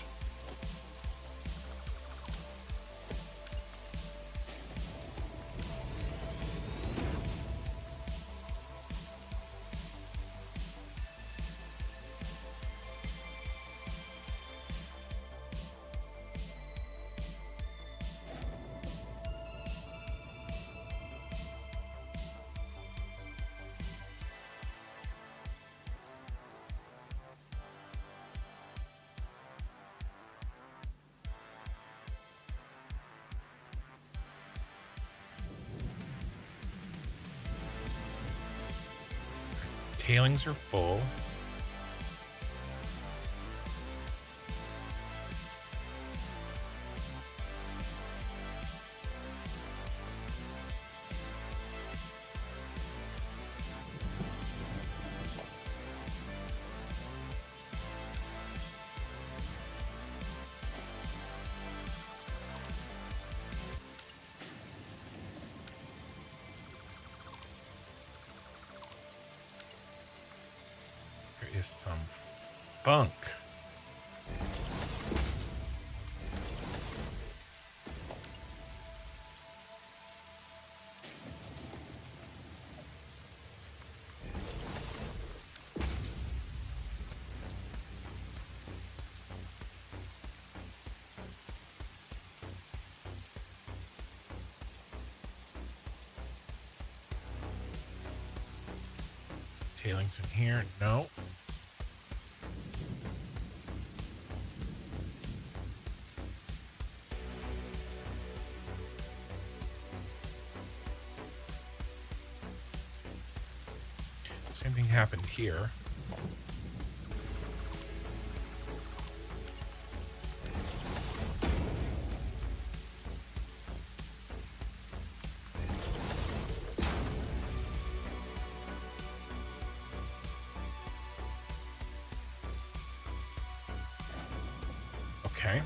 Tailings are full. There is some funk. Tailings in here? No. Same thing happened here. Okay.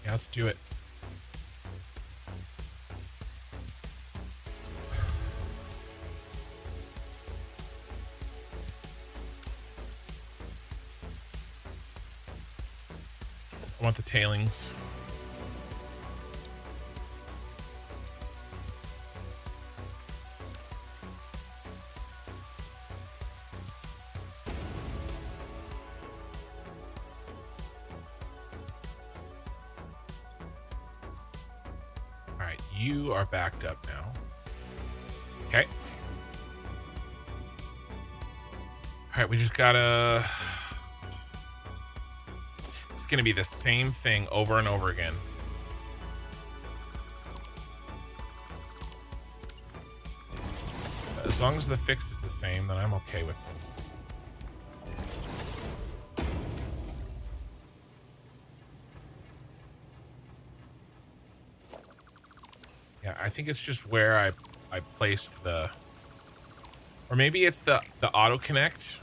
Yeah, let's do it. I want the tailings. All right, you are backed up now. Okay. All right, we just gotta... It's gonna be the same thing over and over again. As long as the fix is the same, then I'm okay with it. Yeah, I think it's just where I placed the... Or maybe it's the auto connect.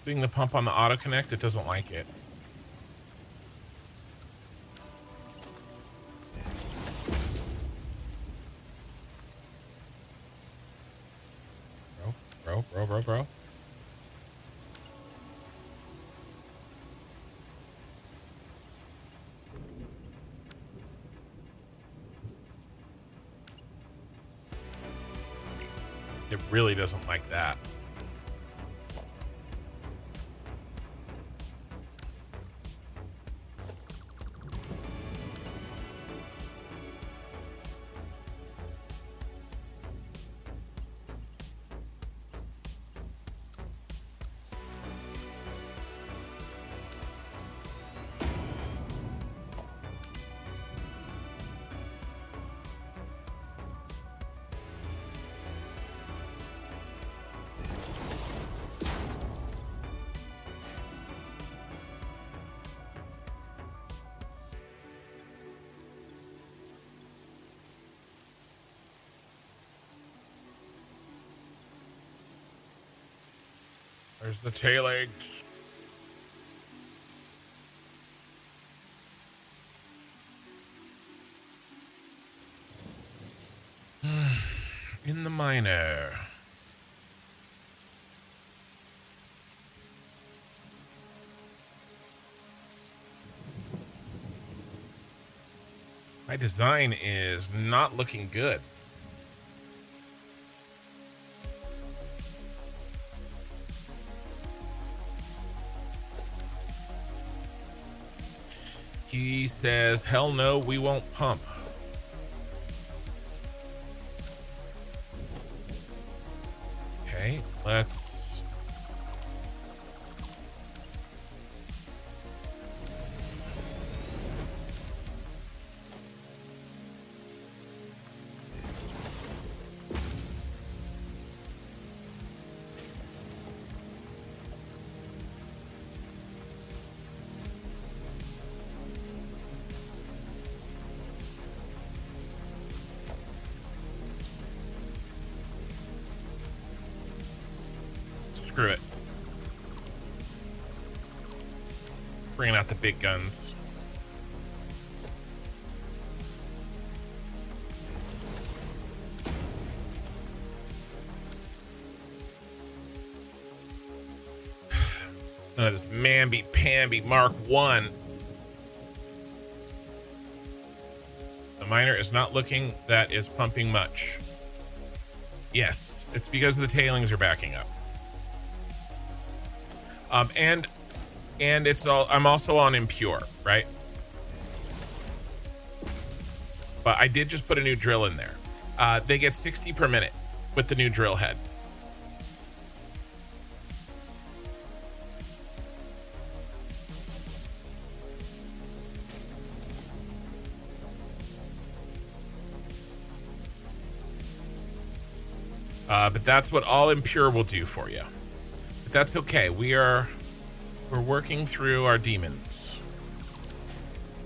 Doing the pump on the auto connect, it doesn't like it. Bro. It really doesn't like that. There's the tailings. In the miner. My design is not looking good. He says, hell no, we won't pump. Okay, let's... Screw it. Bringing out the big guns. None of this mamby-pamby Mark 1. The miner is not looking that is pumping much. Yes, it's because the tailings are backing up. And it's all, I'm also on impure, right? But I did just put a new drill in there. They get 60 per minute with the new drill head. But that's what all impure will do for you. But that's okay. We're working through our demons.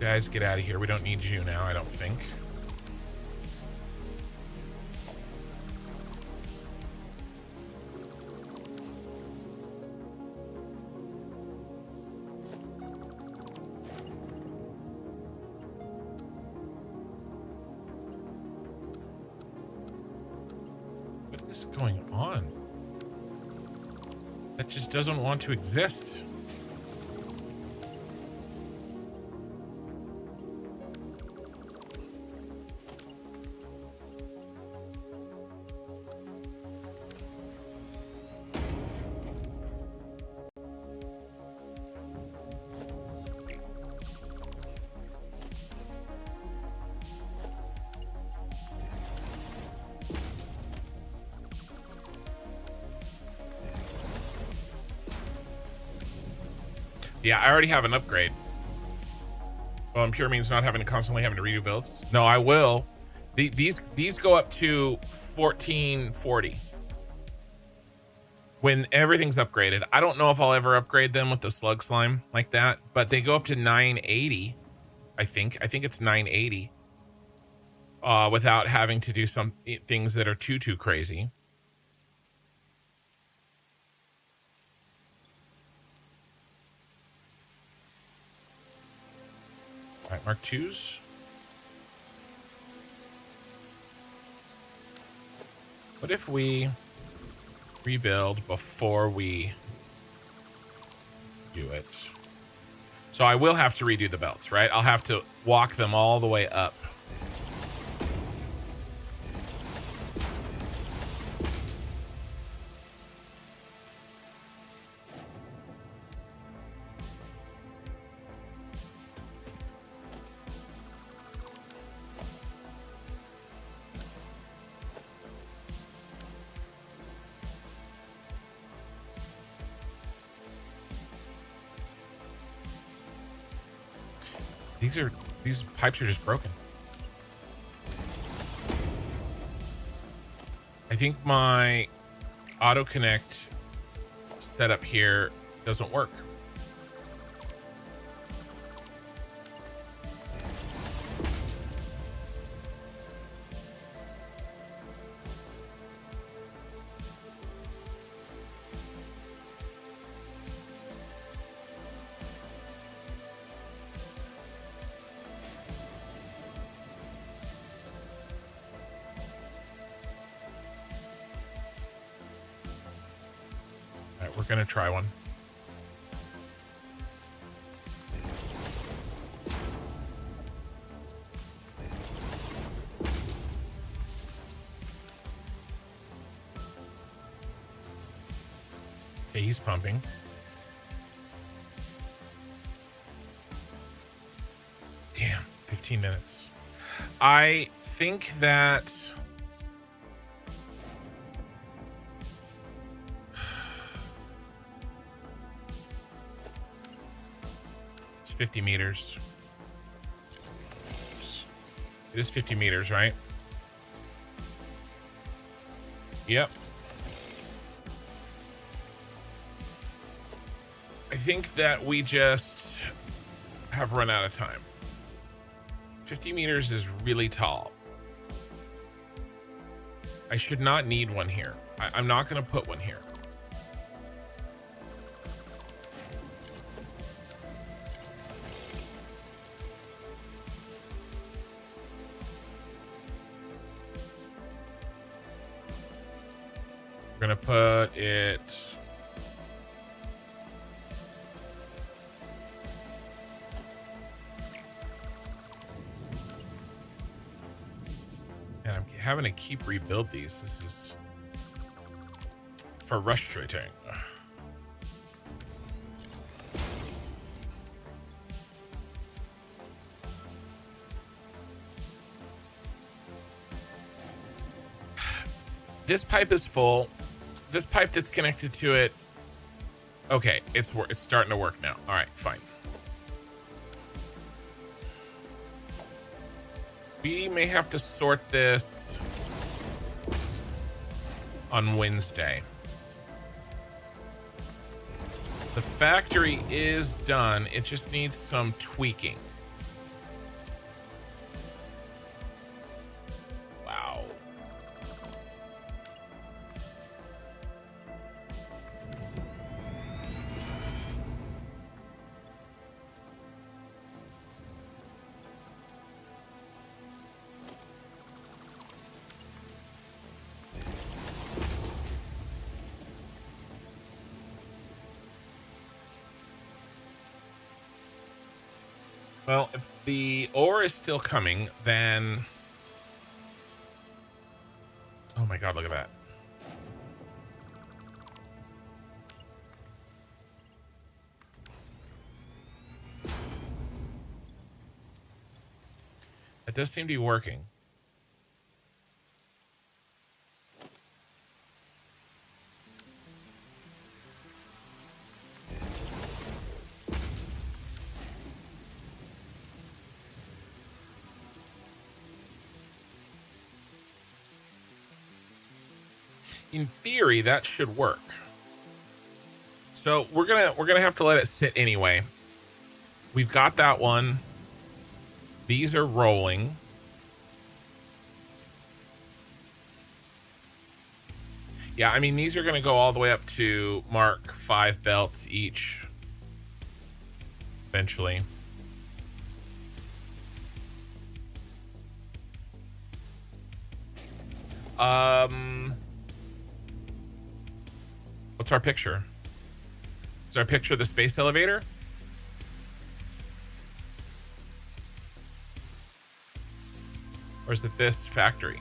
Guys, get out of here. We don't need you now, I don't think. What is going on? That just doesn't want to exist. Yeah, I already have an upgrade. Well, impure means not having to constantly having to redo builds. No, I will. These go up to 1440 when everything's upgraded. I don't know if I'll ever upgrade them with the slug slime like that, but they go up to 980. I think it's 980 without having to do some things that are too crazy. All right, Mark IIs. What if we rebuild before we do it? So I will have to redo the belts, right? I'll have to walk them all the way up. These pipes are just broken. I think my auto connect setup here doesn't work. We're gonna try one. Okay, he's pumping. Damn, 15 minutes. I think that it's 50 meters. It is 50 meters, right? Yep. I think that we just have run out of time. 50 meters is really tall. I should not need one here. I'm not going to put one here. We're going to put it... And I'm having to keep rebuild these. This is frustrating. This pipe is full. This pipe that's connected to it. Okay, it's starting to work now. All right, fine. We may have to sort this on Wednesday. The factory is done. It just needs some tweaking. Well, if the ore is still coming, then... Oh my god, look at that. That does seem to be working. In theory, that should work. So we're gonna have to let it sit anyway. We've got that one. These are rolling. Yeah, I mean, these are gonna go all the way up to mark 5 belts each. Eventually. What's our picture? Is our picture the space elevator? Or is it this factory?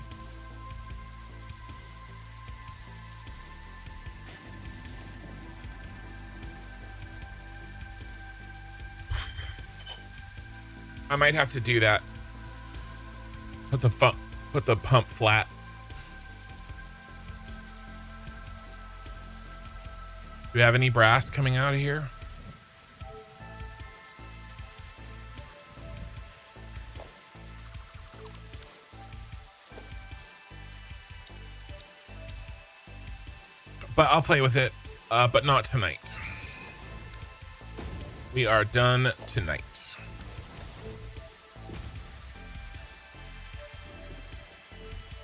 I might have to do that. Put the pump flat. Do we have any brass coming out of here? But I'll play with it, but not tonight. We are done tonight.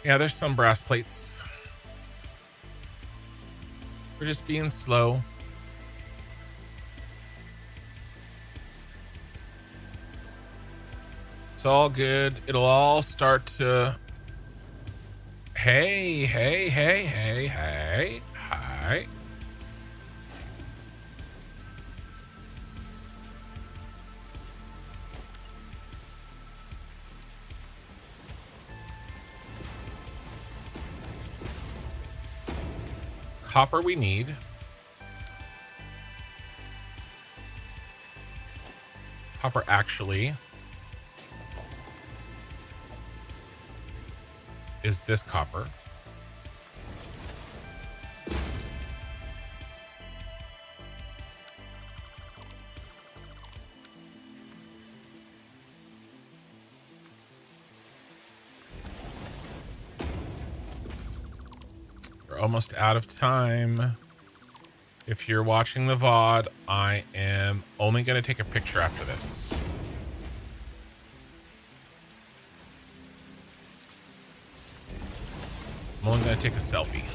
Yeah, there's some brass plates. We're just being slow. It's all good. It'll all start to... Hey, hey, hey, hey, hey, hi. Copper we need. Copper actually is this copper. We're almost out of time. If you're watching the VOD, I am only going to take a picture after this. I'm only going to take a selfie.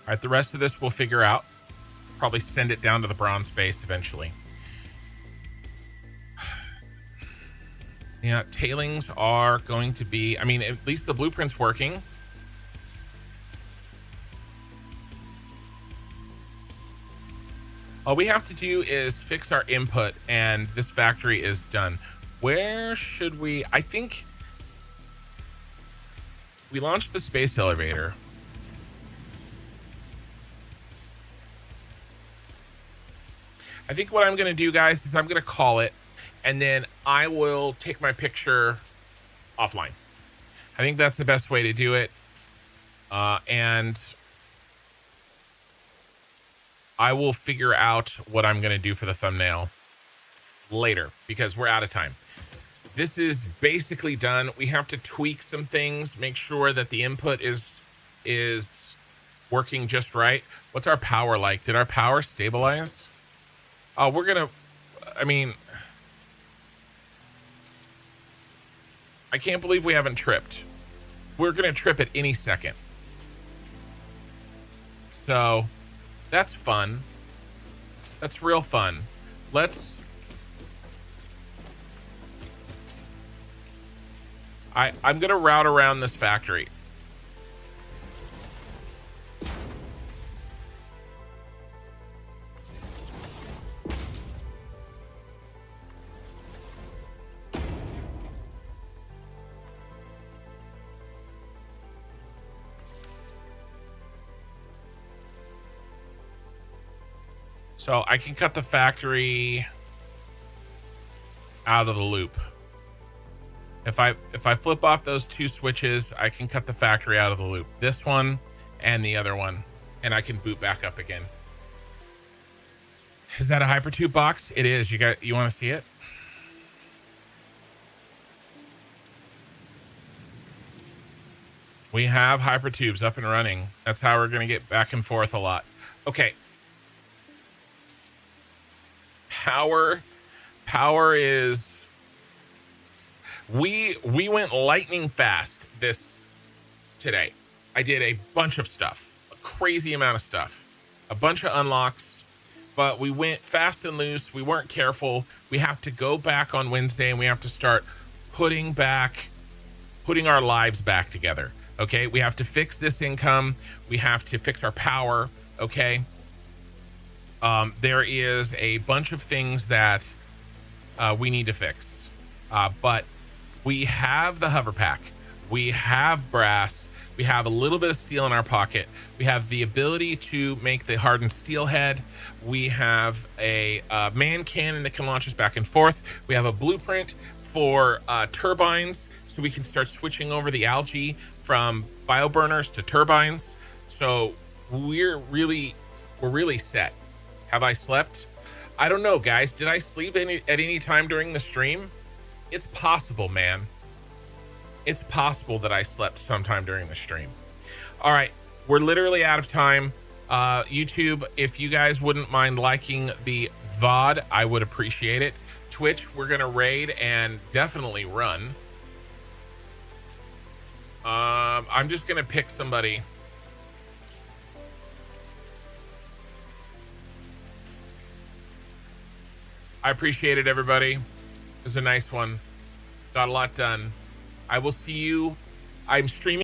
All right, the rest of this we'll figure out. Probably send it down to the bronze base eventually. Yeah, tailings are going to be... I mean, at least the blueprint's working. All we have to do is fix our input, and this factory is done. Where should we... I think... We launched the space elevator. I think what I'm going to do, guys, is I'm going to call it, and then I will take my picture offline. I think that's the best way to do it. And I will figure out what I'm going to do for the thumbnail later, because we're out of time. This is basically done. We have to tweak some things, make sure that the input is working just right. What's our power like? Did our power stabilize? Oh, we're gonna, I mean, I can't believe we haven't tripped. We're gonna trip at any second. So that's fun. That's real fun. I'm gonna route around this factory. So I can cut the factory out of the loop. If I flip off those two switches, I can cut the factory out of the loop. This one and the other one, and I can boot back up again. Is that a hypertube box? It is. You want to see it? We have hypertubes up and running. That's how we're going to get back and forth a lot. Okay. Power is... We went lightning fast today. I did a bunch of stuff, a crazy amount of stuff, a bunch of unlocks, but we went fast and loose. We weren't careful. We have to go back on Wednesday and we have to start putting our lives back together. Okay. We have to fix this income. We have to fix our power. Okay. There is a bunch of things that we need to fix, but we have the hover pack, we have brass, we have a little bit of steel in our pocket, we have the ability to make the hardened steel head, we have a man cannon that can launch us back and forth, we have a blueprint for turbines so we can start switching over the algae from bioburners to turbines. So we're really set. Have I slept? I don't know, guys. Did I sleep at any time during the stream? It's possible, man. It's possible that I slept sometime during the stream. All right, we're literally out of time. YouTube, if you guys wouldn't mind liking the VOD, I would appreciate it. Twitch, we're gonna raid and definitely run. I'm just gonna pick somebody. I appreciate it, everybody. It was a nice one. Got a lot done. I will see you. I'm streaming